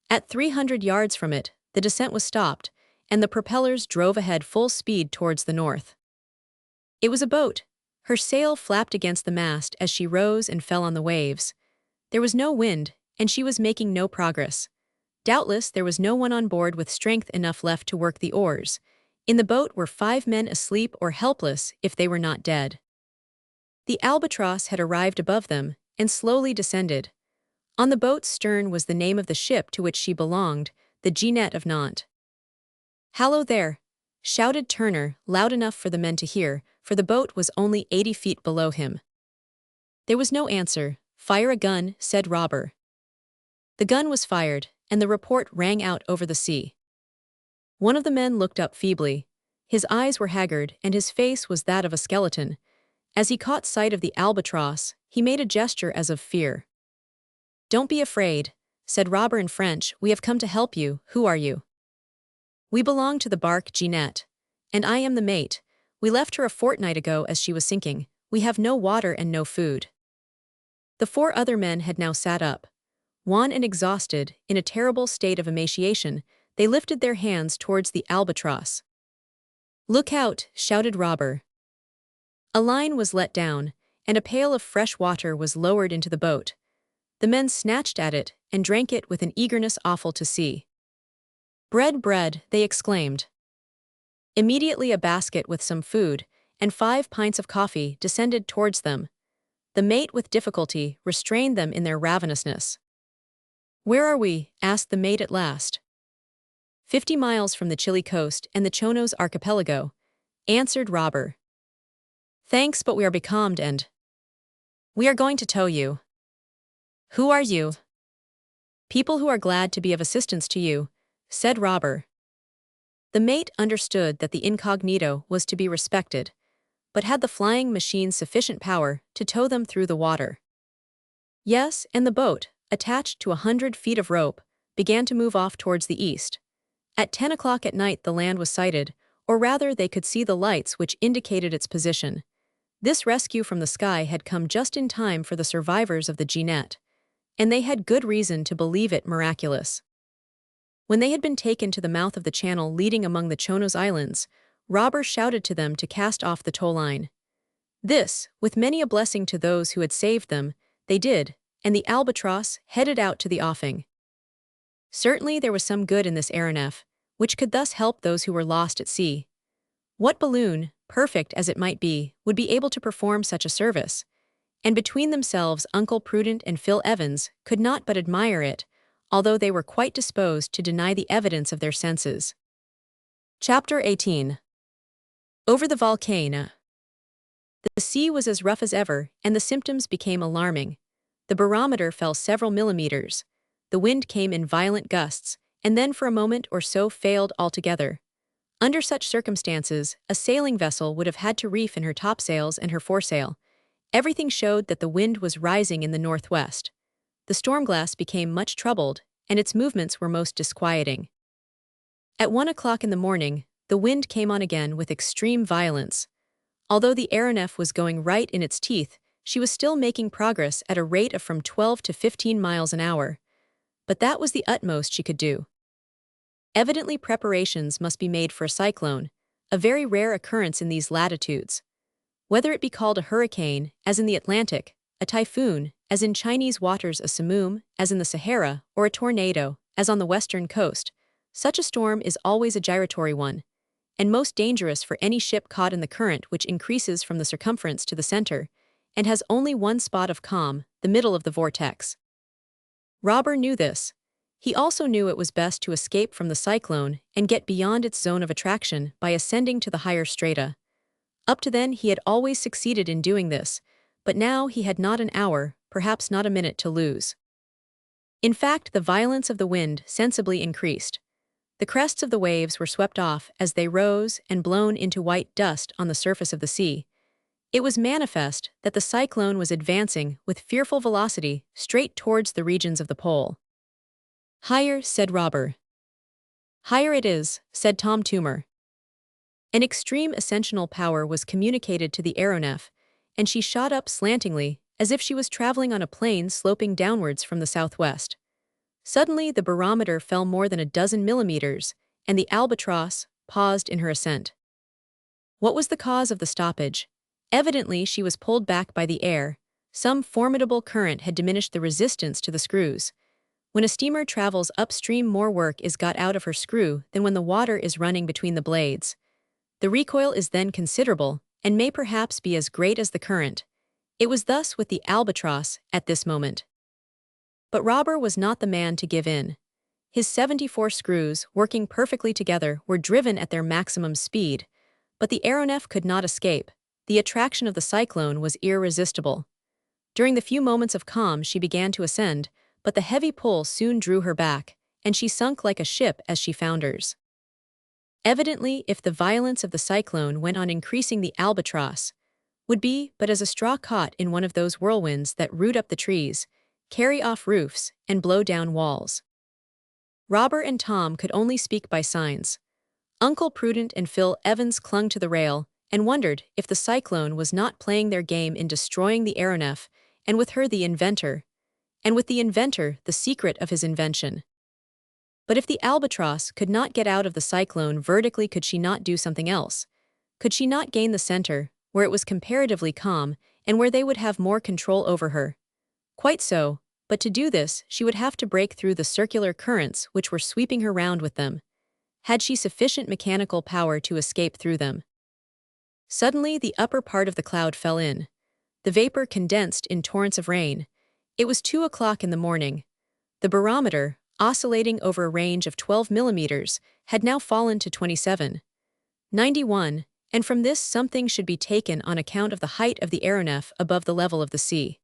At 300 yards from it, the descent was stopped, and the propellers drove ahead full speed towards the north. It was a boat. Her sail flapped against the mast as she rose and fell on the waves. There was no wind, and she was making no progress. Doubtless there was no one on board with strength enough left to work the oars. In the boat were 5 men asleep or helpless if they were not dead. The Albatross had arrived above them and slowly descended. On the boat's stern was the name of the ship to which she belonged, the Jeanette of Nantes. "Hallo there!" shouted Turner, loud enough for the men to hear, for the boat was only 80 feet below him. There was no answer. "Fire a gun," said Robur. The gun was fired, and the report rang out over the sea. One of the men looked up feebly. His eyes were haggard, and his face was that of a skeleton. As he caught sight of the Albatross, he made a gesture as of fear. "Don't be afraid," said Robur in French. "We have come to help you. Who are you?" "We belong to the bark Jeanette, and I am the mate. We left her a fortnight ago as she was sinking. We have no water and no food." The 4 other men had now sat up. Wan and exhausted, in a terrible state of emaciation, they lifted their hands towards the Albatross. "Look out!" shouted Robur. A line was let down, and a pail of fresh water was lowered into the boat. The men snatched at it and drank it with an eagerness awful to see. "Bread, bread," they exclaimed. Immediately a basket with some food and 5 pints of coffee descended towards them. The mate with difficulty restrained them in their ravenousness. "Where are we?" asked the mate at last. 50 miles from the Chile coast and the Chonos archipelago," answered Robur. "Thanks, but we are becalmed and we are going to tow you." "Who are you?" "People who are glad to be of assistance to you," said Robur. The mate understood that the incognito was to be respected, but had the flying machine sufficient power to tow them through the water? Yes, and the boat, attached to 100 feet of rope, began to move off towards the east. At 10 o'clock at night the land was sighted, or rather they could see the lights which indicated its position. This rescue from the sky had come just in time for the survivors of the Jeanette, and they had good reason to believe it miraculous. When they had been taken to the mouth of the channel leading among the Chonos Islands, Robur shouted to them to cast off the tow line. This, with many a blessing to those who had saved them, they did, and the Albatross headed out to the offing. Certainly there was some good in this aeronef, which could thus help those who were lost at sea. What balloon, perfect as it might be, would be able to perform such a service? And between themselves Uncle Prudent and Phil Evans could not but admire it, although they were quite disposed to deny the evidence of their senses. Chapter 18. Over the volcano. The sea was as rough as ever, and the symptoms became alarming. The barometer fell several millimeters. The wind came in violent gusts, and then for a moment or so failed altogether. Under such circumstances, a sailing vessel would have had to reef in her topsails and her foresail. Everything showed that the wind was rising in the northwest. The storm-glass became much troubled, and its movements were most disquieting. At 1 o'clock in the morning, the wind came on again with extreme violence. Although the aeronef was going right in its teeth, she was still making progress at a rate of from 12 to 15 miles an hour. But that was the utmost she could do. Evidently preparations must be made for a cyclone, a very rare occurrence in these latitudes. Whether it be called a hurricane, as in the Atlantic, a typhoon, as in Chinese waters a simoom, as in the Sahara, or a tornado, as on the western coast, Such a storm is always a gyratory one, and most dangerous for any ship caught in the current, which increases from the circumference to the center, and has only one spot of calm, the middle of the vortex. Robur knew this. He also knew it was best to escape from the cyclone and get beyond its zone of attraction by ascending to the higher strata. Up to then he had always succeeded in doing this, but now he had not an hour, perhaps not a minute to lose. In fact, the violence of the wind sensibly increased. The crests of the waves were swept off as they rose and blown into white dust on the surface of the sea. It was manifest that the cyclone was advancing with fearful velocity straight towards the regions of the pole. "Higher," said Robur. "Higher it is," said Tom Toomer. An extreme ascensional power was communicated to the aeronef, and she shot up slantingly, as if she was traveling on a plane sloping downwards from the southwest. Suddenly the barometer fell more than a dozen millimeters, and the Albatross paused in her ascent. What was the cause of the stoppage? Evidently she was pulled back by the air. Some formidable current had diminished the resistance to the screws. When a steamer travels upstream, more work is got out of her screw than when the water is running between the blades. The recoil is then considerable, and may perhaps be as great as the current. It was thus with the Albatross at this moment. But Robur was not the man to give in. His 74 screws, working perfectly together, were driven at their maximum speed, but the aeronef could not escape. The attraction of the cyclone was irresistible. During the few moments of calm she began to ascend, but the heavy pull soon drew her back, and she sunk like a ship as she founders. Evidently, if the violence of the cyclone went on increasing, the Albatross would be but as a straw caught in one of those whirlwinds that root up the trees, carry off roofs, and blow down walls. Robur and Tom could only speak by signs. Uncle Prudent and Phil Evans clung to the rail and wondered if the cyclone was not playing their game in destroying the aeronef, and with her the inventor, and with the inventor the secret of his invention. But if the Albatross could not get out of the cyclone vertically, could she not do something else? Could she not gain the center, where it was comparatively calm, and where they would have more control over her? Quite so, but to do this she would have to break through the circular currents which were sweeping her round with them. Had she sufficient mechanical power to escape through them? Suddenly the upper part of the cloud fell in. The vapor condensed in torrents of rain. It was 2 o'clock in the morning. The barometer, oscillating over a range of 12 millimeters, had now fallen to 27.91, and from this something should be taken on account of the height of the aeronef above the level of the sea.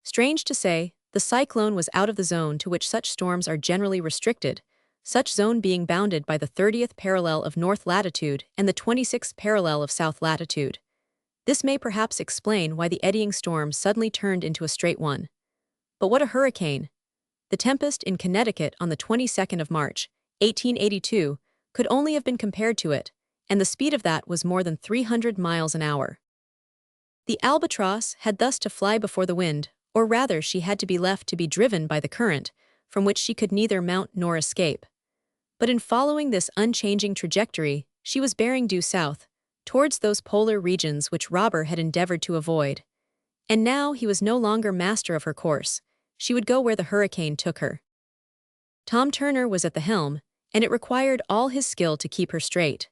Strange to say, the cyclone was out of the zone to which such storms are generally restricted, such zone being bounded by the 30th parallel of north latitude and the 26th parallel of south latitude. This may perhaps explain why the eddying storm suddenly turned into a straight one. But what a hurricane! The tempest in Connecticut on the 22nd of March, 1882, could only have been compared to it, and the speed of that was more than 300 miles an hour. The Albatross had thus to fly before the wind, or rather she had to be left to be driven by the current, from which she could neither mount nor escape. But in following this unchanging trajectory, she was bearing due south, towards those polar regions which Robur had endeavored to avoid. And now he was no longer master of her course. She would go where the hurricane took her. Tom Turner was at the helm, and it required all his skill to keep her straight.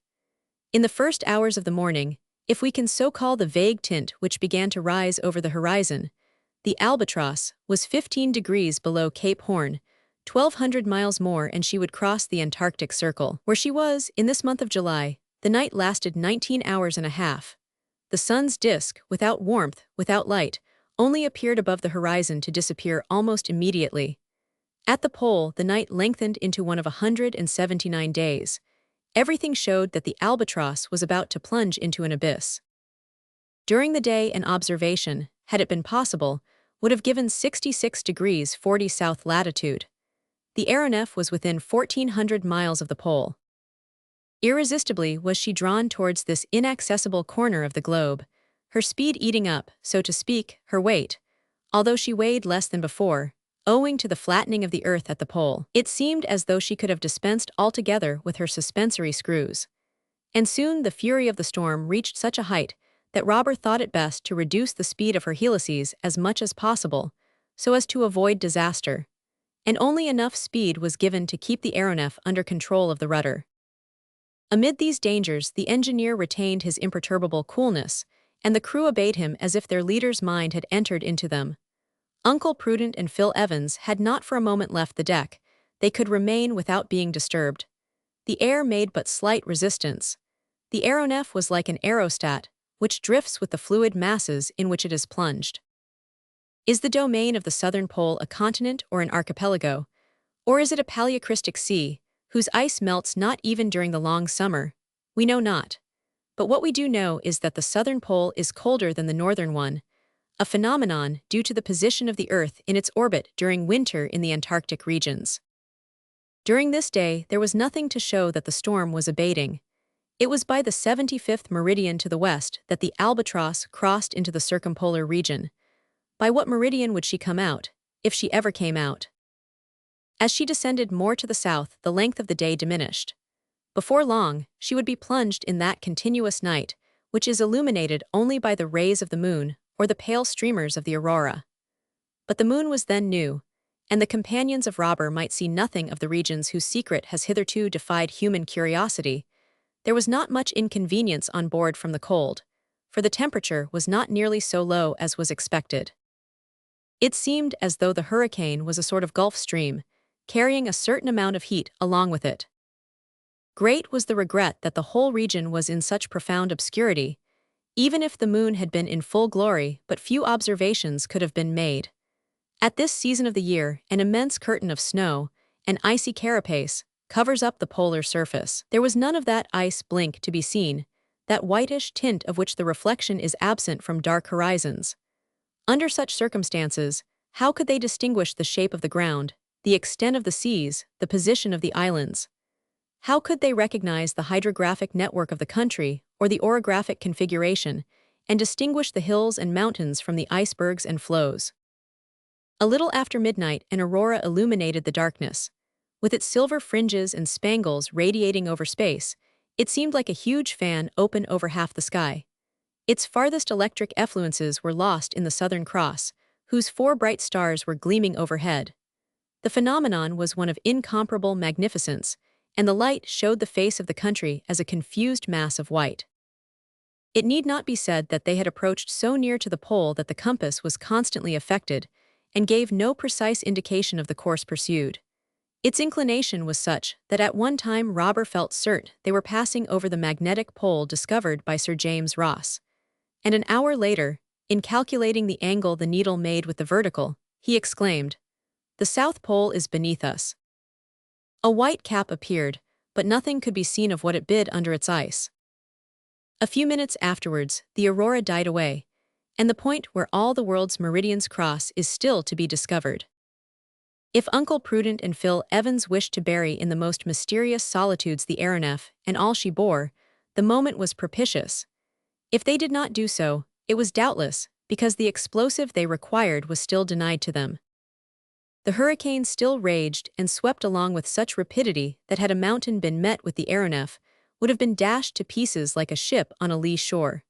In the first hours of the morning, if we can so call the vague tint which began to rise over the horizon, the Albatross was 15 degrees below Cape Horn, 1,200 miles more, and she would cross the Antarctic Circle, where she was, in this month of July. The night lasted 19 hours and a half. The sun's disk, without warmth, without light, only appeared above the horizon to disappear almost immediately. At the pole, the night lengthened into one of 179 days. Everything showed that the Albatross was about to plunge into an abyss. During the day, an observation, had it been possible, would have given 66 degrees 40 south latitude. The aeronef was within 1,400 miles of the pole. Irresistibly was she drawn towards this inaccessible corner of the globe, her speed eating up, so to speak, her weight, although she weighed less than before, owing to the flattening of the earth at the pole. It seemed as though she could have dispensed altogether with her suspensory screws. And soon the fury of the storm reached such a height that Robur thought it best to reduce the speed of her helices as much as possible, so as to avoid disaster. and only enough speed was given to keep the aeronef under control of the rudder. Amid these dangers, the engineer retained his imperturbable coolness, and the crew obeyed him as if their leader's mind had entered into them. Uncle Prudent and Phil Evans had not for a moment left the deck. They could remain without being disturbed. The air made but slight resistance. The aeronef was like an aerostat, which drifts with the fluid masses in which it is plunged. Is the domain of the southern pole a continent or an archipelago? Or is it a paleocrystic sea, whose ice melts not even during the long summer? We know not. But what we do know is that the southern pole is colder than the northern one, a phenomenon due to the position of the Earth in its orbit during winter in the Antarctic regions. During this day, there was nothing to show that the storm was abating. It was by the 75th meridian to the west that the Albatross crossed into the circumpolar region. By what meridian would she come out, if she ever came out? As she descended more to the south, the length of the day diminished. Before long, she would be plunged in that continuous night, which is illuminated only by the rays of the moon or the pale streamers of the aurora. But the moon was then new, and the companions of Robur might see nothing of the regions whose secret has hitherto defied human curiosity. There was not much inconvenience on board from the cold, for the temperature was not nearly so low as was expected. It seemed as though the hurricane was a sort of Gulf Stream, carrying a certain amount of heat along with it. Great was the regret that the whole region was in such profound obscurity. Even if the moon had been in full glory, but few observations could have been made. At this season of the year, an immense curtain of snow, an icy carapace, covers up the polar surface. There was none of that ice blink to be seen, that whitish tint of which the reflection is absent from dark horizons. Under such circumstances, how could they distinguish the shape of the ground, the extent of the seas, the position of the islands? How could they recognize the hydrographic network of the country or the orographic configuration, and distinguish the hills and mountains from the icebergs and floes? A little after midnight, an aurora illuminated the darkness. With its silver fringes and spangles radiating over space, it seemed like a huge fan open over half the sky. Its farthest electric effluences were lost in the Southern Cross, whose 4 bright stars were gleaming overhead. The phenomenon was one of incomparable magnificence, and the light showed the face of the country as a confused mass of white. It need not be said that they had approached so near to the pole that the compass was constantly affected, and gave no precise indication of the course pursued. Its inclination was such that at one time Robur felt certain they were passing over the magnetic pole discovered by Sir James Ross. And an hour later, in calculating the angle the needle made with the vertical, he exclaimed, "The South Pole is beneath us." A white cap appeared, but nothing could be seen of what it bid under its ice. A few minutes afterwards, the aurora died away, and the point where all the world's meridians cross is still to be discovered. If Uncle Prudent and Phil Evans wished to bury in the most mysterious solitudes the aeronef and all she bore, the moment was propitious. If they did not do so, it was doubtless because the explosive they required was still denied to them. The hurricane still raged and swept along with such rapidity that had a mountain been met with the aeronef, would have been dashed to pieces like a ship on a lee shore.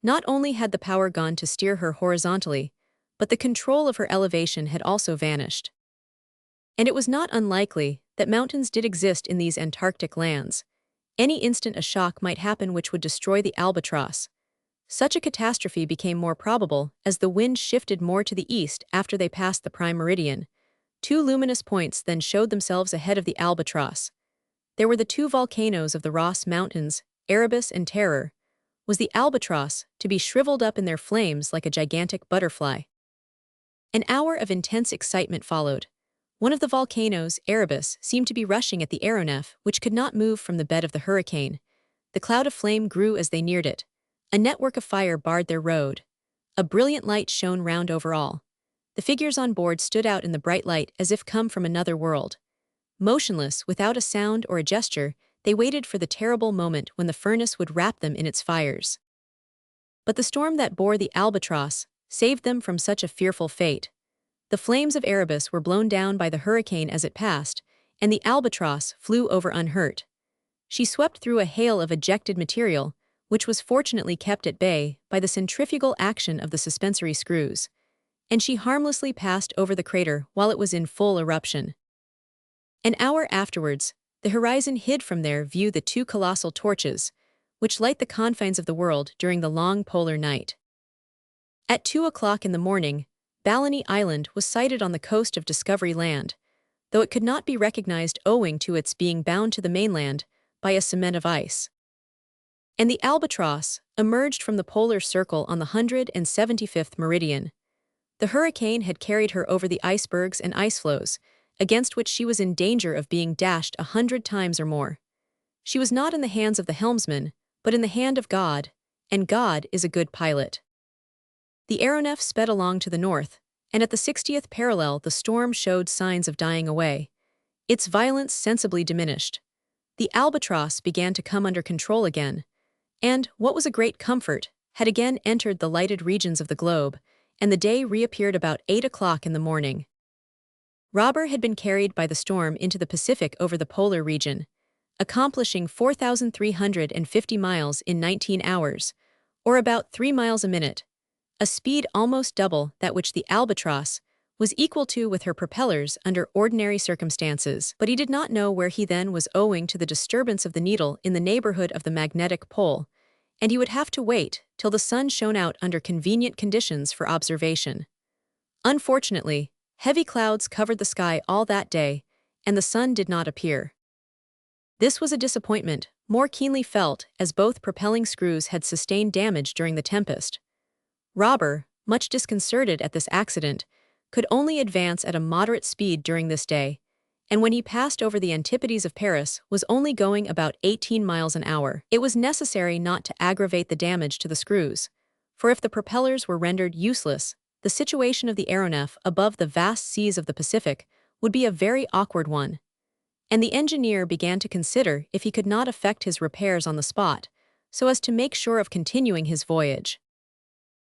Not only had the power gone to steer her horizontally, but the control of her elevation had also vanished. And it was not unlikely that mountains did exist in these Antarctic lands. Any instant a shock might happen which would destroy the Albatross. Such a catastrophe became more probable as the wind shifted more to the east after they passed the prime meridian. 2 luminous points then showed themselves ahead of the Albatross. There were the 2 volcanoes of the Ross Mountains, Erebus and Terror. Was the Albatross to be shriveled up in their flames like a gigantic butterfly? An hour of intense excitement followed. One of the volcanoes, Erebus, seemed to be rushing at the aeronef, which could not move from the bed of the hurricane. The cloud of flame grew as they neared it. A network of fire barred their road. A brilliant light shone round over all. The figures on board stood out in the bright light as if come from another world. Motionless, without a sound or a gesture, they waited for the terrible moment when the furnace would wrap them in its fires. But the storm that bore the Albatross saved them from such a fearful fate. The flames of Erebus were blown down by the hurricane as it passed, and the Albatross flew over unhurt. She swept through a hail of ejected material, which was fortunately kept at bay by the centrifugal action of the suspensory screws. and she harmlessly passed over the crater while it was in full eruption. An hour afterwards, the horizon hid from their view the two colossal torches, which light the confines of the world during the long polar night. At 2 o'clock in the morning, Balleny Island was sighted on the coast of Discovery Land, though it could not be recognized owing to its being bound to the mainland by a cement of ice. And the Albatross emerged from the polar circle on the 175th meridian. The hurricane had carried her over the icebergs and ice floes, against which she was in danger of being dashed 100 times or more. She was not in the hands of the helmsman, but in the hand of God, and God is a good pilot. The aeronef sped along to the north, and at the 60th parallel the storm showed signs of dying away. Its violence sensibly diminished. The Albatross began to come under control again, and, what was a great comfort, had again entered the lighted regions of the globe, and the day reappeared about 8 o'clock in the morning. Robur had been carried by the storm into the Pacific over the polar region, accomplishing 4,350 miles in 19 hours, or about 3 miles a minute, a speed almost double that which the Albatross was equal to with her propellers under ordinary circumstances. But he did not know where he then was owing to the disturbance of the needle in the neighborhood of the magnetic pole, and he would have to wait till the sun shone out under convenient conditions for observation. Unfortunately, heavy clouds covered the sky all that day, and the sun did not appear. This was a disappointment, more keenly felt as both propelling screws had sustained damage during the tempest. Robur, much disconcerted at this accident, could only advance at a moderate speed during this day, and when he passed over the antipodes of Paris was only going about 18 miles an hour. It was necessary not to aggravate the damage to the screws, for if the propellers were rendered useless, the situation of the aeronef above the vast seas of the Pacific would be a very awkward one, and the engineer began to consider if he could not effect his repairs on the spot, so as to make sure of continuing his voyage.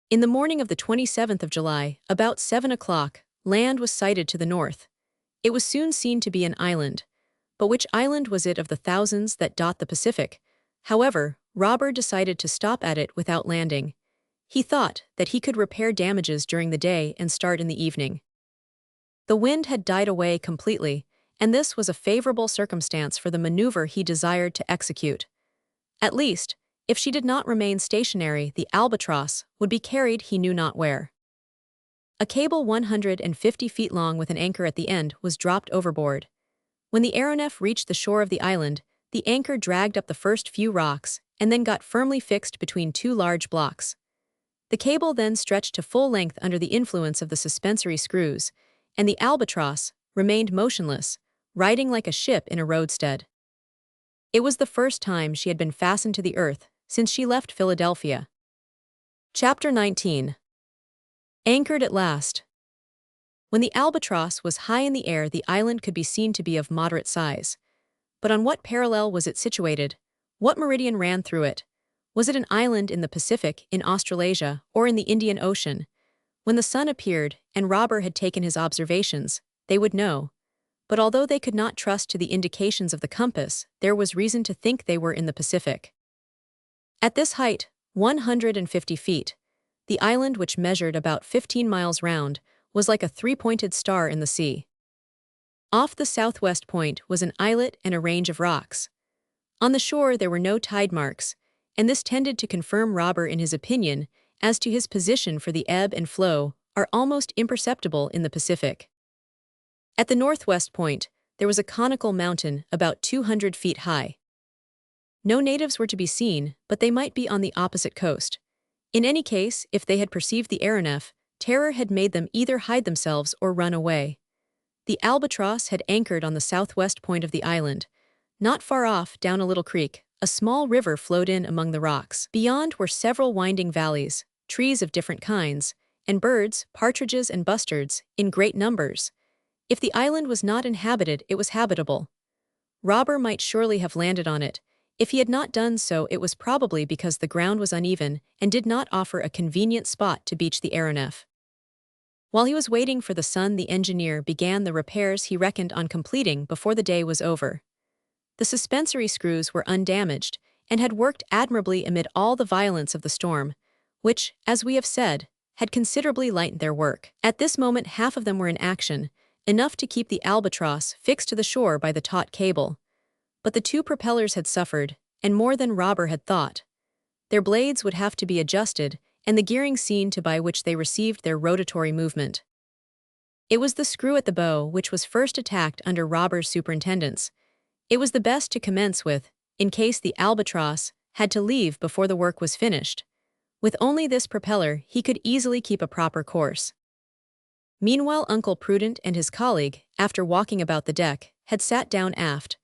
In the morning of the 27th of July, about 7 o'clock, land was sighted to the north. It was soon seen to be an island, but which island was it of the thousands that dot the Pacific? However, Robur decided to stop at it without landing. He thought that he could repair damages during the day and start in the evening. The wind had died away completely, and this was a favorable circumstance for the maneuver he desired to execute. At least, if she did not remain stationary, the Albatross would be carried he knew not where. A cable 150 feet long with an anchor at the end was dropped overboard. When the aeronef reached the shore of the island, the anchor dragged up the first few rocks and then got firmly fixed between two large blocks. The cable then stretched to full length under the influence of the suspensory screws, and the Albatross remained motionless, riding like a ship in a roadstead. It was the first time she had been fastened to the earth since she left Philadelphia. Chapter 19. Anchored at last. When the Albatross was high in the air, the island could be seen to be of moderate size. But on what parallel was it situated? What meridian ran through it? Was it an island in the Pacific, in Australasia, or in the Indian Ocean? When the sun appeared and Robur had taken his observations, they would know. But although they could not trust to the indications of the compass, there was reason to think they were in the Pacific. At this height, 150 feet, the island, which measured about 15 miles round, was like a three-pointed star in the sea. Off the southwest point was an islet and a range of rocks. On the shore there were no tide marks, and this tended to confirm Robur in his opinion as to his position, for the ebb and flow are almost imperceptible in the Pacific. At the northwest point, there was a conical mountain about 200 feet high. No natives were to be seen, but they might be on the opposite coast. In any case, if they had perceived the aeronef, terror had made them either hide themselves or run away. The Albatross had anchored on the southwest point of the island. Not far off, down a little creek, a small river flowed in among the rocks. Beyond were several winding valleys, trees of different kinds, and birds, partridges and bustards, in great numbers. If the island was not inhabited, it was habitable. Robur might surely have landed on it. If he had not done so, it was probably because the ground was uneven and did not offer a convenient spot to beach the aeronef. While he was waiting for the sun, the engineer began the repairs he reckoned on completing before the day was over. The suspensory screws were undamaged and had worked admirably amid all the violence of the storm, which, as we have said, had considerably lightened their work. At this moment, half of them were in action, enough to keep the Albatross fixed to the shore by the taut cable. But the two propellers had suffered, and more than Robur had thought. Their blades would have to be adjusted, and the gearing seen to by which they received their rotatory movement. It was the screw at the bow which was first attacked under Robur's superintendence. It was the best to commence with, in case the Albatross had to leave before the work was finished. With only this propeller, he could easily keep a proper course. Meanwhile, Uncle Prudent and his colleague, after walking about the deck, had sat down aft.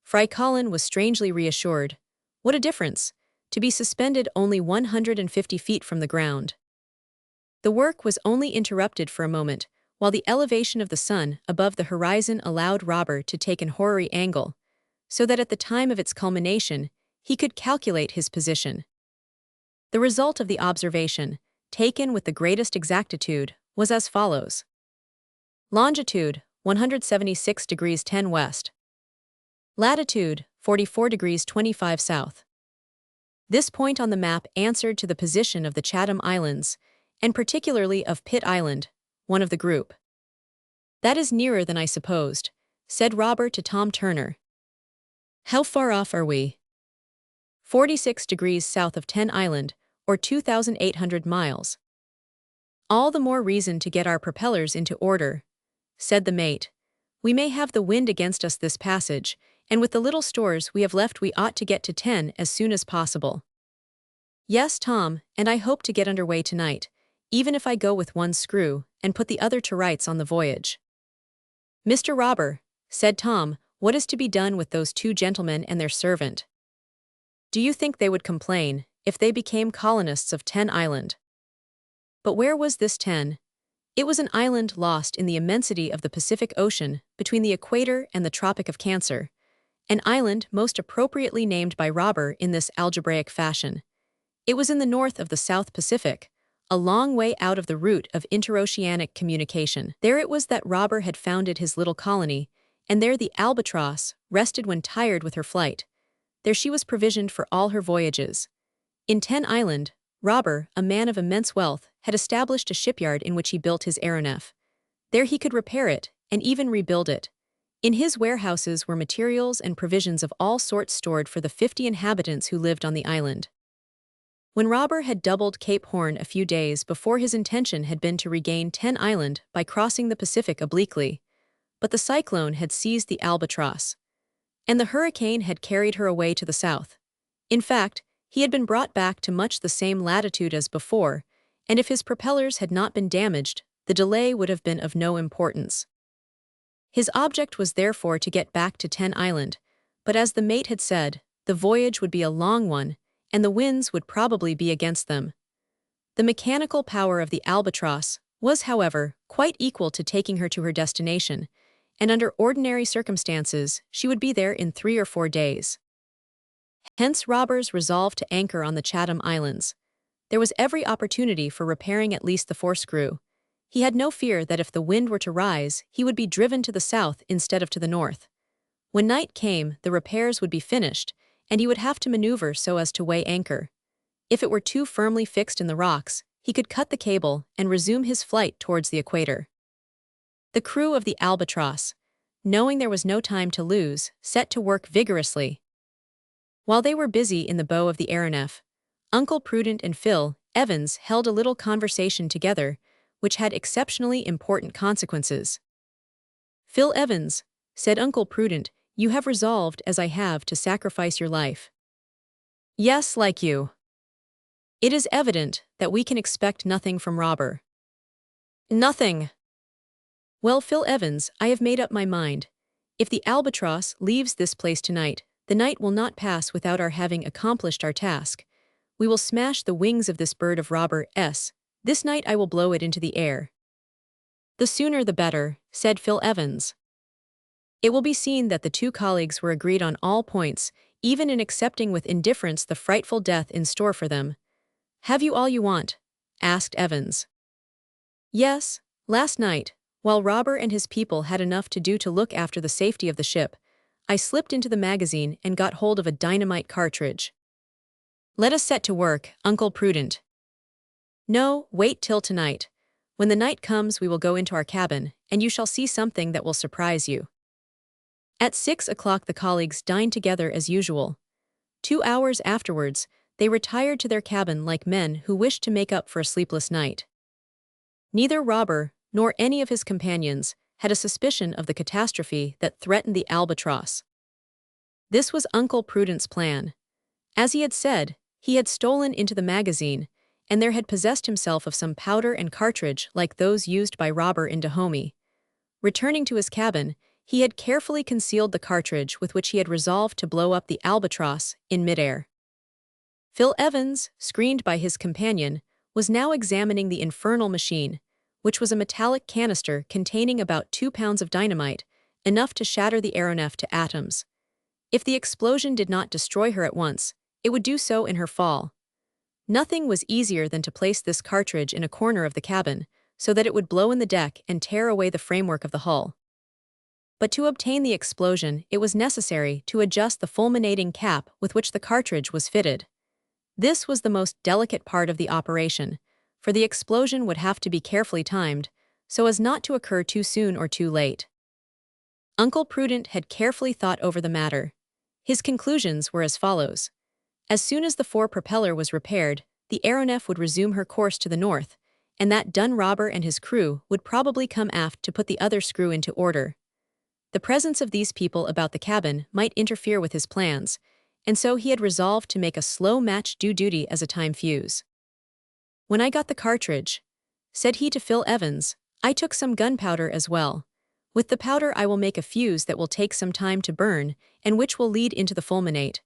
Fry Colin was strangely reassured. What a difference! To be suspended only 150 feet from the ground. The work was only interrupted for a moment, while the elevation of the sun above the horizon allowed Robur to take an horary angle, so that at the time of its culmination, he could calculate his position. The result of the observation, taken with the greatest exactitude, was as follows. Longitude, 176 degrees 10 west. Latitude, 44 degrees 25 south. This point on the map answered to the position of the Chatham Islands, and particularly of Pitt Island, one of the group. That is nearer than I supposed, said Robur to Tom Turner. How far off are we? 46 degrees south of 10 Island, or 2,800 miles. All the more reason to get our propellers into order, said the mate. We may have the wind against us this passage, and with the little stores we have left we ought to get to 10 as soon as possible. Yes, Tom, and I hope to get underway tonight, even if I go with one screw, and put the other to rights on the voyage. Mr. Robur, said Tom, what is to be done with those two gentlemen and their servant? Do you think they would complain if they became colonists of 10 Island? But where was this 10? It was an island lost in the immensity of the Pacific Ocean between the equator and the Tropic of Cancer, an island most appropriately named by Robur in this algebraic fashion. It was in the north of the South Pacific, a long way out of the route of interoceanic communication. There it was that Robur had founded his little colony, and there the Albatross rested when tired with her flight. There she was provisioned for all her voyages. In 10 Island, Robur, a man of immense wealth, had established a shipyard in which he built his aeronef. There he could repair it, and even rebuild it. In his warehouses were materials and provisions of all sorts stored for the 50 inhabitants who lived on the island. When Robur had doubled Cape Horn a few days before, his intention had been to regain 10 Island by crossing the Pacific obliquely, but the cyclone had seized the Albatross, and the hurricane had carried her away to the south. In fact, he had been brought back to much the same latitude as before, and if his propellers had not been damaged, the delay would have been of no importance. His object was therefore to get back to 10 Island, but as the mate had said, the voyage would be a long one, and the winds would probably be against them. The mechanical power of the Albatross was, however, quite equal to taking her to her destination, and under ordinary circumstances she would be there in 3 or 4 days. Hence Robur's resolve to anchor on the Chatham Islands. There was every opportunity for repairing at least the forescrew. He had no fear that if the wind were to rise, he would be driven to the south instead of to the north. When night came, the repairs would be finished, and he would have to maneuver so as to weigh anchor. If it were too firmly fixed in the rocks, he could cut the cable and resume his flight towards the equator. The crew of the Albatross, knowing there was no time to lose, set to work vigorously. While they were busy in the bow of the aeronef, Uncle Prudent and Phil Evans held a little conversation together, which had exceptionally important consequences. Phil Evans, said Uncle Prudent, you have resolved, as I have, to sacrifice your life. Yes, like you. It is evident that we can expect nothing from Robur. Nothing. Well, Phil Evans, I have made up my mind. If the Albatross leaves this place tonight, the night will not pass without our having accomplished our task. We will smash the wings of this bird of Robur S. This night I will blow it into the air. The sooner the better, said Phil Evans. It will be seen that the two colleagues were agreed on all points, even in accepting with indifference the frightful death in store for them. Have you all you want? Asked Evans. Yes, last night, while Robur and his people had enough to do to look after the safety of the ship, I slipped into the magazine and got hold of a dynamite cartridge. Let us set to work, Uncle Prudent. No, wait till tonight. When the night comes, we will go into our cabin, and you shall see something that will surprise you. At 6 o'clock the colleagues dined together as usual. 2 hours afterwards, they retired to their cabin like men who wished to make up for a sleepless night. Neither Robur nor any of his companions had a suspicion of the catastrophe that threatened the Albatross. This was Uncle Prudent's plan. As he had said, he had stolen into the magazine, and there had possessed himself of some powder and cartridge like those used by Robur in Dahomey. Returning to his cabin, he had carefully concealed the cartridge with which he had resolved to blow up the Albatross in midair. Phil Evans, screened by his companion, was now examining the infernal machine, which was a metallic canister containing about 2 pounds of dynamite, enough to shatter the aeronef to atoms. If the explosion did not destroy her at once, it would do so in her fall. Nothing was easier than to place this cartridge in a corner of the cabin, so that it would blow in the deck and tear away the framework of the hull. But to obtain the explosion, it was necessary to adjust the fulminating cap with which the cartridge was fitted. This was the most delicate part of the operation, for the explosion would have to be carefully timed, so as not to occur too soon or too late. Uncle Prudent had carefully thought over the matter. His conclusions were as follows. As soon as the fore propeller was repaired, the aeronef would resume her course to the north, and that done Robur and his crew would probably come aft to put the other screw into order. The presence of these people about the cabin might interfere with his plans, and so he had resolved to make a slow match do duty as a time fuse. When I got the cartridge, said he to Phil Evans, I took some gunpowder as well. With the powder I will make a fuse that will take some time to burn and which will lead into the fulminate.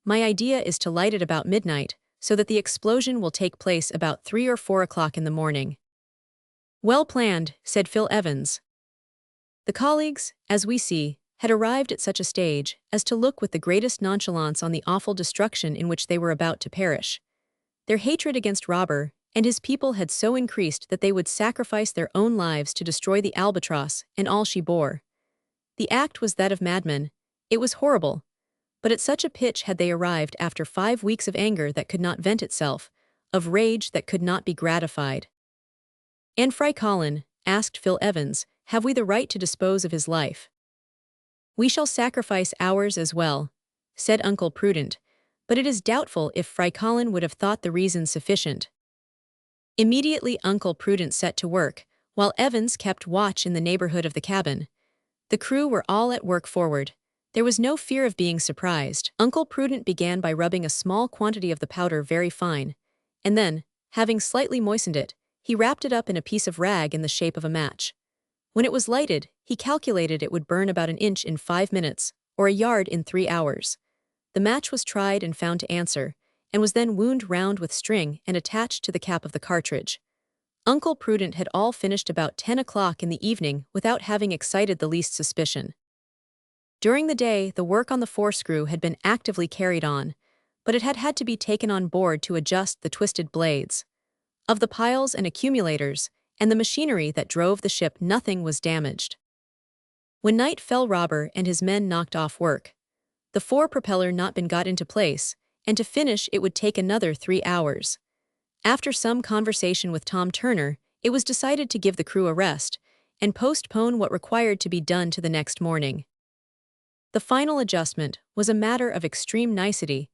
My idea is to light it about midnight, so that the explosion will take place about 3 or 4 o'clock in the morning. Well planned, said Phil Evans. The colleagues, as we see, had arrived at such a stage as to look with the greatest nonchalance on the awful destruction in which they were about to perish. Their hatred against Robur and his people had so increased that they would sacrifice their own lives to destroy the Albatross and all she bore. The act was that of madmen. It was horrible. But at such a pitch had they arrived after 5 weeks of anger that could not vent itself, of rage that could not be gratified. And Fry Colin, asked Phil Evans, have we the right to dispose of his life? We shall sacrifice ours as well, said Uncle Prudent, but it is doubtful if Fry Colin would have thought the reason sufficient. Immediately Uncle Prudent set to work, while Evans kept watch in the neighborhood of the cabin. The crew were all at work forward. There was no fear of being surprised. Uncle Prudent began by rubbing a small quantity of the powder very fine, and then, having slightly moistened it, he wrapped it up in a piece of rag in the shape of a match. When it was lighted, he calculated it would burn about an inch in 5 minutes, or a yard in 3 hours. The match was tried and found to answer, and was then wound round with string and attached to the cap of the cartridge. Uncle Prudent had all finished about 10 o'clock in the evening without having excited the least suspicion. During the day, the work on the forescrew had been actively carried on, but it had had to be taken on board to adjust the twisted blades. Of the piles and accumulators, and the machinery that drove the ship, nothing was damaged. When night fell, Robur and his men knocked off work. The fore propeller not been got into place, and to finish it would take another 3 hours. After some conversation with Tom Turner, it was decided to give the crew a rest, and postpone what required to be done to the next morning. The final adjustment was a matter of extreme nicety,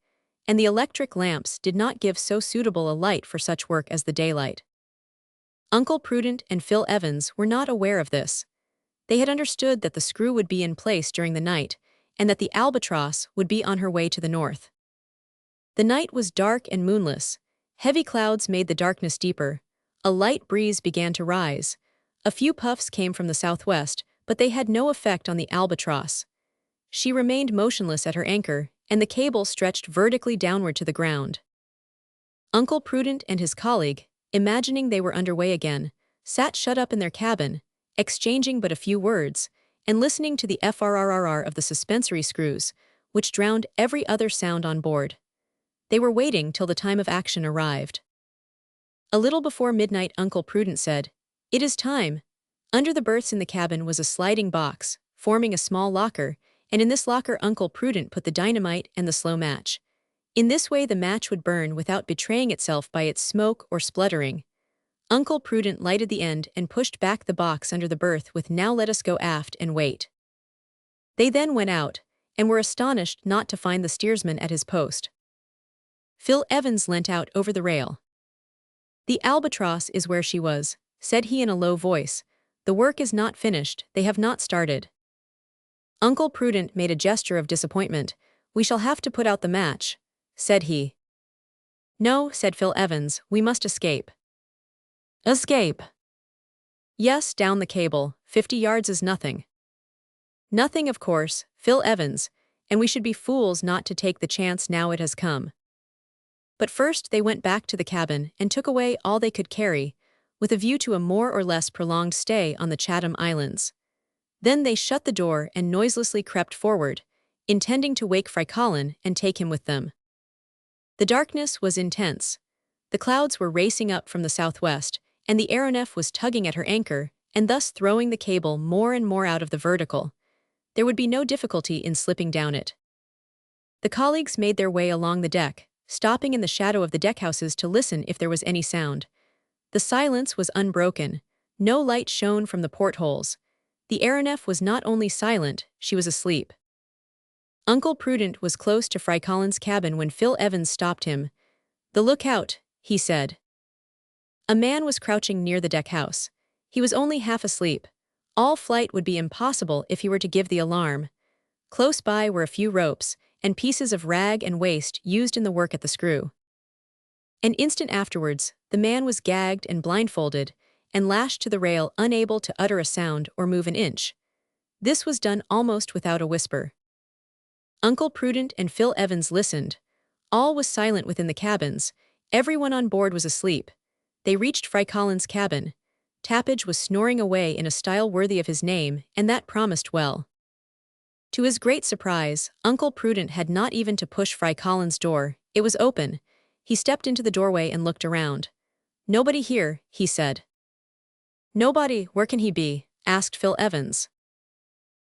and the electric lamps did not give so suitable a light for such work as the daylight. Uncle Prudent and Phil Evans were not aware of this. They had understood that the screw would be in place during the night, and that the Albatross would be on her way to the north. The night was dark and moonless. Heavy clouds made the darkness deeper. A light breeze began to rise. A few puffs came from the southwest, but they had no effect on the Albatross. She remained motionless at her anchor, and the cable stretched vertically downward to the ground. Uncle Prudent and his colleague, imagining they were underway again, sat shut up in their cabin, exchanging but a few words, and listening to the frrrr of the suspensory screws, which drowned every other sound on board. They were waiting till the time of action arrived. A little before midnight Uncle Prudent said, "It is time." Under the berths in the cabin was a sliding box, forming a small locker, and in this locker Uncle Prudent put the dynamite and the slow match. In this way the match would burn without betraying itself by its smoke or spluttering. Uncle Prudent lighted the end and pushed back the box under the berth with "Now let us go aft and wait." They then went out, and were astonished not to find the steersman at his post. Phil Evans leant out over the rail. "The Albatross is where she was," said he in a low voice. "The work is not finished, they have not started." Uncle Prudent made a gesture of disappointment. "We shall have to put out the match," said he. "No," said Phil Evans, "we must escape." "Escape?" "Yes, down the cable. 50 yards is nothing." "Nothing, of course, Phil Evans, and we should be fools not to take the chance now it has come." But first they went back to the cabin and took away all they could carry, with a view to a more or less prolonged stay on the Chatham Islands. Then they shut the door and noiselessly crept forward, intending to wake Fry Colin and take him with them. The darkness was intense. The clouds were racing up from the southwest, and the aeronef was tugging at her anchor and thus throwing the cable more and more out of the vertical. There would be no difficulty in slipping down it. The colleagues made their way along the deck, stopping in the shadow of the deckhouses to listen if there was any sound. The silence was unbroken. No light shone from the portholes. The aeronef was not only silent, she was asleep. Uncle Prudent was close to Fry Colin's cabin when Phil Evans stopped him. "The lookout," he said. A man was crouching near the deckhouse. He was only half asleep. All flight would be impossible if he were to give the alarm. Close by were a few ropes and pieces of rag and waste used in the work at the screw. An instant afterwards, the man was gagged and blindfolded and lashed to the rail, unable to utter a sound or move an inch. This was done almost without a whisper. Uncle Prudent and Phil Evans listened. All was silent within the cabins. Everyone on board was asleep. They reached Fry Colin's cabin. Tappage was snoring away in a style worthy of his name, and that promised well. To his great surprise, Uncle Prudent had not even to push Fry Colin's door. It was open. He stepped into the doorway and looked around. "Nobody here," he said. "Nobody, where can he be?" asked Phil Evans.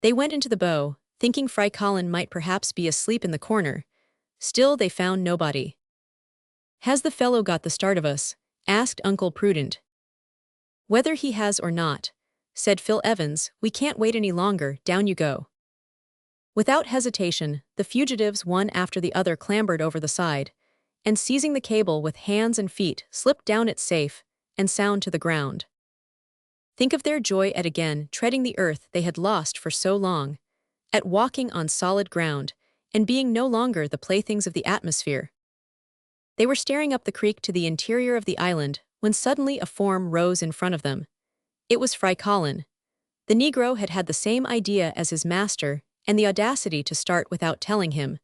They went into the bow, thinking Fry Colin might perhaps be asleep in the corner. Still they found nobody. "Has the fellow got the start of us?" asked Uncle Prudent. "Whether he has or not," said Phil Evans, "we can't wait any longer, down you go." Without hesitation, the fugitives one after the other clambered over the side, and seizing the cable with hands and feet, slipped down it safe and sound to the ground. Think of their joy at again treading the earth they had lost for so long, at walking on solid ground, and being no longer the playthings of the atmosphere. They were staring up the creek to the interior of the island when suddenly a form rose in front of them. It was Fry Colin. The Negro had had the same idea as his master and the audacity to start without telling him.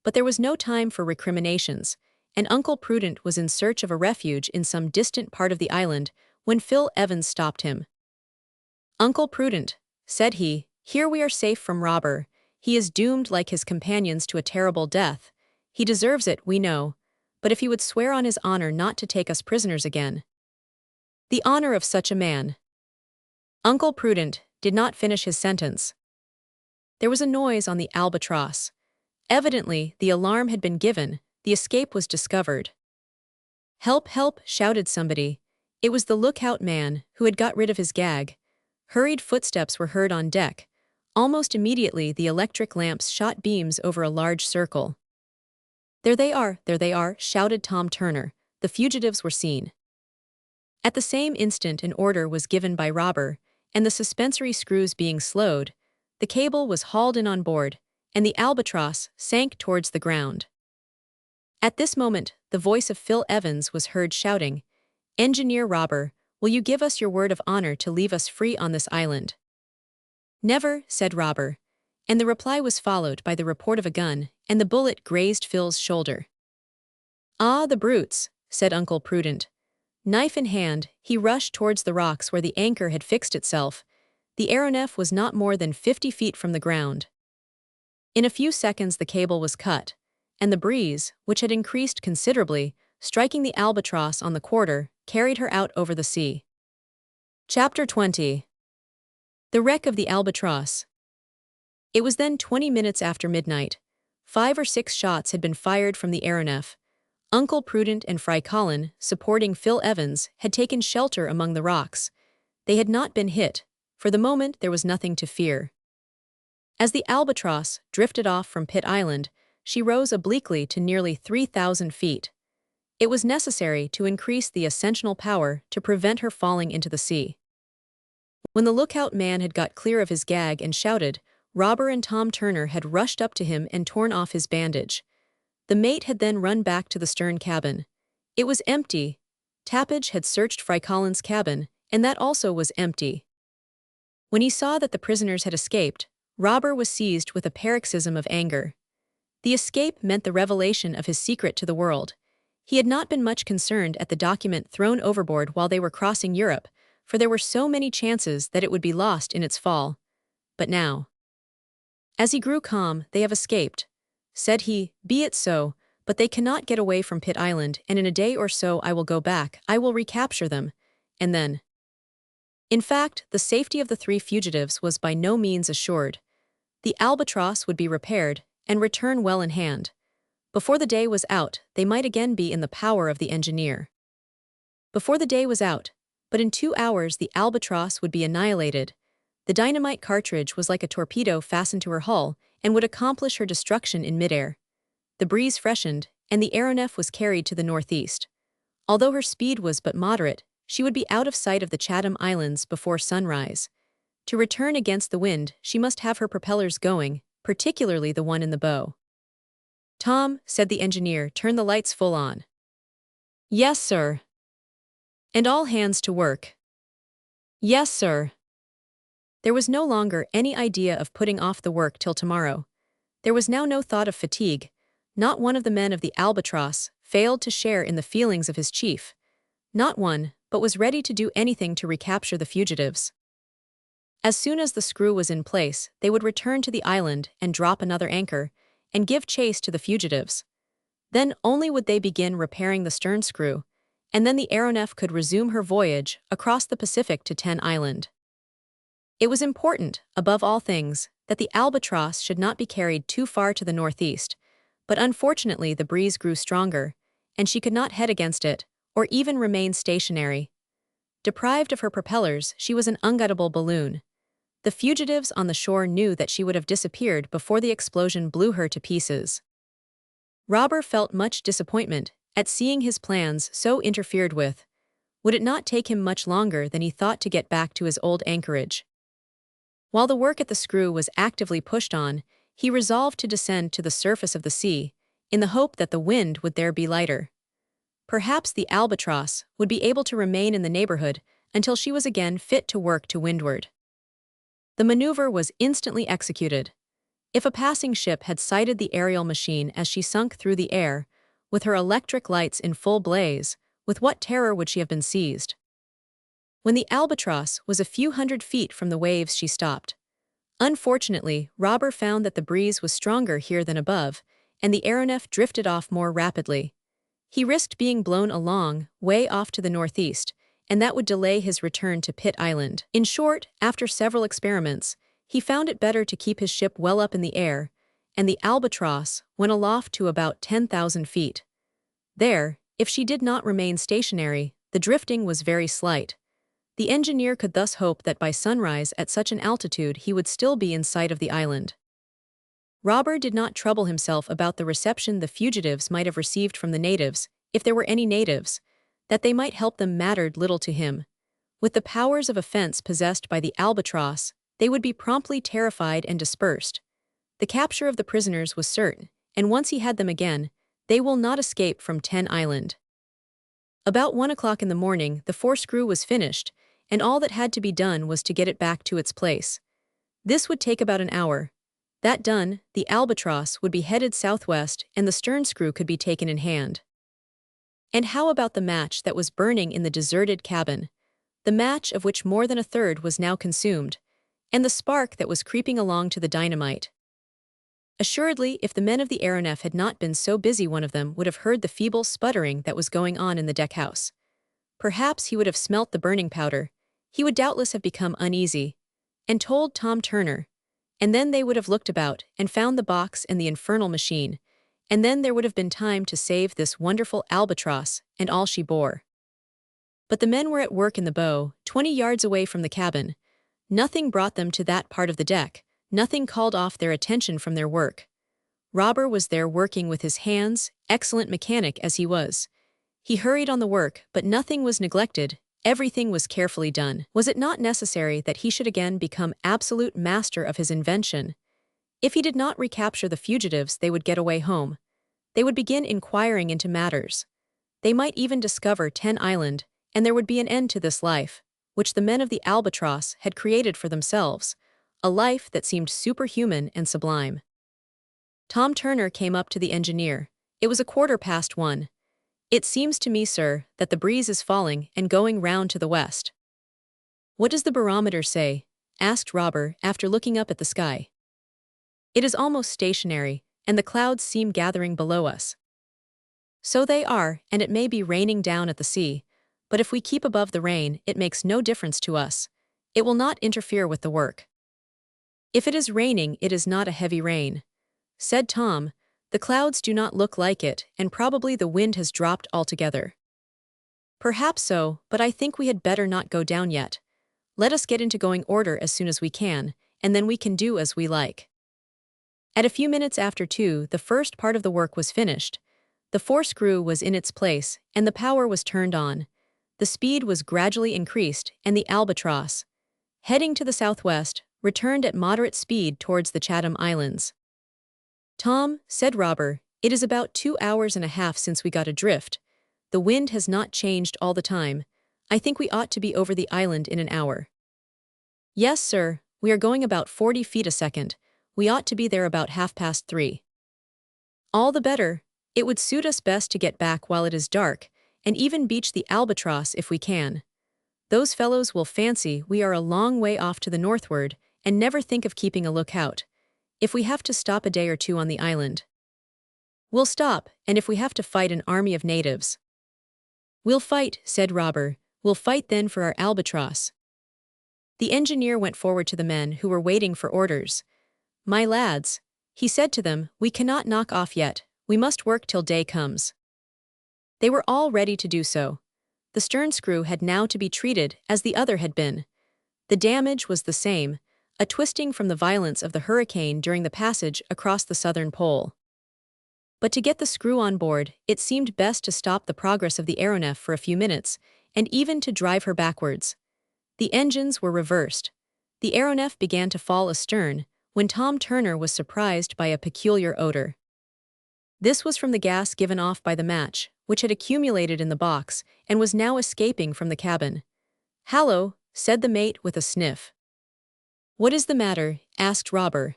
But there was no time for recriminations, and Uncle Prudent was in search of a refuge in some distant part of the island when Phil Evans stopped him. "Uncle Prudent," said he, "here we are safe from Robur. He is doomed like his companions to a terrible death. He deserves it, we know, but if he would swear on his honor not to take us prisoners again." "The honor of such a man." Uncle Prudent did not finish his sentence. There was a noise on the Albatross. Evidently, the alarm had been given. The escape was discovered. "Help, help," shouted somebody. It was the lookout man, who had got rid of his gag. Hurried footsteps were heard on deck. Almost immediately the electric lamps shot beams over a large circle. There they are," shouted Tom Turner. The fugitives were seen. At the same instant an order was given by Robur, and the suspensory screws being slowed, the cable was hauled in on board, and the Albatross sank towards the ground. At this moment, the voice of Phil Evans was heard shouting, "Engineer Robur, will you give us your word of honor to leave us free on this island?" "Never," said Robur, and the reply was followed by the report of a gun, and the bullet grazed Phil's shoulder. "Ah, the brutes," said Uncle Prudent. Knife in hand, he rushed towards the rocks where the anchor had fixed itself. The aeronef was not more than 50 feet from the ground. In a few seconds the cable was cut, and the breeze, which had increased considerably, striking the Albatross on the quarter, carried her out over the sea. Chapter 20. The wreck of the Albatross. It was then 20 minutes after midnight. 5 or 6 shots had been fired from the aeronef. Uncle Prudent and Fry Colin, supporting Phil Evans, had taken shelter among the rocks. They had not been hit. For the moment, there was nothing to fear. As the Albatross drifted off from Pitt Island, she rose obliquely to nearly 3,000 feet. It was necessary to increase the ascensional power to prevent her falling into the sea. When the lookout man had got clear of his gag and shouted, Robur and Tom Turner had rushed up to him and torn off his bandage. The mate had then run back to the stern cabin. It was empty. Tappage had searched Fry Colin's cabin, and that also was empty. When he saw that the prisoners had escaped, Robur was seized with a paroxysm of anger. The escape meant the revelation of his secret to the world. He had not been much concerned at the document thrown overboard while they were crossing Europe, for there were so many chances that it would be lost in its fall. But now, as he grew calm, "They have escaped," said he. "Be it so, but they cannot get away from Pitt Island, and in a day or so I will go back, I will recapture them, and then—" In fact, the safety of the 3 fugitives was by no means assured. The Albatross would be repaired and return well in hand. Before the day was out, they might again be in the power of the engineer. Before the day was out, but in 2 hours the Albatross would be annihilated. The dynamite cartridge was like a torpedo fastened to her hull and would accomplish her destruction in midair. The breeze freshened, and the aeronef was carried to the northeast. Although her speed was but moderate, she would be out of sight of the Chatham Islands before sunrise. To return against the wind, she must have her propellers going, particularly the one in the bow. "Tom," said the engineer, "turn the lights full on." "Yes, sir." "And all hands to work." "Yes, sir." There was no longer any idea of putting off the work till tomorrow. There was now no thought of fatigue. Not one of the men of the Albatross failed to share in the feelings of his chief. Not one, but was ready to do anything to recapture the fugitives. As soon as the screw was in place, they would return to the island and drop another anchor, and give chase to the fugitives. Then only would they begin repairing the stern screw, and then the aeronef could resume her voyage across the Pacific to Ten Island. It was important, above all things, that the Albatross should not be carried too far to the northeast, but unfortunately the breeze grew stronger, and she could not head against it, or even remain stationary. Deprived of her propellers, she was an unguidable balloon. The fugitives on the shore knew that she would have disappeared before the explosion blew her to pieces. Robur felt much disappointment at seeing his plans so interfered with. Would it not take him much longer than he thought to get back to his old anchorage? While the work at the screw was actively pushed on, he resolved to descend to the surface of the sea, in the hope that the wind would there be lighter. Perhaps the Albatross would be able to remain in the neighborhood until she was again fit to work to windward. The maneuver was instantly executed. If a passing ship had sighted the aerial machine as she sunk through the air, with her electric lights in full blaze, with what terror would she have been seized? When the Albatross was a few hundred feet from the waves, she stopped. Unfortunately, Robur found that the breeze was stronger here than above, and the aeronef drifted off more rapidly. He risked being blown along, way off to the northeast, and that would delay his return to Pitt Island. In short, after several experiments, he found it better to keep his ship well up in the air, and the Albatross went aloft to about 10,000 feet. There, if she did not remain stationary, the drifting was very slight. The engineer could thus hope that by sunrise at such an altitude he would still be in sight of the island. Robur did not trouble himself about the reception the fugitives might have received from the natives, if there were any natives. That they might help them mattered little to him. With the powers of offense possessed by the Albatross, they would be promptly terrified and dispersed. The capture of the prisoners was certain, and once he had them again, they will not escape from Ten Island. About 1 o'clock in the morning, the forescrew was finished, and all that had to be done was to get it back to its place. This would take about an hour. That done, the Albatross would be headed southwest and the stern screw could be taken in hand. And how about the match that was burning in the deserted cabin? The match of which more than a third was now consumed, and the spark that was creeping along to the dynamite. Assuredly, if the men of the aeronef had not been so busy, one of them would have heard the feeble sputtering that was going on in the deckhouse. Perhaps he would have smelt the burning powder. He would doubtless have become uneasy, and told Tom Turner. And then they would have looked about and found the box and the infernal machine, and then there would have been time to save this wonderful Albatross and all she bore. But the men were at work in the bow, 20 yards away from the cabin. Nothing brought them to that part of the deck, nothing called off their attention from their work. Robur was there working with his hands, excellent mechanic as he was. He hurried on the work, but nothing was neglected, everything was carefully done. Was it not necessary that he should again become absolute master of his invention? If he did not recapture the fugitives, they would get away home. They would begin inquiring into matters. They might even discover 10 Island, and there would be an end to this life, which the men of the Albatross had created for themselves, a life that seemed superhuman and sublime. Tom Turner came up to the engineer. It was 1:15. "It seems to me, sir, that the breeze is falling and going round to the west." "What does the barometer say?" asked Robur after looking up at the sky. "It is almost stationary, and the clouds seem gathering below us." "So they are, and it may be raining down at the sea, but if we keep above the rain, it makes no difference to us. It will not interfere with the work." "If it is raining, it is not a heavy rain," said Tom. "The clouds do not look like it, and probably the wind has dropped altogether." "Perhaps so, but I think we had better not go down yet. Let us get into going order as soon as we can, and then we can do as we like." At a few minutes after 2, the first part of the work was finished. The fore-screw was in its place, and the power was turned on. The speed was gradually increased, and the Albatross, heading to the southwest, returned at moderate speed towards the Chatham Islands. "Tom," said Robur, "it is about 2 hours and a half since we got adrift. The wind has not changed all the time. I think we ought to be over the island in an hour." "Yes, sir, we are going about 40 feet a second. We ought to be there about 3:30. "All the better. It would suit us best to get back while it is dark, and even beach the Albatross if we can. Those fellows will fancy we are a long way off to the northward, and never think of keeping a lookout. If we have to stop a day or 2 on the island, we'll stop, and if we have to fight an army of natives, we'll fight," said Robur. "We'll fight then for our Albatross." The engineer went forward to the men who were waiting for orders. "My lads," he said to them, "we cannot knock off yet, we must work till day comes." They were all ready to do so. The stern screw had now to be treated as the other had been. The damage was the same, a twisting from the violence of the hurricane during the passage across the southern pole. But to get the screw on board, it seemed best to stop the progress of the aeronef for a few minutes, and even to drive her backwards. The engines were reversed. The aeronef began to fall astern, when Tom Turner was surprised by a peculiar odor. This was from the gas given off by the match, which had accumulated in the box, and was now escaping from the cabin. "Hallo," said the mate with a sniff. "What is the matter?" asked Robur.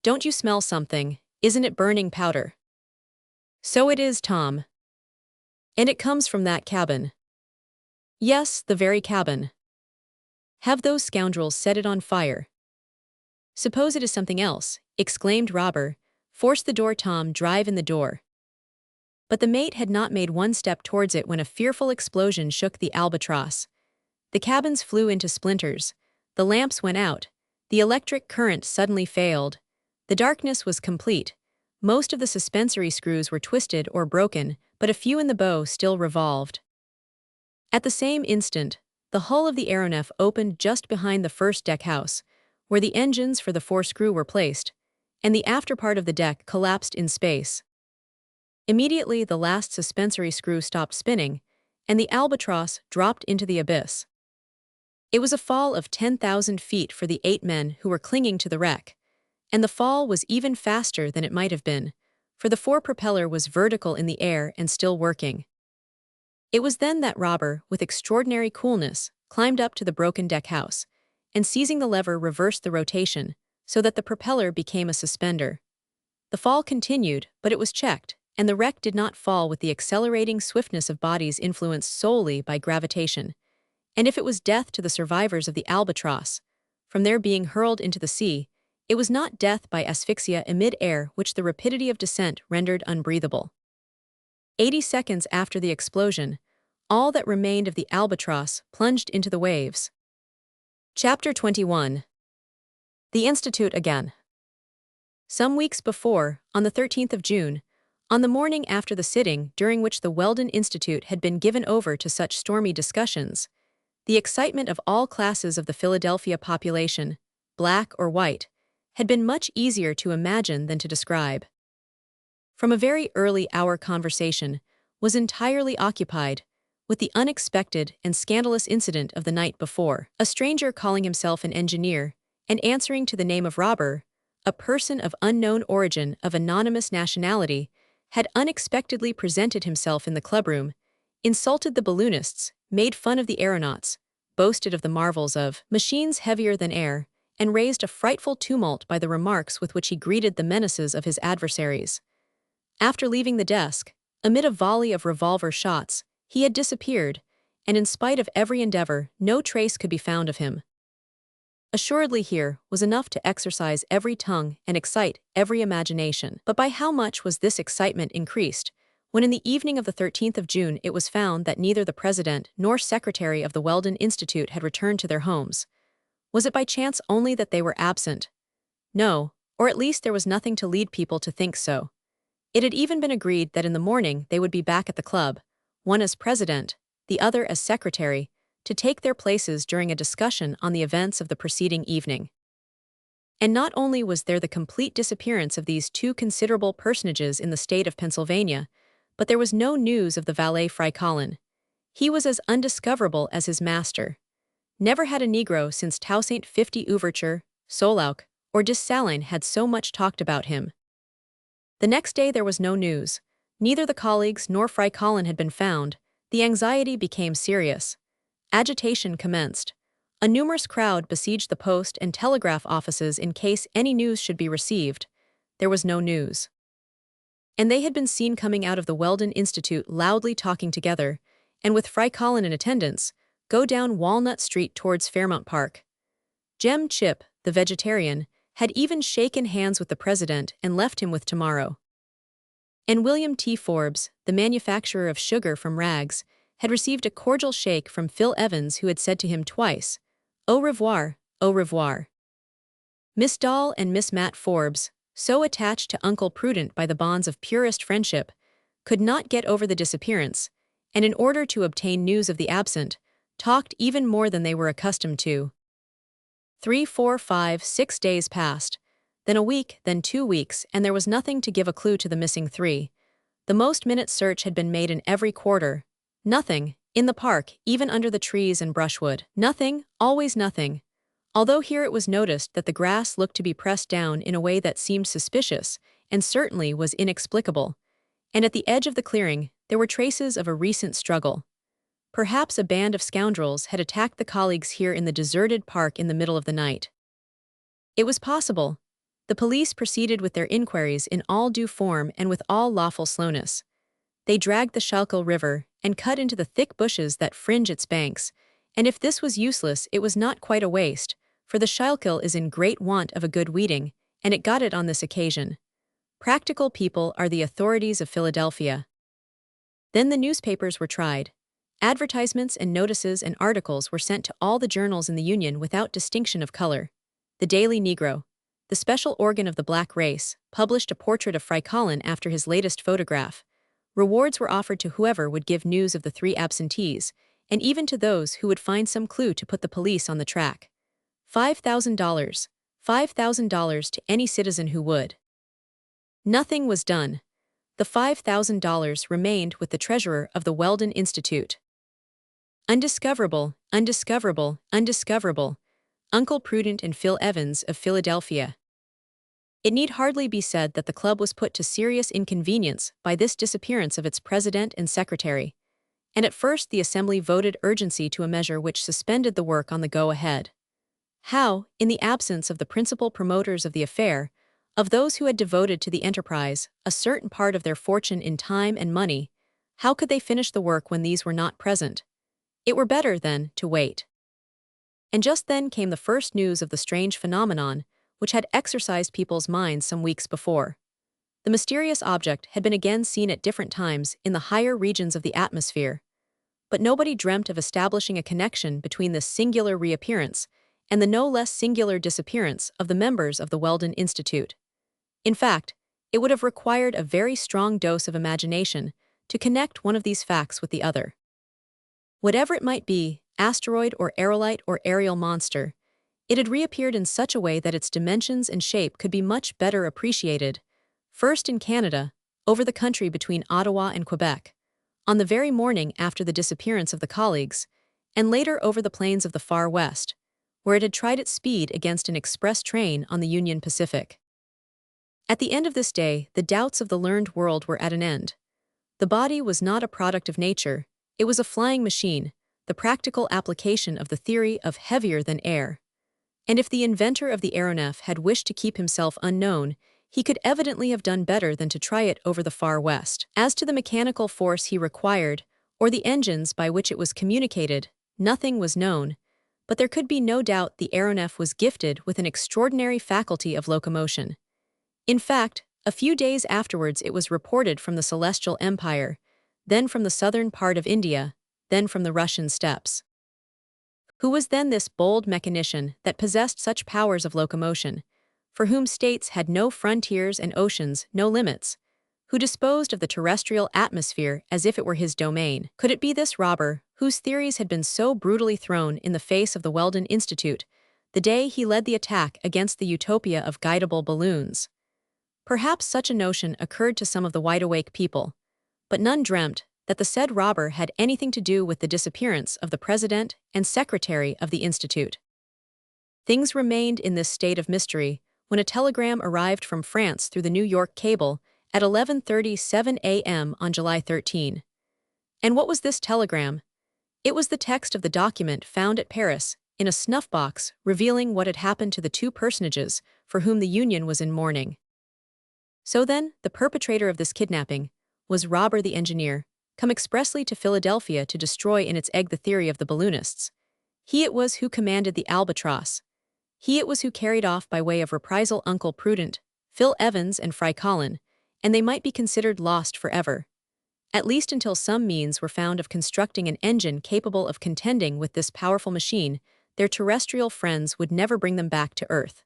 "Don't you smell something? Isn't it burning powder?" "So it is, Tom." "And it comes from that cabin?" "Yes, the very cabin." "Have those scoundrels set it on fire?" "Suppose it is something else," exclaimed Robur. "Force the door, Tom, drive in the door." But the mate had not made one step towards it when a fearful explosion shook the Albatross. The cabins flew into splinters. The lamps went out. The electric current suddenly failed. The darkness was complete. Most of the suspensory screws were twisted or broken, but a few in the bow still revolved. At the same instant, the hull of the aeronef opened just behind the first deck house, where the engines for the fore-screw were placed, and the after part of the deck collapsed in space. Immediately the last suspensory screw stopped spinning, and the Albatross dropped into the abyss. It was a fall of 10,000 feet for the 8 men who were clinging to the wreck, and the fall was even faster than it might have been, for the fore-propeller was vertical in the air and still working. It was then that Robur, with extraordinary coolness, climbed up to the broken deck house, and seizing the lever reversed the rotation, so that the propeller became a suspender. The fall continued, but it was checked, and the wreck did not fall with the accelerating swiftness of bodies influenced solely by gravitation. And if it was death to the survivors of the Albatross, from their being hurled into the sea, it was not death by asphyxia amid air which the rapidity of descent rendered unbreathable. 80 seconds after the explosion, all that remained of the Albatross plunged into the waves. Chapter 21. The Institute again. Some weeks before, on the 13th of June, on the morning after the sitting during which the Weldon Institute had been given over to such stormy discussions, the excitement of all classes of the Philadelphia population, black or white, had been much easier to imagine than to describe. From a very early hour conversation was entirely occupied with the unexpected and scandalous incident of the night before. A stranger calling himself an engineer and answering to the name of Robur, a person of unknown origin of anonymous nationality, had unexpectedly presented himself in the clubroom, insulted the balloonists, made fun of the aeronauts, boasted of the marvels of machines heavier than air, and raised a frightful tumult by the remarks with which he greeted the menaces of his adversaries. After leaving the desk, amid a volley of revolver shots, he had disappeared, and in spite of every endeavor, no trace could be found of him. Assuredly here was enough to exercise every tongue and excite every imagination. But by how much was this excitement increased, when in the evening of the 13th of June it was found that neither the president nor secretary of the Weldon Institute had returned to their homes? Was it by chance only that they were absent? No, or at least there was nothing to lead people to think so. It had even been agreed that in the morning they would be back at the club, one as president, the other as secretary, to take their places during a discussion on the events of the preceding evening. And not only was there the complete disappearance of these two considerable personages in the state of Pennsylvania, but there was no news of the valet Fry Colin. He was as undiscoverable as his master. Never had a Negro since Toussaint 50 Ouverture, Solauc, or Dessalines had so much talked about him. The next day there was no news. Neither the colleagues nor Fry Colin had been found. The anxiety became serious. Agitation commenced. A numerous crowd besieged the post and telegraph offices in case any news should be received. There was no news. And they had been seen coming out of the Weldon Institute loudly talking together, and with Fry Colin in attendance, go down Walnut Street towards Fairmount Park. Jem Chip, the vegetarian, had even shaken hands with the president and left him with tomorrow. And William T. Forbes, the manufacturer of sugar from rags, had received a cordial shake from Phil Evans, who had said to him twice, "Au revoir, au revoir." Miss Dahl and Miss Matt Forbes, so attached to Uncle Prudent by the bonds of purest friendship, could not get over the disappearance, and in order to obtain news of the absent, talked even more than they were accustomed to. 3, 4, 5, 6 days passed, then a week, then 2 weeks, and there was nothing to give a clue to the missing three. The most minute search had been made in every quarter. Nothing, in the park, even under the trees and brushwood. Nothing, always nothing. Although here it was noticed that the grass looked to be pressed down in a way that seemed suspicious, and certainly was inexplicable. And at the edge of the clearing, there were traces of a recent struggle. Perhaps a band of scoundrels had attacked the colleagues here in the deserted park in the middle of the night. It was possible. The police proceeded with their inquiries in all due form and with all lawful slowness. They dragged the Schuylkill River and cut into the thick bushes that fringe its banks, and if this was useless it was not quite a waste, for the Schuylkill is in great want of a good weeding, and it got it on this occasion. Practical people are the authorities of Philadelphia. Then the newspapers were tried. Advertisements and notices and articles were sent to all the journals in the Union without distinction of color. The Daily Negro, the special organ of the black race, published a portrait of Fry Colin after his latest photograph. Rewards were offered to whoever would give news of the three absentees, and even to those who would find some clue to put the police on the track. $5,000. $5,000 to any citizen who would. Nothing was done. The $5,000 remained with the treasurer of the Weldon Institute. Undiscoverable, undiscoverable, undiscoverable. Uncle Prudent and Phil Evans of Philadelphia. It need hardly be said that the club was put to serious inconvenience by this disappearance of its president and secretary, and at first the assembly voted urgency to a measure which suspended the work on the go-ahead. How, in the absence of the principal promoters of the affair, of those who had devoted to the enterprise a certain part of their fortune in time and money, how could they finish the work when these were not present? It were better, then, to wait. And just then came the first news of the strange phenomenon which had exercised people's minds some weeks before. The mysterious object had been again seen at different times in the higher regions of the atmosphere, but nobody dreamt of establishing a connection between this singular reappearance and the no less singular disappearance of the members of the Weldon Institute. In fact, it would have required a very strong dose of imagination to connect one of these facts with the other. Whatever it might be, asteroid or aerolite or aerial monster, it had reappeared in such a way that its dimensions and shape could be much better appreciated, first in Canada, over the country between Ottawa and Quebec, on the very morning after the disappearance of the colleagues, and later over the plains of the far west, where it had tried its speed against an express train on the Union Pacific. At the end of this day, the doubts of the learned world were at an end. The body was not a product of nature, it was a flying machine, the practical application of the theory of heavier than air. And if the inventor of the aeronef had wished to keep himself unknown, he could evidently have done better than to try it over the far west. As to the mechanical force he required, or the engines by which it was communicated, nothing was known, but there could be no doubt the aeronef was gifted with an extraordinary faculty of locomotion. In fact, a few days afterwards it was reported from the Celestial Empire, then from the southern part of India, then from the Russian steppes. Who was then this bold mechanician that possessed such powers of locomotion, for whom states had no frontiers and oceans no limits, who disposed of the terrestrial atmosphere as if it were his domain? Could it be this Robur, whose theories had been so brutally thrown in the face of the Weldon Institute, the day he led the attack against the utopia of guidable balloons? Perhaps such a notion occurred to some of the wide-awake people, but none dreamt that the said Robur had anything to do with the disappearance of the president and secretary of the Institute. Things remained in this state of mystery when a telegram arrived from France through the New York cable at 11:37 a.m. on July 13. And what was this telegram? It was the text of the document found at Paris in a snuff box revealing what had happened to the two personages for whom the Union was in mourning. So then, the perpetrator of this kidnapping was Robur the engineer, come expressly to Philadelphia to destroy in its egg the theory of the balloonists. He it was who commanded the Albatross. He it was who carried off by way of reprisal Uncle Prudent, Phil Evans and Fry Colin, and they might be considered lost forever, at least until some means were found of constructing an engine capable of contending with this powerful machine. Their terrestrial friends would never bring them back to Earth.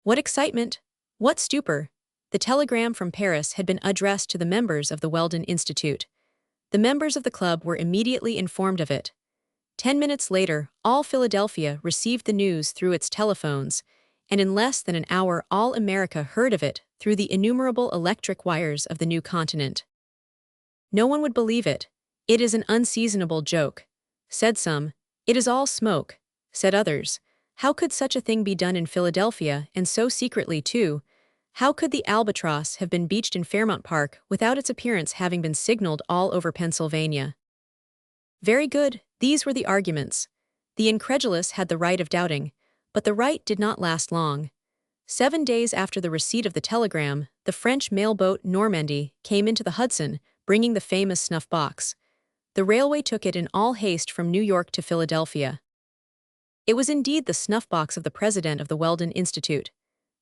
What excitement! What stupor! The telegram from Paris had been addressed to the members of the Weldon Institute. The members of the club were immediately informed of it. 10 minutes later, all Philadelphia received the news through its telephones, and in less than an hour all America heard of it through the innumerable electric wires of the new continent. No one would believe it. It is an unseasonable joke, said some. It is all smoke, said others. How could such a thing be done in Philadelphia, and so secretly too? How could the Albatross have been beached in Fairmount Park without its appearance having been signaled all over Pennsylvania? Very good, these were the arguments. The incredulous had the right of doubting, but the right did not last long. 7 days after the receipt of the telegram, the French mailboat Normandy came into the Hudson, bringing the famous snuff box. The railway took it in all haste from New York to Philadelphia. It was indeed the snuff box of the president of the Weldon Institute.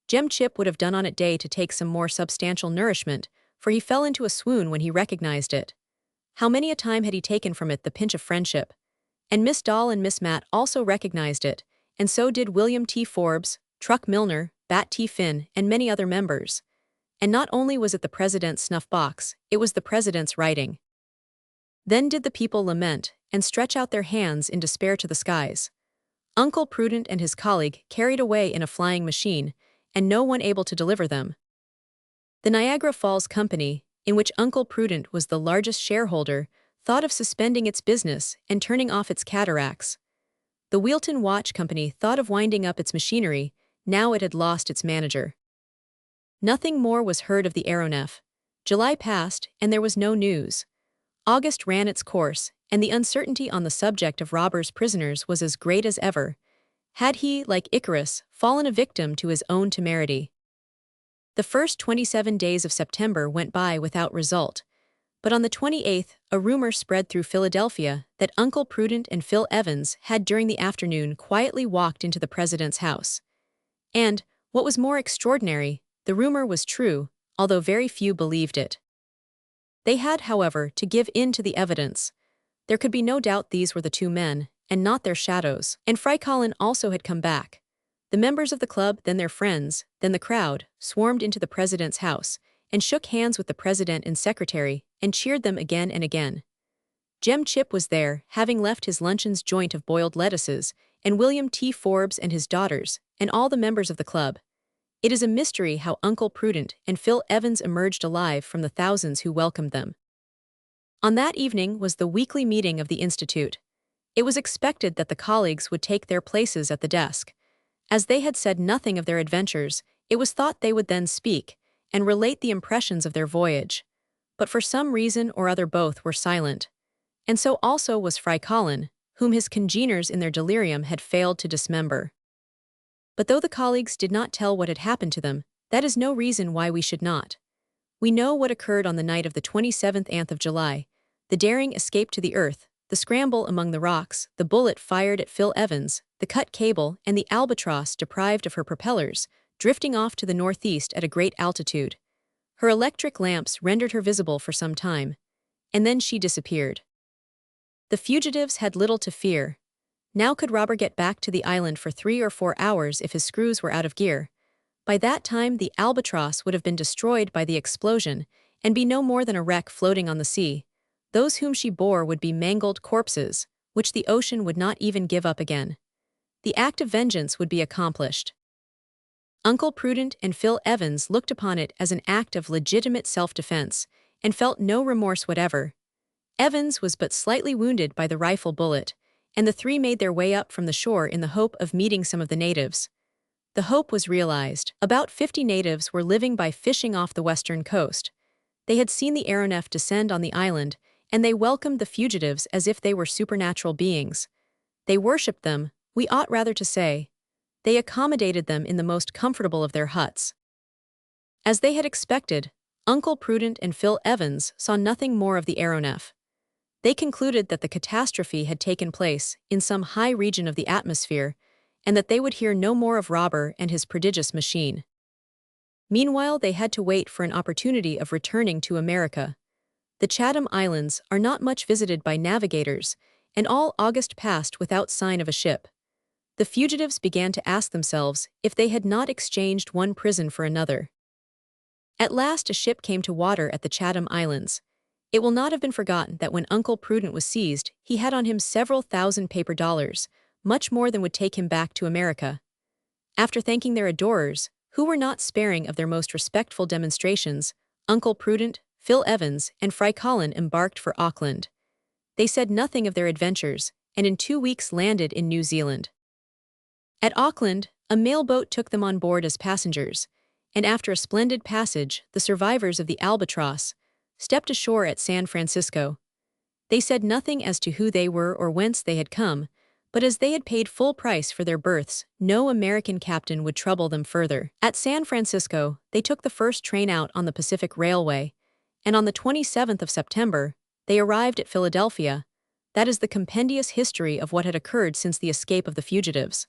Jem Chip would have done on it day to take some more substantial nourishment, for he fell into a swoon when he recognized it. How many a time had he taken from it the pinch of friendship? And Miss Doll and Miss Matt also recognized it, and so did William T. Forbes, Truck Milner, Bat T. Finn, and many other members. And not only was it the president's snuff box, it was the president's writing. Then did the people lament, and stretch out their hands in despair to the skies. Uncle Prudent and his colleague carried away in a flying machine, and no one able to deliver them. The Niagara Falls Company, in which Uncle Prudent was the largest shareholder, thought of suspending its business and turning off its cataracts. The Wheelton Watch Company thought of winding up its machinery, now it had lost its manager. Nothing more was heard of the aeronef. July passed, and there was no news. August ran its course, and the uncertainty on the subject of Robur's prisoners was as great as ever. Had he, like Icarus, fallen a victim to his own temerity? The first 27 days of September went by without result, but on the 28th, a rumor spread through Philadelphia that Uncle Prudent and Phil Evans had during the afternoon quietly walked into the president's house. And, what was more extraordinary, the rumor was true, although very few believed it. They had, however, to give in to the evidence. There could be no doubt these were the two men, and not their shadows. And Fry Colin also had come back. The members of the club, then their friends, then the crowd, swarmed into the president's house, and shook hands with the president and secretary, and cheered them again and again. Jem Chip was there, having left his luncheon's joint of boiled lettuces, and William T. Forbes and his daughters, and all the members of the club. It is a mystery how Uncle Prudent and Phil Evans emerged alive from the thousands who welcomed them. On that evening was the weekly meeting of the Institute. It was expected that the colleagues would take their places at the desk. As they had said nothing of their adventures, it was thought they would then speak, and relate the impressions of their voyage. But for some reason or other both were silent. And so also was Fry Colin, whom his congeners in their delirium had failed to dismember. But though the colleagues did not tell what had happened to them, that is no reason why we should not. We know what occurred on the night of the 27th of July, the daring escape to the earth, the scramble among the rocks, the bullet fired at Phil Evans, the cut cable, and the Albatross deprived of her propellers, drifting off to the northeast at a great altitude. Her electric lamps rendered her visible for some time, and then she disappeared. The fugitives had little to fear. Now could Robur get back to the island for 3 or 4 hours if his screws were out of gear. By that time the Albatross would have been destroyed by the explosion, and be no more than a wreck floating on the sea. Those whom she bore would be mangled corpses, which the ocean would not even give up again. The act of vengeance would be accomplished. Uncle Prudent and Phil Evans looked upon it as an act of legitimate self-defense, and felt no remorse whatever. Evans was but slightly wounded by the rifle bullet, and the three made their way up from the shore in the hope of meeting some of the natives. The hope was realized. About 50 natives were living by fishing off the western coast. They had seen the aeronef descend on the island, and they welcomed the fugitives as if they were supernatural beings. They worshipped them, we ought rather to say. They accommodated them in the most comfortable of their huts. As they had expected, Uncle Prudent and Phil Evans saw nothing more of the aeronef. They concluded that the catastrophe had taken place in some high region of the atmosphere, and that they would hear no more of Robur and his prodigious machine. Meanwhile, they had to wait for an opportunity of returning to America. The Chatham Islands are not much visited by navigators, and all August passed without sign of a ship. The fugitives began to ask themselves if they had not exchanged one prison for another. At last a ship came to water at the Chatham Islands. It will not have been forgotten that when Uncle Prudent was seized, he had on him several thousand paper dollars, much more than would take him back to America. After thanking their adorers, who were not sparing of their most respectful demonstrations, Uncle Prudent, Phil Evans, and Fry Colin embarked for Auckland. They said nothing of their adventures, and in 2 weeks landed in New Zealand. At Auckland, a mailboat took them on board as passengers, and after a splendid passage, the survivors of the Albatross stepped ashore at San Francisco. They said nothing as to who they were or whence they had come, but as they had paid full price for their berths, no American captain would trouble them further. At San Francisco, they took the first train out on the Pacific Railway, and on the 27th of September, they arrived at Philadelphia. That is the compendious history of what had occurred since the escape of the fugitives.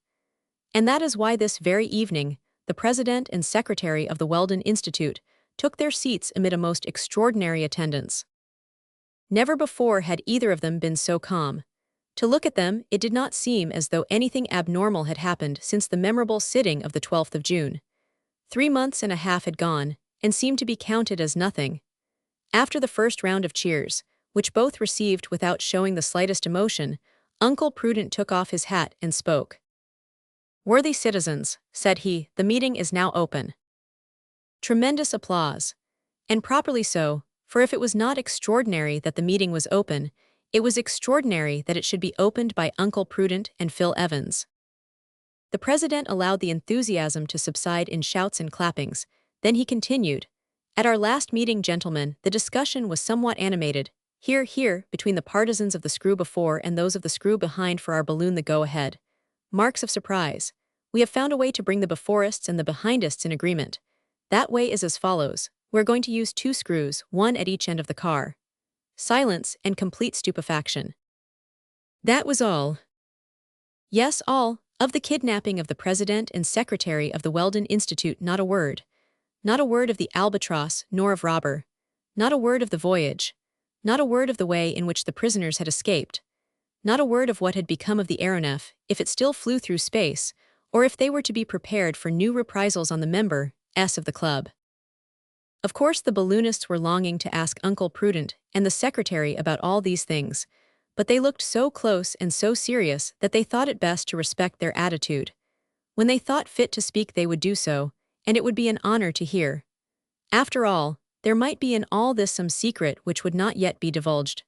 And that is why this very evening, the president and secretary of the Weldon Institute took their seats amid a most extraordinary attendance. Never before had either of them been so calm. To look at them, it did not seem as though anything abnormal had happened since the memorable sitting of the 12th of June. 3 months and a half had gone, and seemed to be counted as nothing. After the first round of cheers, which both received without showing the slightest emotion, Uncle Prudent took off his hat and spoke. "Worthy citizens," said he, "the meeting is now open." Tremendous applause. And properly so, for if it was not extraordinary that the meeting was open, it was extraordinary that it should be opened by Uncle Prudent and Phil Evans. The president allowed the enthusiasm to subside in shouts and clappings, then he continued, "At our last meeting, gentlemen, the discussion was somewhat animated, hear, hear, between the partisans of the screw before and those of the screw behind for our balloon the go-ahead. Marks of surprise. We have found a way to bring the beforists and the behindists in agreement. That way is as follows. We're going to use 2 screws, one at each end of the car." Silence and complete stupefaction. That was all. Yes, all. Of the kidnapping of the president and secretary of the Weldon Institute, not a word. Not a word of the Albatross, nor of Robur. Not a word of the voyage. Not a word of the way in which the prisoners had escaped. not a word of what had become of the aeronef, if it still flew through space, or if they were to be prepared for new reprisals on the members of the club. Of course, the balloonists were longing to ask Uncle Prudent and the secretary about all these things, but they looked so close and so serious that they thought it best to respect their attitude. When they thought fit to speak, they would do so, and it would be an honor to hear. After all, there might be in all this some secret which would not yet be divulged.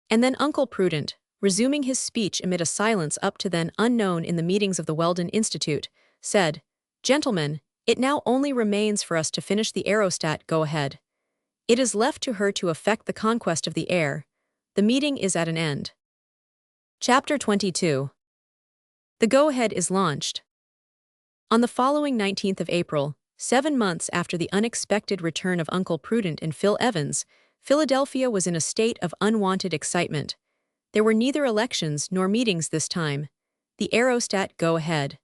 And then Uncle Prudent, resuming his speech amid a silence up to then unknown in the meetings of the Weldon Institute, said, "Gentlemen, it now only remains for us to finish the aerostat go-ahead. It is left to her to effect the conquest of the air. The meeting is at an end." Chapter 22. The go-ahead is launched. On the following 19th of April, 7 months after the unexpected return of Uncle Prudent and Phil Evans, Philadelphia was in a state of unwanted excitement. There were neither elections nor meetings this time. The aerostat go-ahead,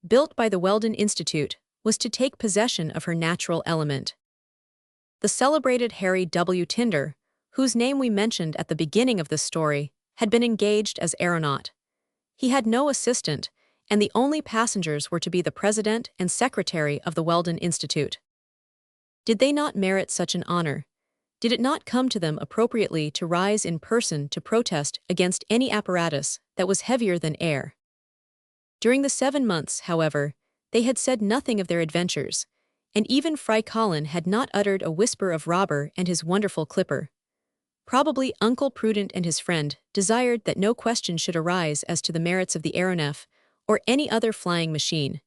built by the Weldon Institute, was to take possession of her natural element. The celebrated Harry W. Tinder, whose name we mentioned at the beginning of this story, had been engaged as aeronaut. He had no assistant, and the only passengers were to be the president and secretary of the Weldon Institute. Did they not merit such an honor? Did it not come to them appropriately to rise in person to protest against any apparatus that was heavier than air? During the 7 months, however, they had said nothing of their adventures, and even Fry Colin had not uttered a whisper of Robur and his wonderful clipper. Probably Uncle Prudent and his friend desired that no question should arise as to the merits of the aeronef or any other flying machine.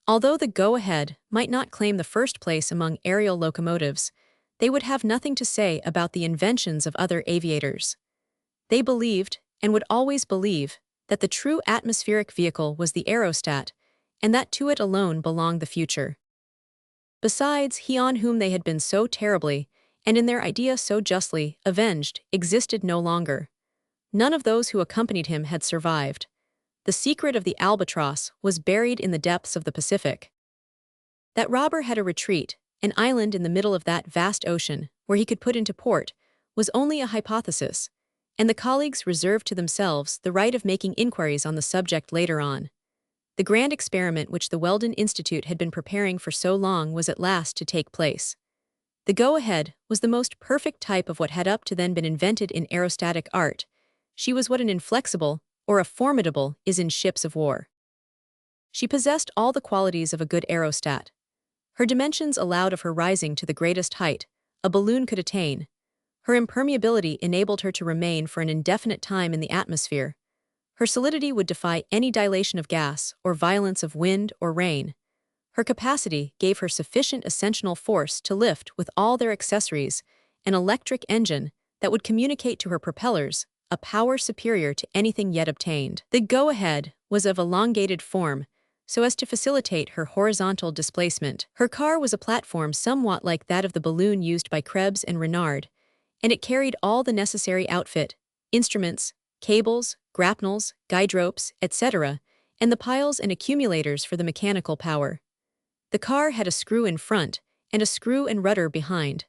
Although the go-ahead might not claim the first place among aerial locomotives, they would have nothing to say about the inventions of other aviators. They believed, and would always believe, that the true atmospheric vehicle was the aerostat, and that to it alone belonged the future. Besides, he on whom they had been so terribly, and in their idea so justly, avenged, existed no longer. None of those who accompanied him had survived. The secret of the Albatross was buried in the depths of the Pacific. That Robur had a retreat, an island in the middle of that vast ocean, where he could put into port, was only a hypothesis, and the colleagues reserved to themselves the right of making inquiries on the subject later on. The grand experiment which the Weldon Institute had been preparing for so long was at last to take place. The go-ahead was the most perfect type of what had up to then been invented in aerostatic art. She was what an inflexible, or a formidable, is in ships of war. She possessed all the qualities of a good aerostat. Her dimensions allowed of her rising to the greatest height a balloon could attain. Her impermeability enabled her to remain for an indefinite time in the atmosphere. Her solidity would defy any dilation of gas or violence of wind or rain. Her capacity gave her sufficient ascensional force to lift with all their accessories an electric engine that would communicate to her propellers a power superior to anything yet obtained. The go-ahead was of elongated form, so as to facilitate her horizontal displacement. Her car was a platform somewhat like that of the balloon used by Krebs and Renard, and it carried all the necessary outfit, instruments, cables, grapnels, guide ropes, etc., and the piles and accumulators for the mechanical power. The car had a screw in front and a screw and rudder behind,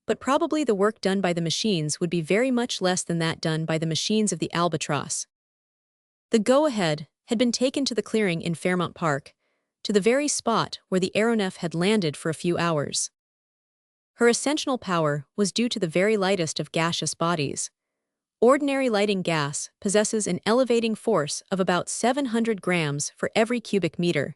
but probably the work done by the machines would be very much less than that done by the machines of the Albatross. The go-ahead had been taken to the clearing in Fairmount Park, to the very spot where the aeronef had landed for a few hours. Her ascensional power was due to the very lightest of gaseous bodies. Ordinary lighting gas possesses an elevating force of about 700 grams for every cubic meter,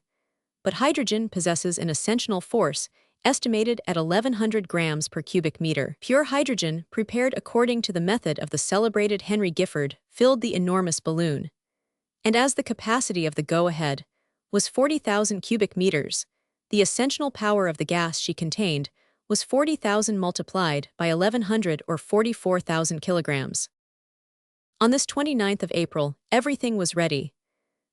but hydrogen possesses an ascensional force estimated at 1,100 grams per cubic meter. Pure hydrogen, prepared according to the method of the celebrated Henry Gifford, filled the enormous balloon. And as the capacity of the go-ahead was 40,000 cubic meters, the ascensional power of the gas she contained was 40,000 multiplied by 1,100 or 44,000 kilograms. On this 29th of April, everything was ready.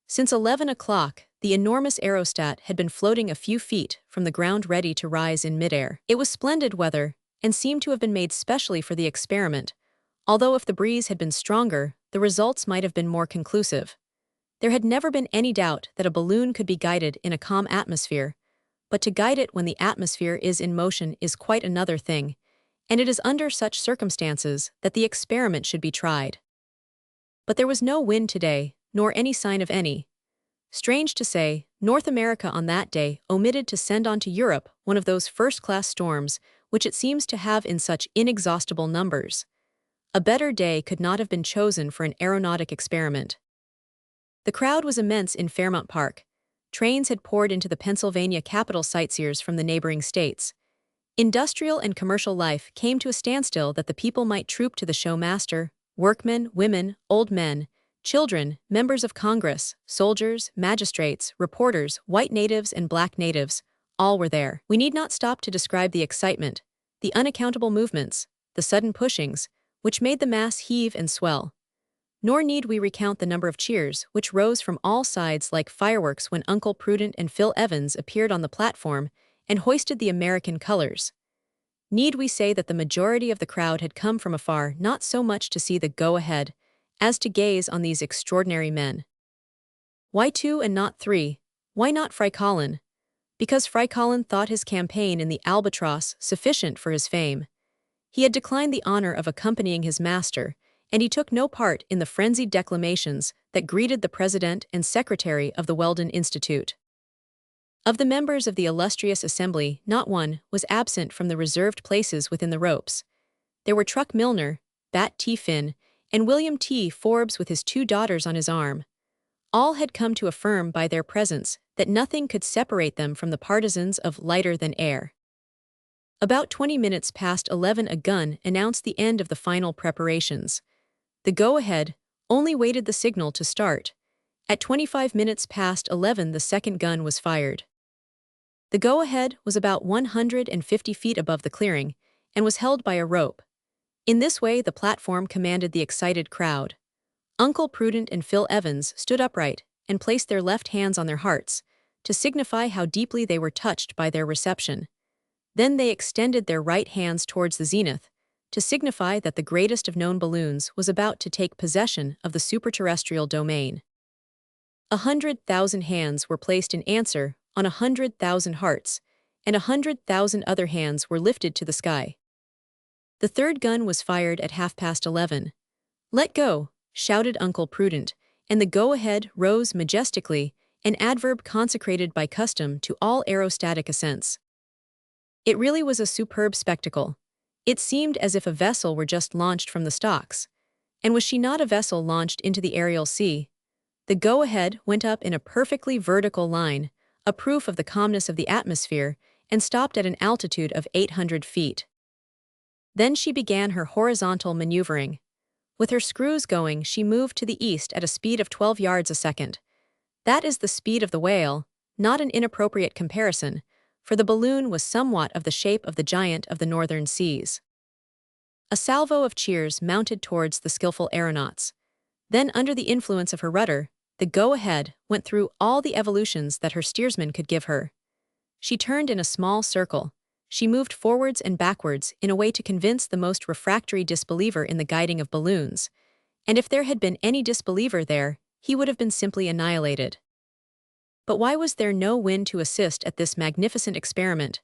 Since 11 o'clock, the enormous aerostat had been floating a few feet from the ground ready to rise in midair. It was splendid weather, and seemed to have been made specially for the experiment, although if the breeze had been stronger, the results might have been more conclusive. There had never been any doubt that a balloon could be guided in a calm atmosphere, but to guide it when the atmosphere is in motion is quite another thing, and it is under such circumstances that the experiment should be tried. But there was no wind today, nor any sign of any. Strange to say, North America on that day omitted to send on to Europe one of those first-class storms which it seems to have in such inexhaustible numbers. A better day could not have been chosen for an aeronautic experiment. The crowd was immense in Fairmount Park. Trains had poured into the Pennsylvania capital sightseers from the neighboring states. Industrial and commercial life came to a standstill that the people might troop to the showmaster. Workmen, women, old men, children, members of Congress, soldiers, magistrates, reporters, white natives and black natives, all were there. We need not stop to describe the excitement, the unaccountable movements, the sudden pushings, which made the mass heave and swell. Nor need we recount the number of cheers which rose from all sides like fireworks when Uncle Prudent and Phil Evans appeared on the platform and hoisted the American colors. Need we say that the majority of the crowd had come from afar not so much to see the go-ahead, as to gaze on these extraordinary men? Why 2 and not 3? Why not Fry Colin? Because Fry Colin thought his campaign in the Albatross sufficient for his fame. He had declined the honor of accompanying his master, and he took no part in the frenzied declamations that greeted the president and secretary of the Weldon Institute. Of the members of the illustrious assembly, not one was absent from the reserved places within the ropes. There were Truck Milner, Bat T. Finn, and William T. Forbes with his 2 daughters on his arm. All had come to affirm by their presence that nothing could separate them from the partisans of lighter than air. About 20 minutes past 11 a gun announced the end of the final preparations. The go-ahead only waited the signal to start. At 25 minutes past 11 the second gun was fired. The go-ahead was about 150 feet above the clearing and was held by a rope. In this way the platform commanded the excited crowd. Uncle Prudent and Phil Evans stood upright and placed their left hands on their hearts, to signify how deeply they were touched by their reception. Then they extended their right hands towards the zenith, to signify that the greatest of known balloons was about to take possession of the superterrestrial domain. 100,000 hands were placed in answer on 100,000 hearts, and 100,000 other hands were lifted to the sky. The third gun was fired at 11:30. "Let go," shouted Uncle Prudent, and the go-ahead rose majestically, an adverb consecrated by custom to all aerostatic ascents. It really was a superb spectacle. It seemed as if a vessel were just launched from the stocks. And was she not a vessel launched into the aerial sea? The go-ahead went up in a perfectly vertical line, a proof of the calmness of the atmosphere, and stopped at an altitude of 800 feet. Then she began her horizontal maneuvering. With her screws going, she moved to the east at a speed of 12 yards a second. That is the speed of the whale, not an inappropriate comparison, for the balloon was somewhat of the shape of the giant of the northern seas. A salvo of cheers mounted towards the skillful aeronauts. Then, under the influence of her rudder, the go-ahead went through all the evolutions that her steersman could give her. She turned in a small circle. She moved forwards and backwards in a way to convince the most refractory disbeliever in the guiding of balloons, and if there had been any disbeliever there, he would have been simply annihilated. But why was there no wind to assist at this magnificent experiment?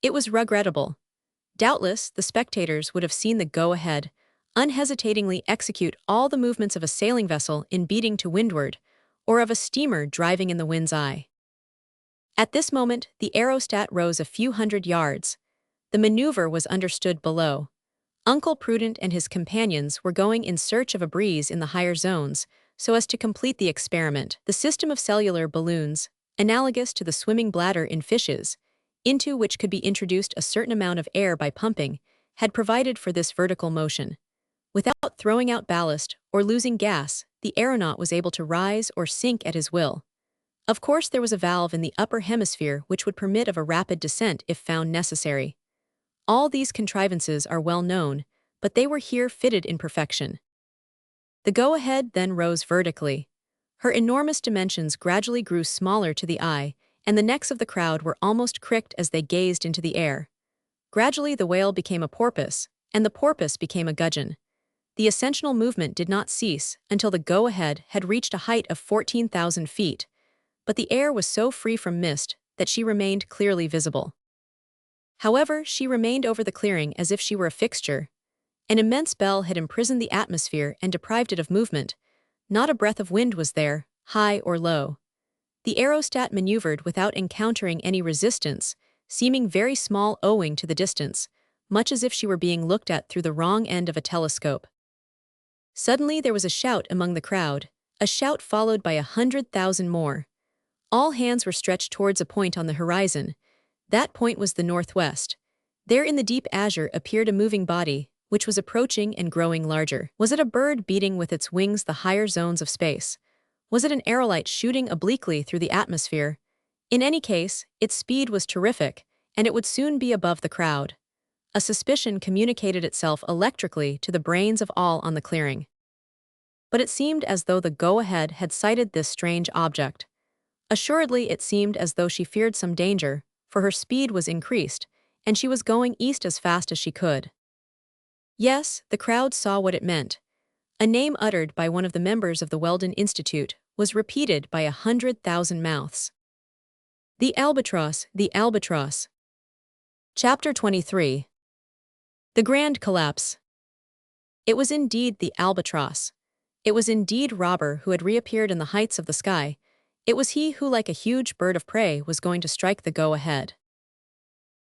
It was regrettable. Doubtless, the spectators would have seen the go-ahead unhesitatingly execute all the movements of a sailing vessel in beating to windward, or of a steamer driving in the wind's eye. At this moment, the aerostat rose a few hundred yards. The maneuver was understood below. Uncle Prudent and his companions were going in search of a breeze in the higher zones, so as to complete the experiment. The system of cellular balloons, analogous to the swimming bladder in fishes, into which could be introduced a certain amount of air by pumping, had provided for this vertical motion. Without throwing out ballast or losing gas, the aeronaut was able to rise or sink at his will. Of course, there was a valve in the upper hemisphere which would permit of a rapid descent if found necessary. All these contrivances are well known, but they were here fitted in perfection. The go-ahead then rose vertically. Her enormous dimensions gradually grew smaller to the eye, and the necks of the crowd were almost cricked as they gazed into the air. Gradually the whale became a porpoise, and the porpoise became a gudgeon. The ascensional movement did not cease until the go-ahead had reached a height of 14,000 feet, but the air was so free from mist that she remained clearly visible. However, she remained over the clearing as if she were a fixture. An immense bell had imprisoned the atmosphere and deprived it of movement, Not a breath of wind was there, high or low. The aerostat maneuvered without encountering any resistance, seeming very small owing to the distance, much as if she were being looked at through the wrong end of a telescope. Suddenly there was a shout among the crowd, a shout followed by 100,000 more. All hands were stretched towards a point on the horizon. That point was the northwest. There in the deep azure appeared a moving body, which was approaching and growing larger. Was it a bird beating with its wings the higher zones of space? Was it an aerolite shooting obliquely through the atmosphere? In any case, its speed was terrific, and it would soon be above the crowd. A suspicion communicated itself electrically to the brains of all on the clearing. But it seemed as though the go-ahead had sighted this strange object. Assuredly, it seemed as though she feared some danger, for her speed was increased, and she was going east as fast as she could. Yes, the crowd saw what it meant. A name uttered by one of the members of the Weldon Institute was repeated by 100,000 mouths. The Albatross, the Albatross. Chapter 23. The Grand Collapse. It was indeed the Albatross. It was indeed Robur who had reappeared in the heights of the sky. It was he who, like a huge bird of prey, was going to strike the go-ahead.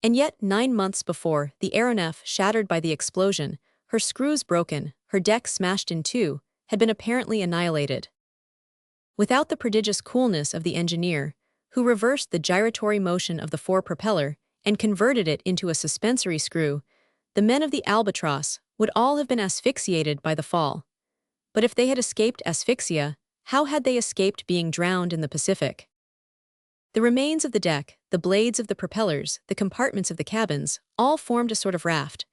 And yet, 9 months before, the aeronef, shattered by the explosion, her screws broken, her deck smashed in two, had been apparently annihilated. Without the prodigious coolness of the engineer, who reversed the gyratory motion of the fore-propeller and converted it into a suspensory screw, the men of the Albatross would all have been asphyxiated by the fall. But if they had escaped asphyxia, how had they escaped being drowned in the Pacific? The remains of the deck, the blades of the propellers, the compartments of the cabins, all formed a sort of raft.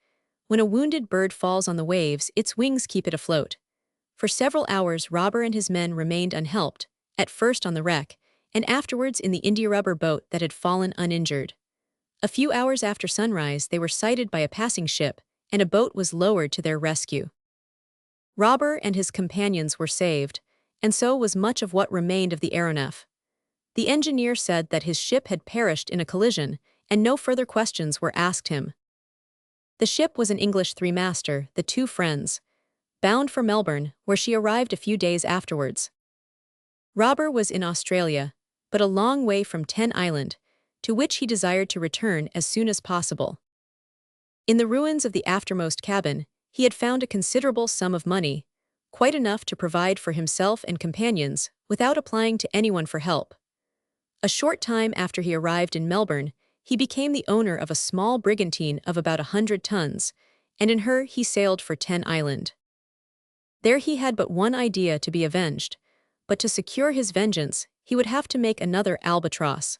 When a wounded bird falls on the waves, its wings keep it afloat. For several hours Robur and his men remained unhelped, at first on the wreck, and afterwards in the India-rubber boat that had fallen uninjured. A few hours after sunrise they were sighted by a passing ship, and a boat was lowered to their rescue. Robur and his companions were saved, and so was much of what remained of the aeronef. The engineer said that his ship had perished in a collision, and no further questions were asked him. The ship was an English three-master, the Two Friends, bound for Melbourne, where she arrived a few days afterwards. Robur was in Australia, but a long way from Ten Island, to which he desired to return as soon as possible. In the ruins of the aftermost cabin, he had found a considerable sum of money, quite enough to provide for himself and companions, without applying to anyone for help. A short time after he arrived in Melbourne, he became the owner of a small brigantine of about 100 tons, and in her he sailed for Ten Island. There he had but one idea to be avenged, but to secure his vengeance, he would have to make another Albatross.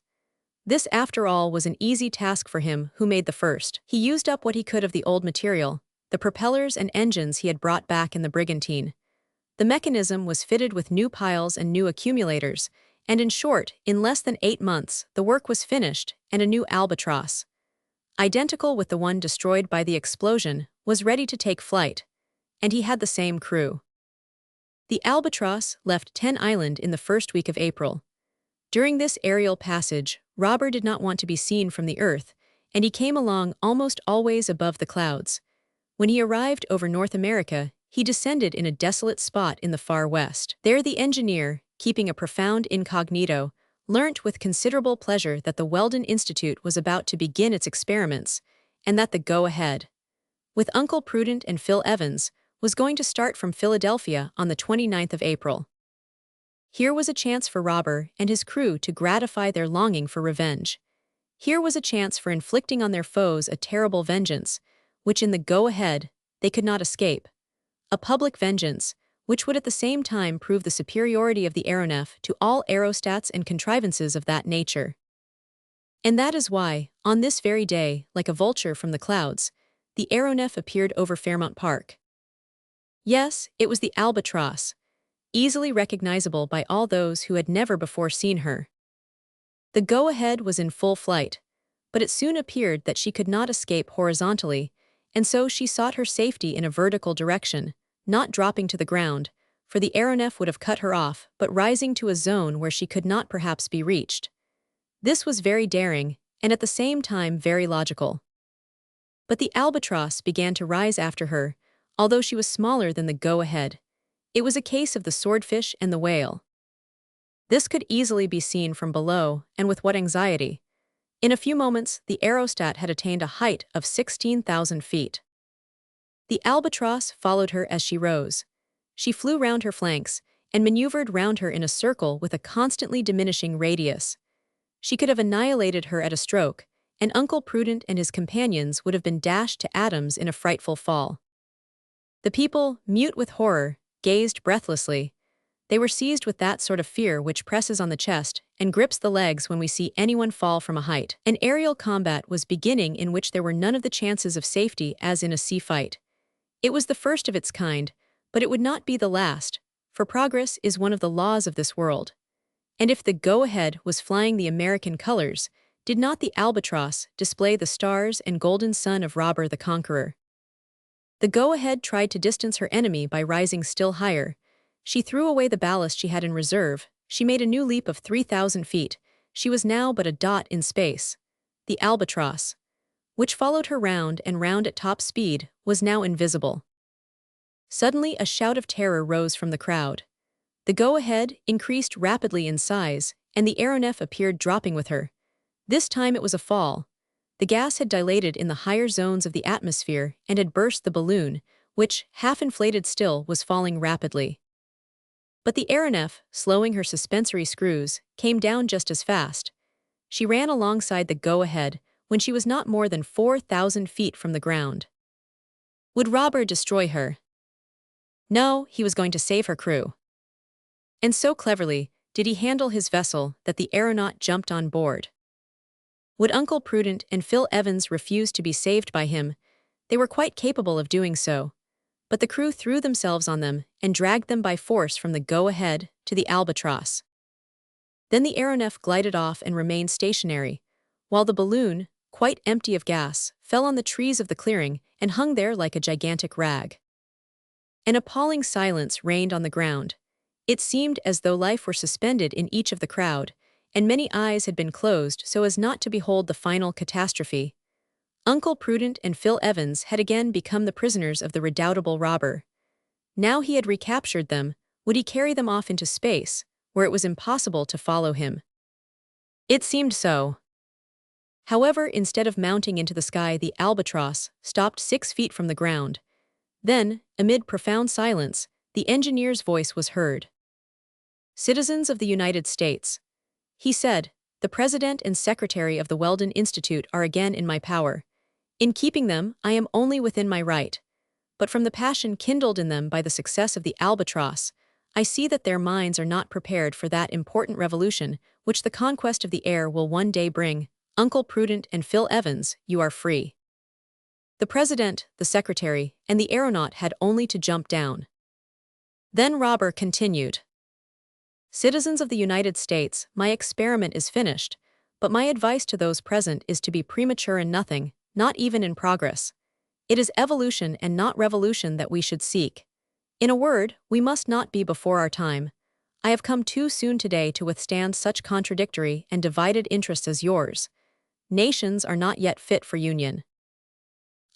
This, after all, was an easy task for him who made the first. He used up what he could of the old material, the propellers and engines he had brought back in the brigantine. The mechanism was fitted with new piles and new accumulators, and in short, in less than 8 months, the work was finished, and a new Albatross, identical with the one destroyed by the explosion, was ready to take flight, and he had the same crew. The Albatross left Ten Island in the first week of April. During this aerial passage, Robur did not want to be seen from the earth, and he came along almost always above the clouds. When he arrived over North America, he descended in a desolate spot in the far west. There the engineer, keeping a profound incognito, learnt with considerable pleasure that the Weldon Institute was about to begin its experiments, and that the go-ahead, with Uncle Prudent and Phil Evans, was going to start from Philadelphia on the 29th of April. Here was a chance for Robur and his crew to gratify their longing for revenge. Here was a chance for inflicting on their foes a terrible vengeance, which in the go-ahead they could not escape. A public vengeance, which would at the same time prove the superiority of the aeronef to all aerostats and contrivances of that nature. And that is why, on this very day, like a vulture from the clouds, the aeronef appeared over Fairmount Park. Yes, it was the Albatross, easily recognizable by all those who had never before seen her. The go-ahead was in full flight, but it soon appeared that she could not escape horizontally, and so she sought her safety in a vertical direction, not dropping to the ground, for the aeronef would have cut her off, but rising to a zone where she could not perhaps be reached. This was very daring, and at the same time very logical. But the Albatross began to rise after her, although she was smaller than the go-ahead. It was a case of the swordfish and the whale. This could easily be seen from below, and with what anxiety. In a few moments, the aerostat had attained a height of 16,000 feet. The Albatross followed her as she rose. She flew round her flanks and maneuvered round her in a circle with a constantly diminishing radius. She could have annihilated her at a stroke, and Uncle Prudent and his companions would have been dashed to atoms in a frightful fall. The people, mute with horror, gazed breathlessly. They were seized with that sort of fear which presses on the chest and grips the legs when we see anyone fall from a height. An aerial combat was beginning in which there were none of the chances of safety as in a sea fight. It was the first of its kind, but it would not be the last, for progress is one of the laws of this world. And if the go-ahead was flying the American colors, did not the Albatross display the stars and golden sun of Robur the Conqueror? The go-ahead tried to distance her enemy by rising still higher. She threw away the ballast she had in reserve. She made a new leap of 3,000 feet. She was now but a dot in space. The Albatross, which followed her round and round at top speed, was now invisible. Suddenly a shout of terror rose from the crowd. The go-ahead increased rapidly in size, and the aeronef appeared dropping with her. This time it was a fall. The gas had dilated in the higher zones of the atmosphere and had burst the balloon, which, half-inflated still, was falling rapidly. But the aeronef, slowing her suspensory screws, came down just as fast. She ran alongside the go-ahead when she was not more than 4,000 feet from the ground. Would Robur destroy her? No, he was going to save her crew. And so cleverly did he handle his vessel that the aeronaut jumped on board. Would Uncle Prudent and Phil Evans refuse to be saved by him? They were quite capable of doing so. But the crew threw themselves on them and dragged them by force from the go-ahead to the Albatross. Then the aeronef glided off and remained stationary, while the balloon, quite empty of gas, fell on the trees of the clearing and hung there like a gigantic rag. An appalling silence reigned on the ground. It seemed as though life were suspended in each of the crowd, and many eyes had been closed so as not to behold the final catastrophe. Uncle Prudent and Phil Evans had again become the prisoners of the redoubtable Robur. Now he had recaptured them. Would he carry them off into space, where it was impossible to follow him? It seemed so. However, instead of mounting into the sky, the Albatross stopped 6 feet from the ground. Then, amid profound silence, the engineer's voice was heard. "Citizens of the United States," he said, "the President and Secretary of the Weldon Institute are again in my power. In keeping them, I am only within my right. But from the passion kindled in them by the success of the Albatross, I see that their minds are not prepared for that important revolution which the conquest of the air will one day bring. Uncle Prudent and Phil Evans, you are free." The President, the Secretary, and the aeronaut had only to jump down. Then Robur continued. "Citizens of the United States, my experiment is finished, but my advice to those present is to be premature in nothing, not even in progress. It is evolution and not revolution that we should seek. In a word, we must not be before our time. I have come too soon today to withstand such contradictory and divided interests as yours. Nations are not yet fit for union.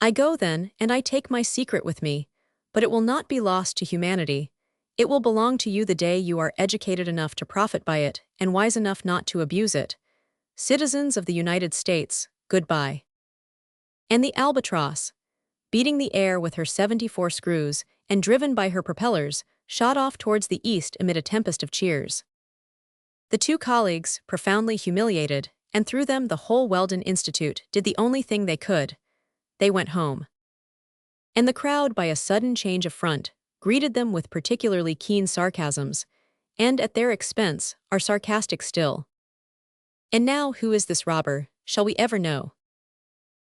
I go then, and I take my secret with me, but it will not be lost to humanity. It will belong to you the day you are educated enough to profit by it and wise enough not to abuse it. Citizens of the United States, goodbye." And the Albatross, beating the air with her 74 screws and driven by her propellers, shot off towards the east amid a tempest of cheers. The two colleagues, profoundly humiliated, and through them the whole Weldon Institute, did the only thing they could. They went home. And the crowd, by a sudden change of front, greeted them with particularly keen sarcasms, and, at their expense, are sarcastic still. And now, who is this Robur, shall we ever know?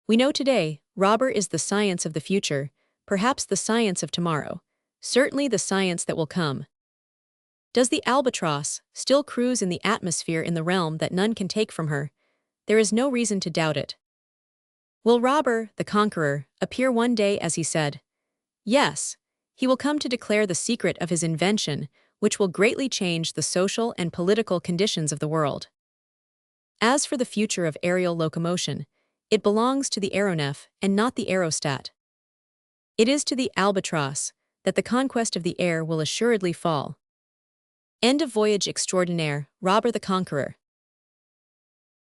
We know today, Robur is the science of the future, perhaps the science of tomorrow, certainly the science that will come. Does the Albatross still cruise in the atmosphere in the realm that none can take from her? There is no reason to doubt it. Will Robur, the Conqueror, appear one day as he said? Yes, he will come to declare the secret of his invention, which will greatly change the social and political conditions of the world. As for the future of aerial locomotion, it belongs to the aeronef and not the aerostat. It is to the Albatross, that the conquest of the air will assuredly fall. End of voyage extraordinaire, Robur the Conqueror.